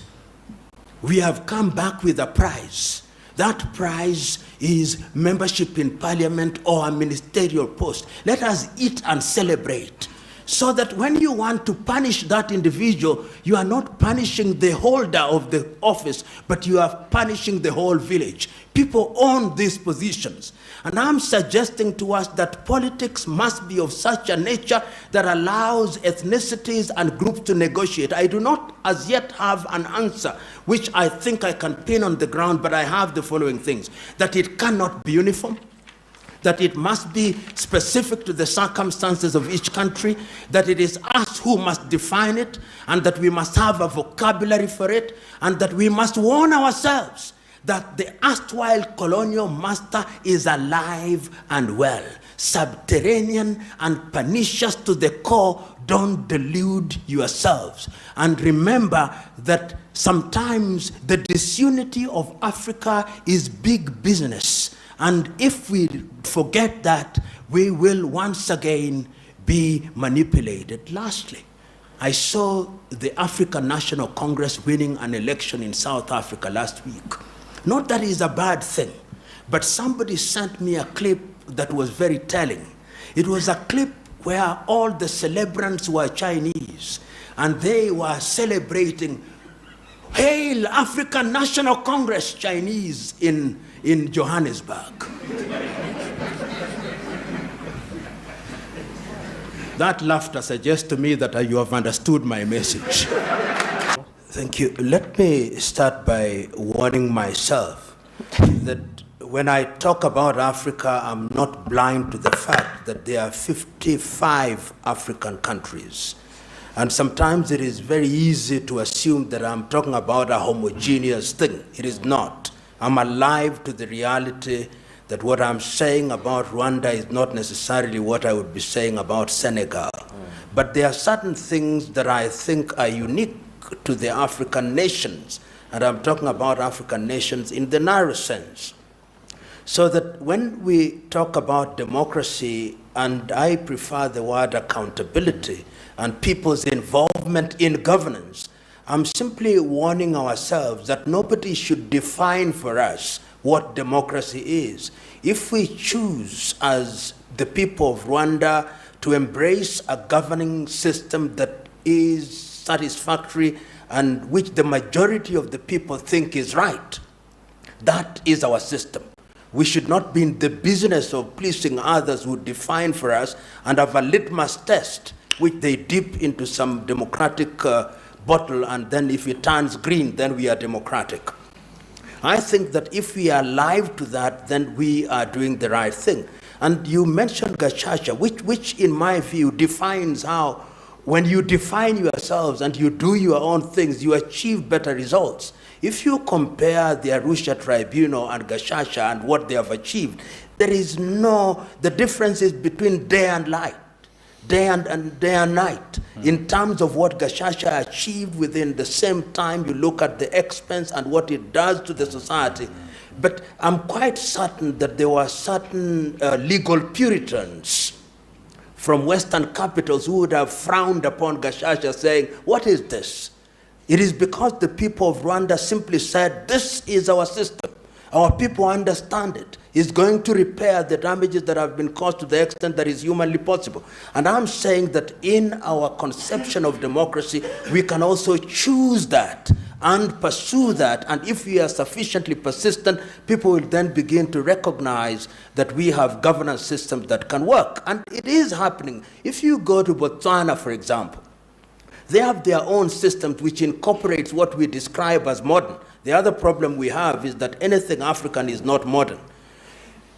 S2: We have come back with a prize. That prize is membership in parliament or a ministerial post. Let us eat and celebrate. So that when you want to punish that individual, you are not punishing the holder of the office, but you are punishing the whole village. People own these positions. And I'm suggesting to us that politics must be of such a nature that allows ethnicities and groups to negotiate. I do not as yet have an answer, which I think I can pin on the ground, but I have the following things: that it cannot be uniform, that it must be specific to the circumstances of each country, that it is us who must define it, and that we must have a vocabulary for it, and that we must warn ourselves that the erstwhile colonial master is alive and well, subterranean and pernicious to the core. Don't delude yourselves. And remember that sometimes the disunity of Africa is big business. And if we forget that, we will once again be manipulated. Lastly, I saw the African National Congress winning an election in South Africa last week. Not that is a bad thing, but somebody sent me a clip that was very telling. It was a clip where all the celebrants were Chinese, and they were celebrating, "Hail African National Congress," Chinese in Johannesburg. That laughter suggests to me that you have understood my message. Thank you. Let me start by warning myself that when I talk about Africa, I'm not blind to the fact that there are 55 African countries. And sometimes it is very easy to assume that I'm talking about a homogeneous thing. It is not. I'm alive to the reality that what I'm saying about Rwanda is not necessarily what I would be saying about Senegal. But there are certain things that I think are unique to the African nations, and I'm talking about African nations in the narrow sense. So that when we talk about democracy, and I prefer the word accountability and people's involvement in governance, I'm simply warning ourselves that nobody should define for us what democracy is. If we choose as the people of Rwanda to embrace a governing system that is satisfactory and which the majority of the people think is right, that is our system. We should not be in the business of pleasing others who define for us and have a litmus test which they dip into some democratic bottle, and then if it turns green, then we are democratic. I think that if we are alive to that, then we are doing the right thing. And you mentioned Gachacha, which in my view defines how, when you define yourselves and you do your own things, you achieve better results. If you compare the Arusha Tribunal and Gachacha and what they have achieved, there is the difference is between day and light, day and night. In terms of what Gachacha achieved within the same time, you look at the expense and what it does to the society. But I'm quite certain that there were certain legal Puritans from Western capitals who would have frowned upon Gachacha, saying, "What is this?" It is because the people of Rwanda simply said, "This is our system. Our people understand it. It's going to repair the damages that have been caused to the extent that is humanly possible." And I'm saying that in our conception of democracy, we can also choose that and pursue that. And if we are sufficiently persistent, people will then begin to recognize that we have governance systems that can work. And it is happening. If you go to Botswana, for example, they have their own systems which incorporates what we describe as modern. The other problem we have is that anything African is not modern.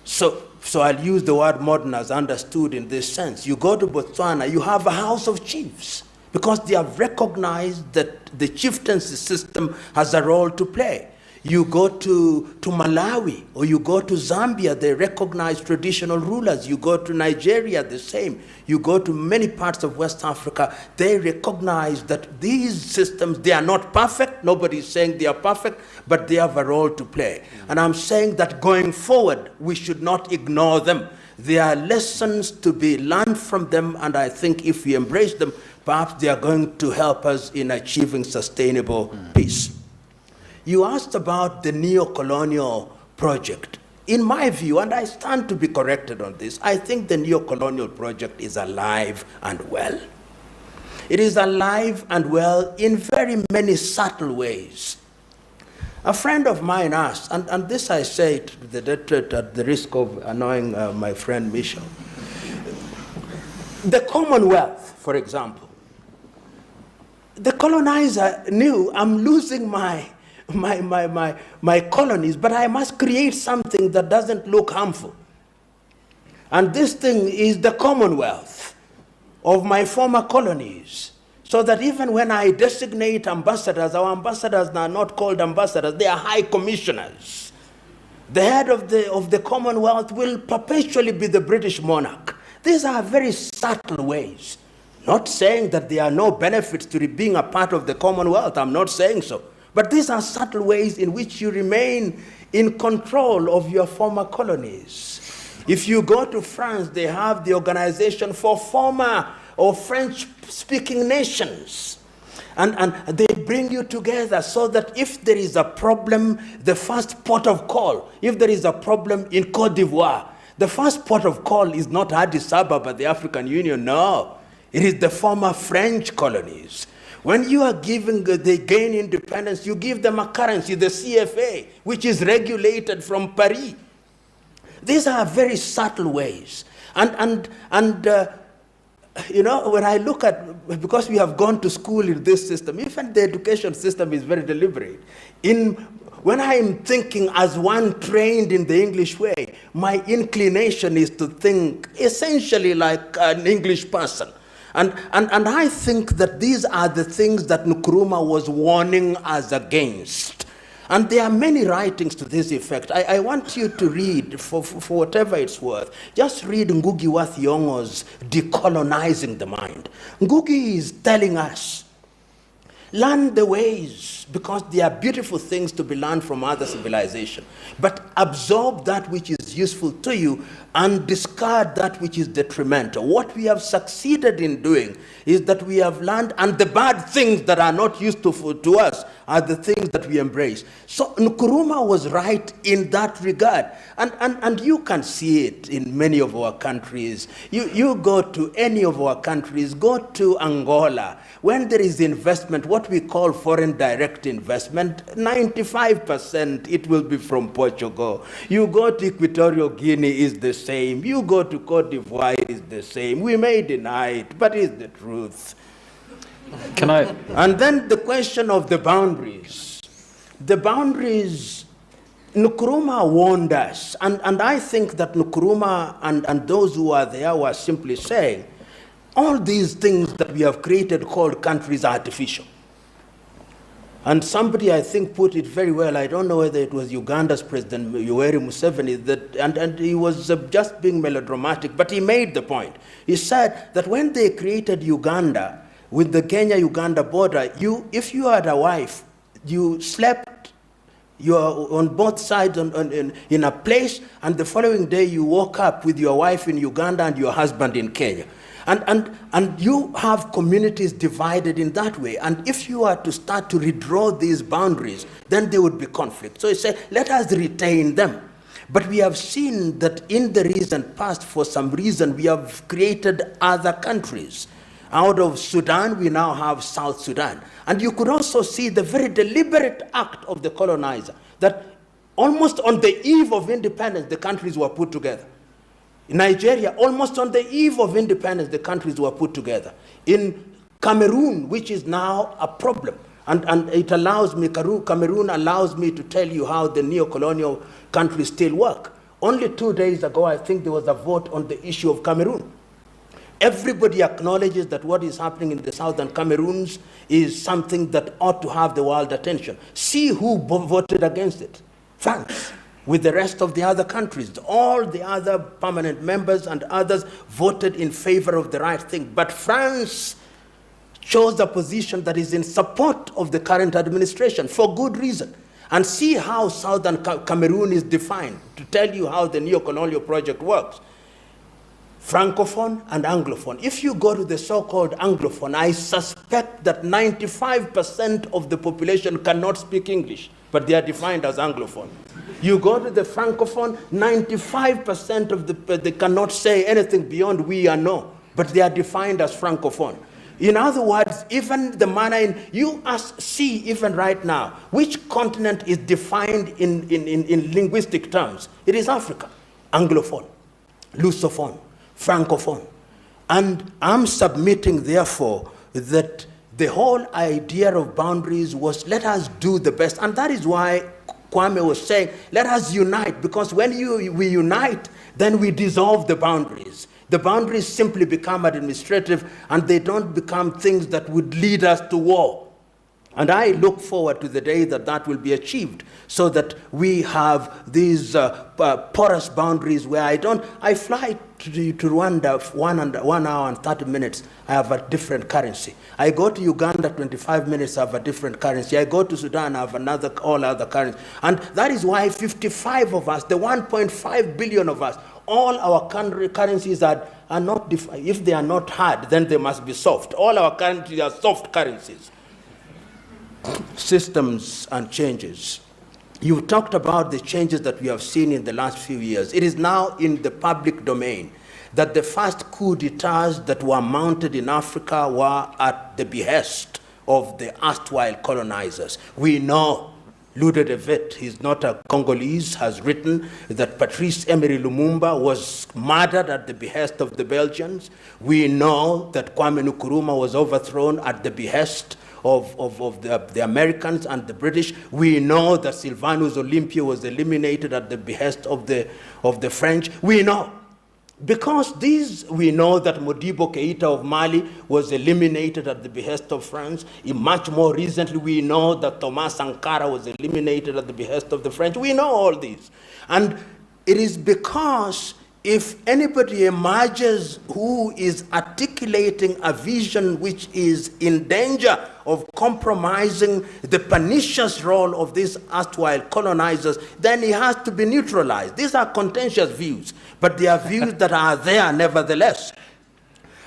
S2: So I'll use the word modern as understood in this sense. You go to Botswana, you have a house of chiefs because they have recognized that the chieftaincy system has a role to play. You go to Malawi or you go to Zambia, they recognize traditional rulers. You go to Nigeria, the same. You go to many parts of West Africa, they recognize that these systems, they are not perfect. Nobody is saying they are perfect, but they have a role to play. And I'm saying that going forward, we should not ignore them. There are lessons to be learned from them, and I think if we embrace them, perhaps they are going to help us in achieving sustainable peace. You asked about the neo-colonial project. In my view, and I stand to be corrected on this, I think the neo-colonial project is alive and well. It is alive and well in very many subtle ways. A friend of mine asked, and this I say at the risk of annoying my friend Michel, the Commonwealth, for example, the colonizer knew, I'm losing my colonies, but I must create something that doesn't look harmful. And this thing is the Commonwealth of my former colonies, so that even when I designate ambassadors, our ambassadors are not called ambassadors, they are high commissioners. The head of the Commonwealth will perpetually be the British monarch. These are very subtle ways. Not saying that there are no benefits to being a part of the Commonwealth, I'm not saying so. But these are subtle ways in which you remain in control of your former colonies. If you go to France, they have the Organization for Former or French-speaking Nations. And they bring you together so that if there is a problem, the first port of call, if there is a problem in Côte d'Ivoire, the first port of call is not Addis Ababa, the African Union, no. It is the former French colonies. When you are giving, they gain independence, you give them a currency, the CFA, which is regulated from Paris. These are very subtle ways. And you know, when I look at, because we have gone to school in this system, even the education system is very deliberate. When I am thinking as one trained in the English way, my inclination is to think essentially like an English person. And I think that these are the things that Nkrumah was warning us against. And there are many writings to this effect. I want you to read, for whatever it's worth, just read Ngugi wa Thiong'o's Decolonizing the Mind. Ngugi is telling us, learn the ways, because they are beautiful things to be learned from other civilization. But absorb that which is useful to you and discard that which is detrimental. What we have succeeded in doing is that we have learned, and the bad things that are not useful to us are the things that we embrace. So Nkrumah was right in that regard. And you can see it in many of our countries. You go to any of our countries, go to Angola. When there is investment, what we call foreign direct investment, 95% it will be from Portugal. You go to Equatorial Guinea, is the same. You go to Côte d'Ivoire, it is the same. We may deny it, but it's the truth.
S21: Can I?
S2: And then the question of the boundaries. The boundaries, Nkrumah warned us, and I think that Nkrumah and those who are there were simply saying, all these things that we have created called countries are artificial. And somebody, I think, put it very well. I don't know whether it was Uganda's President Yoweri Museveni, and he was just being melodramatic, but he made the point. He said that when they created Uganda, with the Kenya-Uganda border, if you had a wife, you slept, you are on both sides in a place, and the following day you woke up with your wife in Uganda and your husband in Kenya. And you have communities divided in that way. And if you are to start to redraw these boundaries, then there would be conflict. So he said, let us retain them. But we have seen that in the recent past, for some reason, we have created other countries. Out of Sudan, we now have South Sudan. And you could also see the very deliberate act of the colonizer, that almost on the eve of independence, the countries were put together. In Nigeria, almost on the eve of independence, the countries were put together. In Cameroon, which is now a problem, and it allows me, Cameroon allows me to tell you how the neo-colonial countries still work. Only 2 days ago, I think there was a vote on the issue of Cameroon.
S1: everybody acknowledges that what is happening in the southern Cameroons is something that ought to have the world attention. See who voted against it. France, with the rest of the other countries. All the other permanent members and others voted in favor of the right thing. But France chose a position that is in support of the current administration for good reason. And see how southern Cameroon is defined, to tell you how the neo-colonial project works. Francophone and Anglophone. If you go to the so-called Anglophone, I suspect that 95% of the population cannot speak English, but they are defined as Anglophone. You go to the Francophone, 95% of they cannot say anything beyond we and no, but they are defined as Francophone. In other words, even the manner see even right now, which continent is defined in linguistic terms? It is Africa. Anglophone, Lusophone, Francophone. And I'm submitting, therefore, that the whole idea of boundaries was, let us do the best. And that is why Kwame was saying, let us unite, because when we unite, then we dissolve the boundaries. The boundaries simply become administrative, and they don't become things that would lead us to war. And I look forward to the day that that will be achieved, so that we have these porous boundaries where I fly to Rwanda 1 hour and 30 minutes, I have a different currency. I go to Uganda 25 minutes, I have a different currency. I go to Sudan, I have all other currency. And that is why 55 of us, the 1.5 billion of us, all our currencies are not defined. If they are not hard, then they must be soft. All our currencies are soft currencies. Systems and changes. You talked about the changes that we have seen in the last few years. It is now in the public domain that the first coup d'etats that were mounted in Africa were at the behest of the erstwhile colonizers. We know Lude de Witt, he's not a Congolese, has written that Patrice Emery Lumumba was murdered at the behest of the Belgians. We know that Kwame Nkrumah was overthrown at the behest of the Americans and the British. We know that Sylvanus Olympia was eliminated at the behest of the French. We know. Because we know that Modibo Keita of Mali was eliminated at the behest of France. Much more recently, we know that Thomas Sankara was eliminated at the behest of the French. We know all these. And it is because if anybody emerges who is articulating a vision which is in danger of compromising the pernicious role of these erstwhile colonizers, then he has to be neutralized. These are contentious views, but they are views that are there nevertheless.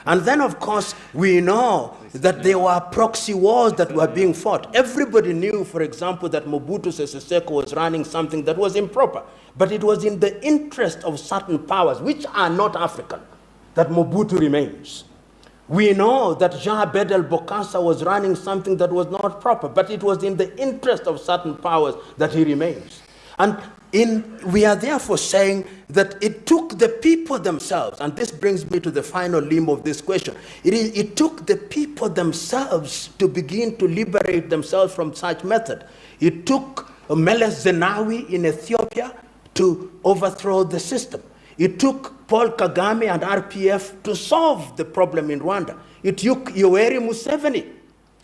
S1: And then, of course, we know that there were proxy wars that were being fought. Everybody knew, for example, that Mobutu Sese Seko was running something that was improper. But it was in the interest of certain powers, which are not African, that Mobutu remains. We know that Jean Bedel Bokassa was running something that was not proper, but it was in the interest of certain powers that he remains. And we are therefore saying that it took the people themselves, and this brings me to the final limb of this question. It took the people themselves to begin to liberate themselves from such method. It took Meles Zenawi in Ethiopia to overthrow the system. It took Paul Kagame and RPF to solve the problem in Rwanda. It took Yoweri Museveni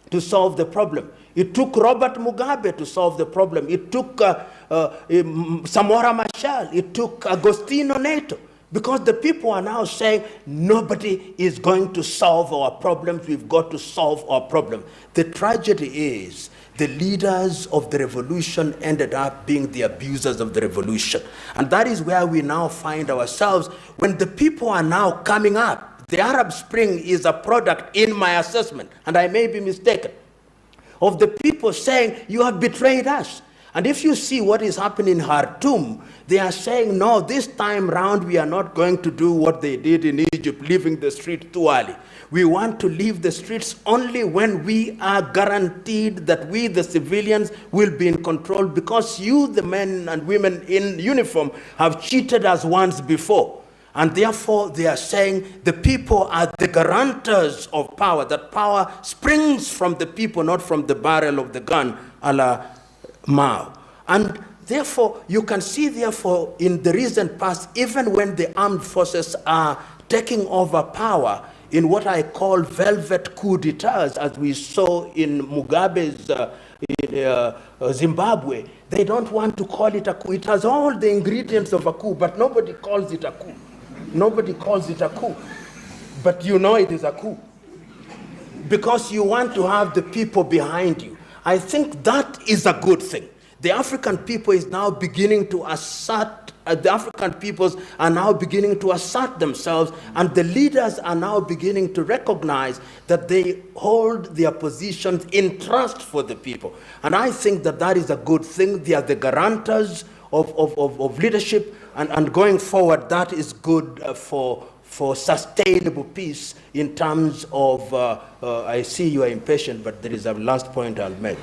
S1: to solve the problem. It took Robert Mugabe to solve the problem. It took Samora Machel. It took Agostino Neto. Because the people are now saying, nobody is going to solve our problems. We've got to solve our problem. The tragedy is the leaders of the revolution ended up being the abusers of the revolution. And that is where we now find ourselves when the people are now coming up. The Arab Spring is a product, in my assessment, and I may be mistaken, of the people saying, you have betrayed us. And if you see what is happening in Khartoum, they are saying, no, this time round we are not going to do what they did in Egypt, leaving the street too early. We want to leave the streets only when we are guaranteed that we, the civilians, will be in control, because you, the men and women in uniform, have cheated us once before. And therefore, they are saying the people are the guarantors of power, that power springs from the people, not from the barrel of the gun, a la Mao. And therefore, you can see, therefore, in the recent past, even when the armed forces are taking over power, in what I call velvet coup d'etats, as we saw in Mugabe's Zimbabwe. They don't want to call it a coup. It has all the ingredients of a coup, but nobody calls it a coup. Nobody calls it a coup. But you know it is a coup. Because you want to have the people behind you. I think that is a good thing. The African people is now beginning to assert, the African peoples are now beginning to assert themselves, and the leaders are now beginning to recognize that they hold their positions in trust for the people. And I think that that is a good thing. They are the guarantors of leadership, and going forward, that is good for sustainable peace in terms of, I see you are impatient, but there is a last point I'll make.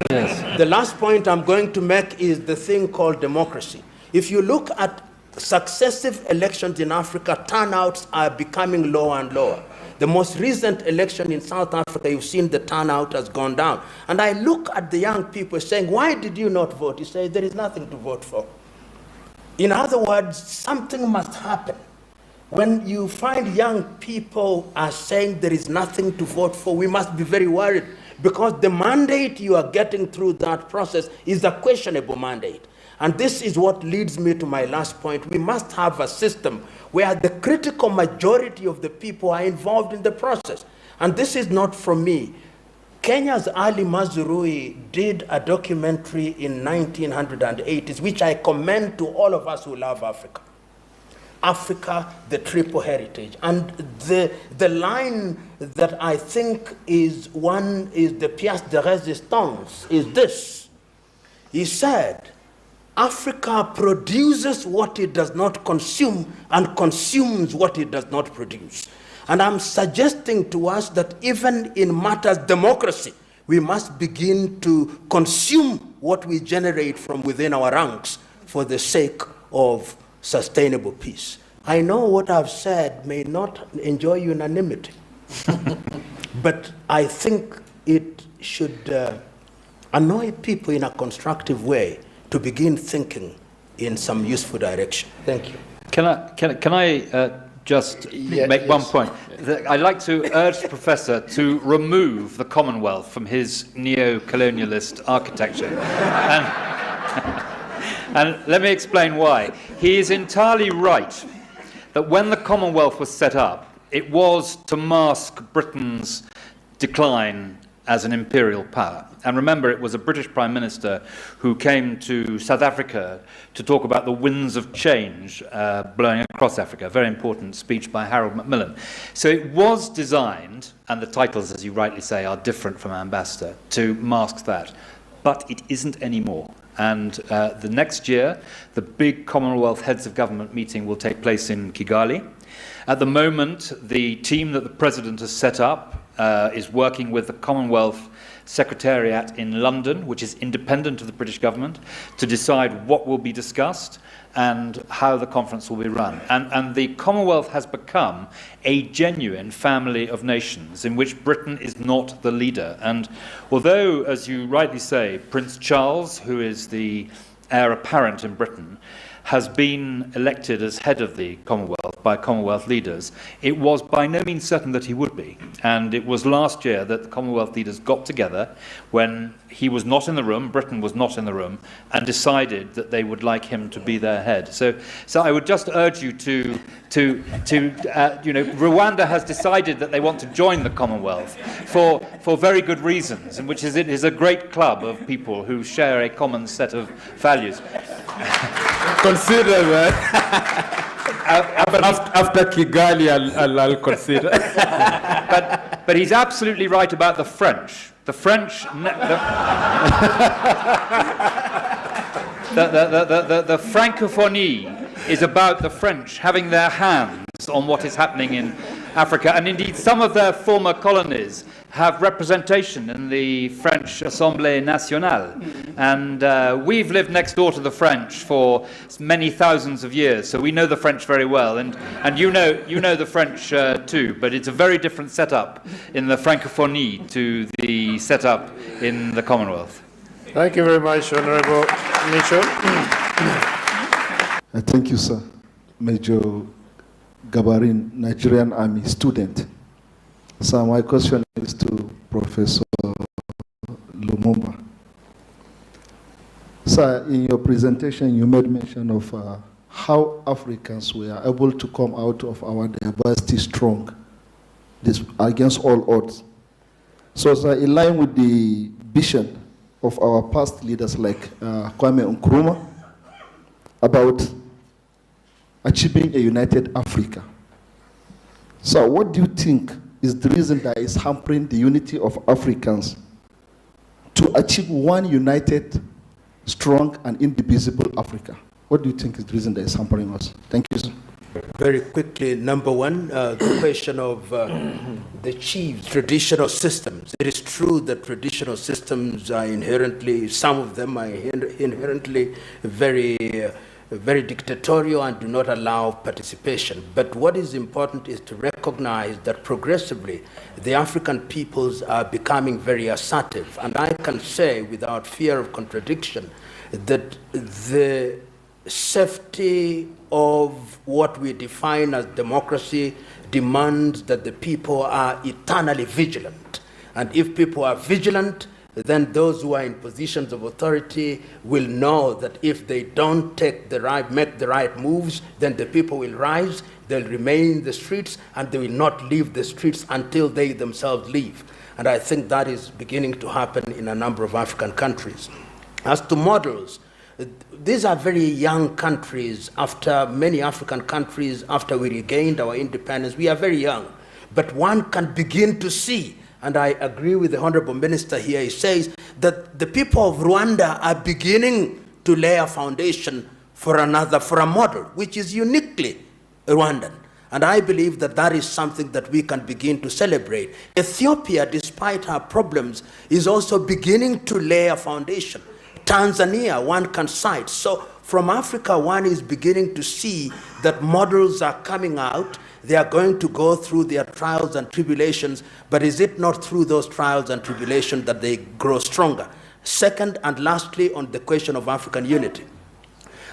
S1: Yes. The last point I'm going to make is the thing called democracy. If you look at successive elections in Africa, turnouts are becoming lower and lower. The most recent election in South Africa, you've seen the turnout has gone down. And I look at the young people saying, why did you not vote? You say, there is nothing to vote for. In other words, something must happen. When you find young people are saying there is nothing to vote for, we must be very worried, because the mandate you are getting through that process is a questionable mandate. And this is what leads me to my last point. We must have a system where the critical majority of the people are involved in the process. And this is not from me. Kenya's Ali Mazrui did a documentary in 1980s, which I commend to all of us who love Africa. Africa, the triple heritage. And the line that I think is the pièce de résistance is this. He said, Africa produces what it does not consume and consumes what it does not produce. And I'm suggesting to us that even in matters democracy, we must begin to consume what we generate from within our ranks for the sake of sustainable peace. I know what I've said may not enjoy unanimity, but I think it should annoy people in a constructive way to begin thinking in some useful direction. Thank you.
S21: Can I just make one point? I'd like to urge the Professor to remove the Commonwealth from his neo-colonialist architecture. And let me explain why. He is entirely right that when the Commonwealth was set up, it was to mask Britain's decline as an imperial power. And remember, it was a British Prime Minister who came to South Africa to talk about the winds of change blowing across Africa. A very important speech by Harold Macmillan. So it was designed, and the titles, as you rightly say, are different from Ambassador, to mask that. But it isn't anymore. And the next year, the big Commonwealth Heads of Government meeting will take place in Kigali. At the moment, the team that the President has set up is working with the Commonwealth Secretariat in London, which is independent of the British government, to decide what will be discussed and how the conference will be run. And the Commonwealth has become a genuine family of nations in which Britain is not the leader. And although, as you rightly say, Prince Charles, who is the heir apparent in Britain, has been elected as head of the Commonwealth by Commonwealth leaders, it was by no means certain that he would be. And it was last year that the Commonwealth leaders got together when he was not in the room, Britain was not in the room, and decided that they would like him to be their head. So I would just urge you to Rwanda has decided that they want to join the Commonwealth for very good reasons, and which is it is a great club of people who share a common set of values.
S4: Consider that. After Kigali, I'll consider.
S21: But he's absolutely right about the French. The French, the Francophonie is about the French having their hands on what is happening in Africa, and indeed some of their former colonies have representation in the French Assemblée Nationale. And we've lived next door to the French for many thousands of years, so we know the French very well, and you know the French too, but it's a very different setup in the Francophonie to the setup in the Commonwealth.
S4: Thank you very much, Honorable Mitchell.
S22: Thank you, sir. Major
S5: Gabarin, Nigerian Army student. So my question is to Professor Lumumba. Sir, in your presentation, you made mention of how Africans were able to come out of our diversity strong against all odds. So, sir, in line with the vision of our past leaders like Kwame Nkrumah about achieving a united Africa. So what do you think is the reason that is hampering the unity of Africans to achieve one united, strong, and indivisible Africa? What do you think is the reason that is hampering us? Thank you, sir.
S1: Very quickly, number one, the question of the chief traditional systems. It is true that traditional systems are inherently, some of them are inherently very dictatorial and do not allow participation. But what is important is to recognize that progressively the African peoples are becoming very assertive. And I can say without fear of contradiction that the safety of what we define as democracy demands that the people are eternally vigilant. And if people are vigilant, then those who are in positions of authority will know that if they don't make the right moves, then the people will rise, they'll remain in the streets, and they will not leave the streets until they themselves leave. And I think that is beginning to happen in a number of African countries. As to models, these are very young countries. After many African countries, after we regained our independence, we are very young. But one can begin to see, and I agree with the Honorable Minister here, he says that the people of Rwanda are beginning to lay a foundation for a model, which is uniquely Rwandan. And I believe that that is something that we can begin to celebrate. Ethiopia, despite her problems, is also beginning to lay a foundation. Tanzania, one can cite. So from Africa, one is beginning to see that models are coming out. They are going to go through their trials and tribulations, but is it not through those trials and tribulations that they grow stronger? Second, and lastly, on the question of African unity.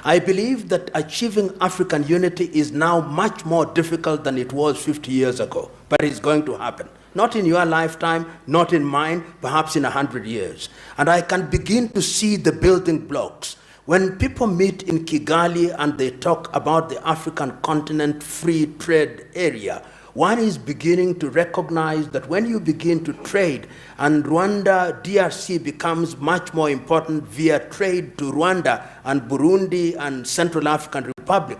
S1: I believe that achieving African unity is now much more difficult than it was 50 years ago, but it's going to happen. Not in your lifetime, not in mine, perhaps in 100 years. And I can begin to see the building blocks. When people meet in Kigali and they talk about the African continent free trade area, one is beginning to recognize that when you begin to trade and Rwanda, DRC becomes much more important via trade to Rwanda and Burundi and Central African Republic,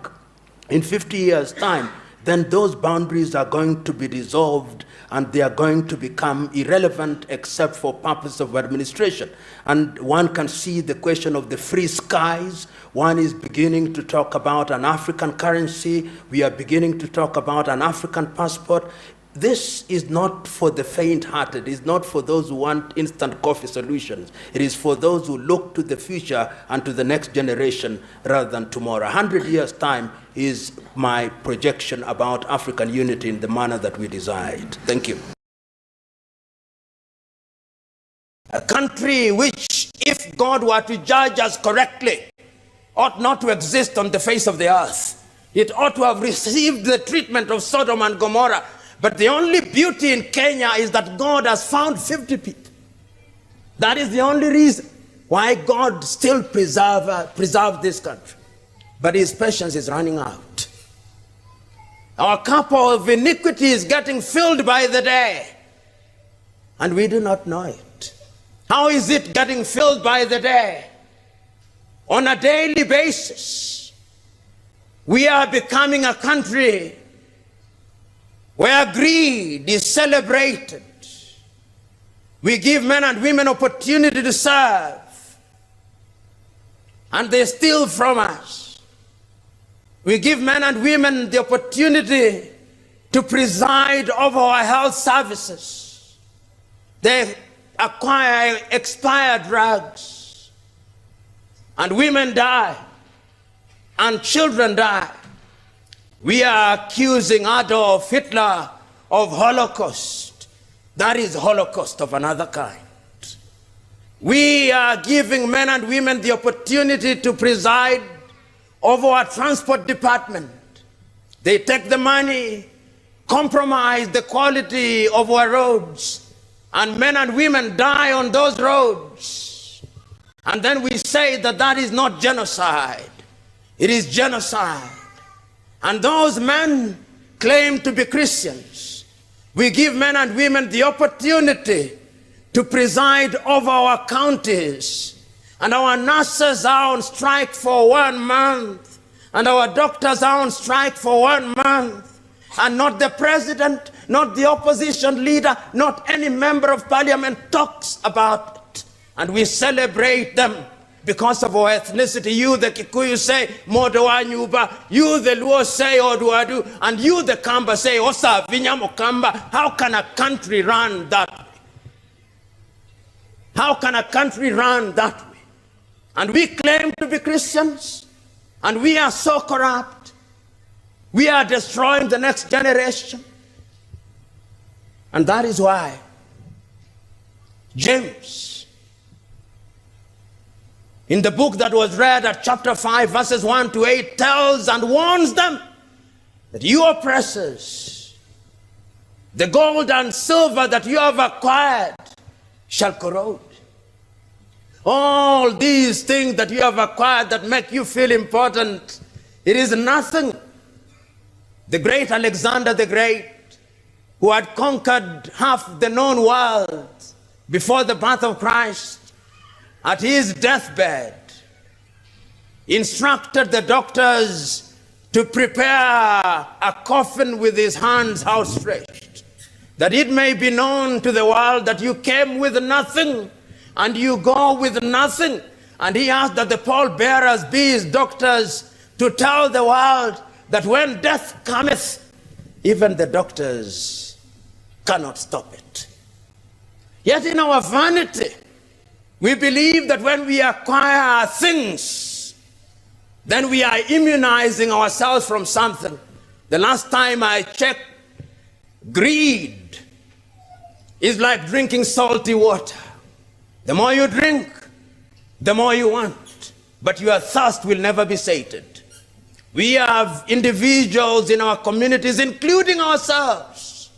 S1: in 50 years' time, then those boundaries are going to be dissolved and they are going to become irrelevant except for purpose of administration. And one can see the question of the free skies. One is beginning to talk about an African currency. We are beginning to talk about an African passport. This is not for the faint-hearted. It's not for those who want instant coffee solutions. It is for those who look to the future and to the next generation rather than tomorrow. 100 years' time is my projection about African unity in the manner that we desired. Thank you. A country which, if God were to judge us correctly, ought not to exist on the face of the earth. It ought to have received the treatment of Sodom and Gomorrah. But the only beauty in Kenya is that God has found 50 people. That is the only reason why God still preserved this country. But his patience is running out. Our cup of iniquity is getting filled by the day, and we do not know it. How is it getting filled by the day? On a daily basis, we are becoming a country where greed is celebrated. We give men and women opportunity to serve, and they steal from us. We give men and women the opportunity to preside over our health services. They acquire expired drugs, and women die, and children die. We are accusing Adolf Hitler of Holocaust. That is Holocaust of another kind. We are giving men and women the opportunity to preside over our transport department. They take the money, compromise the quality of our roads, and men and women die on those roads. And then we say that that is not genocide. It is genocide. And those men claim to be Christians. We give men and women the opportunity to preside over our counties. And our nurses are on strike for 1 month. And our doctors are on strike for 1 month. And not the president, not the opposition leader, not any member of parliament talks about it. And we celebrate them because of our ethnicity. You, the Kikuyu, say, Modo wa Nyuba. You, the Luo, say, Oduadu. And you, the Kamba, say, Osa Vinyamo Kamba. How can a country run that way? How can a country run that way? And we claim to be Christians, and we are so corrupt. We are destroying the next generation. And that is why James, in the book that was read at chapter 5, verses 1 to 8, tells and warns them that you oppressors, the gold and silver that you have acquired shall corrode. All these things that you have acquired that make you feel important, it is nothing. The great Alexander the Great, who had conquered half the known world before the birth of Christ, at his deathbed, instructed the doctors to prepare a coffin with his hands outstretched, that it may be known to the world that you came with nothing and you go with nothing. And he asked that the pallbearers be his doctors to tell the world that when death cometh, even the doctors cannot stop it. Yet in our vanity, we believe that when we acquire things, then we are immunizing ourselves from something. The last time I checked, greed is like drinking salty water. The more you drink, the more you want, but your thirst will never be sated. We have individuals in our communities, including ourselves,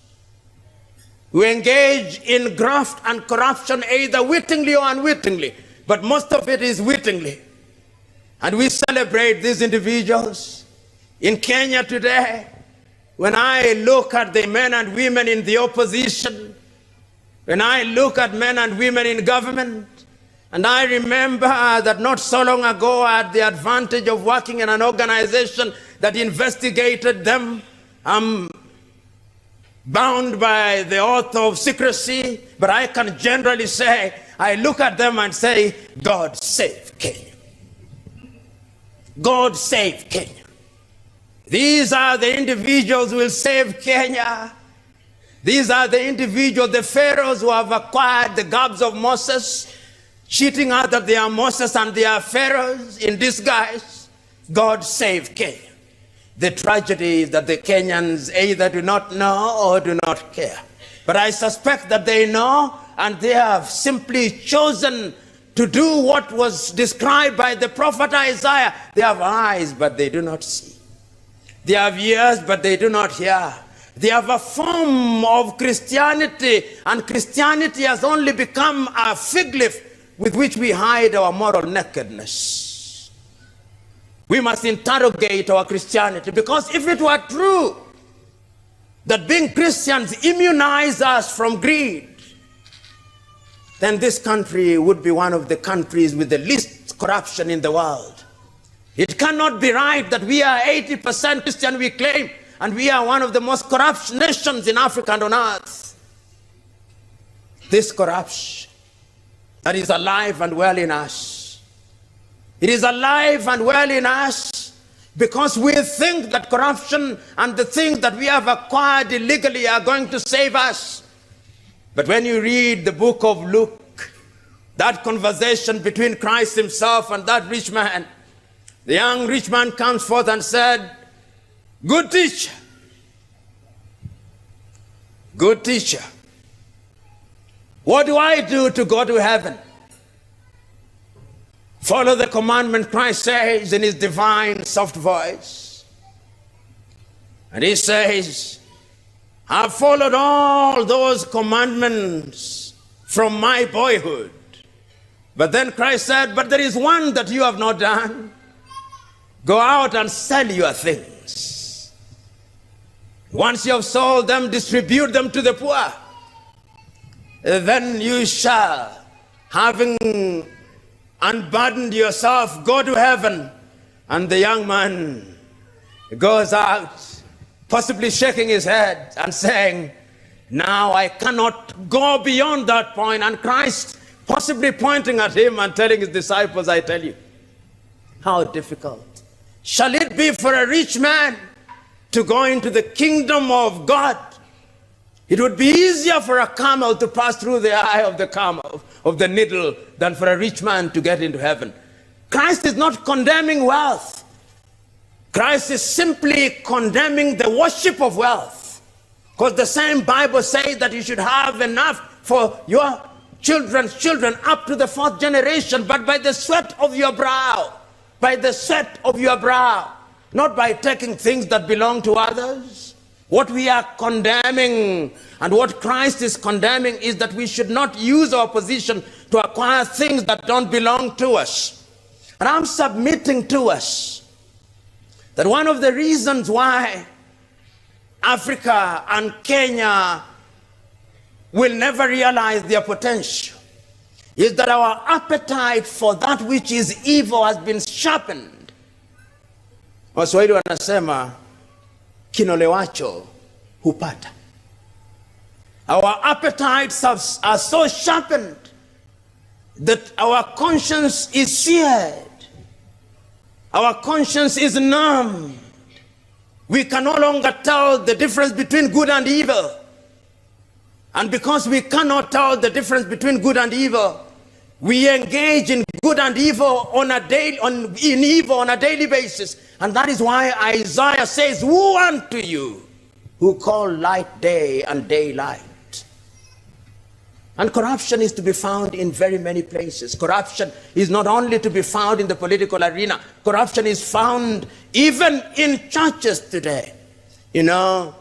S1: who engage in graft and corruption either wittingly or unwittingly, but most of it is wittingly. And we celebrate these individuals. In Kenya today, when I look at the men and women in the opposition, when I look at men and women in government, and I remember that not so long ago I had the advantage of working in an organization that investigated them. I'm bound by the oath of secrecy, but I can generally say, I look at them and say, God save Kenya. God save Kenya. These are the individuals who will save Kenya. These are the individuals, the pharaohs who have acquired the garbs of Moses, cheating out that they are Moses and they are pharaohs in disguise. God save Kenya. The tragedy is that the Kenyans either do not know or do not care. But I suspect that they know, and they have simply chosen to do what was described by the prophet Isaiah. They have eyes, but they do not see. They have ears, but they do not hear. They have a form of Christianity, and Christianity has only become a fig leaf with which we hide our moral nakedness. We must interrogate our Christianity, because if it were true that being Christians immunize us from greed, then this country would be one of the countries with the least corruption in the world. It cannot be right that we are 80% Christian, we claim, and we are one of the most corrupt nations in Africa and on earth. This corruption that is alive and well in us. It is alive and well in us because we think that corruption and the things that we have acquired illegally are going to save us. But when you read the book of Luke, that conversation between Christ himself and that rich man, the young rich man comes forth and said, "Good teacher, good teacher, what do I do to go to heaven?" Follow the commandment, Christ says in his divine soft voice. And he says, I've followed all those commandments from my boyhood. But then Christ said, but there is one that you have not done. Go out and sell your things. Once you have sold them, distribute them to the poor. Then you shall, having unburdened yourself, go to heaven. And the young man goes out, possibly shaking his head and saying, now I cannot go beyond that point. And Christ possibly pointing at him and telling his disciples, I tell you, how difficult shall it be for a rich man to go into the kingdom of God? It would be easier for a camel to pass through the eye of the camel, of the needle, than for a rich man to get into heaven. Christ is not condemning wealth. Christ is simply condemning the worship of wealth. Because the same Bible says that you should have enough for your children's children up to the 4th generation, but by the sweat of your brow, by the sweat of your brow, not by taking things that belong to others. What we are condemning and what Christ is condemning is that we should not use our position to acquire things that don't belong to us. And I'm submitting to us that one of the reasons why Africa and Kenya will never realize their potential is that our appetite for that which is evil has been sharpened. Waswahili wanasema kinolewacho hupata. Our appetites are so sharpened that our conscience is seared. Our conscience is numb. We can no longer tell the difference between good and evil. And because we cannot tell the difference between good and evil, we engage in good and evil on a daily basis. And that is why Isaiah says, woe unto you who call light day and day light. And corruption is to be found in very many places. Corruption is not only to be found in the political arena. Corruption is found even in churches today. You know,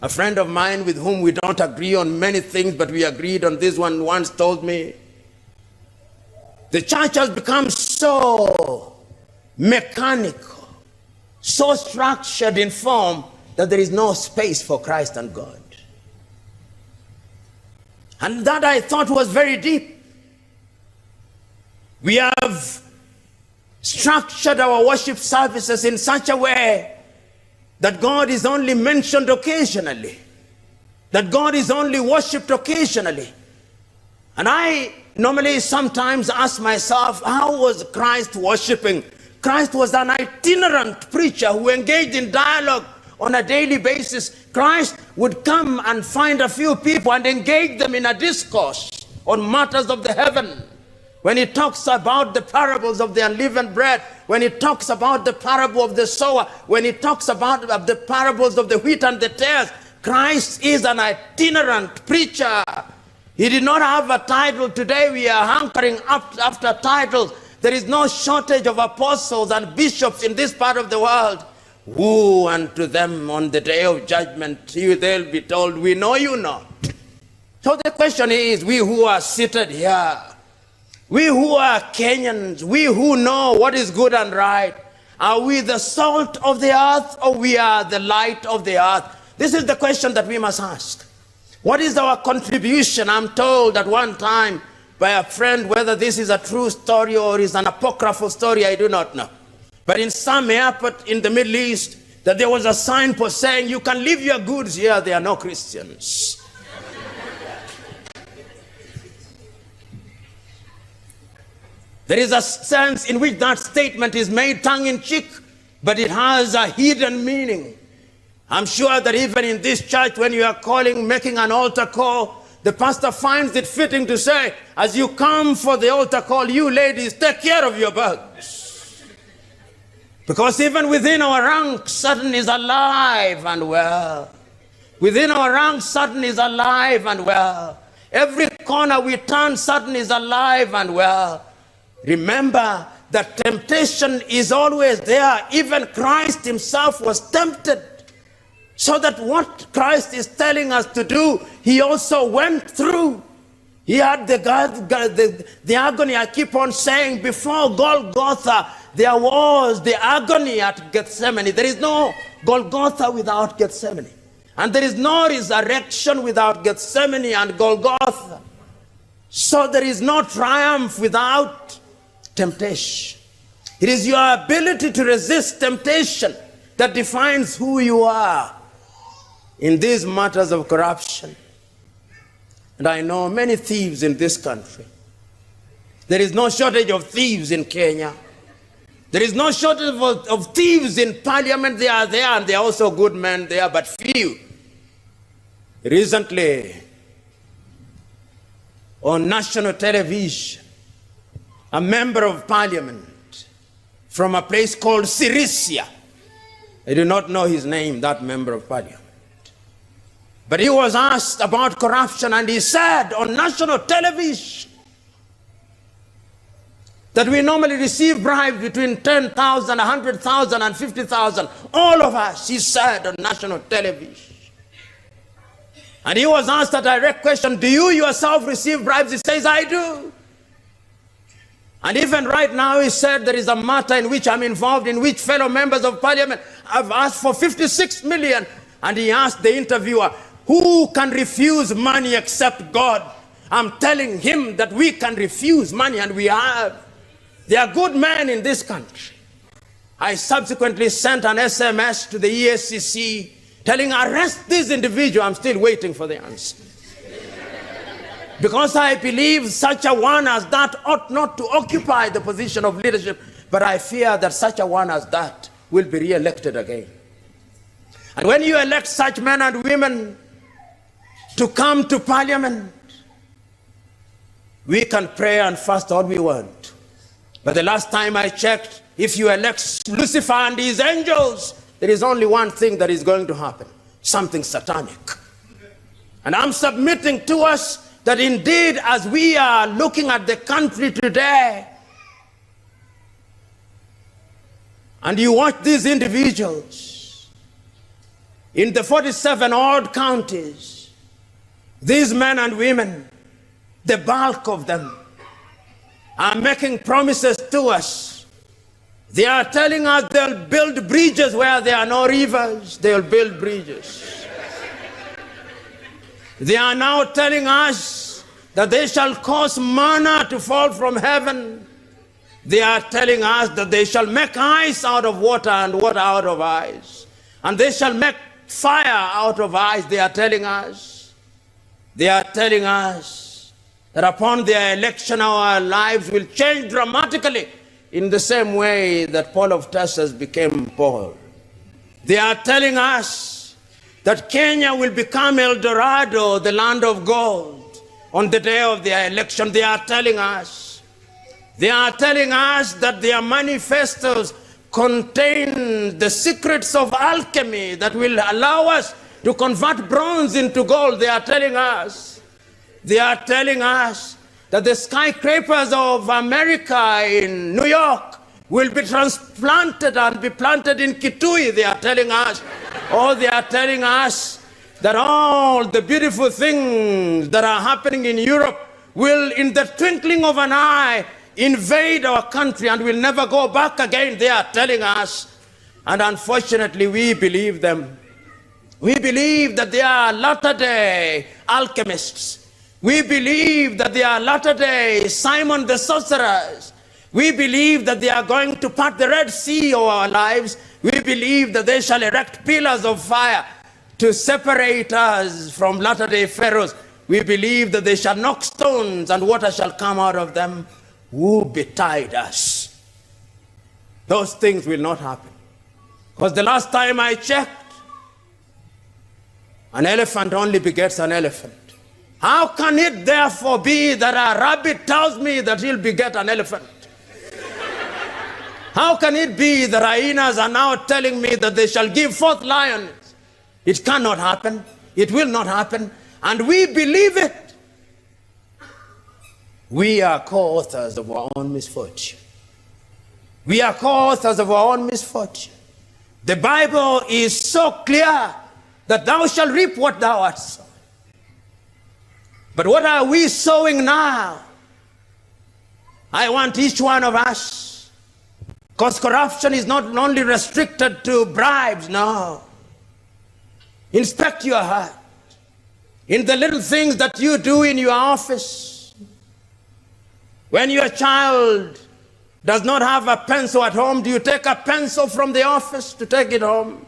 S1: a friend of mine with whom we don't agree on many things, but we agreed on this one, once told me, the church has become so mechanical, so structured in form, that there is no space for Christ and God. And that I thought was very deep. We have structured our worship services in such a way that God is only mentioned occasionally, that God is only worshipped occasionally. And I normally sometimes ask myself, how was Christ worshiping? Christ was an itinerant preacher who engaged in dialogue on a daily basis. Christ would come and find a few people and engage them in a discourse on matters of the heaven. When he talks about the parables of the unleavened bread, when he talks about the parable of the sower, when he talks about the parables of the wheat and the tares, Christ is an itinerant preacher. He did not have a title. Today we are hankering after titles. There is no shortage of apostles and bishops in this part of the world. Woe unto them on the day of judgment, they'll be told, we know you not. So the question is, we who are seated here, we who are Kenyans, we who know what is good and right, are we the salt of the earth or we are the light of the earth? This is the question that we must ask. What is our contribution? I'm told at one time by a friend, whether this is a true story or is an apocryphal story, I do not know. But in some airport in the Middle East, that there was a signpost saying, you can leave your goods here, there are no Christians. There is a sense in which that statement is made tongue-in-cheek, but it has a hidden meaning. I'm sure that even in this church, when you are making an altar call, the pastor finds it fitting to say, as you come for the altar call, you ladies, take care of your bags. Because even within our ranks, Satan is alive and well. Within our ranks, Satan is alive and well. Every corner we turn, Satan is alive and well. Remember that temptation is always there. Even Christ himself was tempted. So that what Christ is telling us to do, he also went through. He had the agony. I keep on saying, before Golgotha, there was the agony at Gethsemane. There is no Golgotha without Gethsemane. And there is no resurrection without Gethsemane and Golgotha. So there is no triumph without temptation. It is your ability to resist temptation that defines who you are in these matters of corruption. And I know many thieves in this country. There is no shortage of thieves in Kenya. There is no shortage of thieves in parliament. They are there, and they are also good men there, but few. Recently, on national television, a member of parliament from a place called Sirisia, I do not know his name, that member of parliament, but he was asked about corruption, and he said on national television that we normally receive bribes between 10,000, 100,000 and 50,000. All of us, he said on national television. And he was asked a direct question, do you yourself receive bribes? He says, I do. And even right now, he said, there is a matter in which I'm involved, in which fellow members of parliament have asked for 56 million. And he asked the interviewer, who can refuse money except God? I'm telling him that we can refuse money, and we have. There are good men in this country. I subsequently sent an SMS to the ESCC telling, arrest this individual. I'm still waiting for the answer. Because I believe such a one as that ought not to occupy the position of leadership, but I fear that such a one as that will be re-elected again. And when you elect such men and women to come to parliament, we can pray and fast all we want. But the last time I checked, if you elect Lucifer and his angels, there is only one thing that is going to happen, something satanic. And I'm submitting to us that indeed, as we are looking at the country today, and you watch these individuals in the 47 odd counties, these men and women, the bulk of them, are making promises to us. They are telling us they'll build bridges where there are no rivers. They'll build bridges. They are now telling us that they shall cause manna to fall from heaven. They are telling us that they shall make ice out of water and water out of ice. And they shall make fire out of ice, they are telling us. They are telling us that upon their election our lives will change dramatically in the same way that Paul of Tarsus became Paul. They are telling us that Kenya will become El Dorado, the land of gold, on the day of their election. They are telling us. They are telling us that their manifestos contain the secrets of alchemy that will allow us to convert bronze into gold. They are telling us. They are telling us that the skyscrapers of America in New York will be transplanted and be planted in Kitui. They are telling us. Or they are telling us that all the beautiful things that are happening in Europe will, in the twinkling of an eye, invade our country and will never go back again. They are telling us. And unfortunately, we believe them. We believe that they are latter-day alchemists. We believe that they are latter-day Simon the sorcerers. We believe that they are going to part the Red Sea of our lives. We believe that they shall erect pillars of fire to separate us from latter-day pharaohs. We believe that they shall knock stones and water shall come out of them. Who betide us? Those things will not happen. Because the last time I checked, an elephant only begets an elephant. How can it therefore be that a rabbit tells me that he'll beget an elephant? How can it be that hyenas are now telling me that they shall give forth lions? It cannot happen. It will not happen. And we believe it. We are co-authors of our own misfortune. We are co-authors of our own misfortune. The Bible is so clear that thou shalt reap what thou art sown. But what are we sowing now? I want each one of us, because corruption is not only restricted to bribes, no. Inspect your heart. In the little things that you do in your office, when your child does not have a pencil at home, do you take a pencil from the office to take it home?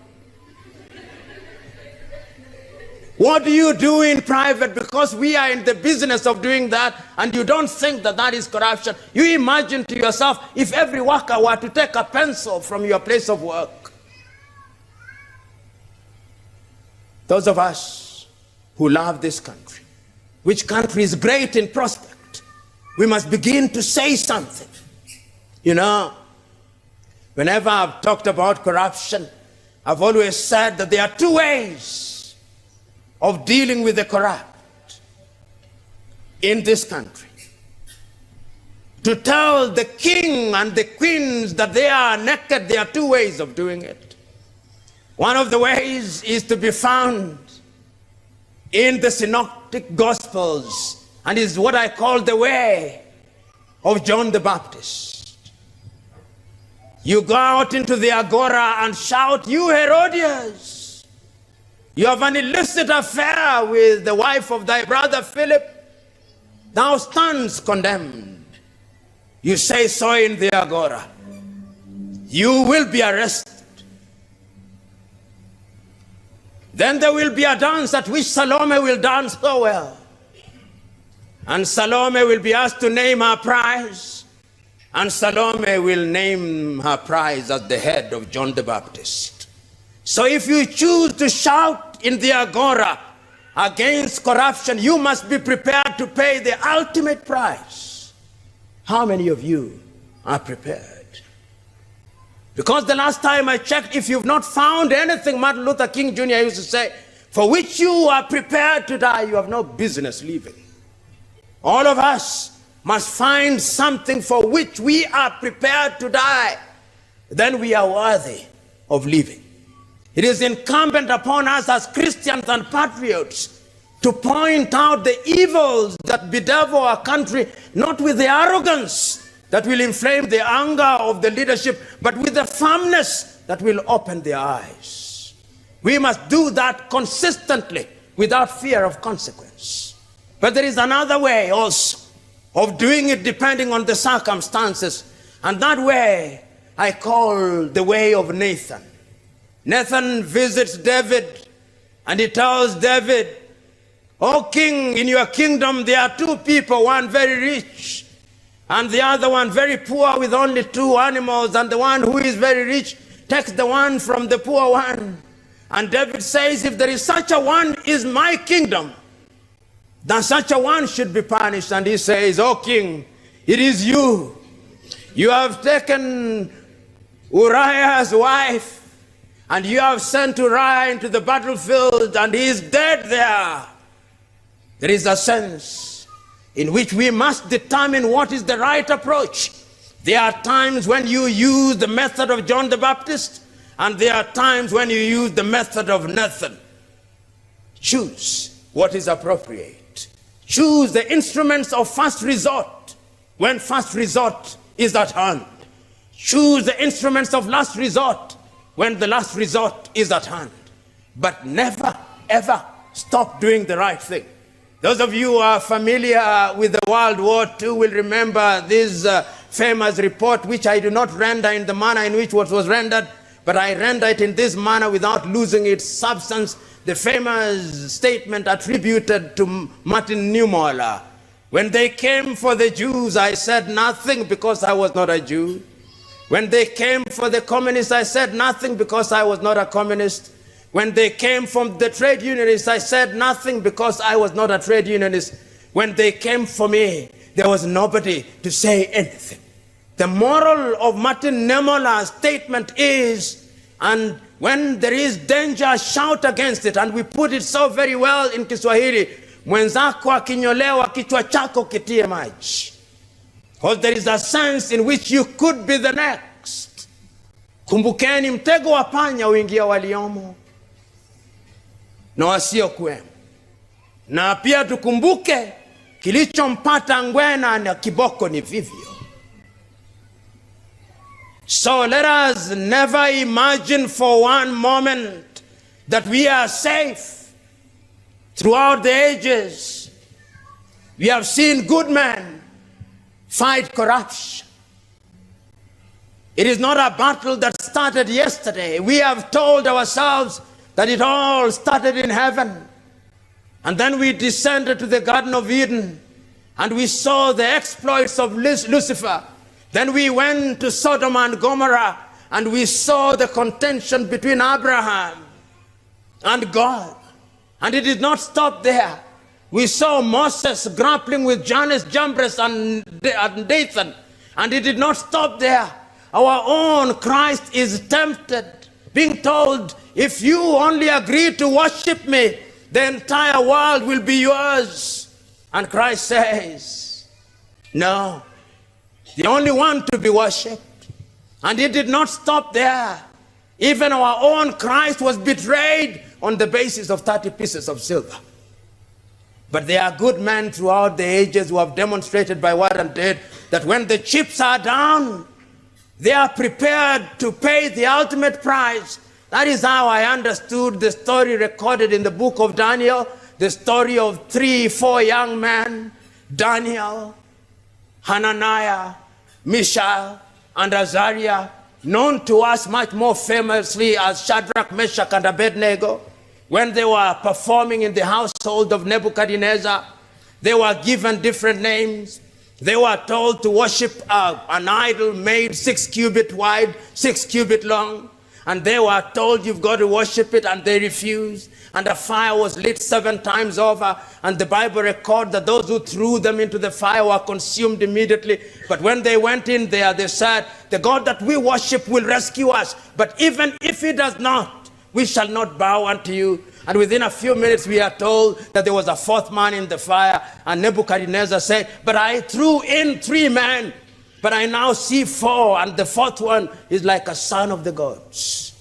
S1: What do you do in private? Because we are in the business of doing that, and you don't think that that is corruption. You imagine to yourself, if every worker were to take a pencil from your place of work. Those of us who love this country, which country is great in prospect, we must begin to say something. You know, whenever I've talked about corruption, I've always said that there are two ways of dealing with the corrupt in this country. To tell the king and the queens that they are naked, there are two ways of doing it. One of the ways is to be found in the synoptic gospels, and is what I call the way of John the Baptist. You go out into the agora and shout, "You Herodias, you have an illicit affair with the wife of thy brother Philip. Thou standst condemned." You say so in the agora. You will be arrested. Then there will be a dance at which Salome will dance so well. And Salome will be asked to name her prize. And Salome will name her prize as the head of John the Baptist. So if you choose to shout in the agora against corruption, you must be prepared to pay the ultimate price. How many of you are prepared? Because the last time I checked, if you've not found anything, Martin Luther King Jr. used to say, for which you are prepared to die, you have no business living. All of us must find something for which we are prepared to die. Then we are worthy of living. It is incumbent upon us as Christians and patriots to point out the evils that bedevil our country, not with the arrogance that will inflame the anger of the leadership, but with the firmness that will open their eyes. We must do that consistently without fear of consequence. But there is another way also of doing it depending on the circumstances, and that way I call the way of Nathan. Nathan visits David and he tells David, "O king, in your kingdom there are two people, one very rich and the other one very poor with only 2 animals, and the one who is very rich takes the one from the poor one." And David says, if there is such a one is my kingdom, then such a one should be punished. And he says, "O king, it is you. You have taken Uriah's wife, and you have sent Uriah into the battlefield, and he is dead there." There is a sense in which we must determine what is the right approach. There are times when you use the method of John the Baptist, and there are times when you use the method of Nathan. Choose what is appropriate. Choose the instruments of first resort when first resort is at hand. Choose the instruments of last resort when the last resort is at hand. But never, ever stop doing the right thing. Those of you who are familiar with the World War II will remember this famous report, which I do not render in the manner in which it was rendered, but I render it in this manner without losing its substance. The famous statement attributed to Martin Niemöller. When they came for the Jews, I said nothing because I was not a Jew. When they came for the communists, I said nothing because I was not a communist. When they came from the trade unionists, I said nothing because I was not a trade unionist. When they came for me, there was nobody to say anything. The moral of Martin Niemöller's statement is, and when there is danger, shout against it. And we put it so very well in Kiswahili, mwenzako akinyolewa kichwa chako kitie maji. Because there is a sense in which you could be the next. Kumbukeni mtego wa panya uingia waliomo. na wasiokuwemo. Na pia tukumbuke kilichompata ngwena na kiboko ni vivyo. So let us never imagine for one moment that we are safe. Throughout the ages, we have seen good men fight corruption. It is not a battle that started yesterday. We have told ourselves that it all started in heaven. And then we descended to the Garden of Eden and we saw the exploits of Lucifer. Then we went to Sodom and Gomorrah and we saw the contention between Abraham and God. And it did not stop there. We saw Moses grappling with Jannes, Jambres, and Dathan. And it did not stop there. Our own Christ is tempted, being told, if you only agree to worship me, the entire world will be yours. And Christ says, no, the only one to be worshipped. And it did not stop there. Even our own Christ was betrayed on the basis of 30 pieces of silver. But there are good men throughout the ages who have demonstrated by word and deed that when the chips are down, they are prepared to pay the ultimate price. That is how I understood the story recorded in the book of Daniel, the story of 3-4 young men, Daniel, Hananiah, Mishael, and Azariah, known to us much more famously as Shadrach, Meshach, and Abednego. When they were performing in the household of Nebuchadnezzar, they were given different names. They were told to worship an idol made 6 cubits wide, 6 cubits long. And they were told, you've got to worship it, and they refused. And the fire was lit 7 times over. And the Bible records that those who threw them into the fire were consumed immediately. But when they went in there, they said, the God that we worship will rescue us. But even if he does not, we shall not bow unto you. And within a few minutes, we are told that there was a 4th man in the fire. And Nebuchadnezzar said, but I threw in 3 men. But I now see 4, and the 4th one is like a son of the gods.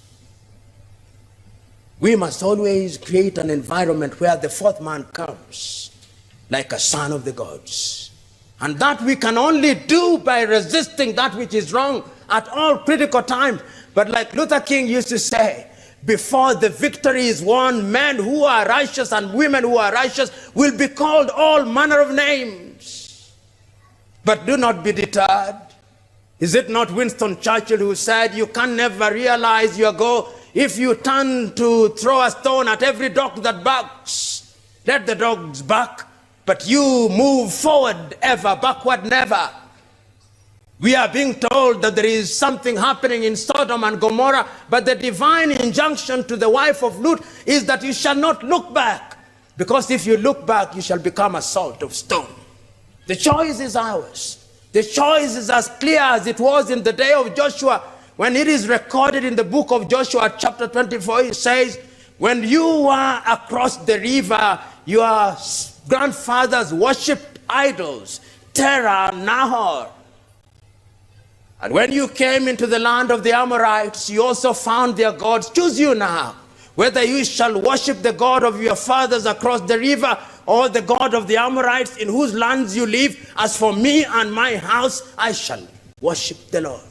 S1: We must always create an environment where the 4th man comes like a son of the gods. And that we can only do by resisting that which is wrong at all critical times. But like Luther King used to say, before the victory is won, men who are righteous and women who are righteous will be called all manner of names. But do not be deterred. Is it not Winston Churchill who said, you can never realize your goal if you turn to throw a stone at every dog that barks? Let the dogs bark, but you move forward ever, backward never. We are being told that there is something happening in Sodom and Gomorrah, but the divine injunction to the wife of Lut is that you shall not look back, because if you look back, you shall become a salt of stone. The choice is ours. The choice is as clear as it was in the day of Joshua. When it is recorded in the book of Joshua chapter 24, it says, when you were across the river, your grandfathers worshipped idols, Terah, Nahor. And when you came into the land of the Amorites, you also found their gods. Choose you now, whether you shall worship the God of your fathers across the river, or the God of the Amorites in whose lands you live. As for me and my house, I shall worship the Lord.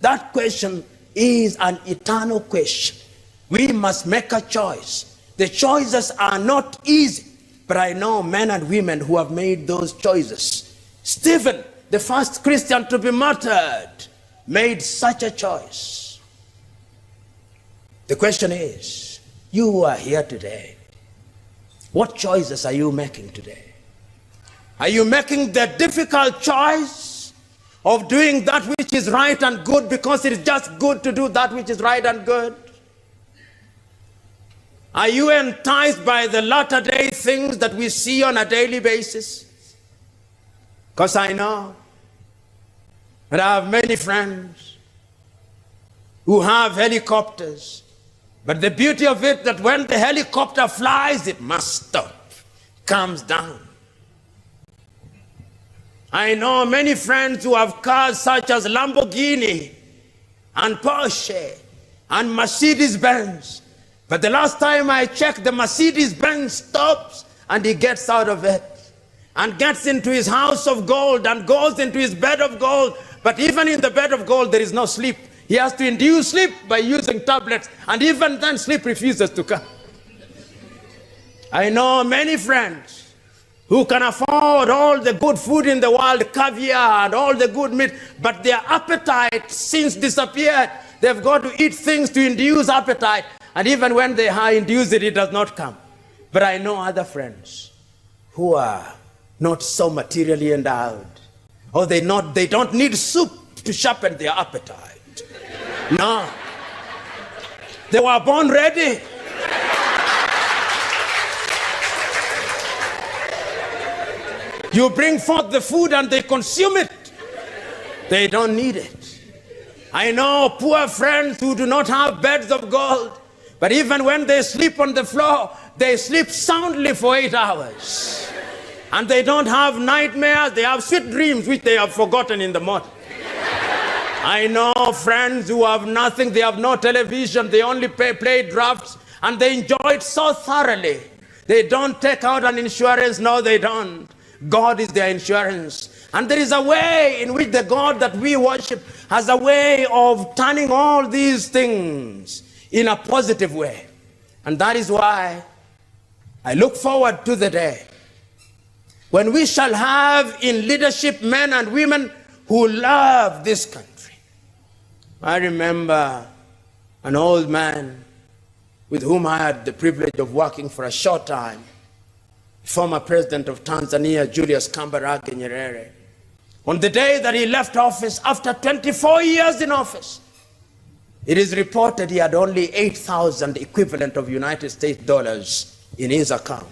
S1: That question is an eternal question. We must make a choice. The choices are not easy, but I know men and women who have made those choices. Stephen, the first Christian to be martyred, made such a choice. The question is, you who are here today, what choices are you making today? Are you making the difficult choice of doing that which is right and good because it is just good to do that which is right and good? Are you enticed by the latter-day things that we see on a daily basis? Because I know that I have many friends who have helicopters. But the beauty of it, that when the helicopter flies, it must stop, comes down. I know many friends who have cars such as Lamborghini and Porsche and Mercedes-Benz. But the last time I checked, the Mercedes-Benz stops and he gets out of it and gets into his house of gold and goes into his bed of gold. But even in the bed of gold, there is no sleep. He has to induce sleep by using tablets, and even then sleep refuses to come. I know many friends who can afford all the good food in the world, caviar and all the good meat, but their appetite since disappeared. They've got to eat things to induce appetite, and even when they induce it, it does not come. But I know other friends who are not so materially endowed, or they don't need soup to sharpen their appetite. No. They were born ready. You bring forth the food and they consume it. They don't need it. I know poor friends who do not have beds of gold, but even when they sleep on the floor, they sleep soundly for 8 hours. And they don't have nightmares, they have sweet dreams which they have forgotten in the morning. I know friends who have nothing, they have no television, they only play drafts, and they enjoy it so thoroughly. They don't take out an insurance, no they don't. God is their insurance. And there is a way in which the God that we worship has a way of turning all these things in a positive way. And that is why I look forward to the day when we shall have in leadership men and women who love this country. I remember an old man with whom I had the privilege of working for a short time, former president of Tanzania, Julius Kambarage Nyerere. On the day that he left office, after 24 years in office, it is reported he had only 8,000 equivalent of United States dollars in his account.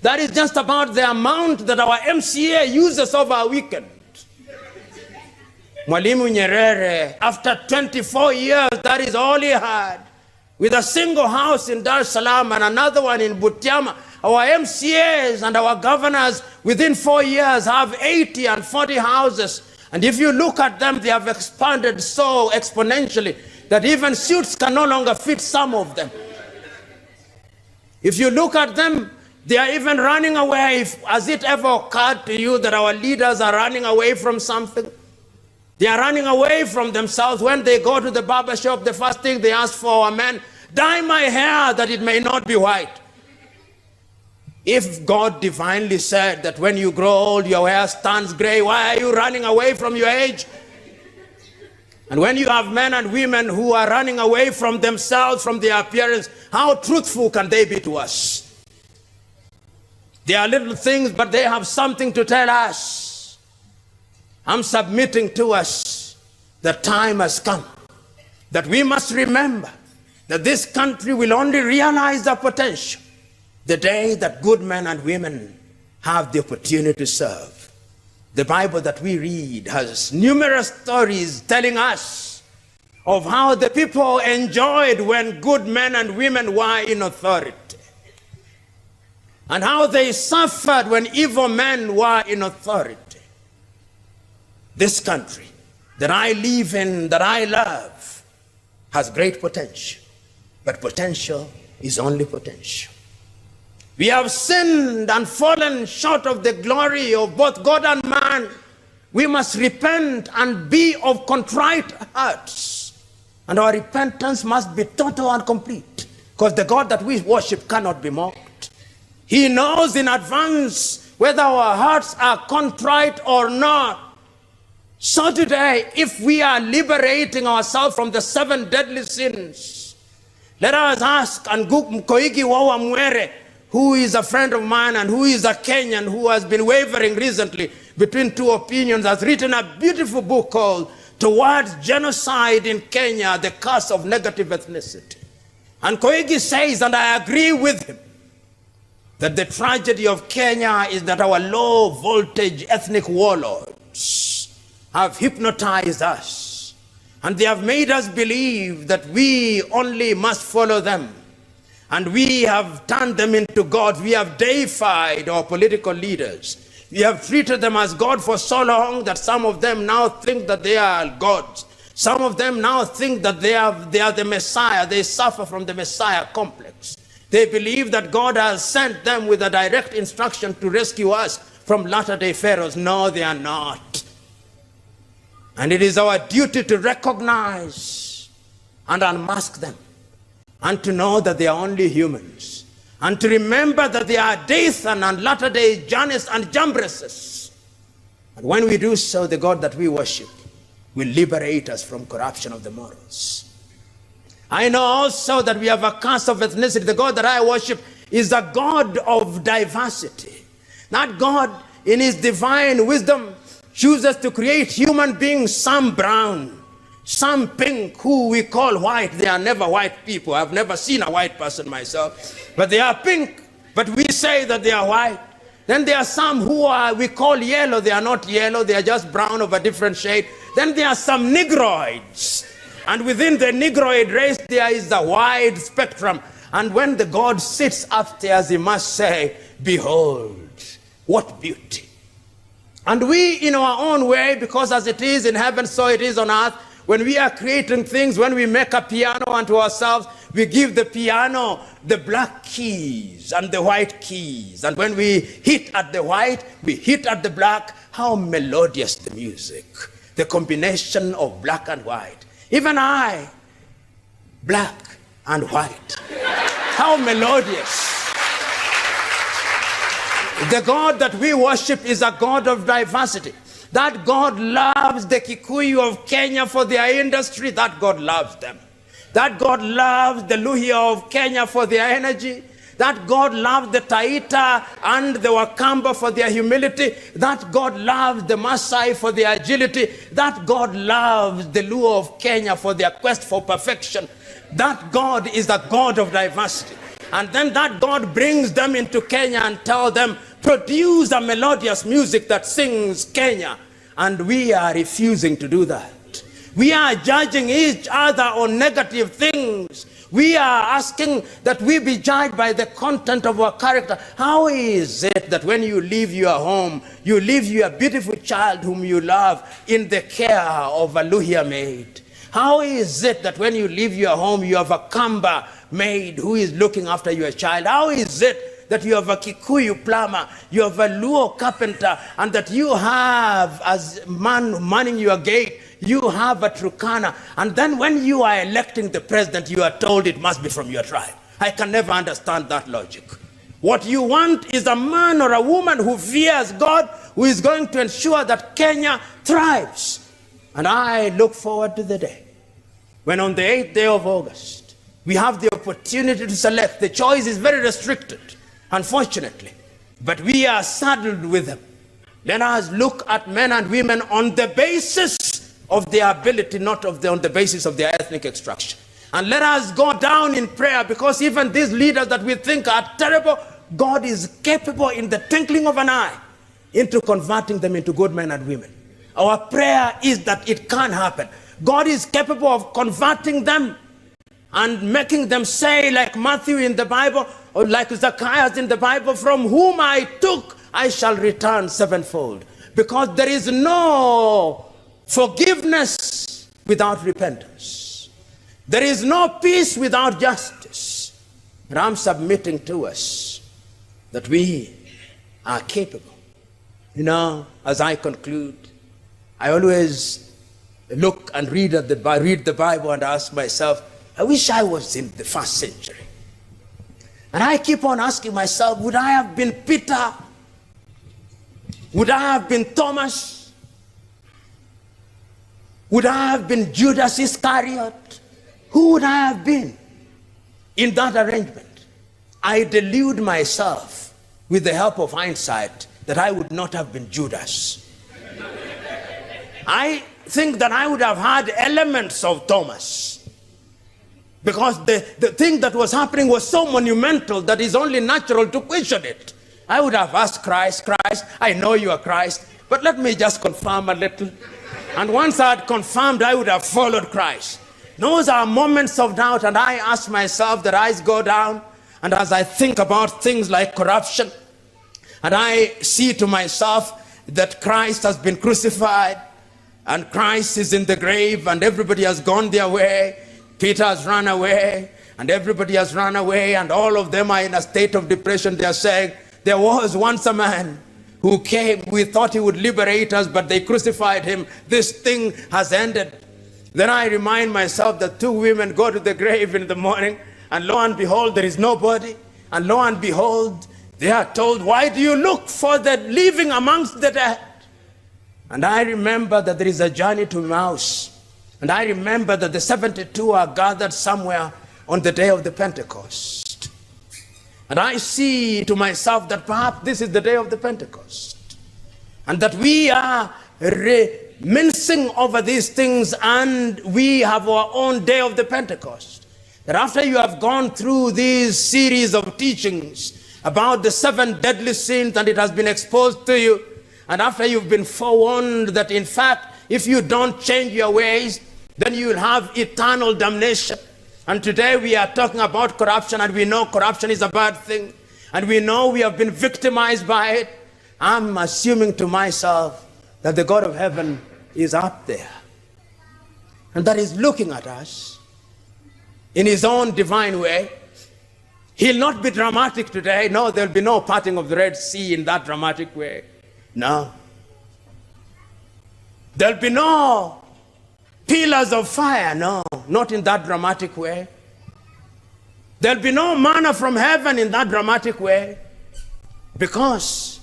S1: That is just about the amount that our MCA uses over a weekend. Mwalimu Nyerere, after 24 years, that is all he had. With a single house in Dar es Salaam and another one in Butiama, our MCAs and our governors within 4 years have 80 and 40 houses. And if you look at them, they have expanded so exponentially that even suits can no longer fit some of them. If you look at them, they are even running away. Has it ever occurred to you that our leaders are running away from something? They are running away from themselves. When they go to the barber shop, the first thing they ask for, a man, dye my hair that it may not be white. If God divinely said that when you grow old, your hair turns gray, why are you running away from your age? And when you have men and women who are running away from themselves, from their appearance, how truthful can they be to us? They are little things, but they have something to tell us. I'm submitting to us that time has come, that we must remember that this country will only realize the potential the day that good men and women have the opportunity to serve. The Bible that we read has numerous stories telling us of how the people enjoyed when good men and women were in authority, and how they suffered when evil men were in authority. This country that I live in, that I love, has great potential, but potential is only potential. We have sinned and fallen short of the glory of both God and man. We must repent and be of contrite hearts. And our repentance must be total and complete, because the God that we worship cannot be mocked. He knows in advance whether our hearts are contrite or not. So today, if we are liberating ourselves from the 7 deadly sins, let us ask, and Koigi Wawa Mwere, who is a friend of mine and who is a Kenyan who has been wavering recently between 2 opinions, has written a beautiful book called Towards Genocide in Kenya, The Curse of Negative Ethnicity. And Koigi says, and I agree with him, that the tragedy of Kenya is that our low voltage ethnic warlords have hypnotized us, and they have made us believe that we only must follow them, and we have turned them into gods. We have deified our political leaders. We have treated them as God for so long that some of them now think that they are gods. Some of them now think that they are the Messiah. They suffer from the Messiah complex. They believe that God has sent them with a direct instruction to rescue us from latter-day pharaohs. No, they are not. And it is our duty to recognize and unmask them, and to know that they are only humans, and to remember that they are Dathan and latter-day Jannes and Jambreses. And when we do so, the God that we worship will liberate us from corruption of the morals. I know also that we have a cast of ethnicity. The God that I worship is a God of diversity. That God, in his divine wisdom, chooses to create human beings, some brown, some pink, who we call white. They are never white people. I've never seen a white person myself, but they are pink, but we say that they are white. Then there are some who we call yellow. They are not yellow, they are just brown of a different shade. Then there are some negroids, and within the negroid race there is a wide spectrum. And when the God sits upstairs, he must say, behold, what beauty. And we, in our own way, because as it is in heaven, so it is on earth, when we are creating things, when we make a piano unto ourselves, we give the piano the black keys and the white keys. And when we hit at the white, we hit at the black. How melodious the music, the combination of black and white. Even I, black and white. How melodious. The God that we worship is a God of diversity. That God loves the Kikuyu of Kenya for their industry. That God loves them. That God loves the Luhya of Kenya for their energy. That God loves the Taita and the Wakamba for their humility. That God loves the Maasai for their agility. That God loves the Luo of Kenya for their quest for perfection. That God is a God of diversity. And then that God brings them into Kenya and tells them, produce a melodious music that sings Kenya. And we are refusing to do that. We are judging each other on negative things. We are asking that we be judged by the content of our character. How is it that when you leave your home, you leave your beautiful child whom you love in the care of a Luhya maid? How is it that when you leave your home, you have a Kamba maid who is looking after your child? How is it that you have a Kikuyu plumber, you have a Luo carpenter, and that you have, as man manning your gate, you have a Turkana, and then when you are electing the president, you are told it must be from your tribe? I can never understand that logic. What you want is a man or a woman who fears God, who is going to ensure that Kenya thrives. And I look forward to the day when on the 8th day of August, we have the opportunity to select. The choice is very restricted, unfortunately, but we are saddled with them. Let us look at men and women on the basis of their ability, not on the basis of their ethnic extraction. And let us go down in prayer, because even these leaders that we think are terrible, God is capable in the twinkling of an eye into converting them into good men and women. Our prayer is that it can happen. God is capable of converting them and making them say, like Matthew in the Bible, or like Zacchaeus in the Bible, from whom I took, I shall return sevenfold. Because there is no forgiveness without repentance. There is no peace without justice. And I'm submitting to us that we are capable. You know, as I conclude, I always look and read the Bible and ask myself, I wish I was in the 1st century. And I keep on asking myself, would I have been Peter? Would I have been Thomas? Would I have been Judas Iscariot? Who would I have been in that arrangement? I delude myself with the help of hindsight that I would not have been Judas. I think that I would have had elements of Thomas, because the thing that was happening was so monumental that it's only natural to question it. I would have asked Christ, I know you are Christ, but let me just confirm a little. And once I had confirmed, I would have followed Christ. Those are moments of doubt, and I ask myself, the eyes go down, and as I think about things like corruption, and I see to myself that Christ has been crucified, and Christ is in the grave, and everybody has gone their way. Peter has run away, and everybody has run away, and all of them are in a state of depression. They are saying, there was once a man who came, we thought he would liberate us, but they crucified him. This thing has ended. Then I remind myself that two women go to the grave in the morning, and lo and behold, there is nobody. And lo and behold, they are told, why do you look for the living amongst the dead? And I remember that there is a journey to Emmaus. And I remember that the 72 are gathered somewhere on the day of the Pentecost. And I see to myself that perhaps this is the day of the Pentecost. And that we are mincing over these things, and we have our own day of the Pentecost. That after you have gone through these series of teachings about the 7 deadly sins, and it has been exposed to you, and after you've been forewarned that in fact, if you don't change your ways, then you will have eternal damnation. And today we are talking about corruption, and we know corruption is a bad thing, and we know we have been victimized by it. I'm assuming to myself that the God of heaven is up there, and that is looking at us in his own divine way. He'll not be dramatic today. No, there'll be no parting of the Red Sea in that dramatic way. No. There'll be no pillars of fire. No, not in that dramatic way. There'll be no manna from heaven in that dramatic way, because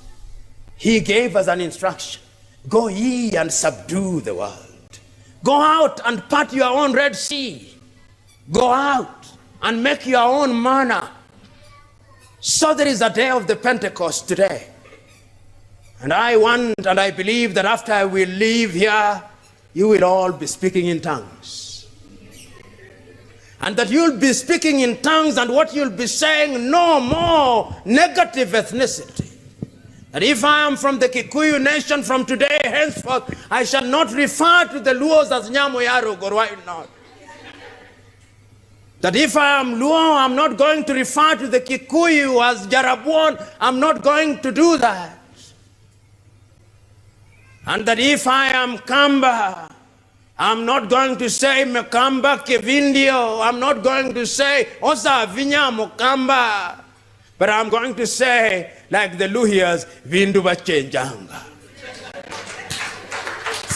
S1: he gave us an instruction. Go ye and subdue the world. Go out and part your own Red Sea. Go out and make your own manna. So there is a day of the Pentecost today. And I want and I believe that after we leave here, you will all be speaking in tongues. And that you'll be speaking in tongues, and what you'll be saying, no more negative ethnicity. That if I am from the Kikuyu nation, from today henceforth, I shall not refer to the Luos as Nyamoyaro Gorwai not. That if I am Luo, I'm not going to refer to the Kikuyu as Jarabuon. I'm not going to do that. And that if I am Kamba, I'm not going to say Mekamba Kevindio. I'm not going to say Osa Vinya Mokamba. But I'm going to say, like the Luhias, Vinduba Chenjanga.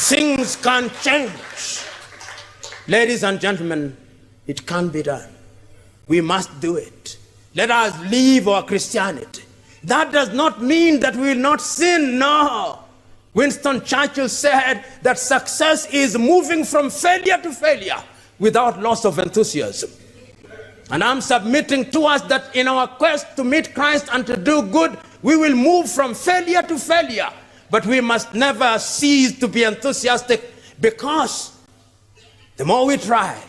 S1: Things can change. Ladies and gentlemen, it can be done. We must do it. Let us live our Christianity. That does not mean that we will not sin. No. Winston Churchill said that success is moving from failure to failure without loss of enthusiasm. And I'm submitting to us that in our quest to meet Christ and to do good, we will move from failure to failure. But we must never cease to be enthusiastic, because the more we try,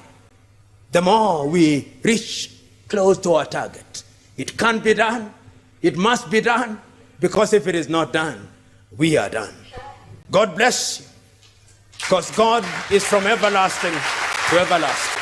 S1: the more we reach close to our target. It can be done. It must be done, because if it is not done, we are done. God bless you, because God is from everlasting to everlasting.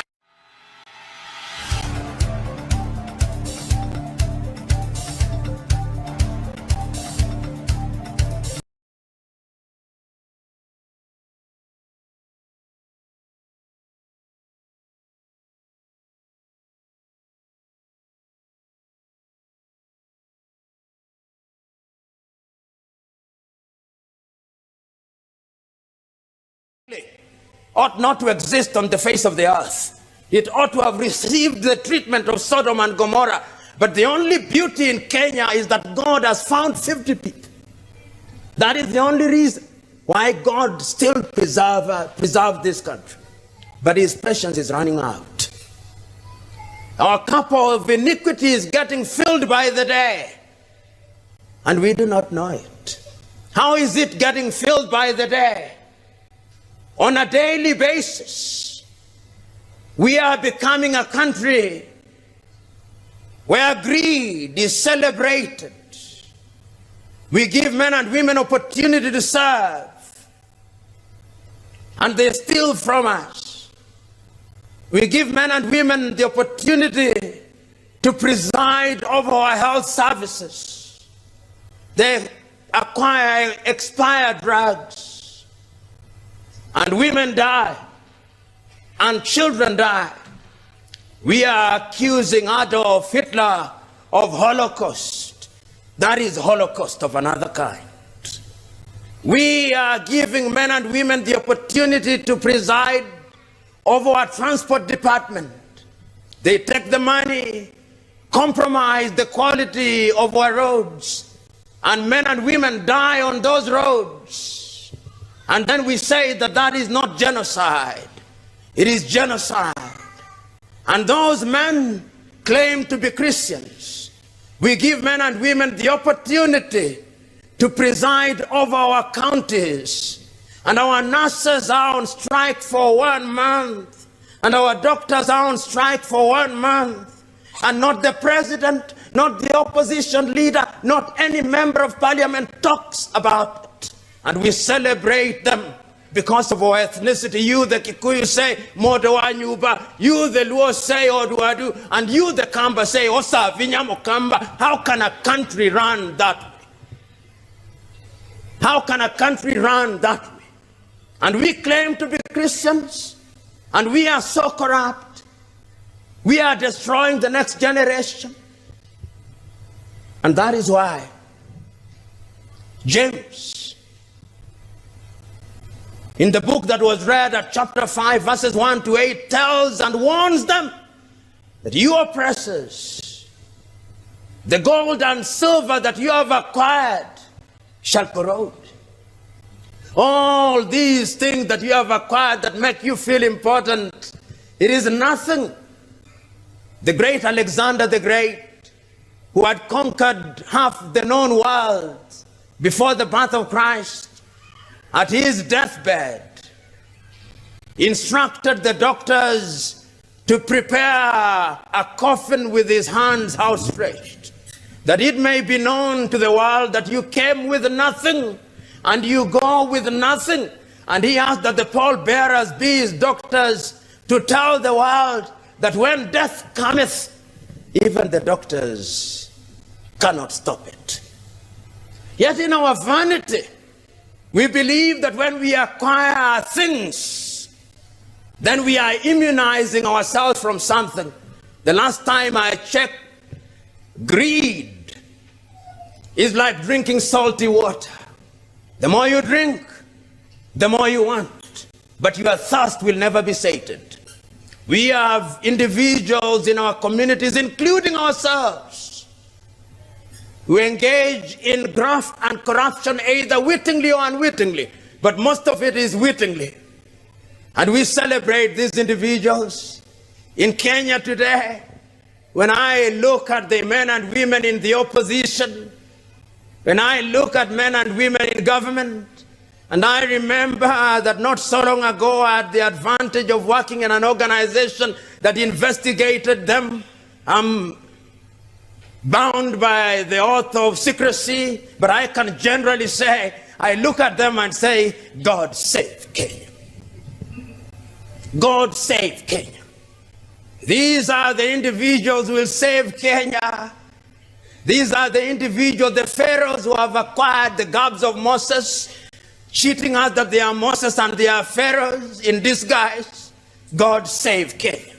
S1: Ought not to exist on the face of the earth. It ought to have received the treatment of Sodom and Gomorrah. But the only beauty in Kenya is that God has found 50 people. That is the only reason why God still preserved this country. But his patience is running out. Our cup of iniquity is getting filled by the day, and we do not know it. How is it getting filled by the day? On a daily basis, we are becoming a country where greed is celebrated. We give men and women opportunity to serve, and they steal from us. We give men and women the opportunity to preside over our health services. They acquire expired drugs. and women die, and children die. We are accusing Adolf Hitler of Holocaust. That is Holocaust of another kind. We are giving men and women the opportunity to preside over our transport department. They take the money, compromise the quality of our roads, and men and women die on those roads. And then we say that that is not genocide. It is genocide. And those men claim to be Christians. We give men and women the opportunity to preside over our counties. And our nurses are on strike for 1 month. And our doctors are on strike for 1 month. And not the president, not the opposition leader, not any member of parliament talks about it. And we celebrate them because of our ethnicity. You, the Kikuyu, say Modo wa Nyuba. You, the Luo, say Oduadu. And you, the Kamba, say Osa Vinyamo Kamba. How can a country run that way? How can a country run that way? And we claim to be Christians, and we are so corrupt. We are destroying the next generation. And that is why James, in the book that was read at chapter 5, verses 1 to 8, tells and warns them that you oppressors, the gold and silver that you have acquired shall corrode. All these things that you have acquired that make you feel important, it is nothing. The great Alexander the Great, who had conquered half the known world before the birth of Christ, at his deathbed, instructed the doctors to prepare a coffin with his hands outstretched, that it may be known to the world that you came with nothing and you go with nothing. And he asked that the pallbearers be his doctors to tell the world that when death cometh, even the doctors cannot stop it. Yet in our vanity, we believe that when we acquire things, then we are immunizing ourselves from something. The last time I checked, greed is like drinking salty water. The more you drink, the more you want, but your thirst will never be sated. We have individuals in our communities, including ourselves, who engage in graft and corruption either wittingly or unwittingly, but most of it is wittingly. And we celebrate these individuals. In Kenya today, when I look at the men and women in the opposition, when I look at men and women in government, and I remember that not so long ago I had the advantage of working in an organization that investigated them. I'm bound by the oath of secrecy, but I can generally say, I look at them and say, God save Kenya. God save Kenya. These are the individuals who will save Kenya. These are the individuals, the pharaohs who have acquired the garbs of Moses, cheating us that they are Moses and they are pharaohs in disguise. God save Kenya.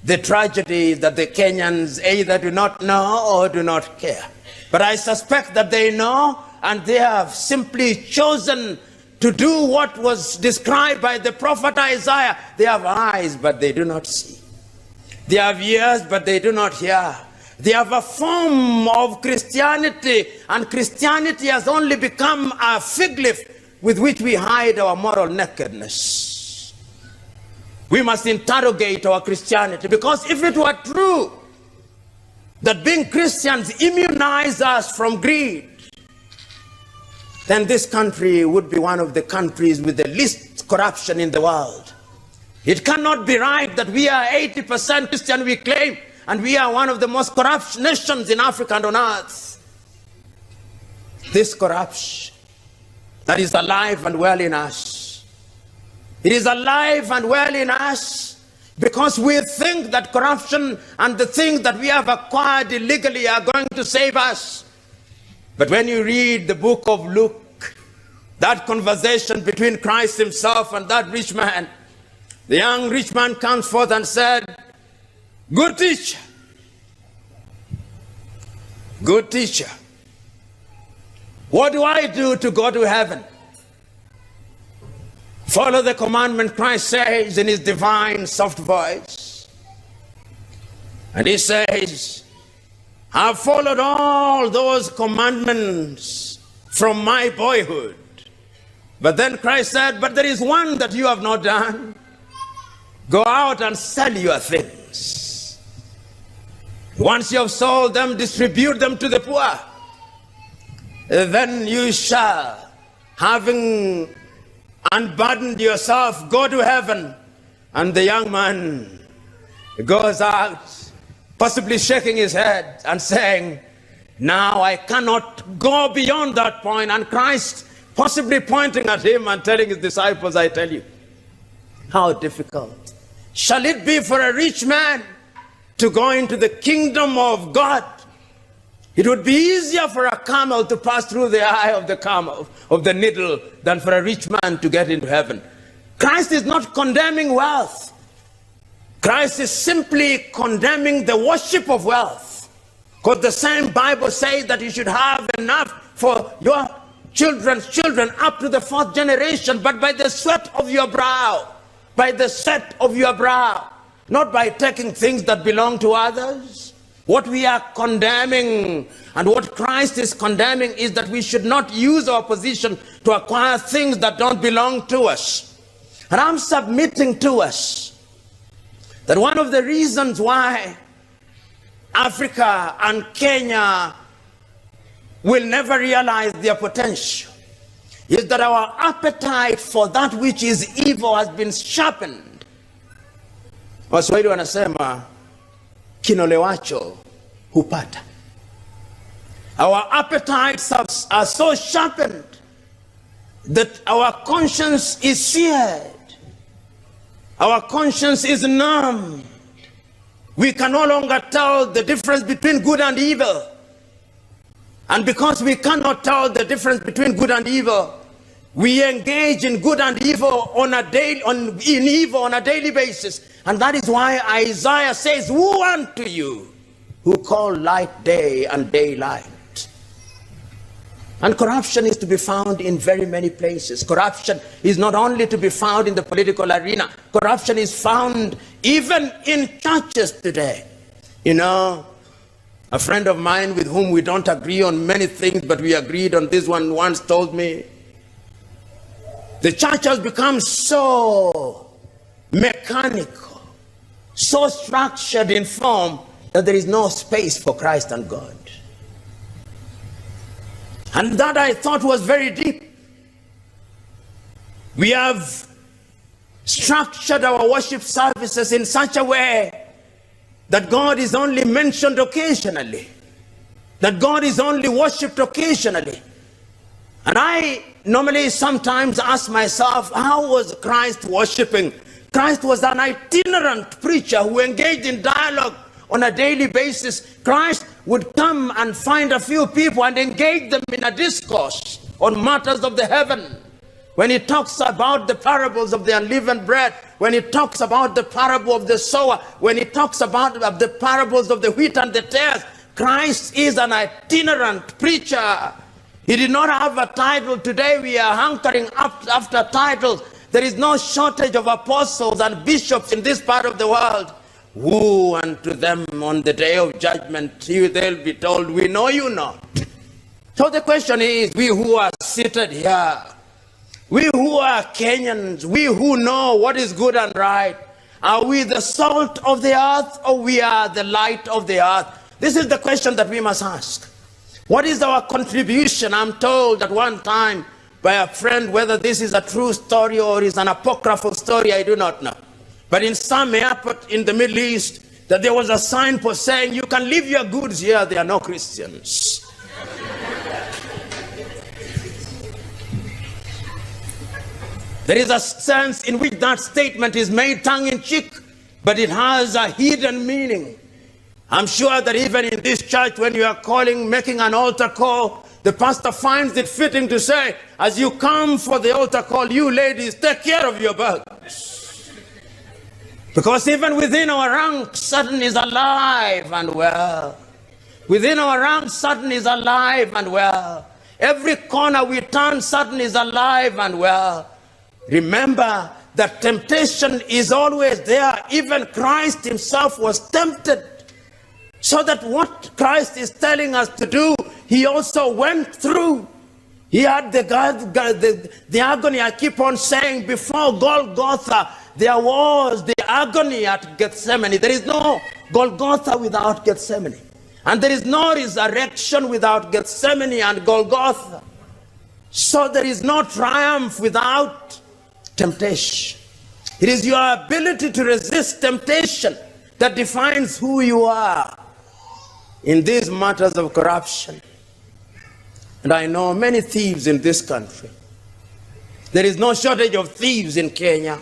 S1: The tragedy is that the Kenyans either do not know or do not care. But I suspect that they know, and they have simply chosen to do what was described by the prophet Isaiah. They have eyes, but they do not see. They have ears, but they do not hear. They have a form of Christianity, and Christianity has only become a fig leaf with which we hide our moral nakedness. We must interrogate our Christianity, because if it were true that being Christians immunize us from greed, then this country would be one of the countries with the least corruption in the world. It cannot be right that we are 80% Christian, we claim, and we are one of the most corrupt nations in Africa and on earth. This corruption that is alive and well in us. It is alive and well in us because we think that corruption and the things that we have acquired illegally are going to save us. But when you read the book of Luke, that conversation between Christ himself and that rich man, the young rich man comes forth and said, "Good teacher, good teacher, what do I do to go to heaven?" Follow the commandment, Christ says in his divine soft voice. And he says, "I've followed all those commandments from my boyhood." But then Christ said, "But there is one that you have not done. Go out and sell your things. Once you have sold them, distribute them to the poor. Then you shall, having unburdened yourself, go to heaven." And the young man goes out, possibly shaking his head and saying, "Now I cannot go beyond that point." And Christ possibly pointing at him and telling his disciples, "I tell you, how difficult shall it be for a rich man to go into the kingdom of God? It would be easier for a camel to pass through the eye of the camel, of the needle, than for a rich man to get into heaven." Christ is not condemning wealth. Christ is simply condemning the worship of wealth. Because the same Bible says that you should have enough for your children's children up to the 4th generation, but by the sweat of your brow, by the sweat of your brow, not by taking things that belong to others. What we are condemning and what Christ is condemning is that we should not use our position to acquire things that don't belong to us. And I'm submitting to us that one of the reasons why Africa and Kenya will never realize their potential is that our appetite for that which is evil has been sharpened. Waswahili wanasema kinolewacho hupata. Our appetites are so sharpened that our conscience is seared. Our conscience is numb. We can no longer tell the difference between good and evil. And because we cannot tell the difference between good and evil, we engage in good and evil on a daily basis. And that is why Isaiah says, "Woe unto you who call light day and day light." And corruption is to be found in very many places. Corruption is not only to be found in the political arena. Corruption is found even in churches today. You know, a friend of mine with whom we don't agree on many things, but we agreed on this one, once told me, the church has become so mechanical, so structured in form, that there is no space for Christ and God. And that I thought was very deep. We have structured our worship services in such a way that God is only mentioned occasionally, that God is only worshipped occasionally. And I normally sometimes ask myself, how was Christ worshiping? Christ was an itinerant preacher who engaged in dialogue on a daily basis. Christ would come and find a few people and engage them in a discourse on matters of the heaven. When he talks about the parables of the unleavened bread, when he talks about the parable of the sower, when he talks about the parables of the wheat and the tares, Christ is an itinerant preacher. He did not have a title. Today we are hankering after titles. There is no shortage of apostles and bishops in this part of the world. Woe unto them on the day of judgment, they'll be told, "We know you not." So the question is, we who are seated here, we who are Kenyans, we who know what is good and right, are we the salt of the earth or we are the light of the earth? This is the question that we must ask. What is our contribution? I'm told at one time by a friend, whether this is a true story or is an apocryphal story, I do not know. But in some airport in the Middle East, that there was a signpost saying, "You can leave your goods here, they are no Christians." There is a sense in which that statement is made tongue-in-cheek, but it has a hidden meaning. I'm sure that even in this church, when you are making an altar call, the pastor finds it fitting to say, as you come for the altar call, you ladies, take care of your burdens. Because even within our ranks, Satan is alive and well. Within our ranks, Satan is alive and well. Every corner we turn, Satan is alive and well. Remember that temptation is always there. Even Christ himself was tempted. So that what Christ is telling us to do, he also went through. He had the agony. I keep on saying, before Golgotha, there was the agony at Gethsemane. There is no Golgotha without Gethsemane. And there is no resurrection without Gethsemane and Golgotha. So there is no triumph without temptation. It is your ability to resist temptation that defines who you are in these matters of corruption. And I know many thieves in this country. There is no shortage of thieves in Kenya.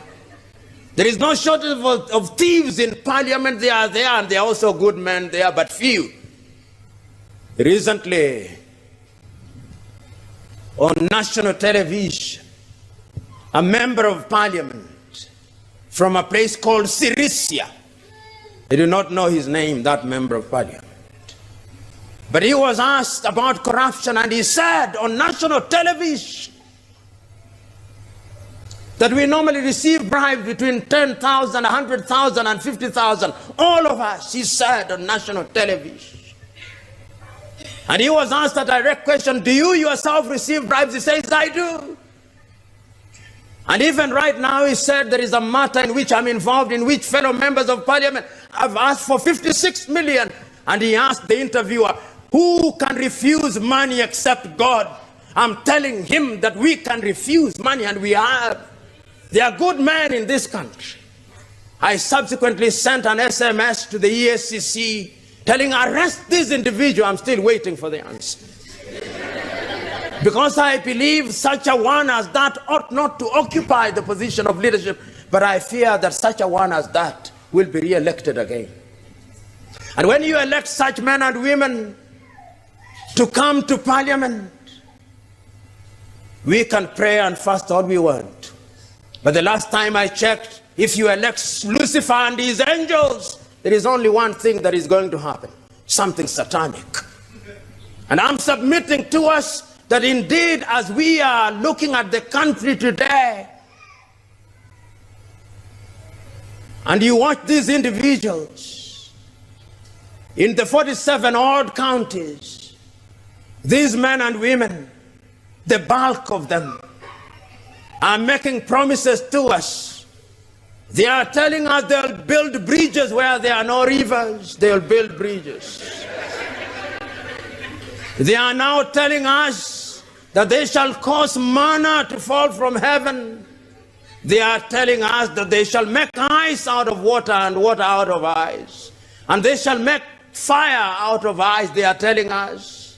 S1: There is no shortage of thieves in parliament. They are there, and they are also good men there, but few. Recently, on national television, a member of parliament from a place called Sirisia, I do not know his name, that member of parliament, but he was asked about corruption, and he said on national television that we normally receive bribes between 10,000, 100,000 and 50,000. All of us, he said on national television. And he was asked a direct question, do you yourself receive bribes? He says, I do. And even right now, he said, there is a matter in which I'm involved, in which fellow members of parliament have asked for 56 million. And he asked the interviewer, who can refuse money except God? I'm telling him that we can refuse money, and we have. There are good men in this country. I subsequently sent an SMS to the ESCC telling, arrest this individual. I'm still waiting for the answer. Because I believe such a one as that ought not to occupy the position of leadership, but I fear that such a one as that will be re-elected again. And when you elect such men and women to come to parliament, we can pray and fast all we want. But the last time I checked, if you elect Lucifer and his angels, there is only one thing that is going to happen, something satanic. And I'm submitting to us that indeed, as we are looking at the country today, and you watch these individuals in the 47 odd counties, these men and women, the bulk of them, are making promises to us. They are telling us they'll build bridges where there are no rivers. They'll build bridges. They are now telling us that they shall cause manna to fall from heaven. They are telling us that they shall make ice out of water and water out of ice. And they shall make fire out of ice, they are telling us.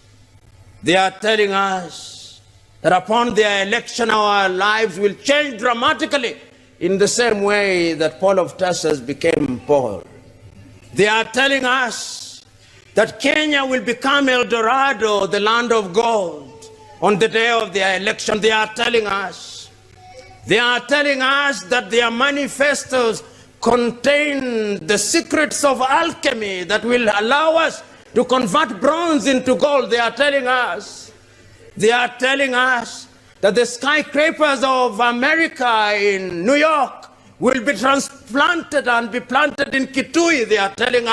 S1: They are telling us that upon their election, our lives will change dramatically in the same way that Paul of Tarsus became Paul. They are telling us that Kenya will become El Dorado, the land of gold, on the day of their election. They are telling us that their manifestos contain the secrets of alchemy that will allow us to convert bronze into gold. They are telling us that the skyscrapers of America in New York will be transplanted and be planted in Kitui. They are telling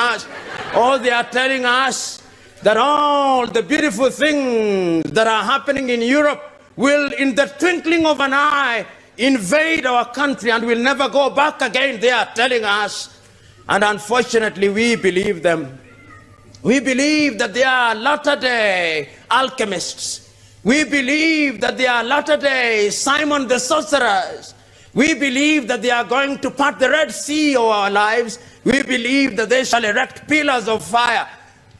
S1: us, that all the beautiful things that are happening in Europe will, in the twinkling of an eye, invade our country and will never go back again. They are telling us, and unfortunately we believe them. We believe that they are latter-day alchemists. We believe that they are latter-day Simon the sorcerers. We believe that they are going to part the Red Sea of our lives. We believe that they shall erect pillars of fire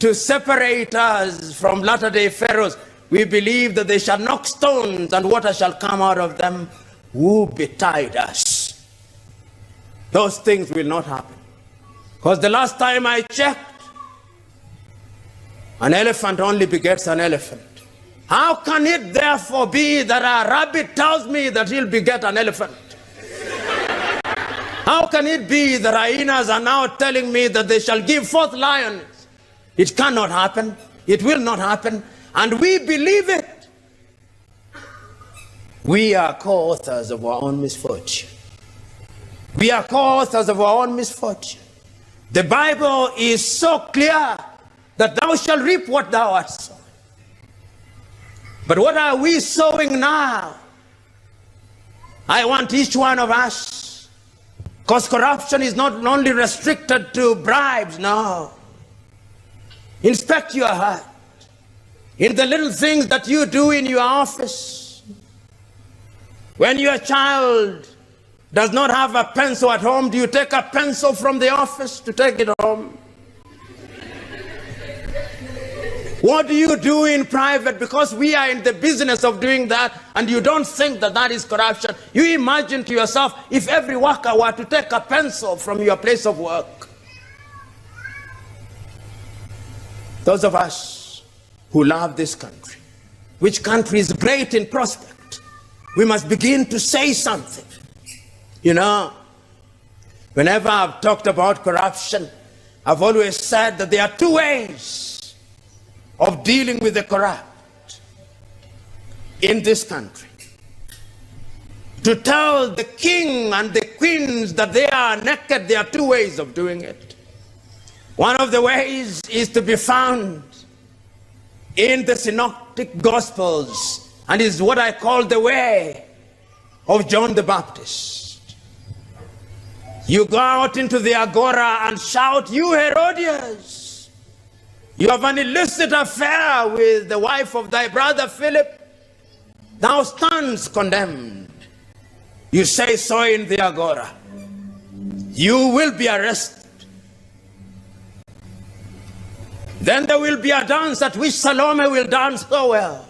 S1: to separate us from latter-day pharaohs. We believe that they shall knock stones and water shall come out of them. Who betide us? Those things will not happen. Because the last time I checked, an elephant only begets an elephant. How can it therefore be that a rabbit tells me that he'll beget an elephant? How can it be that hyenas are now telling me that they shall give forth lions? It cannot happen. It will not happen. And we believe it. We are co-authors of our own misfortune. We are co-authors of our own misfortune. The Bible is so clear that thou shalt reap what thou hast sown. But what are we sowing now? I want each one of us, because corruption is not only restricted to bribes, no. Inspect your heart. In the little things that you do in your office, when your child does not have a pencil at home, do you take a pencil from the office to take it home? What do you do in private? Because we are in the business of doing that, and you don't think that that is corruption. You imagine to yourself, if every worker were to take a pencil from your place of work. Those of us who love this country, which country is great in prospect, we must begin to say something. You know, whenever I've talked about corruption, I've always said that there are two ways of dealing with the corrupt in this country. To tell the king and the queens that they are naked, there are two ways of doing it. One of the ways is to be found in the synoptic gospels, and is what I call the way of John the Baptist. You go out into the agora and shout, "You Herodians, you have an illicit affair with the wife of thy brother Philip. Thou stands condemned." You say so in the agora. You will be arrested. Then there will be a dance at which Salome will dance so well.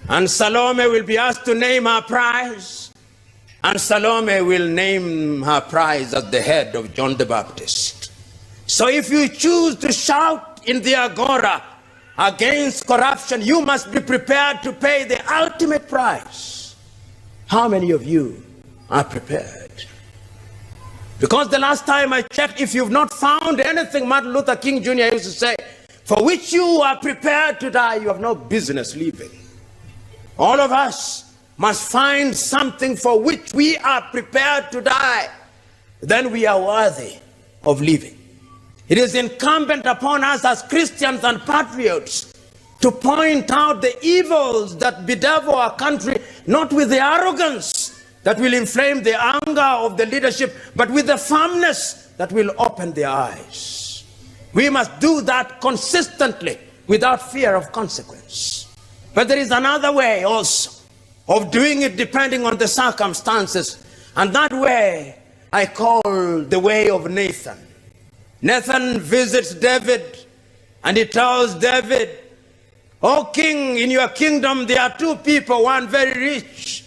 S1: And Salome will be asked to name her prize. And Salome will name her prize as the head of John the Baptist. So if you choose to shout in the agora against corruption, you must be prepared to pay the ultimate price. How many of you are prepared? Because the last time I checked, if you've not found anything, Martin Luther King Jr. used to say, for which you are prepared to die, you have no business living. All of us must find something for which we are prepared to die. Then we are worthy of living. It is incumbent upon us as Christians and patriots to point out the evils that bedevil our country, not with the arrogance that will inflame the anger of the leadership, but with the firmness that will open their eyes. We must do that consistently without fear of consequence. But there is another way also of doing it depending on the circumstances, and that way I call the way of Nathan. Nathan visits David and he tells David, "O king, in your kingdom there are two people, one very rich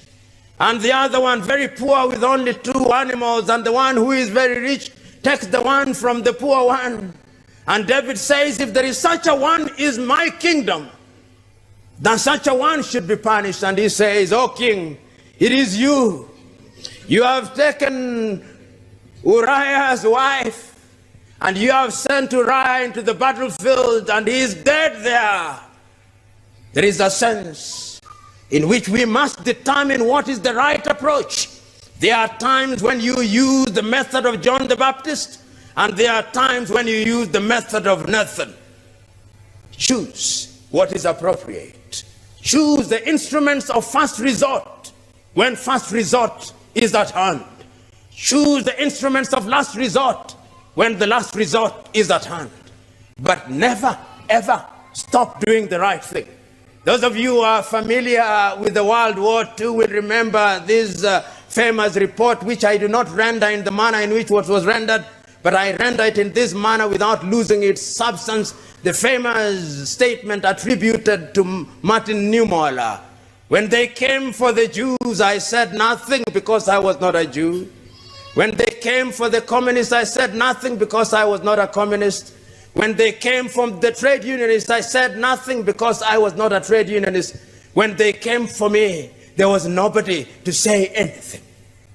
S1: and the other one very poor with only 2 animals, and the one who is very rich takes the one from the poor one." And David says, if there is such a one is my kingdom, then such a one should be punished. And he says, "O king, it is you. You have taken Uriah's wife, and you have sent Uriah into the battlefield, and he is dead there." There is a sense in which we must determine what is the right approach. There are times when you use the method of John the Baptist, and there are times when you use the method of Nathan. Choose what is appropriate. Choose the instruments of first resort when first resort is at hand. Choose the instruments of last resort when the last resort is at hand. But never, ever stop doing the right thing. Those of you who are familiar with the World War II will remember this famous report, which I do not render in the manner in which it was rendered, but I render it in this manner without losing its substance. The famous statement attributed to Martin Niemöller. When they came for the Jews, I said nothing because I was not a Jew. When they came for the communists, I said nothing because I was not a communist. When they came from the trade unionists, I said nothing because I was not a trade unionist. When they came for me, there was nobody to say anything.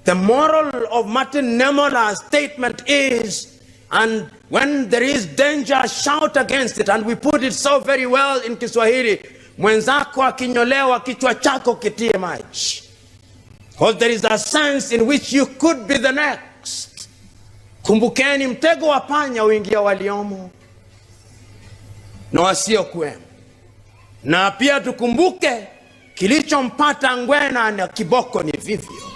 S1: The moral of Martin Nemola's statement is, and when there is danger, shout against it. And we put it so very well in Kiswahili, mwenzako akinyolewa kichwa chako kitie maji. Because there is a sense in which you could be the next. Kumbukeni mtego wa panya uingia waliomo na wasiokuwemo. Na pia tukumbuke kilichompata ngwena na kiboko ni vivyo.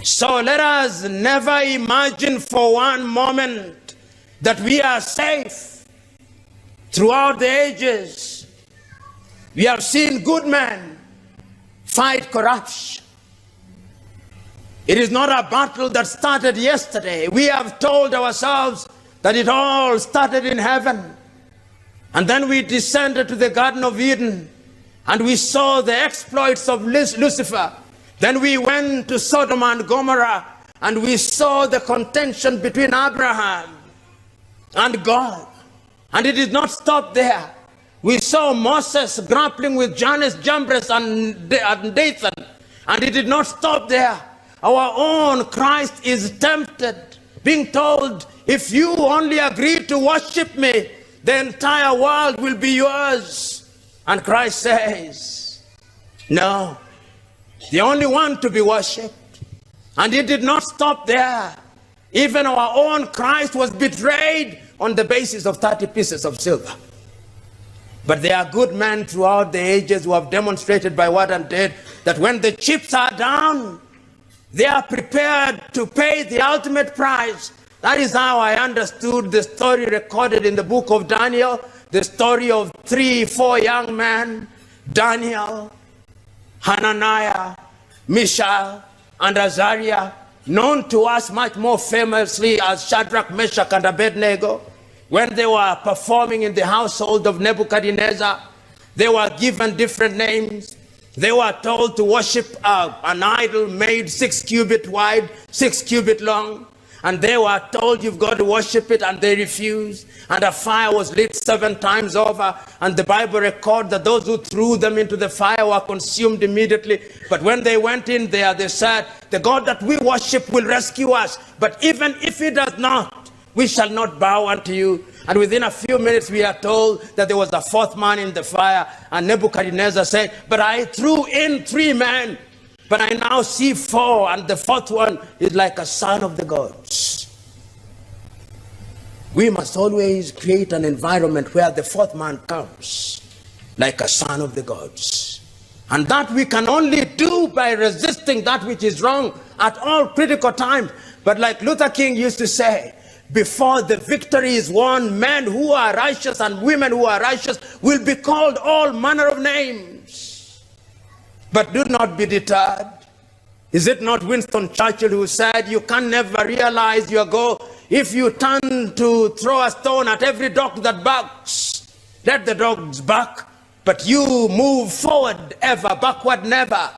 S1: So let us never imagine for one moment that we are safe. Throughout the ages, we have seen good men fight corruption. It is not a battle that started yesterday. We have told ourselves that it all started in heaven. And then we descended to the Garden of Eden and we saw the exploits of Lucifer. Then we went to Sodom and Gomorrah and we saw the contention between Abraham and God. And it did not stop there. We saw Moses grappling with Jannes, Jambres, and Dathan. And it did not stop there. Our own Christ is tempted, being told, if you only agree to worship me, the entire world will be yours. And Christ says, no, the only one to be worshipped. And it did not stop there. Even our own Christ was betrayed on the basis of 30 pieces of silver. But there are good men throughout the ages who have demonstrated by word and deed that when the chips are down, they are prepared to pay the ultimate price. That is how I understood the story recorded in the book of Daniel, the story of 3-4 young men, Daniel, Hananiah, Mishael, and Azariah, known to us much more famously as Shadrach, Meshach, and Abednego. When they were performing in the household of Nebuchadnezzar, they were given different names. They were told to worship an idol made 6 cubits wide, 6 cubits long. And they were told, you've got to worship it, and they refused. And a fire was lit 7 times over. And the Bible records that those who threw them into the fire were consumed immediately. But when they went in there, they said, the God that we worship will rescue us. But even if he does not, we shall not bow unto you. And within a few minutes, we are told that there was a 4th man in the fire. And Nebuchadnezzar said, but I threw in 3 men. But I now see 4, and the 4th one is like a son of the gods. We must always create an environment where the 4th man comes like a son of the gods. And that we can only do by resisting that which is wrong at all critical times. But like Luther King used to say, before the victory is won, men who are righteous and women who are righteous will be called all manner of names. But do not be deterred. Is it not Winston Churchill who said, you can never realize your goal if you turn to throw a stone at every dog that barks? Let the dogs bark, but you move forward ever, backward never.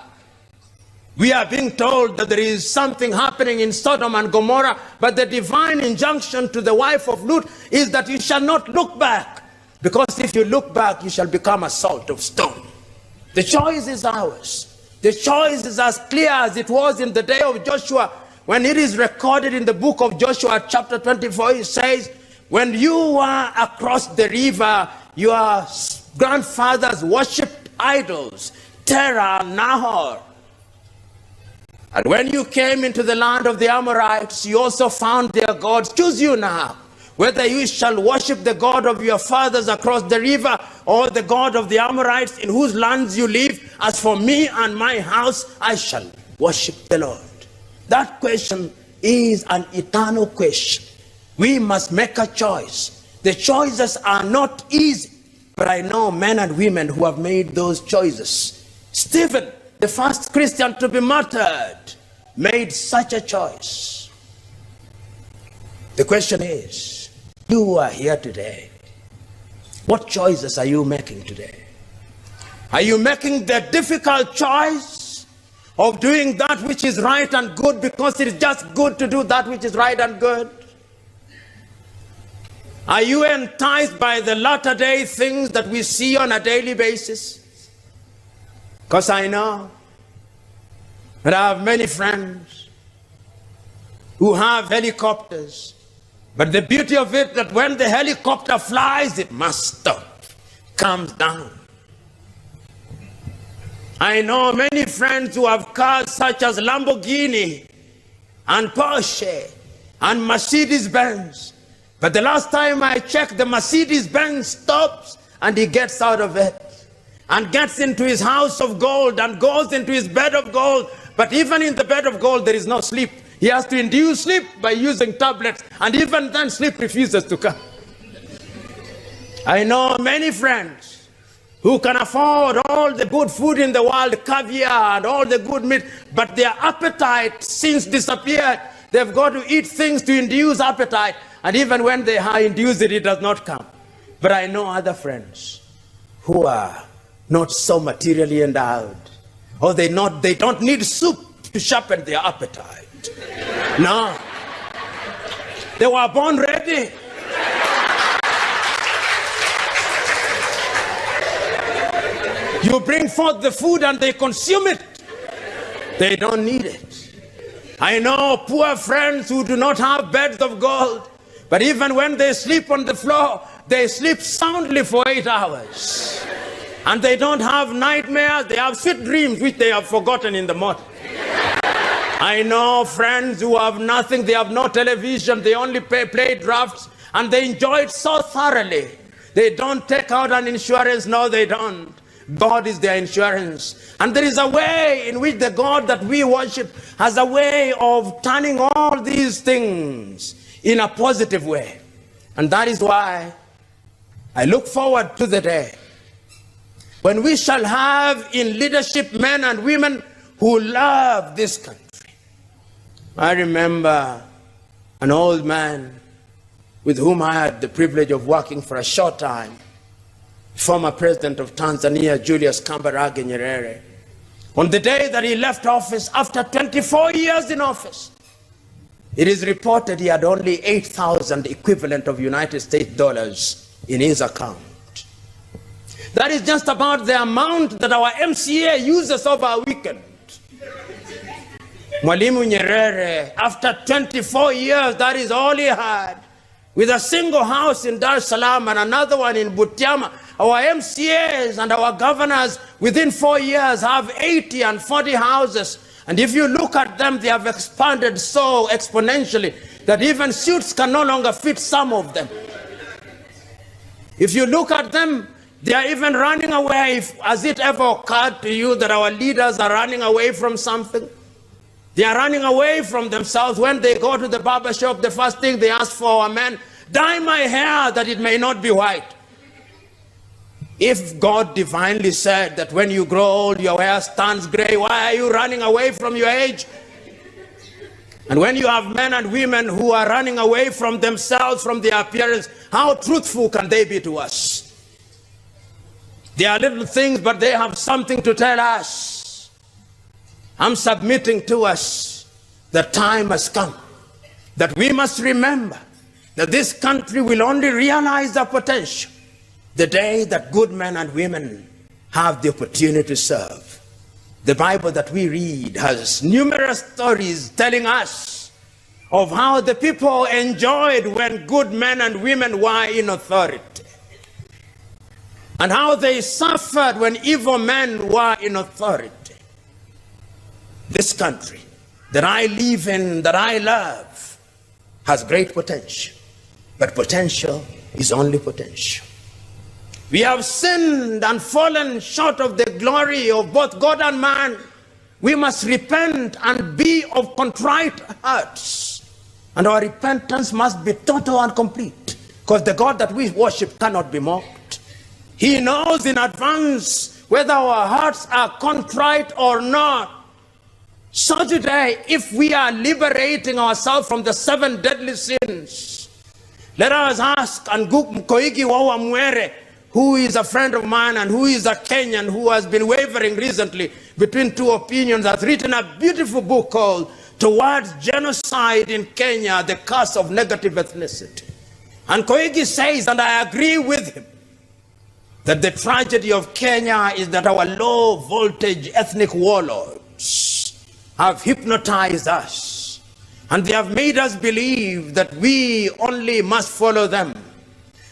S1: We are being told that there is something happening in Sodom and Gomorrah, but the divine injunction to the wife of Lut is that you shall not look back, because if you look back, you shall become a salt of stone. The choice is ours. The choice is as clear as it was in the day of Joshua. When it is recorded in the book of Joshua chapter 24, it says, when you were across the river, your grandfathers worshipped idols, Terah, Nahor. And when you came into the land of the Amorites, you also found their gods. Choose you now, whether you shall worship the God of your fathers across the river or the God of the Amorites in whose lands you live. As for me and my house, I shall worship the Lord. That question is an eternal question. We must make a choice. The choices are not easy, but I know men and women who have made those choices. Stephen, the first Christian to be martyred, made such a choice. The question is, you are here today. What choices are you making today? Are you making the difficult choice of doing that which is right and good because it is just good to do that which is right and good? Are you enticed by the latter-day things that we see on a daily basis? Because I know that I have many friends who have helicopters. But the beauty of it, that when the helicopter flies, it must stop, comes down. I know many friends who have cars such as Lamborghini and Porsche and Mercedes-Benz. But the last time I checked, the Mercedes-Benz stops and he gets out of it and gets into his house of gold and goes into his bed of gold. But even in the bed of gold, there is no sleep. He has to induce sleep by using tablets, and even then sleep refuses to come. I know many friends who can afford all the good food in the world, caviar and all the good meat, but their appetite since disappeared. They've got to eat things to induce appetite, and even when they induce it, it does not come. But I know other friends who are not so materially endowed, or they don't need soup to sharpen their appetite. No, they were born ready. You bring forth the food and they consume it. They don't need it. I know poor friends who do not have beds of gold, but even when they sleep on the floor, they sleep soundly for 8 hours. And they don't have nightmares, they have sweet dreams which they have forgotten in the morning. I know friends who have nothing, they have no television, they only play drafts, and they enjoy it so thoroughly. They don't take out an insurance, no they don't. God is their insurance. And there is a way in which the God that we worship has a way of turning all these things in a positive way. And that is why I look forward to the day when we shall have in leadership men and women who love this country. I remember an old man with whom I had the privilege of working for a short time, former president of Tanzania, Julius Kambarage Nyerere. On the day that he left office, after 24 years in office, it is reported he had only 8,000 equivalent of United States dollars in his account. That is just about the amount that our MCA uses over a weekend. Mwalimu Nyerere, after 24 years, that is all he had. With a single house in Dar es Salaam and another one in Butiama, our MCAs and our governors within 4 years have 80 and 40 houses. And if you look at them, they have expanded so exponentially that even suits can no longer fit some of them. If you look at them, they are even running away. Has it ever occurred to you that our leaders are running away from something? They are running away from themselves. When they go to the barber shop, the first thing they ask for, a man, dye my hair that it may not be white. If God divinely said that when you grow old, your hair turns gray, why are you running away from your age? And when you have men and women who are running away from themselves, from their appearance, how truthful can they be to us? They are little things, but they have something to tell us. I'm submitting to us that time has come, that we must remember that this country will only realize their potential the day that good men and women have the opportunity to serve. The Bible that we read has numerous stories telling us of how the people enjoyed when good men and women were in authority, and how they suffered when evil men were in authority. This country that I live in, that I love, has great potential, but potential is only potential. We have sinned and fallen short of the glory of both God and man. We must repent and be of contrite hearts. And our repentance must be total and complete, because the God that we worship cannot be mocked. He knows in advance whether our hearts are contrite or not. So today, if we are liberating ourselves from the 7 deadly sins, let us ask Koigi Wawa Mwere, who is a friend of mine and who is a Kenyan who has been wavering recently between two opinions, has written a beautiful book called Towards Genocide in Kenya, The Curse of Negative Ethnicity. And Koigi says, and I agree with him, that the tragedy of Kenya is that our low voltage ethnic warlords have hypnotized us, and they have made us believe that we only must follow them,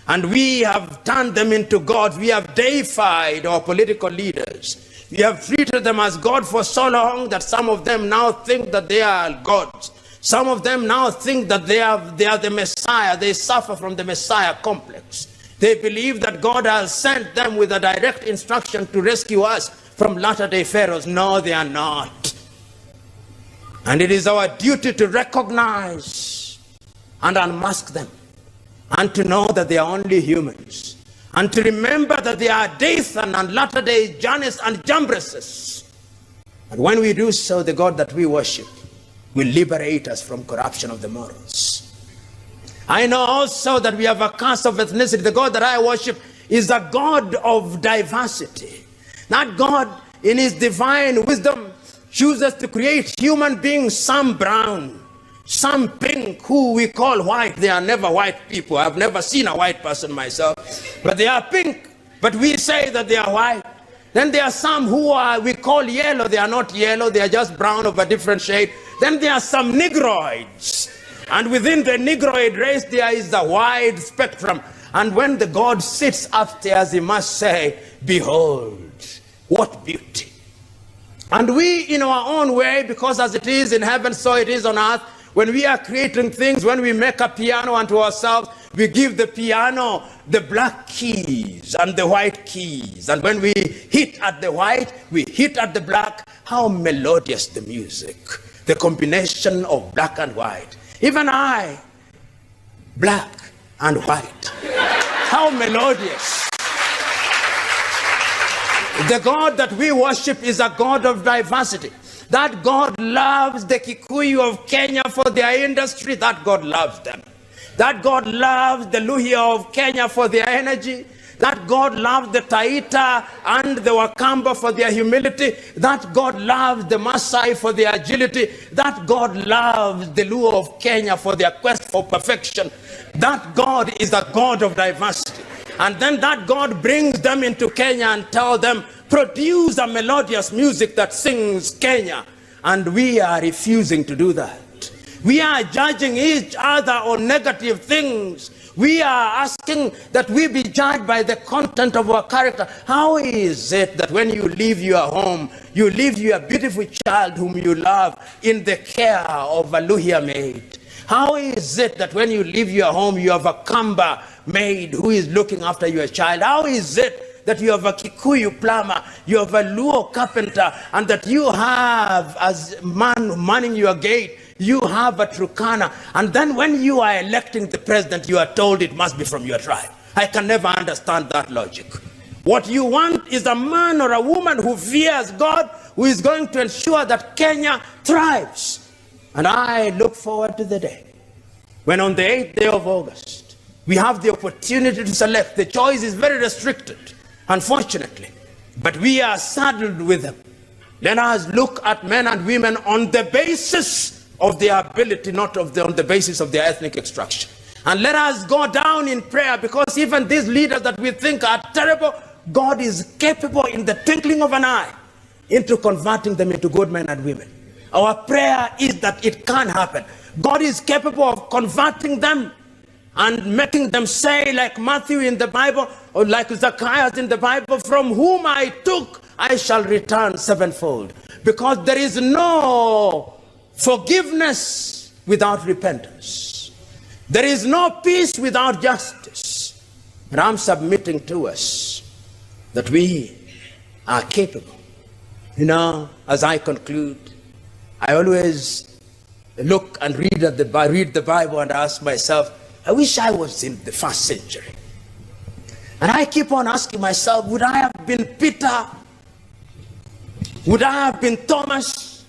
S1: and we have turned them into gods. We have deified our political leaders. We have treated them as God for so long that some of them now think that they are gods. Some of them now think that they are the Messiah. They suffer from the Messiah complex. They believe that God has sent them with a direct instruction to rescue us from latter-day pharaohs. No, they are not. And it is our duty to recognize and unmask them, and to know that they are only humans, and to remember that they are Dathan and latter-day Jannes and Jambreses. And when we do so, the God that we worship will liberate us from corruption of the morals. I know also that we have a cast of ethnicity. The God that I worship is a God of diversity. That God, in his divine wisdom, chooses to create human beings, some brown, some pink, who we call white. They are never white people. I've never seen a white person myself, but they are pink, but we say that they are white. Then there are some who we call yellow. They are not yellow, they are just brown of a different shade. Then there are some negroids. And within the Negroid race, there is a wide spectrum. And when the God sits upstairs, he must say, behold, what beauty. And we, in our own way, because as it is in heaven, so it is on earth, when we are creating things, when we make a piano unto ourselves, we give the piano the black keys and the white keys. And when we hit at the white, we hit at the black. How melodious the music, the combination of black and white. Even I, black and white. How melodious. The God that we worship is a God of diversity. That God loves the Kikuyu of Kenya for their industry. That God loves them. That God loves the Luhya of Kenya for their energy. That God loves the Taita and the Wakamba for their humility. That God loves the Maasai for their agility. That God loves the Luo of Kenya for their quest for perfection. That God is a God of diversity. And then that God brings them into Kenya and tells them, produce a melodious music that sings Kenya. And we are refusing to do that. We are judging each other on negative things. We are asking that we be judged by the content of our character. How is it that when you leave your home, you leave your beautiful child whom you love in the care of a Luhya maid? How is it that when you leave your home, you have a Kamba maid who is looking after your child? How is it that you have a Kikuyu plumber, you have a Luo carpenter, and that you have, as man manning your gate, you have a Turkana, and then when you are electing the president, you are told it must be from your tribe? I can never understand that logic. What you want is a man or a woman who fears God, who is going to ensure that Kenya thrives. And I look forward to the day when on the 8th day of August, we have the opportunity to select. The choice is very restricted, unfortunately, but we are saddled with them. Let us look at men and women on the basis of their ability, not on the basis of their ethnic extraction. And let us go down in prayer, because even these leaders that we think are terrible, God is capable in the twinkling of an eye into converting them into good men and women. Our prayer is that it can happen. God is capable of converting them and making them say, like Matthew in the Bible, or like Zacchaeus in the Bible, from whom I took, I shall return sevenfold. Because there is no forgiveness without repentance. There is no peace without justice. And I'm submitting to us that we are capable. You know, as I conclude, I always look and read the Bible and ask myself, I wish I was in the 1st century. And I keep on asking myself, would I have been Peter? Would I have been Thomas?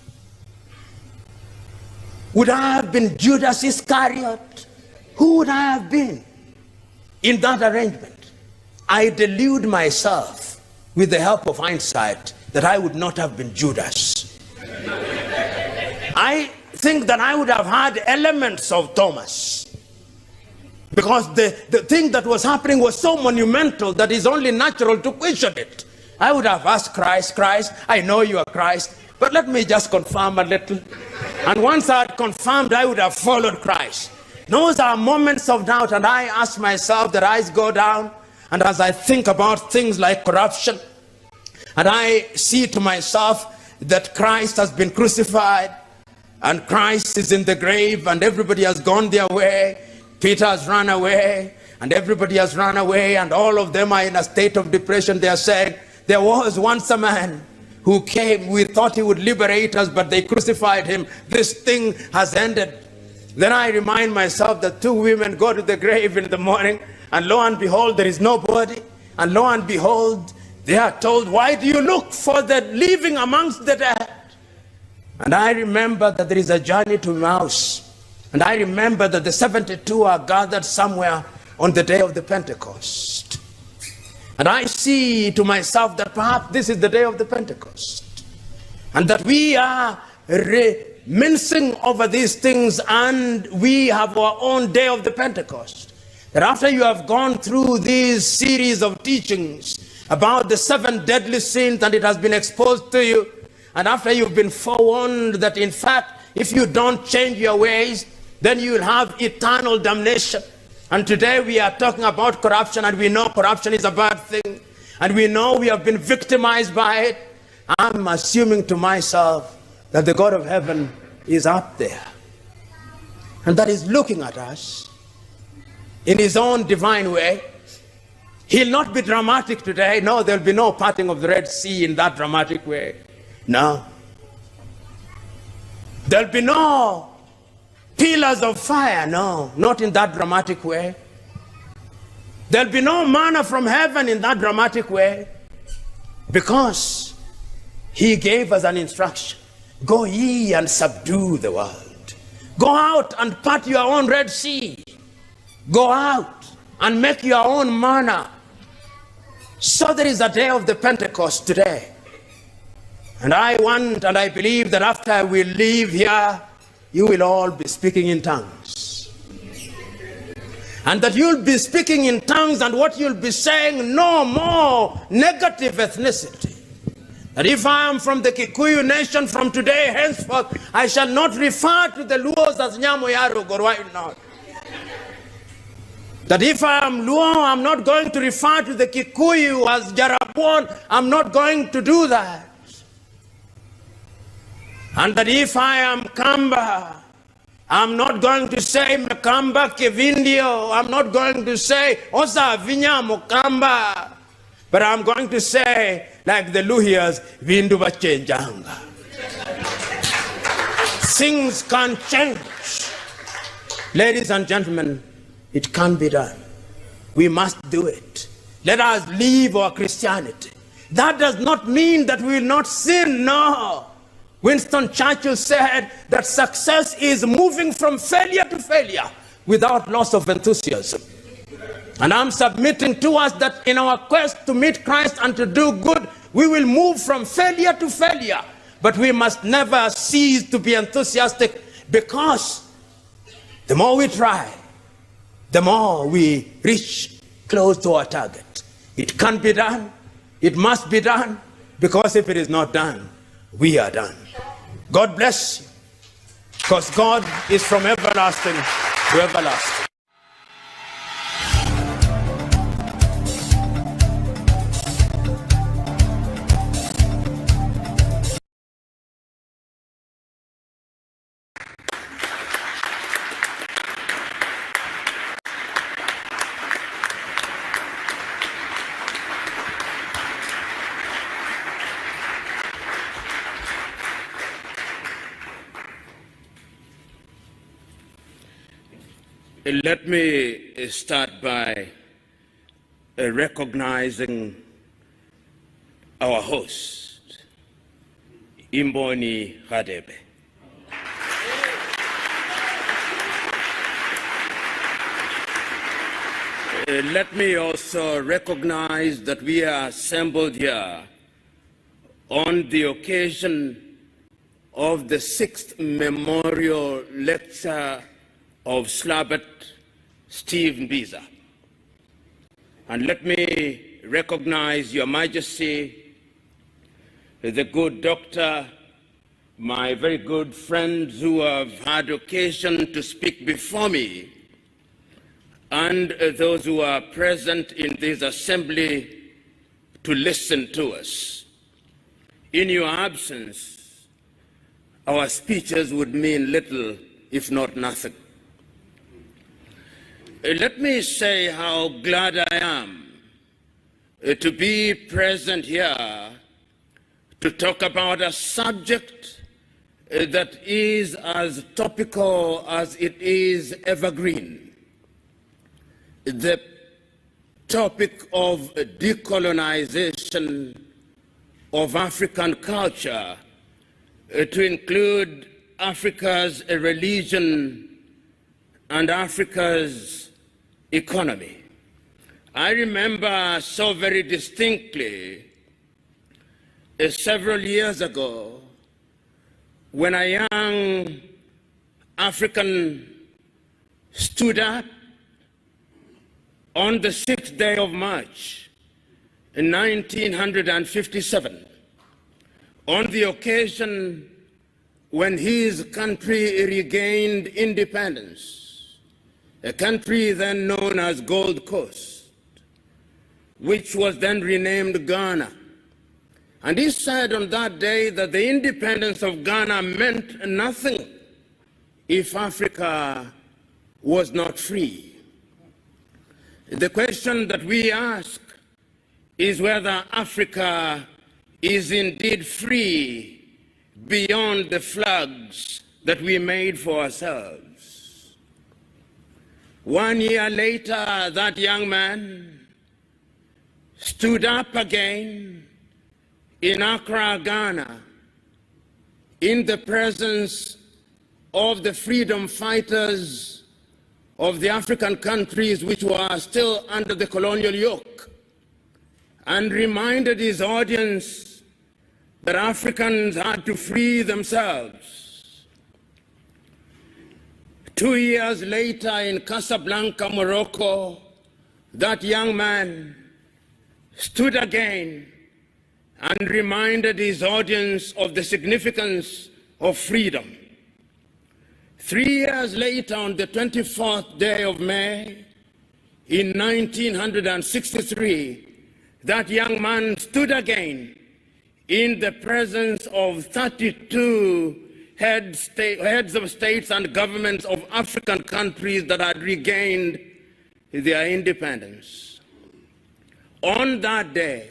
S1: Would I have been Judas Iscariot? Who would I have been in that arrangement? I delude myself with the help of hindsight that I would not have been Judas. I think that I would have had elements of Thomas. Because the thing that was happening was so monumental that it's only natural to question it. I would have asked Christ, Christ, I know you are Christ, but let me just confirm a little. And once I had confirmed, I would have followed Christ. Those are moments of doubt, and I ask myself, the eyes go down, and as I think about things like corruption, and I see to myself that Christ has been crucified, and Christ is in the grave, and everybody has gone their way. Peter has run away, and everybody has run away, and all of them are in a state of depression. They are saying, there was once a man who came, we thought he would liberate us, but they crucified him. This thing has ended. Then I remind myself that two women go to the grave in the morning, and lo and behold, there is nobody. And lo and behold, they are told, why do you look for the living amongst the dead? And I remember that there is a journey to Emmaus. And I remember that the 72 are gathered somewhere on the day of the Pentecost. And I see to myself that perhaps this is the day of the Pentecost. And that we are mincing over these things, and we have our own day of the Pentecost. That after you have gone through these series of teachings about the 7 deadly sins, and it has been exposed to you, and after you've been forewarned that in fact, if you don't change your ways, then you will have eternal damnation. And today we are talking about corruption, and we know corruption is a bad thing, and we know we have been victimized by it. I'm assuming to myself that the God of heaven is up there, and that is looking at us in his own divine way. He'll not be dramatic today. No, there'll be no parting of the Red Sea in that dramatic way. No. There'll be no pillars of fire. No, not in that dramatic way. There'll be no manna from heaven in that dramatic way, because he gave us an instruction. Go ye and subdue the world. Go out and part your own Red Sea. Go out and make your own manna. So there is a day of the Pentecost today. And I want and I believe that after we leave here, you will all be speaking in tongues. And that you'll be speaking in tongues, and what you'll be saying, no more negative ethnicity. That if I am from the Kikuyu nation, from today henceforth, I shall not refer to the Luos as Nyamoyaro Gorwai not. That if I am Luo, I'm not going to refer to the Kikuyu as Jarabuon. I'm not going to do that. And that if I am Kamba, I'm not going to say Mekamba Kevindio. I'm not going to say Osa Vinya Mokamba. But I'm going to say, like the Luhias, Vinduba Chenjanga. Things can change. Ladies and gentlemen, it can be done. We must do it. Let us live our Christianity. That does not mean that we will not sin. No. Winston Churchill said that success is moving from failure to failure without loss of enthusiasm. And I'm submitting to us that in our quest to meet Christ and to do good, we will move from failure to failure. But we must never cease to be enthusiastic, because the more we try, the more we reach close to our target. It can be done. It must be done, because if it is not done, we are done. God bless you, because God is from everlasting to everlasting. Let me start by recognizing our host, Imboni Hadebe. Let me also recognize that we are assembled here on the occasion of the 6th Memorial Lecture of Slabat Steve Mbiza. And let me recognize Your Majesty, the good doctor, my very good friends who have had occasion to speak before me, and those who are present in this assembly to listen to us. In your absence, our speeches would mean little, if not nothing. Let me say how glad I am to be present here to talk about a subject that is as topical as it is evergreen. The topic of decolonization of African culture to include Africa's religion and Africa's economy. I remember so very distinctly several years ago when a young African stood up on the 6th day of March in 1957, on the occasion when his country regained independence, a country then known as Gold Coast, which was then renamed Ghana. And he said on that day that the independence of Ghana meant nothing if Africa was not free. The question that we ask is whether Africa is indeed free beyond the flags that we made for ourselves. 1 year later, that young man stood up again in Accra, Ghana, in the presence of the freedom fighters of the African countries which were still under the colonial yoke, and reminded his audience that Africans had to free themselves. 2 years later in Casablanca, Morocco, that young man stood again and reminded his audience of the significance of freedom. 3 years later, on the 24th day of May, in 1963, that young man stood again in the presence of 32 heads of states and governments of African countries that had regained their independence. On that day,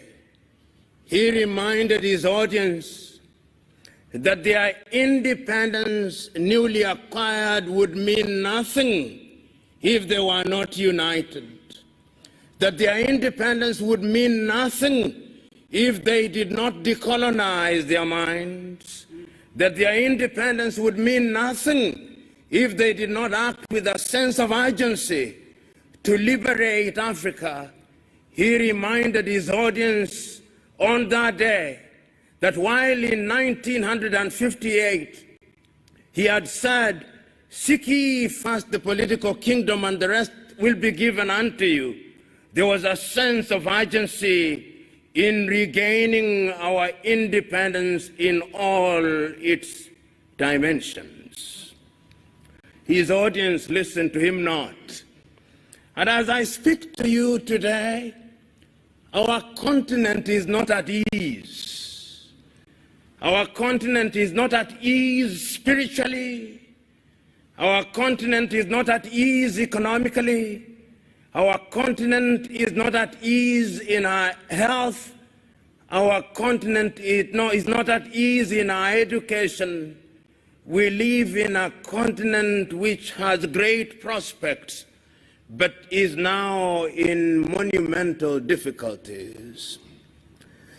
S1: he reminded his audience that their independence newly acquired would mean nothing if they were not united, that their independence would mean nothing if they did not decolonize their minds, that their independence would mean nothing if they did not act with a sense of urgency to liberate Africa. He reminded his audience on that day that while in 1958 he had said, "Seek ye first the political kingdom and the rest will be given unto you," there was a sense of urgency in regaining our independence in all its dimensions. His audience listened to him not. And as I speak to you today, our continent is not at ease. Our continent is not at ease spiritually. Our continent is not at ease economically. Our continent is not at ease in our health. Our continent is not at ease in our education. We live in a continent which has great prospects, but is now in monumental difficulties.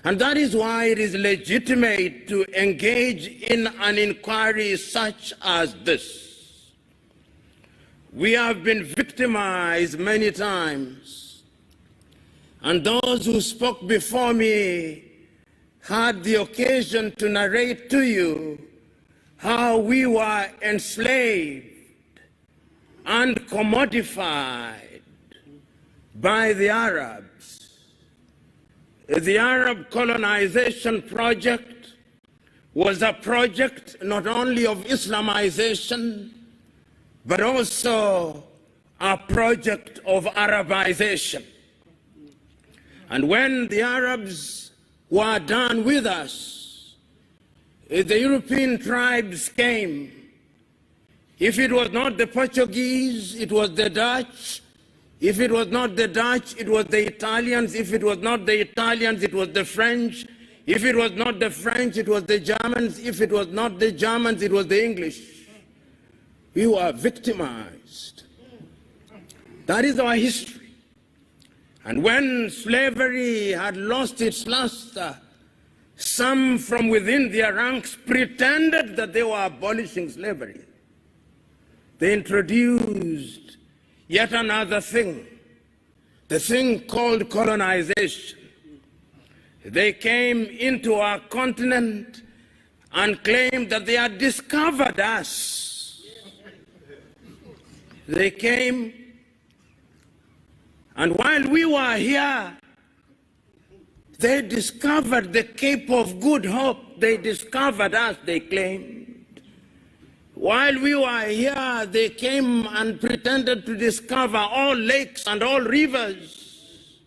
S1: And that is why it is legitimate to engage in an inquiry such as this. We have been victimized many times, and those who spoke before me had the occasion to narrate to you how we were enslaved and commodified by the Arabs. The Arab colonization project was a project not only of Islamization, but also a project of Arabization. And when the Arabs were done with us, the European tribes came. If it was not the Portuguese, it was the Dutch. If it was not the Dutch, it was the Italians. If it was not the Italians, it was the French. If it was not the French, it was the Germans. If it was not the Germans, it was the English. We were victimized. That is our history. And when slavery had lost its luster, some from within their ranks pretended that they were abolishing slavery. They introduced yet another thing, the thing called colonization. They came into our continent and claimed that they had discovered us. They came, and while we were here, they discovered the Cape of Good Hope. They discovered us, they claimed. While we were here, they came and pretended to discover all lakes and all rivers.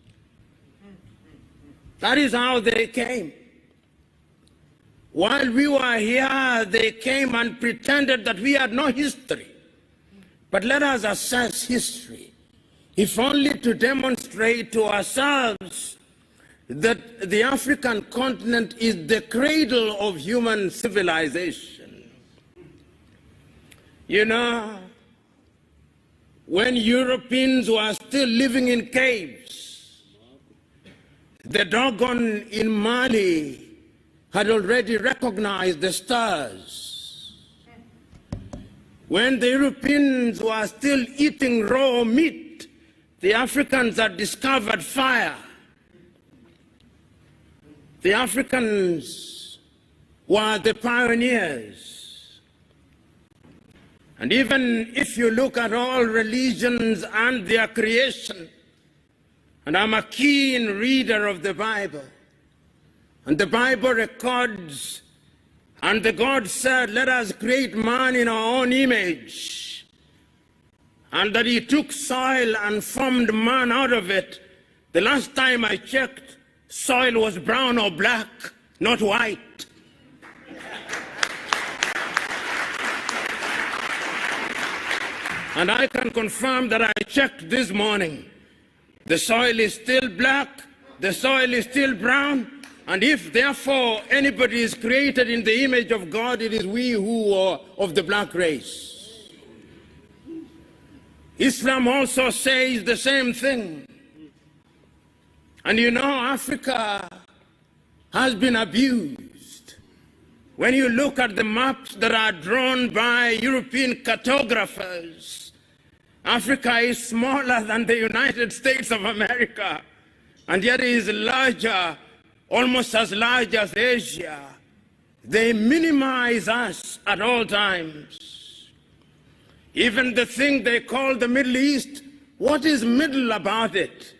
S1: That is how they came. While we were here, they came and pretended that we had no history. But let us assess history, if only to demonstrate to ourselves that the African continent is the cradle of human civilization. You know, when Europeans were still living in caves, the Dogon in Mali had already recognized the stars. When the Europeans were still eating raw meat, the Africans had discovered fire. The Africans were the pioneers. And even if you look at all religions and their creation, and I'm a keen reader of the Bible, and the Bible records, and the God said, let us create man in our own image, and that he took soil and formed man out of it. The last time I checked, soil was brown or black, not white. And I can confirm that I checked this morning. The soil is still black, the soil is still brown, and if therefore anybody is created in the image of God, it is we who are of the black race. Islam also says the same thing. And you know, Africa has been abused. When you look at the maps that are drawn by European cartographers, Africa is smaller than the United States of America, and yet it is larger, almost as large as Asia. They minimize us at all times. Even the thing they call the Middle East, what is middle about it?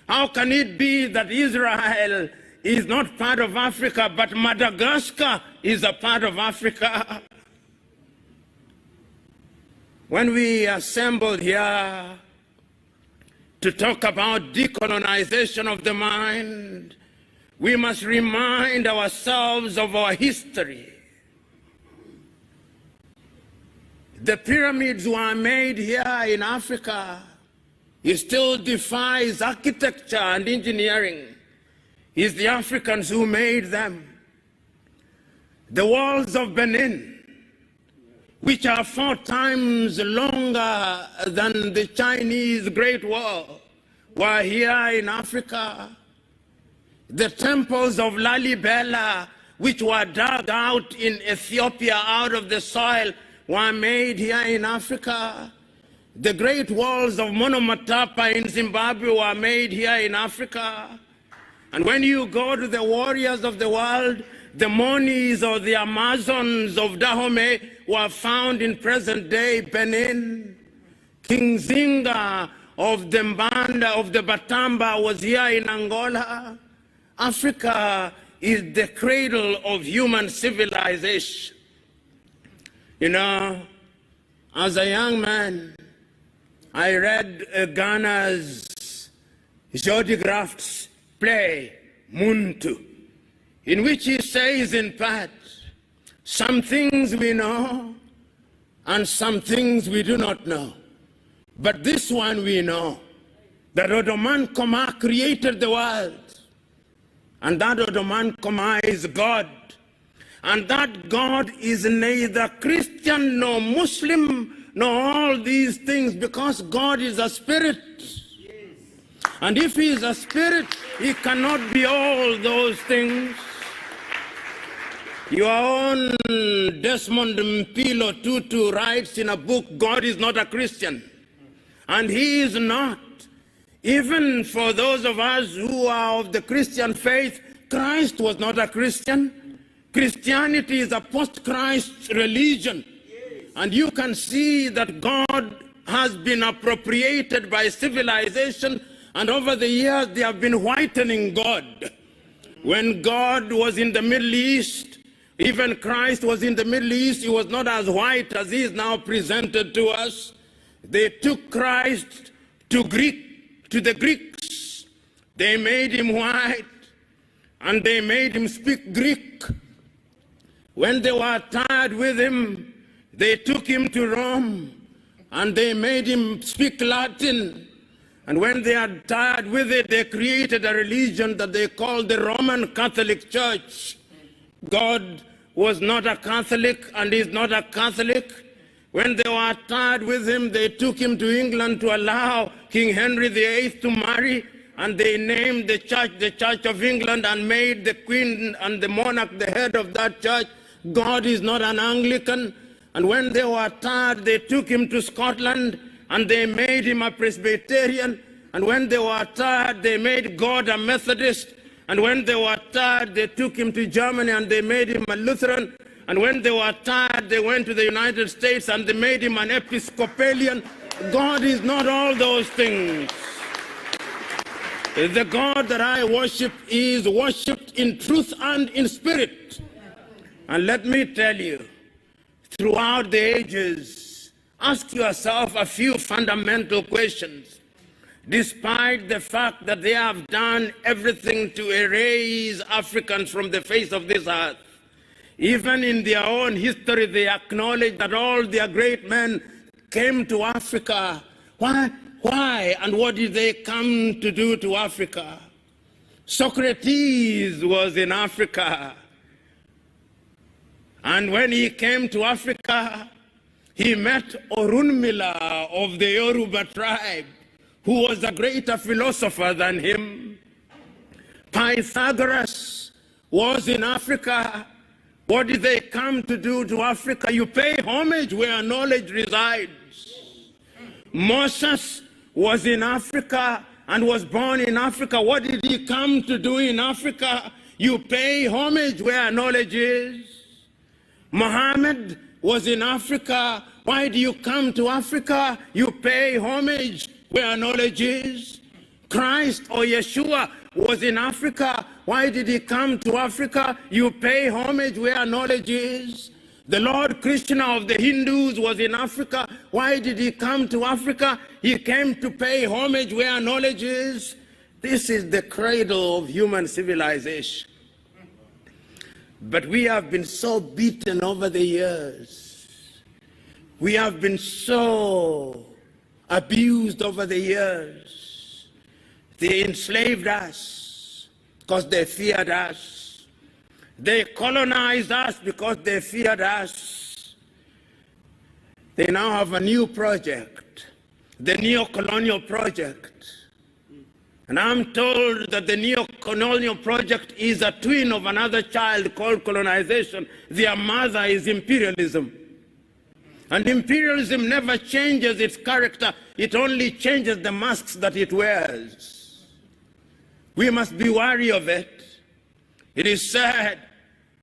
S1: How can it be that Israel is not part of Africa, but Madagascar is a part of Africa? When we assembled here to talk about decolonization of the mind, we must remind ourselves of our history. The pyramids were made here in Africa. It still defies architecture and engineering. It's the Africans who made them. The walls of Benin, which are 4 times longer than the Chinese Great Wall, were here in Africa. The temples of Lalibela, which were dug out in Ethiopia out of the soil, were made here in Africa. The great walls of Monomotapa in Zimbabwe were made here in Africa. And when you go to the warriors of the world, the Monis or the Amazons of Dahomey were found in present-day Benin. King Zinga of the Mbanda, of the Batamba was here in Angola. Africa is the cradle of human civilization. You know, as a young man, I read Ghana's Jody Graft's play, Muntu, in which he says in part, some things we know and some things we do not know. But this one we know, that Ottoman Koma created the world, and that Ottoman Koma is God, and that God is neither Christian nor Muslim nor all these things, because God is a spirit. And if he is a spirit, he cannot be all those things. Your own Desmond Mpilo Tutu writes in a book, God is not a Christian. And he is not. Even for those of us who are of the Christian faith, Christ was not a Christian. Christianity is a post-Christ religion. And you can see that God has been appropriated by civilization, and over the years they have been whitening God. When God was in the Middle East, even Christ was in the Middle East, he was not as white as he is now presented to us. They took Christ to the Greeks. They made him white, and they made him speak Greek. When they were tired with him, they took him to Rome, and they made him speak Latin. And when they had tired with it, they created a religion that they called the Roman Catholic Church. God was not a Catholic and is not a Catholic. When they were tired with him, they took him to England to allow King Henry VIII to marry, and they named the Church of England, and made the Queen and the monarch the head of that church. God is not an Anglican. And when they were tired, they took him to Scotland, and they made him a Presbyterian. And when they were tired, they made God a Methodist. And when they were tired, they took him to Germany, and they made him a Lutheran. And when they were tired, they went to the United States, and they made him an Episcopalian. God is not all those things. The God that I worship is worshipped in truth and in spirit. And let me tell you, throughout the ages, ask yourself a few fundamental questions. Despite the fact that they have done everything to erase Africans from the face of this earth, even in their own history, they acknowledge that all their great men came to Africa. Why? And what did they come to do to Africa? Socrates was in Africa. And when he came to Africa, he met Orunmila of the Yoruba tribe, who was a greater philosopher than him. Pythagoras was in Africa. What did they come to do to Africa? You pay homage where knowledge resides. Moses was in Africa and was born in Africa. What did he come to do in Africa? You pay homage where knowledge is. Muhammad was in Africa. Why do you come to Africa? You pay homage where knowledge is. Christ or Yeshua was in Africa. Why did he come to Africa? You pay homage where knowledge is. The Lord Krishna of the Hindus was in Africa. Why did he come to Africa? He came to pay homage where knowledge is. This is the cradle of human civilization. But we have been so beaten over the years. We have been so abused over the years. They enslaved us because they feared us. They colonized us because they feared us. They now have a new project, the neo-colonial project. And I'm told that the neo-colonial project is a twin of another child called colonization. Their mother is imperialism. And imperialism never changes its character. It only changes the masks that it wears. We must be wary of it. It is sad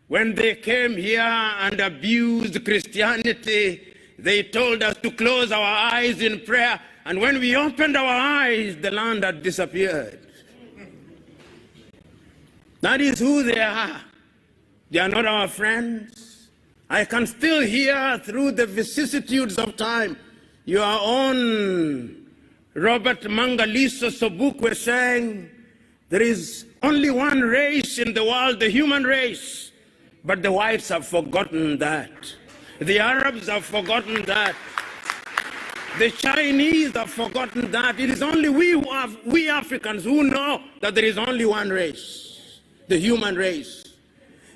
S1: when they came here and abused Christianity, they told us to close our eyes in prayer, and when we opened our eyes, the land had disappeared. That is who they are. They are not our friends. I can still hear through the vicissitudes of time your own Robert Mangaliso Sobukwe saying, there is only one race in the world, the human race, but the whites have forgotten that. The Arabs have forgotten that. The Chinese have forgotten that. It is only we Africans who know that there is only one race, the human race.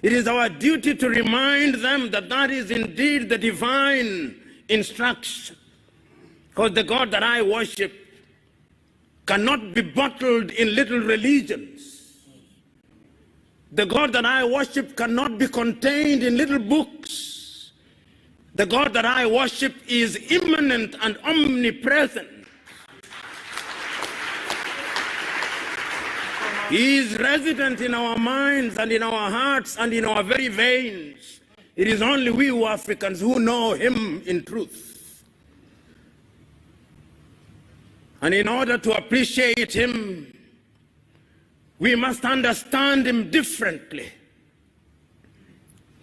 S1: It is our duty to remind them that that is indeed the divine instruction. Because the God that I worship cannot be bottled in little religions. The God that I worship cannot be contained in little books. The God that I worship is immanent and omnipresent. He is resident in our minds and in our hearts and in our very veins. It is only we Africans who know him in truth. And in order to appreciate him, we must understand him differently.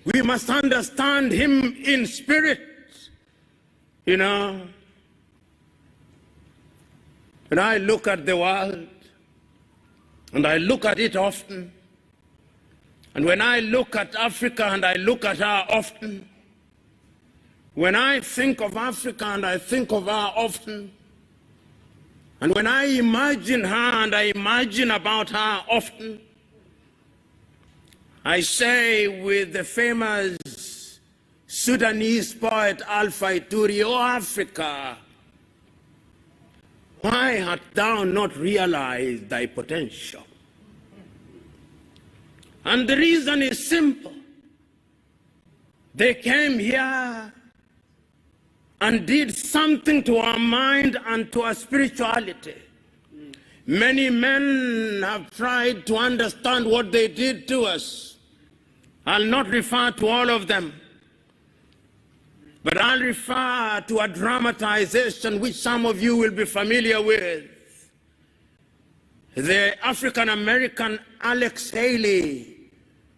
S1: We must understand him in spirit, you know. When I look at the world, and I look at it often, and when I look at Africa and I look at her often, when I think of Africa and I think of her often, and when I imagine her and I imagine about her often, I say with the famous Sudanese poet Alpha Ituri, "O Africa, why hast thou not realized thy potential?" And the reason is simple. They came here and did something to our mind and to our spirituality. Many men have tried to understand what they did to us. I'll not refer to all of them, but I'll refer to a dramatization which some of you will be familiar with. The African-American Alex Haley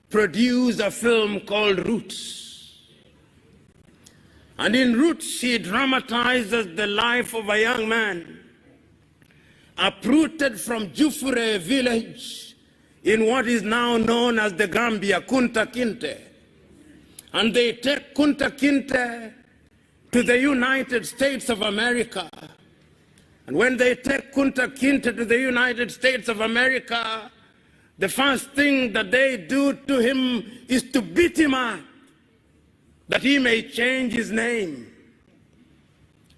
S1: produced a film called Roots. And in Roots, he dramatizes the life of a young man uprooted from Jufure village in what is now known as the Gambia, Kunta Kinte. And they take Kunta Kinte to the United States of America. And when they take Kunta Kinte to the United States of America, the first thing that they do to him is to beat him up, that he may change his name,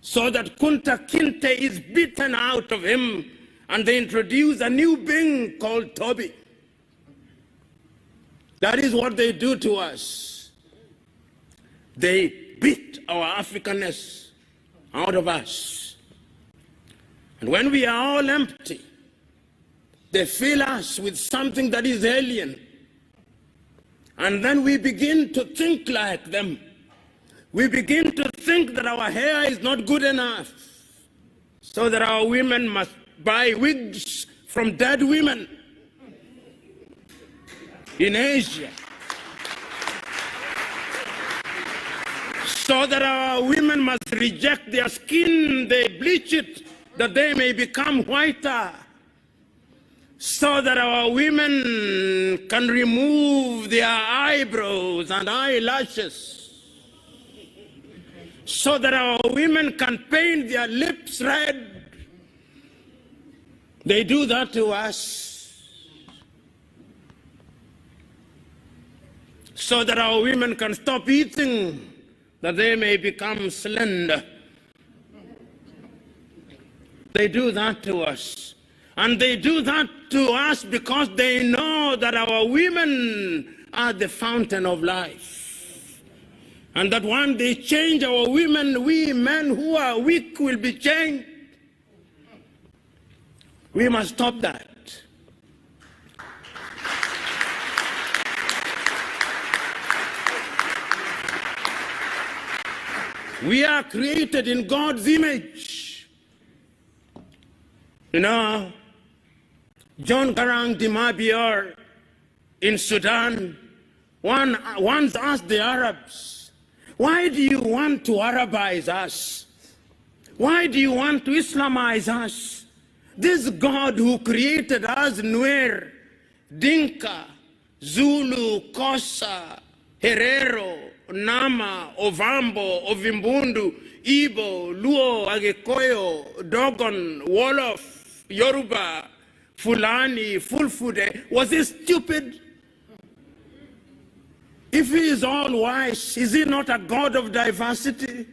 S1: so that Kunta Kinte is beaten out of him, and they introduce a new being called Toby. That is what they do to us. They beat our Africanness out of us. And when we are all empty, they fill us with something that is alien. And then we begin to think like them. We begin to think that our hair is not good enough, so that our women must buy wigs from dead women in Asia, so that our women must reject their skin, they bleach it, that they may become whiter, so that our women can remove their eyebrows and eyelashes, so that our women can paint their lips red. They do that to us, so that our women can stop eating, that they may become slender. They do that to us. And they do that to us because they know that our women are the fountain of life. And that when they change our women, we men who are weak will be changed. We must stop that. We are created in God's image. You know, John Garang Dimabior in Sudan once asked the Arabs, why do you want to Arabize us? Why do you want to Islamize us? This God who created us, Nuer, Dinka, Zulu, Kosa, Herero, Nama, Ovambo, Ovimbundu, Igbo, Luo, Agekoyo, Dogon, Wolof, Yoruba, Fulani, Fulfude. Was he stupid? If he is all wise, is he not a God of diversity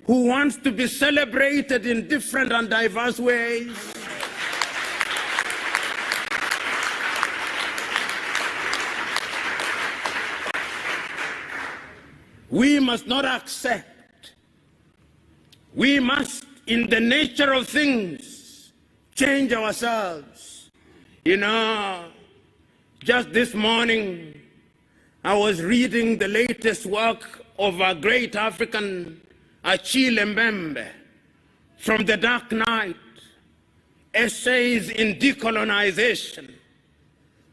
S1: who wants to be celebrated in different and diverse ways? We must not accept. We must, in the nature of things, change ourselves. You know, just this morning, I was reading the latest work of a great African, Achille Mbembe, from the Dark Night, Essays in Decolonization.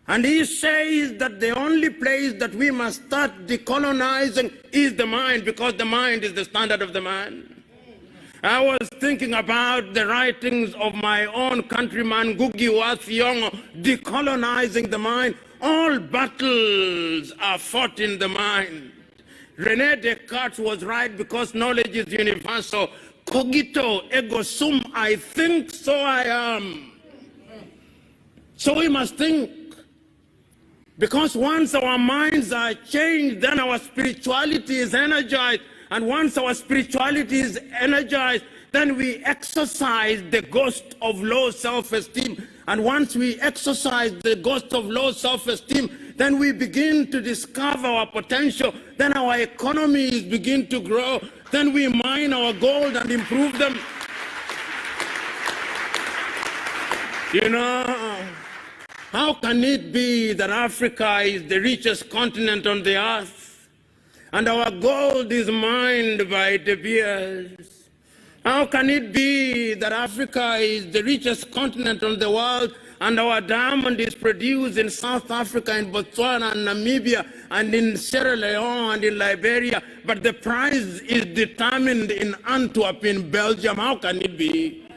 S1: And he says that the only place that we must start decolonizing is the mind, because the mind is the standard of the man. I was thinking about the writings of my own countryman, Ngugi wa Thiong'o, decolonizing the mind. All battles are fought in the mind. René Descartes was right because knowledge is universal. Cogito ergo sum, I think, so I am. So we must think. Because once our minds are changed, then our spirituality is energized. And once our spirituality is energized, then we exercise the ghost of low self-esteem. And once we exercise the ghost of low self-esteem, then we begin to discover our potential. Then our economies begin to grow. Then we mine our gold and improve them. You know, how can it be that Africa is the richest continent on the earth and our gold is mined by De Beers? How can it be that Africa is the richest continent on the world and our diamond is produced in South Africa, in Botswana, and Namibia, and in Sierra Leone, and in Liberia, but the price is determined in Antwerp, in Belgium? How can it be?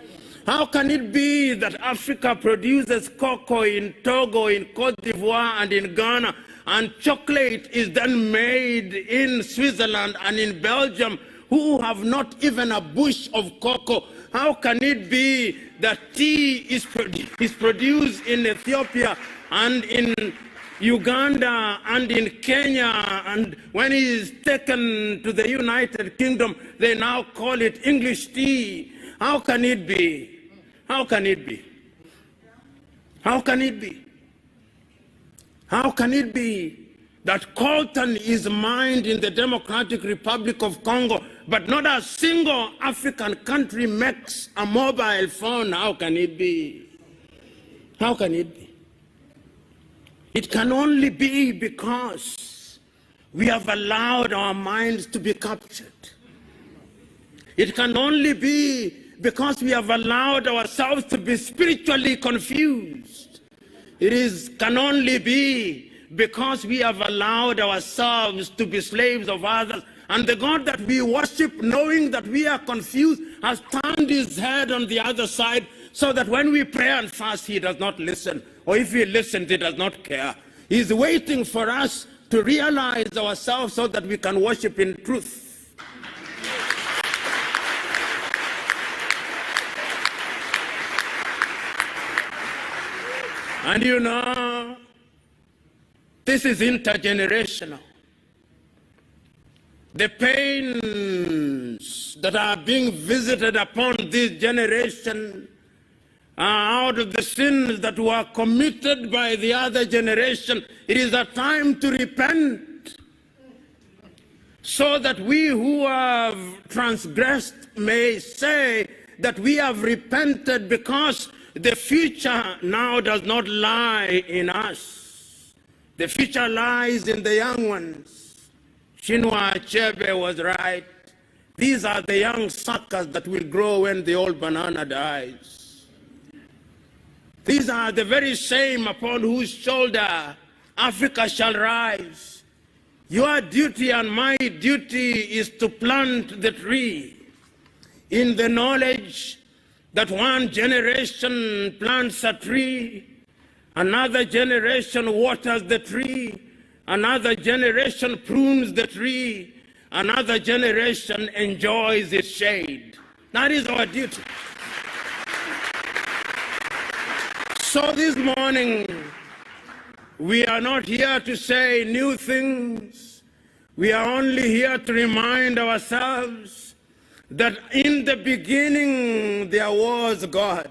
S1: How can it be that Africa produces cocoa in Togo, in Cote d'Ivoire, and in Ghana, and chocolate is then made in Switzerland and in Belgium, who have not even a bush of cocoa? How can it be that tea is produced in Ethiopia and in Uganda and in Kenya, and when it is taken to the United Kingdom, they now call it English tea? How can it be? How can it be? How can it be? How can it be that coltan is mined in the Democratic Republic of Congo, but not a single African country makes a mobile phone? How can it be? How can it be? It can only be because we have allowed our minds to be captured. It can only be because we have allowed ourselves to be spiritually confused. It can only be because we have allowed ourselves to be slaves of others. And the God that we worship, knowing that we are confused, has turned his head on the other side, so that when we pray and fast, he does not listen. Or if he listens, he does not care. He's waiting for us to realize ourselves so that we can worship in truth. And you know, this is intergenerational. The pains that are being visited upon this generation are out of the sins that were committed by the other generation. It is a time to repent, so that we who have transgressed may say that we have repented, because the future now does not lie in us. The future lies in the young ones. Chinua Achebe was right. These are the young suckers that will grow when the old banana dies. These are the very same upon whose shoulder Africa shall rise. Your duty and my duty is to plant the tree in the knowledge that one generation plants a tree, another generation waters the tree, another generation prunes the tree, another generation enjoys its shade. That is our duty. So this morning, we are not here to say new things. We are only here to remind ourselves that in the beginning there was God,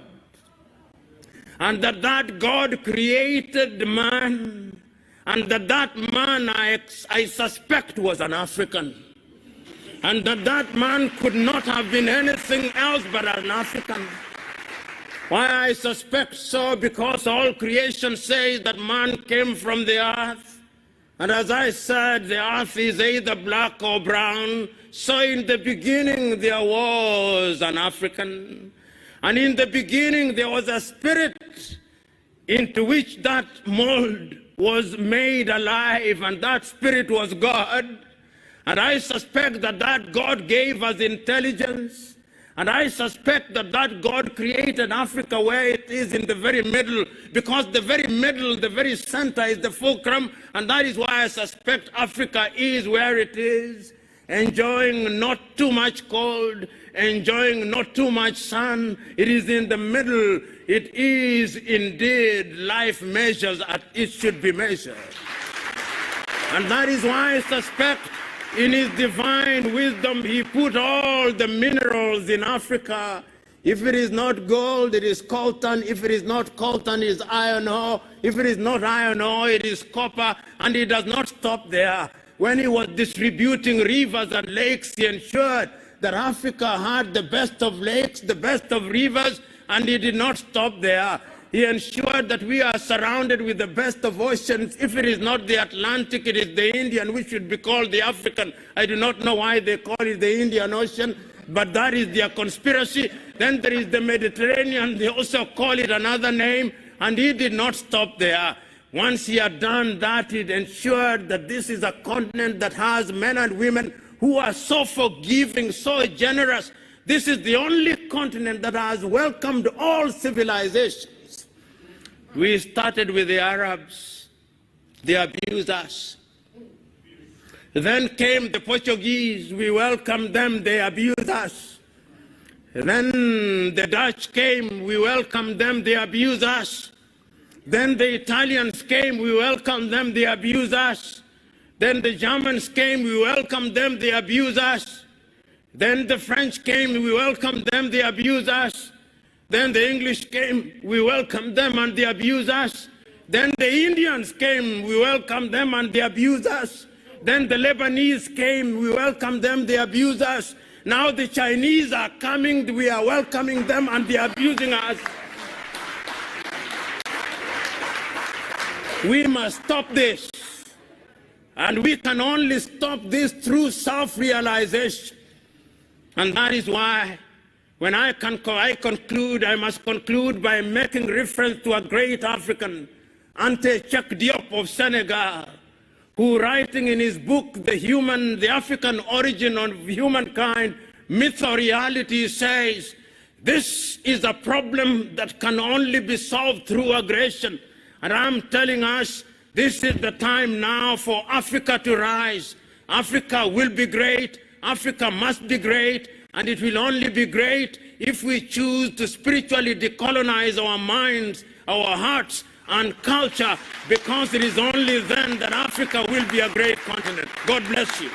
S1: and that God created man, and that man I suspect was an African, and that man could not have been anything else but an African. Why I suspect so? Because all creation says that man came from the earth. And as I said, the earth is either black or brown. So in the beginning there was an African. And in the beginning there was a spirit into which that mold was made alive, and that spirit was God. And I suspect that God gave us intelligence. And I suspect that God created Africa where it is in the very middle, because the very middle, the very center is the fulcrum, and that is why I suspect Africa is where it is, enjoying not too much cold, enjoying not too much sun. It is in the middle. It is indeed life measures as it should be measured. And that is why I suspect in his divine wisdom, he put all the minerals in Africa. If it is not gold, it is coltan. If it is not coltan, it is iron ore. If it is not iron ore, it is copper. And he does not stop there. When he was distributing rivers and lakes, he ensured that Africa had the best of lakes, the best of rivers, and he did not stop there. He ensured that we are surrounded with the best of oceans. If it is not the Atlantic, it is the Indian, which should be called the African. I do not know why they call it the Indian Ocean, but that is their conspiracy. Then there is the Mediterranean. They also call it another name, and he did not stop there. Once he had done that, he ensured that this is a continent that has men and women who are so forgiving, so generous. This is the only continent that has welcomed all civilizations. We started with the Arabs. They abused us. Then came the Portuguese. We welcomed them. They abused us. Then the Dutch came. We welcomed them. They abused us. Then the Italians came. We welcomed them. They abused us. Then the Germans came. We welcomed them. They abused us. Then the French came. We welcomed them. They abused us. Then the English came, we welcomed them and they abused us. Then the Indians came, we welcomed them and they abused us. Then the Lebanese came, we welcomed them, they abused us. Now the Chinese are coming, we are welcoming them and they are abusing us. We must stop this. And we can only stop this through self-realization. And that is why when I conclude, I must conclude by making reference to a great African, Ante Cheikh Diop of Senegal, who writing in his book, The African Origin of Humankind, Myth or Reality, says, this is a problem that can only be solved through aggression. And I'm telling us, this is the time now for Africa to rise. Africa will be great. Africa must be great. And it will only be great if we choose to spiritually decolonize our minds, our hearts, and culture, because it is only then that Africa will be a great continent. God bless you.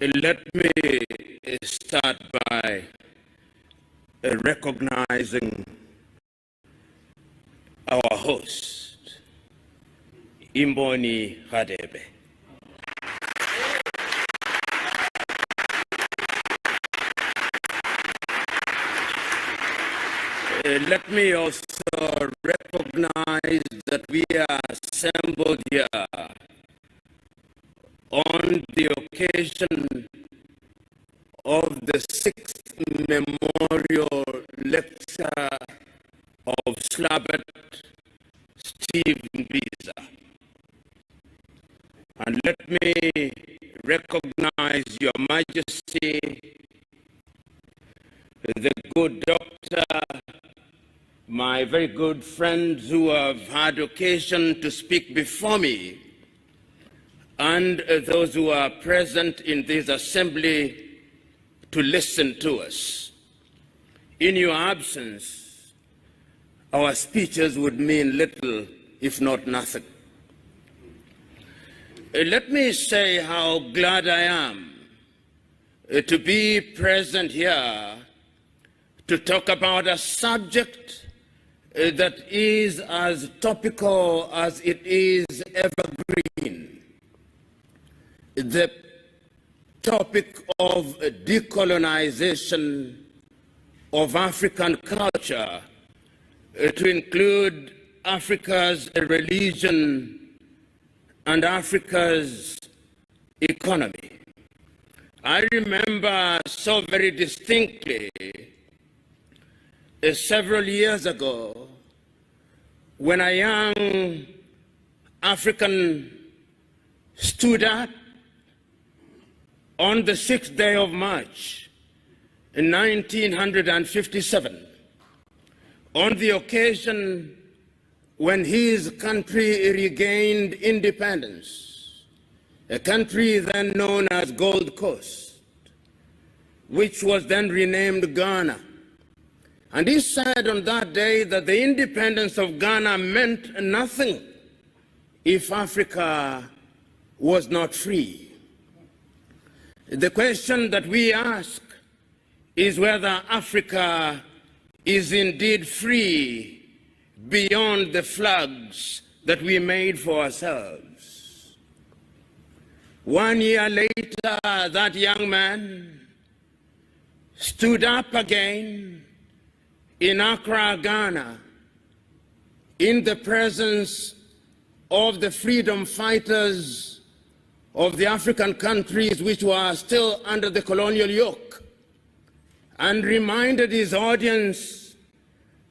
S1: Let me start by recognizing our host, Imboni Hadebe. Let me also recognize that we are assembled here on the occasion of the 6th memorial lecture of Slabat Stephen Biza. And let me recognize Your Majesty, the good doctor, my very good friends who have had occasion to speak before me, and those who are present in this assembly to listen to us. In your absence, our speeches would mean little, if not nothing. Let me say how glad I am to be present here to talk about a subject that is as topical as it is evergreen. The topic of decolonization of African culture to include Africa's religion and Africa's economy. I remember so very distinctly several years ago when a young African stood up on the 6th day of March in 1957, on the occasion when his country regained independence, a country then known as Gold Coast, which was then renamed Ghana. And he said on that day that the independence of Ghana meant nothing if Africa was not free. The question that we ask is whether Africa is indeed free beyond the flags that we made for ourselves. 1 year later, that young man stood up again in Accra, Ghana, in the presence of the freedom fighters of the African countries which were still under the colonial yoke, and reminded his audience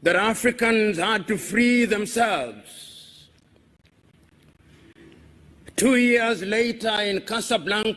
S1: that Africans had to free themselves. 2 years later in Casablanca,